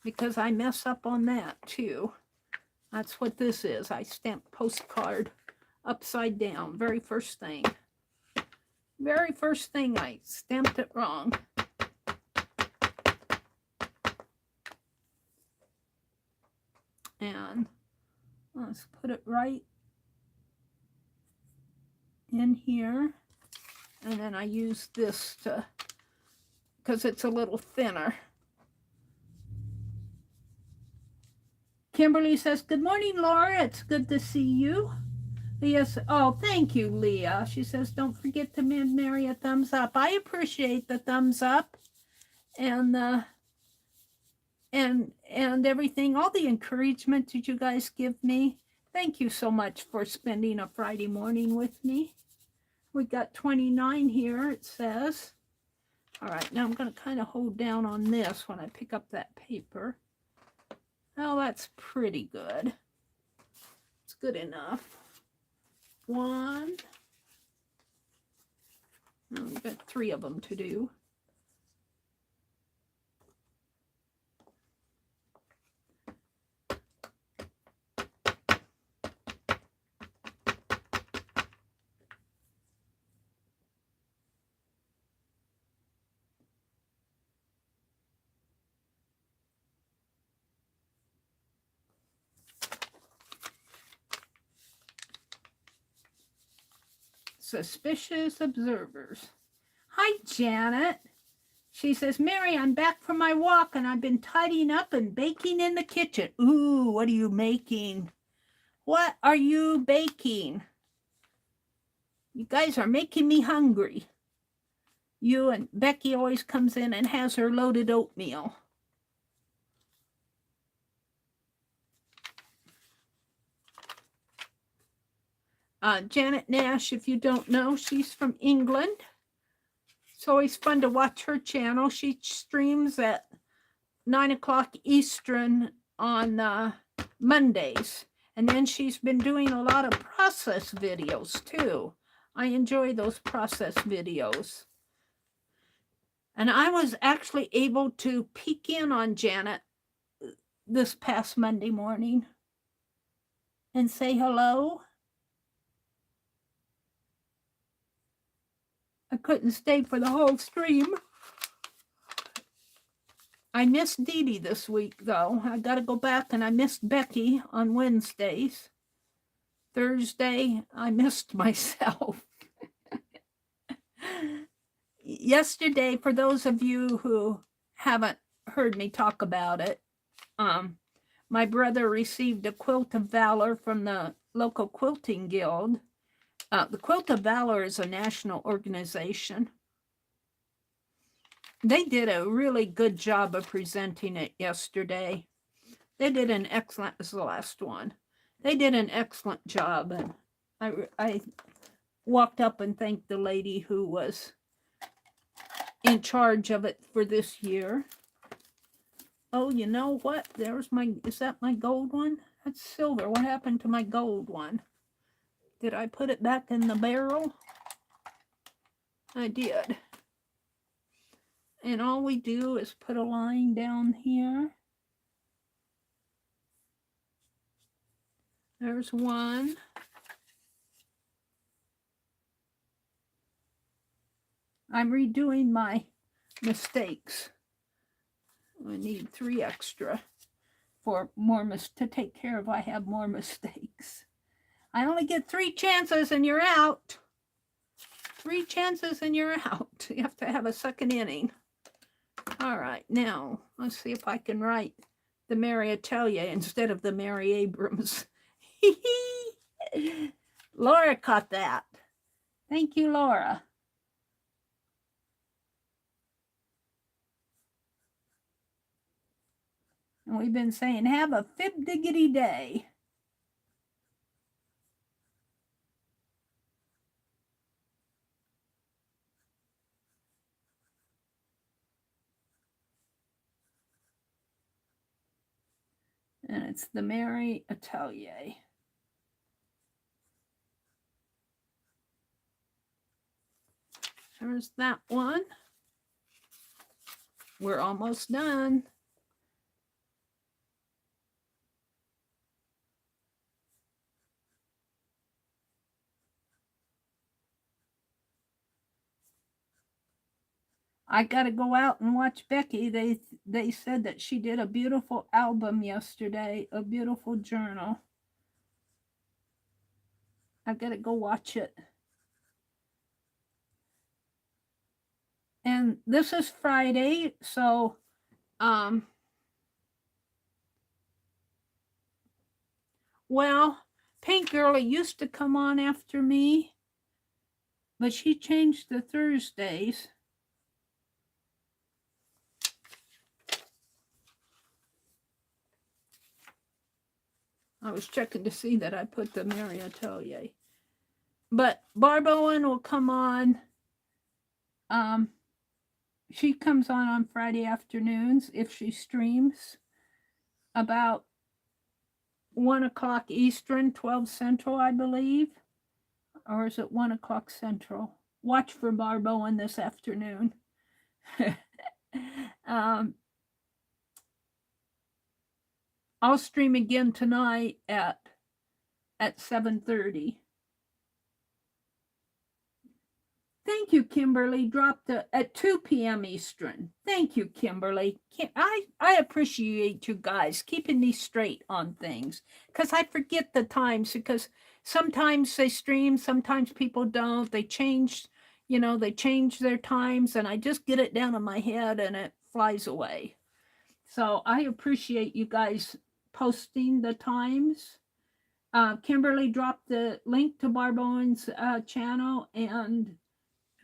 Because I mess up on that too. That's what this is. I stamped postcard upside down. Very first thing. Very first thing, I stamped it wrong. And let's put it right in here. And then I use this to, because it's a little thinner. Kimberly says, good morning, Laura. It's good to see you. Leah says, oh, thank you, Leah. She says, don't forget to give Meri a thumbs up. I appreciate the thumbs up and everything, all the encouragement that you guys give me. Thank you so much for spending a Friday morning with me. We got 29 here, it says. All right, now I'm going to kind of hold down on this when I pick up that paper. Oh, that's pretty good. It's good enough. 1. Oh, we've got 3 of them to do. Suspicious observers. Hi, Janet. She says, Meri, I'm back from my walk and I've been tidying up and baking in the kitchen. Ooh, what are you making? What are you baking? You guys are making me hungry. You and Becky always comes in and has her loaded oatmeal. Janet Nash, if you don't know, she's from England. It's always fun to watch her channel. She streams at 9 o'clock Eastern on Mondays. And then she's been doing a lot of process videos too. I enjoy those process videos. And I was actually able to peek in on Janet this past Monday morning and say hello. I couldn't stay for the whole stream. I missed Dee Dee this week, though. I got to go back, and I missed Becky on Wednesdays. Thursday, I missed myself. Yesterday, for those of you who haven't heard me talk about it, my brother received a Quilt of Valor from the local quilting guild. The Quilt of Valor is a national organization. They did a really good job of presenting it yesterday. They did an excellent, this is the last one. They did an excellent job. And I walked up and thanked the lady who was in charge of it for this year. Oh, you know what? There's my, is that my gold one? That's silver. What happened to my gold one? Did I put it back in the barrel? I did. And all we do is put a line down here. There's one. I'm redoing my mistakes. I need 3 extra for more to take care of. I have more mistakes. I only get 3 chances and you're out. 3 chances and you're out. You have to have a second inning. All right, now let's see if I can write the Meri Atelier instead of the Meri Abrams. Laura caught that. Thank you, Laura. And we've been saying, have a fib diggity day. And it's the Meri Atelier. There's that one. We're almost done. I got to go out and watch Becky. They said that she did a beautiful album yesterday, a beautiful journal. I got to go watch it. And this is Friday, so well, Pink Girlie used to come on after me, but she changed the Thursdays. I was checking to see that I put the Meri Atelier. But Barb Owen will come on. She comes on Friday afternoons if she streams about 1 o'clock Eastern, 12 Central, I believe. Or is it 1 o'clock Central? Watch for Barb Owen this afternoon. I'll stream again tonight at 7:30. Thank you, Kimberly. Dropped at 2 p.m. Eastern. Thank you, Kimberly. I appreciate you guys keeping me straight on things, because I forget the times, because sometimes they stream, sometimes people don't. They change, they change their times, and I just get it down in my head and it flies away. So I appreciate you guys posting the times. Kimberly dropped the link to Barb Owen's channel and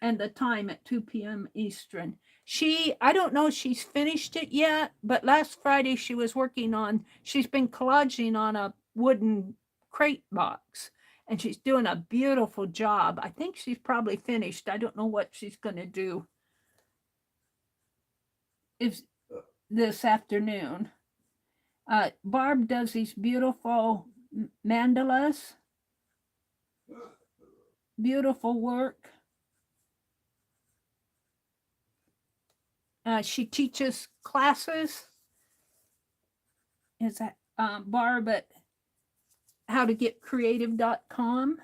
the time at 2 p.m. Eastern. I don't know if she's finished it yet, but last Friday she's been collaging on a wooden crate box, and she's doing a beautiful job. I think she's probably finished. I don't know what she's going to do this afternoon. Barb does these beautiful mandalas, beautiful work. She teaches classes. Is that Barb at howtogetcreative.com.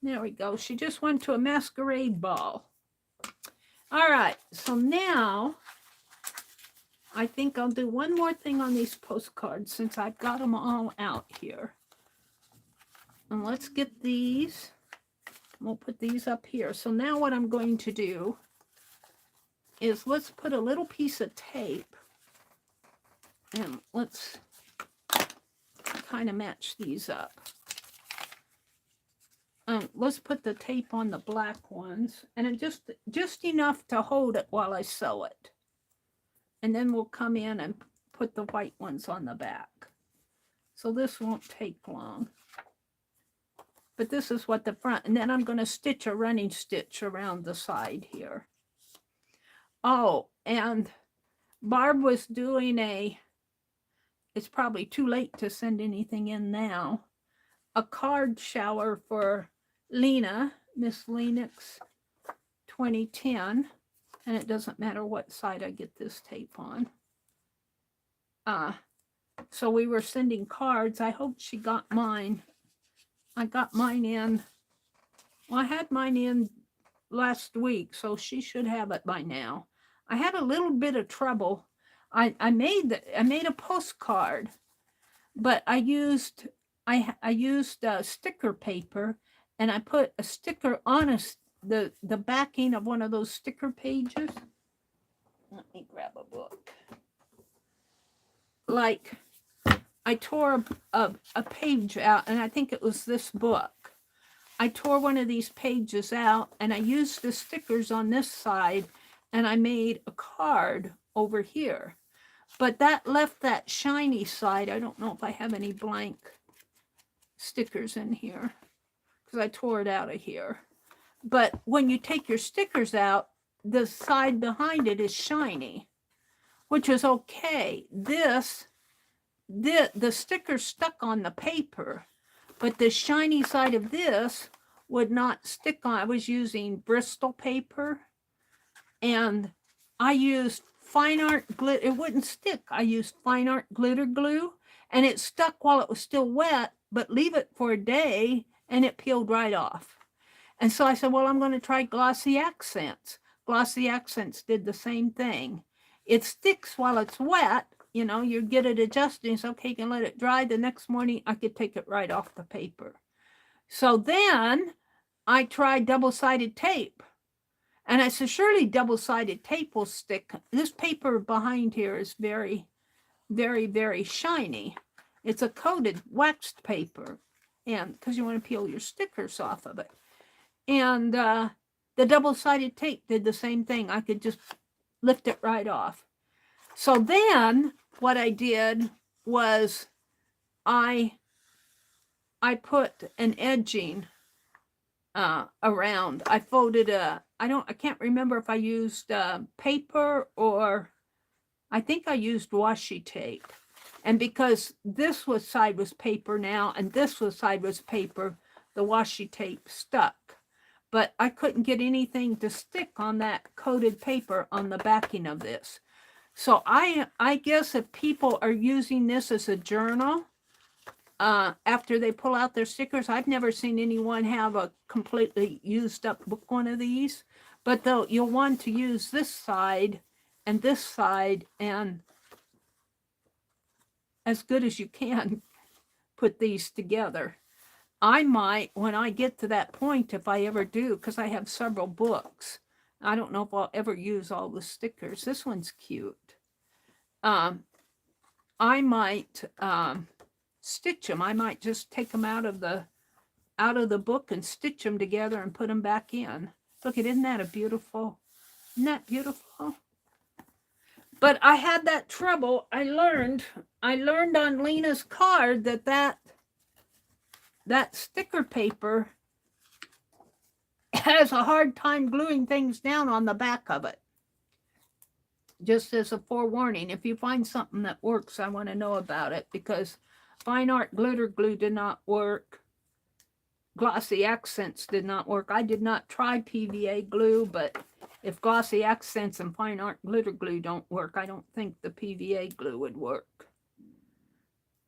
There we go. She just went to a masquerade ball. All right. So now I think I'll do one more thing on these postcards since I've got them all out here. And let's get these. We'll put these up here. So now what I'm going to do is let's put a little piece of tape and let's kind of match these up. Let's put the tape on the black ones, and it just enough to hold it while I sew it. And then we'll come in and put the white ones on the back. So this won't take long. But this is what the front, and then I'm going to stitch a running stitch around the side here. Oh, and Barb was doing it's probably too late to send anything in now, a card shower for Lena, Miss Lennox 2010, and it doesn't matter what side I get this tape on. So we were sending cards. I hope she got mine. I got mine in. Well, I had mine in last week, so she should have it by now. I had a little bit of trouble. I made a postcard, but I used sticker paper, and I put a sticker on the backing of one of those sticker pages. Let me grab a book. Like, I tore a page out, and I think it was this book. I tore one of these pages out, and I used the stickers on this side, and I made a card over here. But that left that shiny side. I don't know if I have any blank stickers in here, because I tore it out of here. But when you take your stickers out, the side behind it is shiny, which is okay. The sticker stuck on the paper, but the shiny side of this would not stick on. I was using Bristol paper, and I used fine art glitter. It wouldn't stick. I used fine art glitter glue, and it stuck while it was still wet, but leave it for a day and it peeled right off. And so I said, well, I'm going to try Glossy Accents. Glossy Accents did the same thing. It sticks while it's wet. You know, you get it adjusted. It's okay, you can let it dry. The next morning, I could take it right off the paper. So then I tried double-sided tape. And I said, surely double-sided tape will stick. This paper behind here is very, very, very shiny. It's a coated waxed paper, and because you want to peel your stickers off of it. And the double-sided tape did the same thing. I could just lift it right off. So then what I did was I put an edging around. I folded I can't remember if I used paper or I think I used washi tape. And because this side was paper now and this side was paper, the washi tape stuck. But I couldn't get anything to stick on that coated paper on the backing of this. So I guess if people are using this as a journal, after they pull out their stickers, I've never seen anyone have a completely used up book one of these. But though you'll want to use this side and as good as you can put these together. I might, when I get to that point, if I ever do, because I have several books, I don't know if I'll ever use all the stickers. This one's cute. I might stitch them. I might just take them out of the book and stitch them together and put them back in. Look, isn't that beautiful? Isn't that beautiful? But I had that trouble. I learned on Lena's card that sticker paper has a hard time gluing things down on the back of it. Just as a forewarning, if you find something that works, I want to know about it, because fine art glitter glue did not work. Glossy accents did not work. I did not try PVA glue, but if glossy accents and fine art glitter glue don't work, I don't think the PVA glue would work.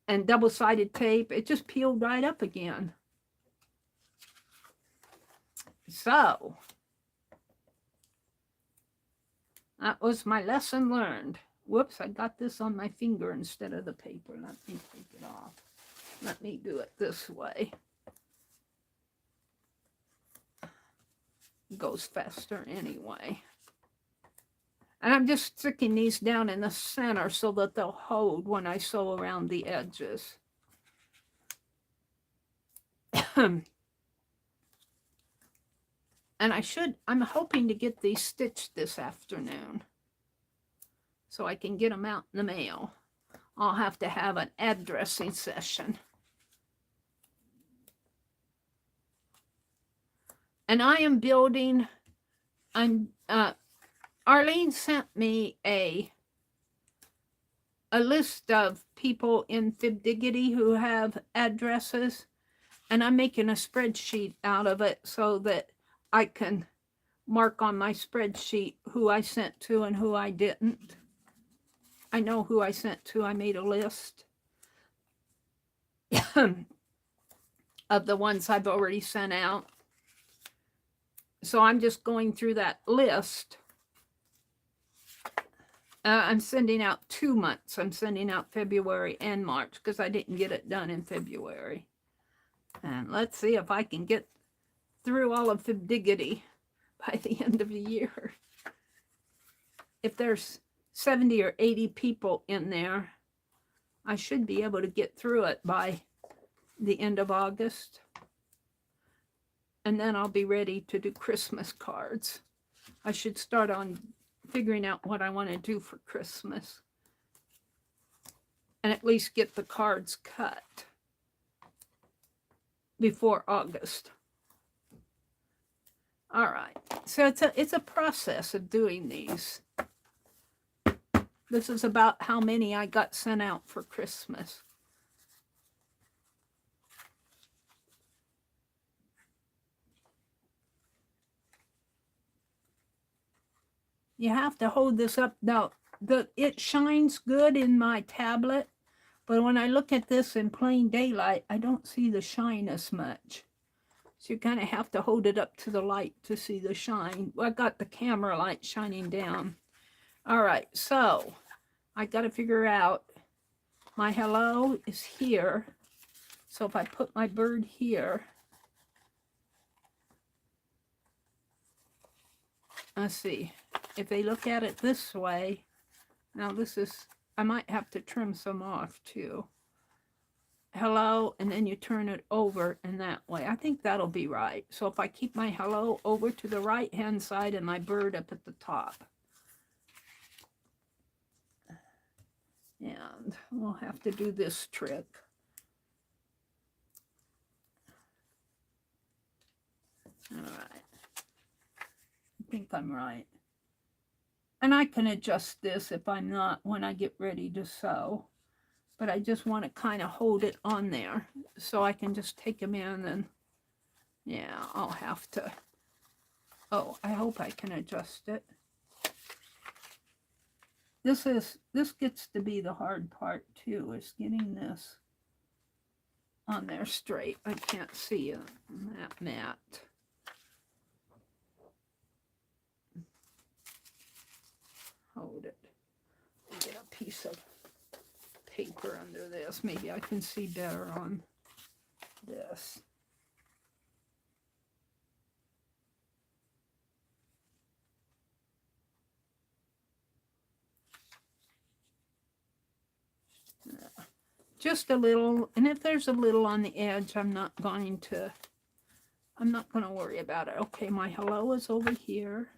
And double-sided tape, it just peeled right up again. So that was my lesson learned. Whoops, I got this on my finger instead of the paper. Let me take it off. Let me do it this way. It goes faster anyway. And I'm just sticking these down in the center so that they'll hold when I sew around the edges. And I'm hoping to get these stitched this afternoon so I can get them out in the mail. I'll have to have an addressing session. And I am building, Arlene sent me a list of people in Fibdiggity who have addresses, and I'm making a spreadsheet out of it so that I can mark on my spreadsheet who I sent to and who I didn't. I know who I sent to. I made a list of the ones I've already sent out. So I'm just going through that list. I'm sending out 2 months. I'm sending out February and March because I didn't get it done in February. And let's see if I can get through all of Fibdiggity by the end of the year. If there's 70 or 80 people in there, I should be able to get through it by the end of August. And then I'll be ready to do Christmas cards. I should start on figuring out what I want to do for Christmas. And at least get the cards cut before August. All right. So it's a process of doing these. This is about how many I got sent out for Christmas. You have to hold this up. Now, it shines good in my tablet, but when I look at this in plain daylight, I don't see the shine as much. So you kind of have to hold it up to the light to see the shine. Well, I got the camera light shining down. All right, so I got to figure out my hello is here. So if I put my bird here, let's see. If they look at it this way, now this is, I might have to trim some off too. Hello, and then you turn it over in that way. I think that'll be right. So if I keep my hello over to the right hand side and my bird up at the top. And we'll have to do this trick. All right. I think I'm right. And I can adjust this if I'm not when I get ready to sew. But I just want to kind of hold it on there so I can just take them in and, yeah, I'll have to. Oh, I hope I can adjust it. This gets to be the hard part too, is getting this on there straight. I can't see that mat. Hold it. Get a piece of paper under this. Maybe I can see better on this. just a little, and if there's a little on the edge, I'm not going to worry about it. Okay, my hello is over here.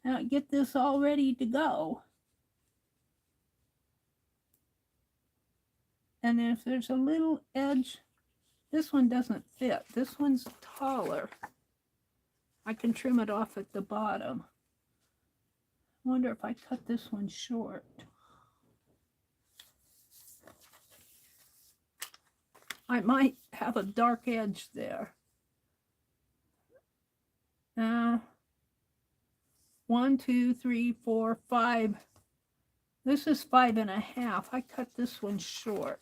Now get this all ready to go. And if there's a little edge, this one doesn't fit. This one's taller. I can trim it off at the bottom. I wonder if I cut this one short. I might have a dark edge there. Now, 1, 2, 3, 4, 5. This is 5.5. I cut this one short.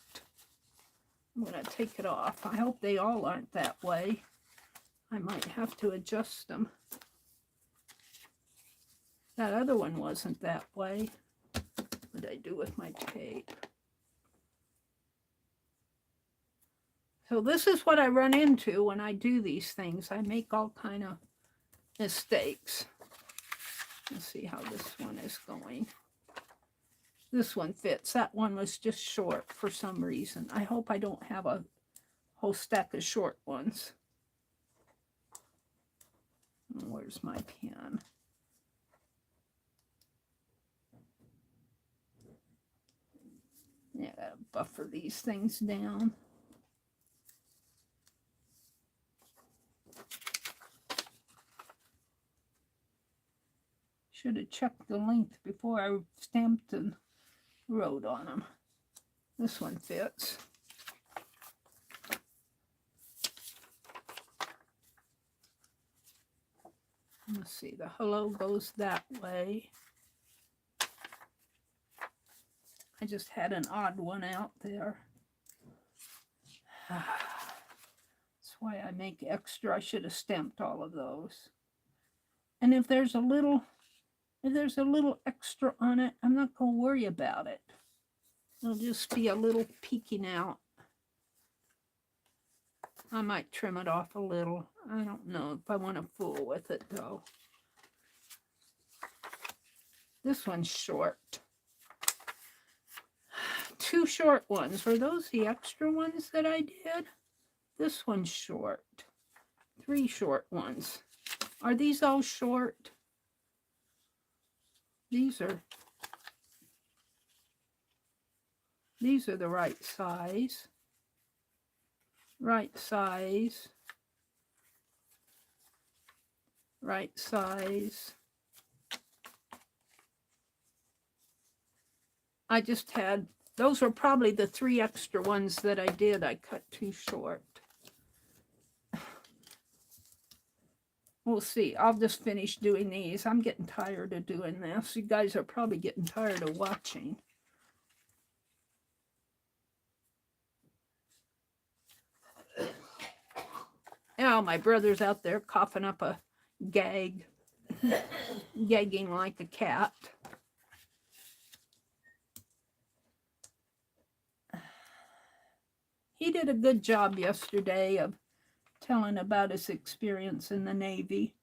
I'm going to take it off. I hope they all aren't that way. I might have to adjust them. That other one wasn't that way. What did I do with my tape? So this is what I run into when I do these things. I make all kind of mistakes. Let's see how this one is going. This one fits. That one was just short for some reason. I hope I don't have a whole stack of short ones. Where's my pen? Yeah, gotta buffer these things down. Should have checked the length before I stamped and wrote on them. This one fits. Let's see, the hello goes that way. I just had an odd one out there. That's why I make extra. I should have stamped all of those. And if there's a little extra on it, I'm not going to worry about it. It'll just be a little peeking out. I might trim it off a little. I don't know if I want to fool with it, though. This one's short. 2 short ones. Were those the extra ones that I did? This one's short. 3 short ones. Are these all short? These are the right size. Right size. Right size. I just had, those were probably the 3 extra ones that I did. I cut too short. We'll see. I'll just finish doing these. I'm getting tired of doing this. You guys are probably getting tired of watching. Now my brother's out there coughing up a gag, gagging like a cat. He did a good job yesterday of telling about his experience in the Navy.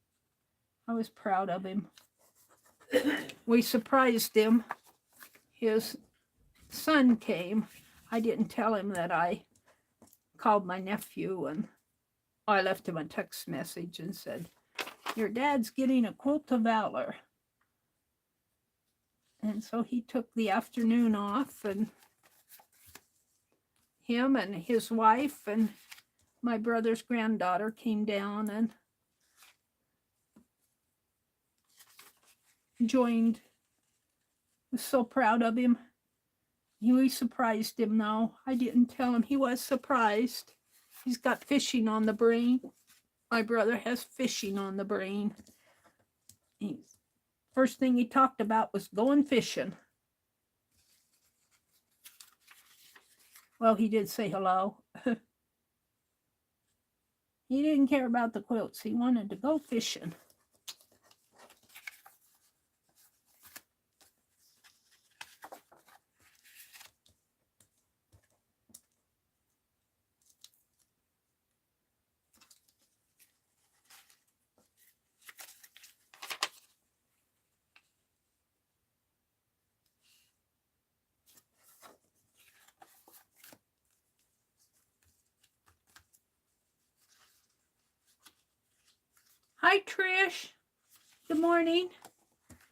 I was proud of him. We surprised him. His son came. I didn't tell him that I called my nephew, and I left him a text message and said, "Your dad's getting a quilt of valor." And so he took the afternoon off, and him and his wife and my brother's granddaughter came down and joined. I was so proud of him. We surprised him, though. I didn't tell him. He was surprised. He's got fishing on the brain. My brother has fishing on the brain. First thing he talked about was going fishing. Well, he did say hello. He didn't care about the quilts. He wanted to go fishing. Hi, Trish. Good morning.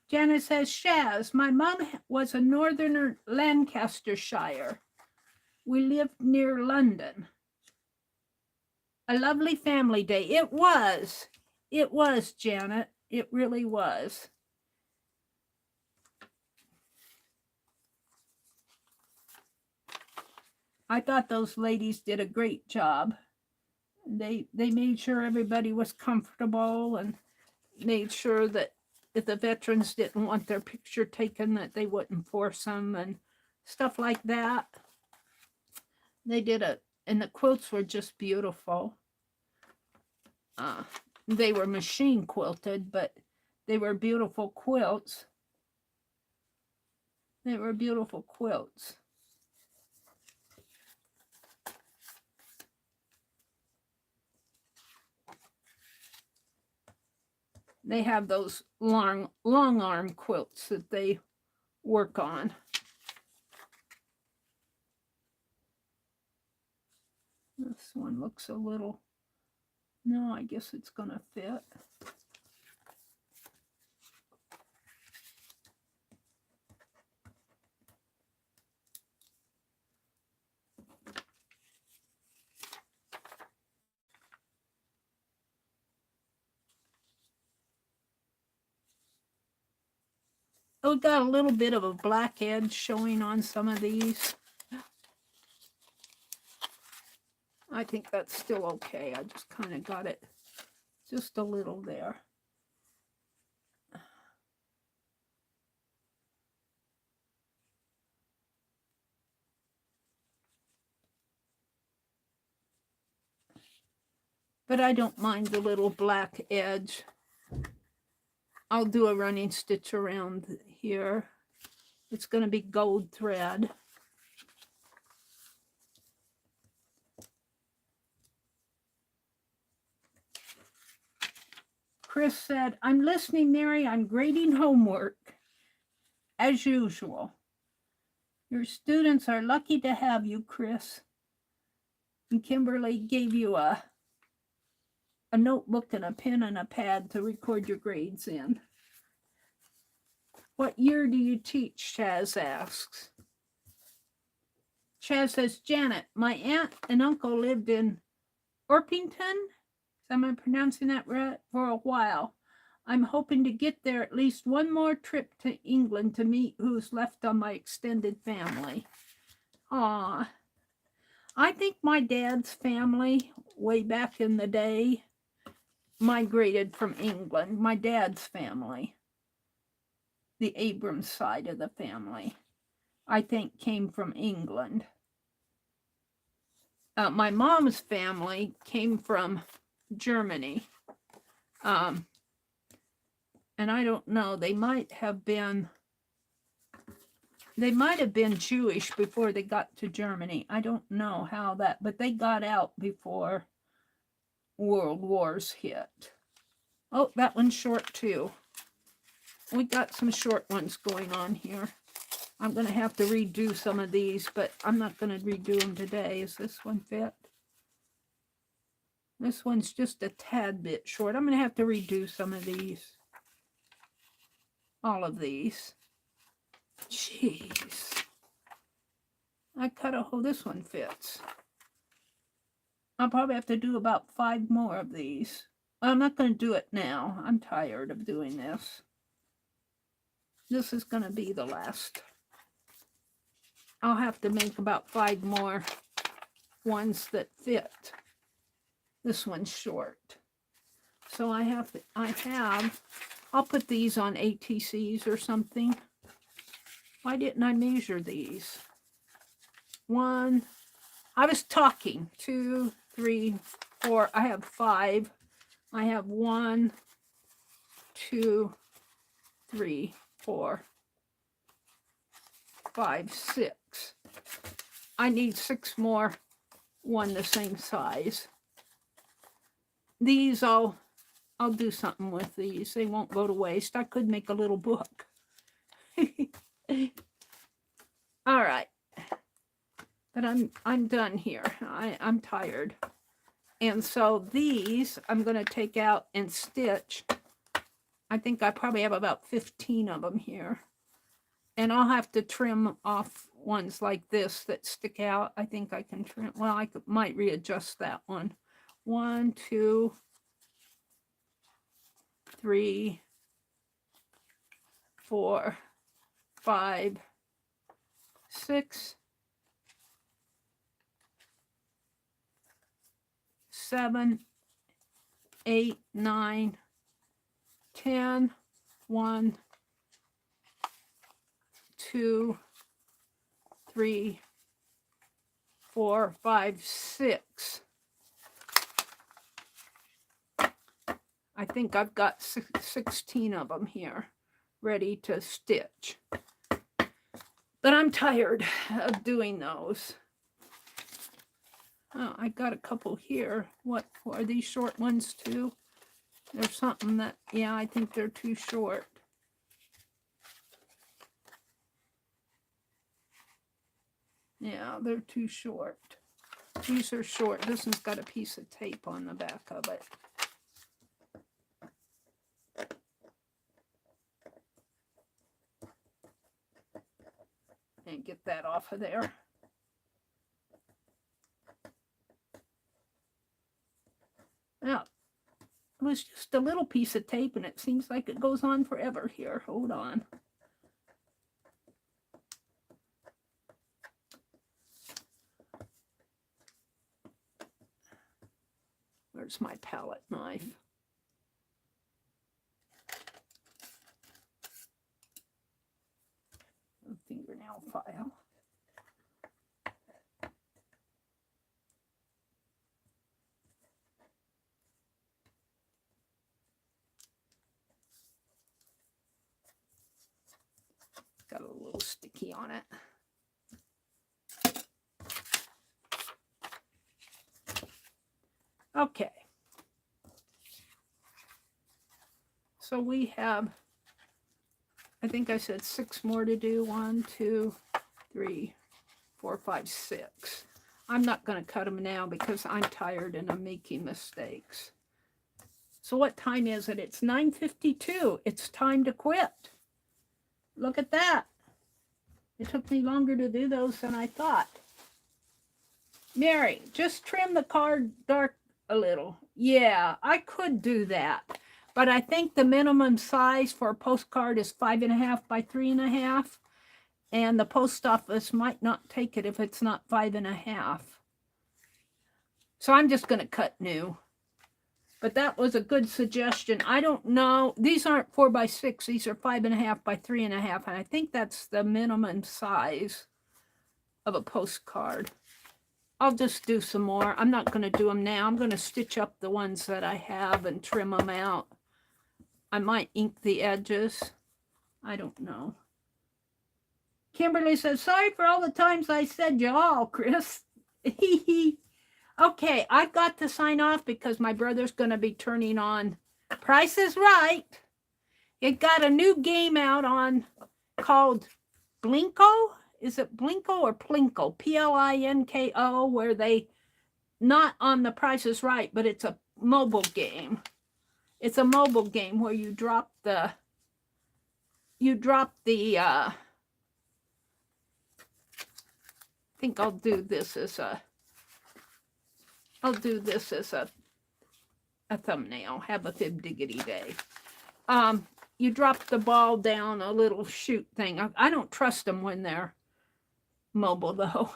Janet says, Shaz, my mom was a northerner Lancashire. We lived near London. A lovely family day. It was. It was, Janet. It really was. I thought those ladies did a great job. They made sure everybody was comfortable and made sure that if the veterans didn't want their picture taken, that they wouldn't force them and stuff like that. They did it, and the quilts were just beautiful. They were machine quilted, but they were beautiful quilts. They were beautiful quilts. They have those long arm quilts that they work on. This one looks a little, no, I guess it's gonna fit. Oh, got a little bit of a black edge showing on some of these. I think that's still okay. I just kind of got it just a little there. But I don't mind the little black edge. I'll do a running stitch around here. It's going to be gold thread. Chris said, I'm listening, Meri. I'm grading homework, as usual. Your students are lucky to have you, Chris. And Kimberly gave you a notebook and a pen and a pad to record your grades in. What year do you teach? Chaz asks. Chaz says, Janet, my aunt and uncle lived in Orpington. Am I pronouncing that right? For a while. I'm hoping to get there at least one more trip to England to meet who's left on my extended family. Aw. I think my dad's family, way back in the day, migrated from England. My dad's family, the Abrams side of the family, I think came from England. My mom's family came from Germany. And I don't know, they might have been Jewish before they got to Germany. I don't know how that, but they got out before World Wars hit. Oh, that one's short too. We got some short ones going on here. I'm going to have to redo some of these, but I'm not going to redo them today. Is this one fit? This one's just a tad bit short. I'm going to have to redo some of these. All of these. Jeez. I cut a hole. This one fits. I'll probably have to do about 5 more of these. I'm not going to do it now. I'm tired of doing this. This is going to be the last. I'll have to make about 5 more ones that fit. This one's short. So I'll put these on ATCs or something. Why didn't I measure these? 1, I was talking. 2, 3, 4. I have 5. I have 1, 2, 3, 4, 5, 6. I need 6 more, one the same size. These I'll do something with these. They won't go to waste. I could make a little book. All right. But I'm done here. I'm tired. And so these I'm going to take out and stitch. I think I probably have about 15 of them here. And I'll have to trim off ones like this that stick out. I think I can trim. Well, I might readjust that one. 1, 2, 3, 4, 5, 6, 7, 8, 9, 10, 1, 2, 3, 4, 5, 6. I think I've got 16 of them here ready to stitch. But I'm tired of doing those. Oh, I got a couple here. What are these short ones too? There's something that, yeah, I think they're too short. Yeah, they're too short. These are short. This one's got a piece of tape on the back of it. And get that off of there. Now, it was just a little piece of tape and it seems like it goes on forever here. Hold on. Where's my palette knife? A fingernail file. Got a little sticky on it. Okay. So we have, I think I said 6 more to do. 1, 2, 3, 4, 5, 6. I'm not going to cut them now because I'm tired and I'm making mistakes. So what time is it? It's 9:52. It's time to quit. Look at that. It took me longer to do those than I thought. Meri, just trim the card dark a little. Yeah, I could do that. But I think the minimum size for a postcard is 5.5 by 3.5. And the post office might not take it if it's not 5.5. So I'm just going to cut new. But that was a good suggestion. I don't know. These aren't 4 by 6. These are 5.5 by 3.5. And I think that's the minimum size of a postcard. I'll just do some more. I'm not going to do them now. I'm going to stitch up the ones that I have and trim them out. I might ink the edges. I don't know. Kimberly says, sorry for all the times I said y'all, Chris. Okay, I've got to sign off because my brother's going to be turning on Price is Right. It got a new game out on called Blinko. Is it Blinko or Plinko? Plinko, where they, not on the Price is Right, but it's a mobile game. It's a mobile game where you drop the, I think I'll do this as a thumbnail. Have a fib diggity day. You drop the ball down a little chute thing. I don't trust them when they're mobile though,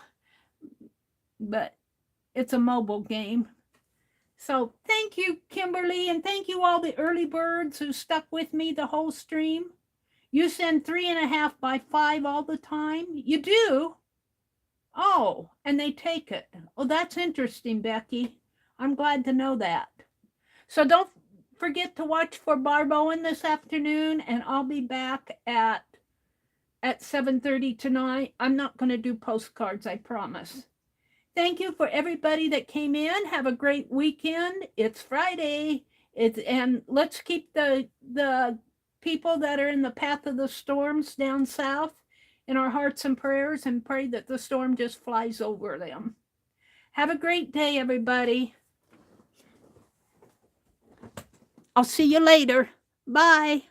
but it's a mobile game. So thank you, Kimberly, and thank you all the early birds who stuck with me the whole stream. You send 3.5 by 5 all the time. You do? Oh, and they take it. Oh, that's interesting, Becky. I'm glad to know that. So don't forget to watch for Barb Owen this afternoon, and I'll be back at 7:30 tonight. I'm not going to do postcards, I promise. Thank you for everybody that came in. Have a great weekend. It's Friday. And let's keep the people that are in the path of the storms down south in our hearts and prayers, and pray that the storm just flies over them. Have a great day, everybody. I'll see you later. Bye.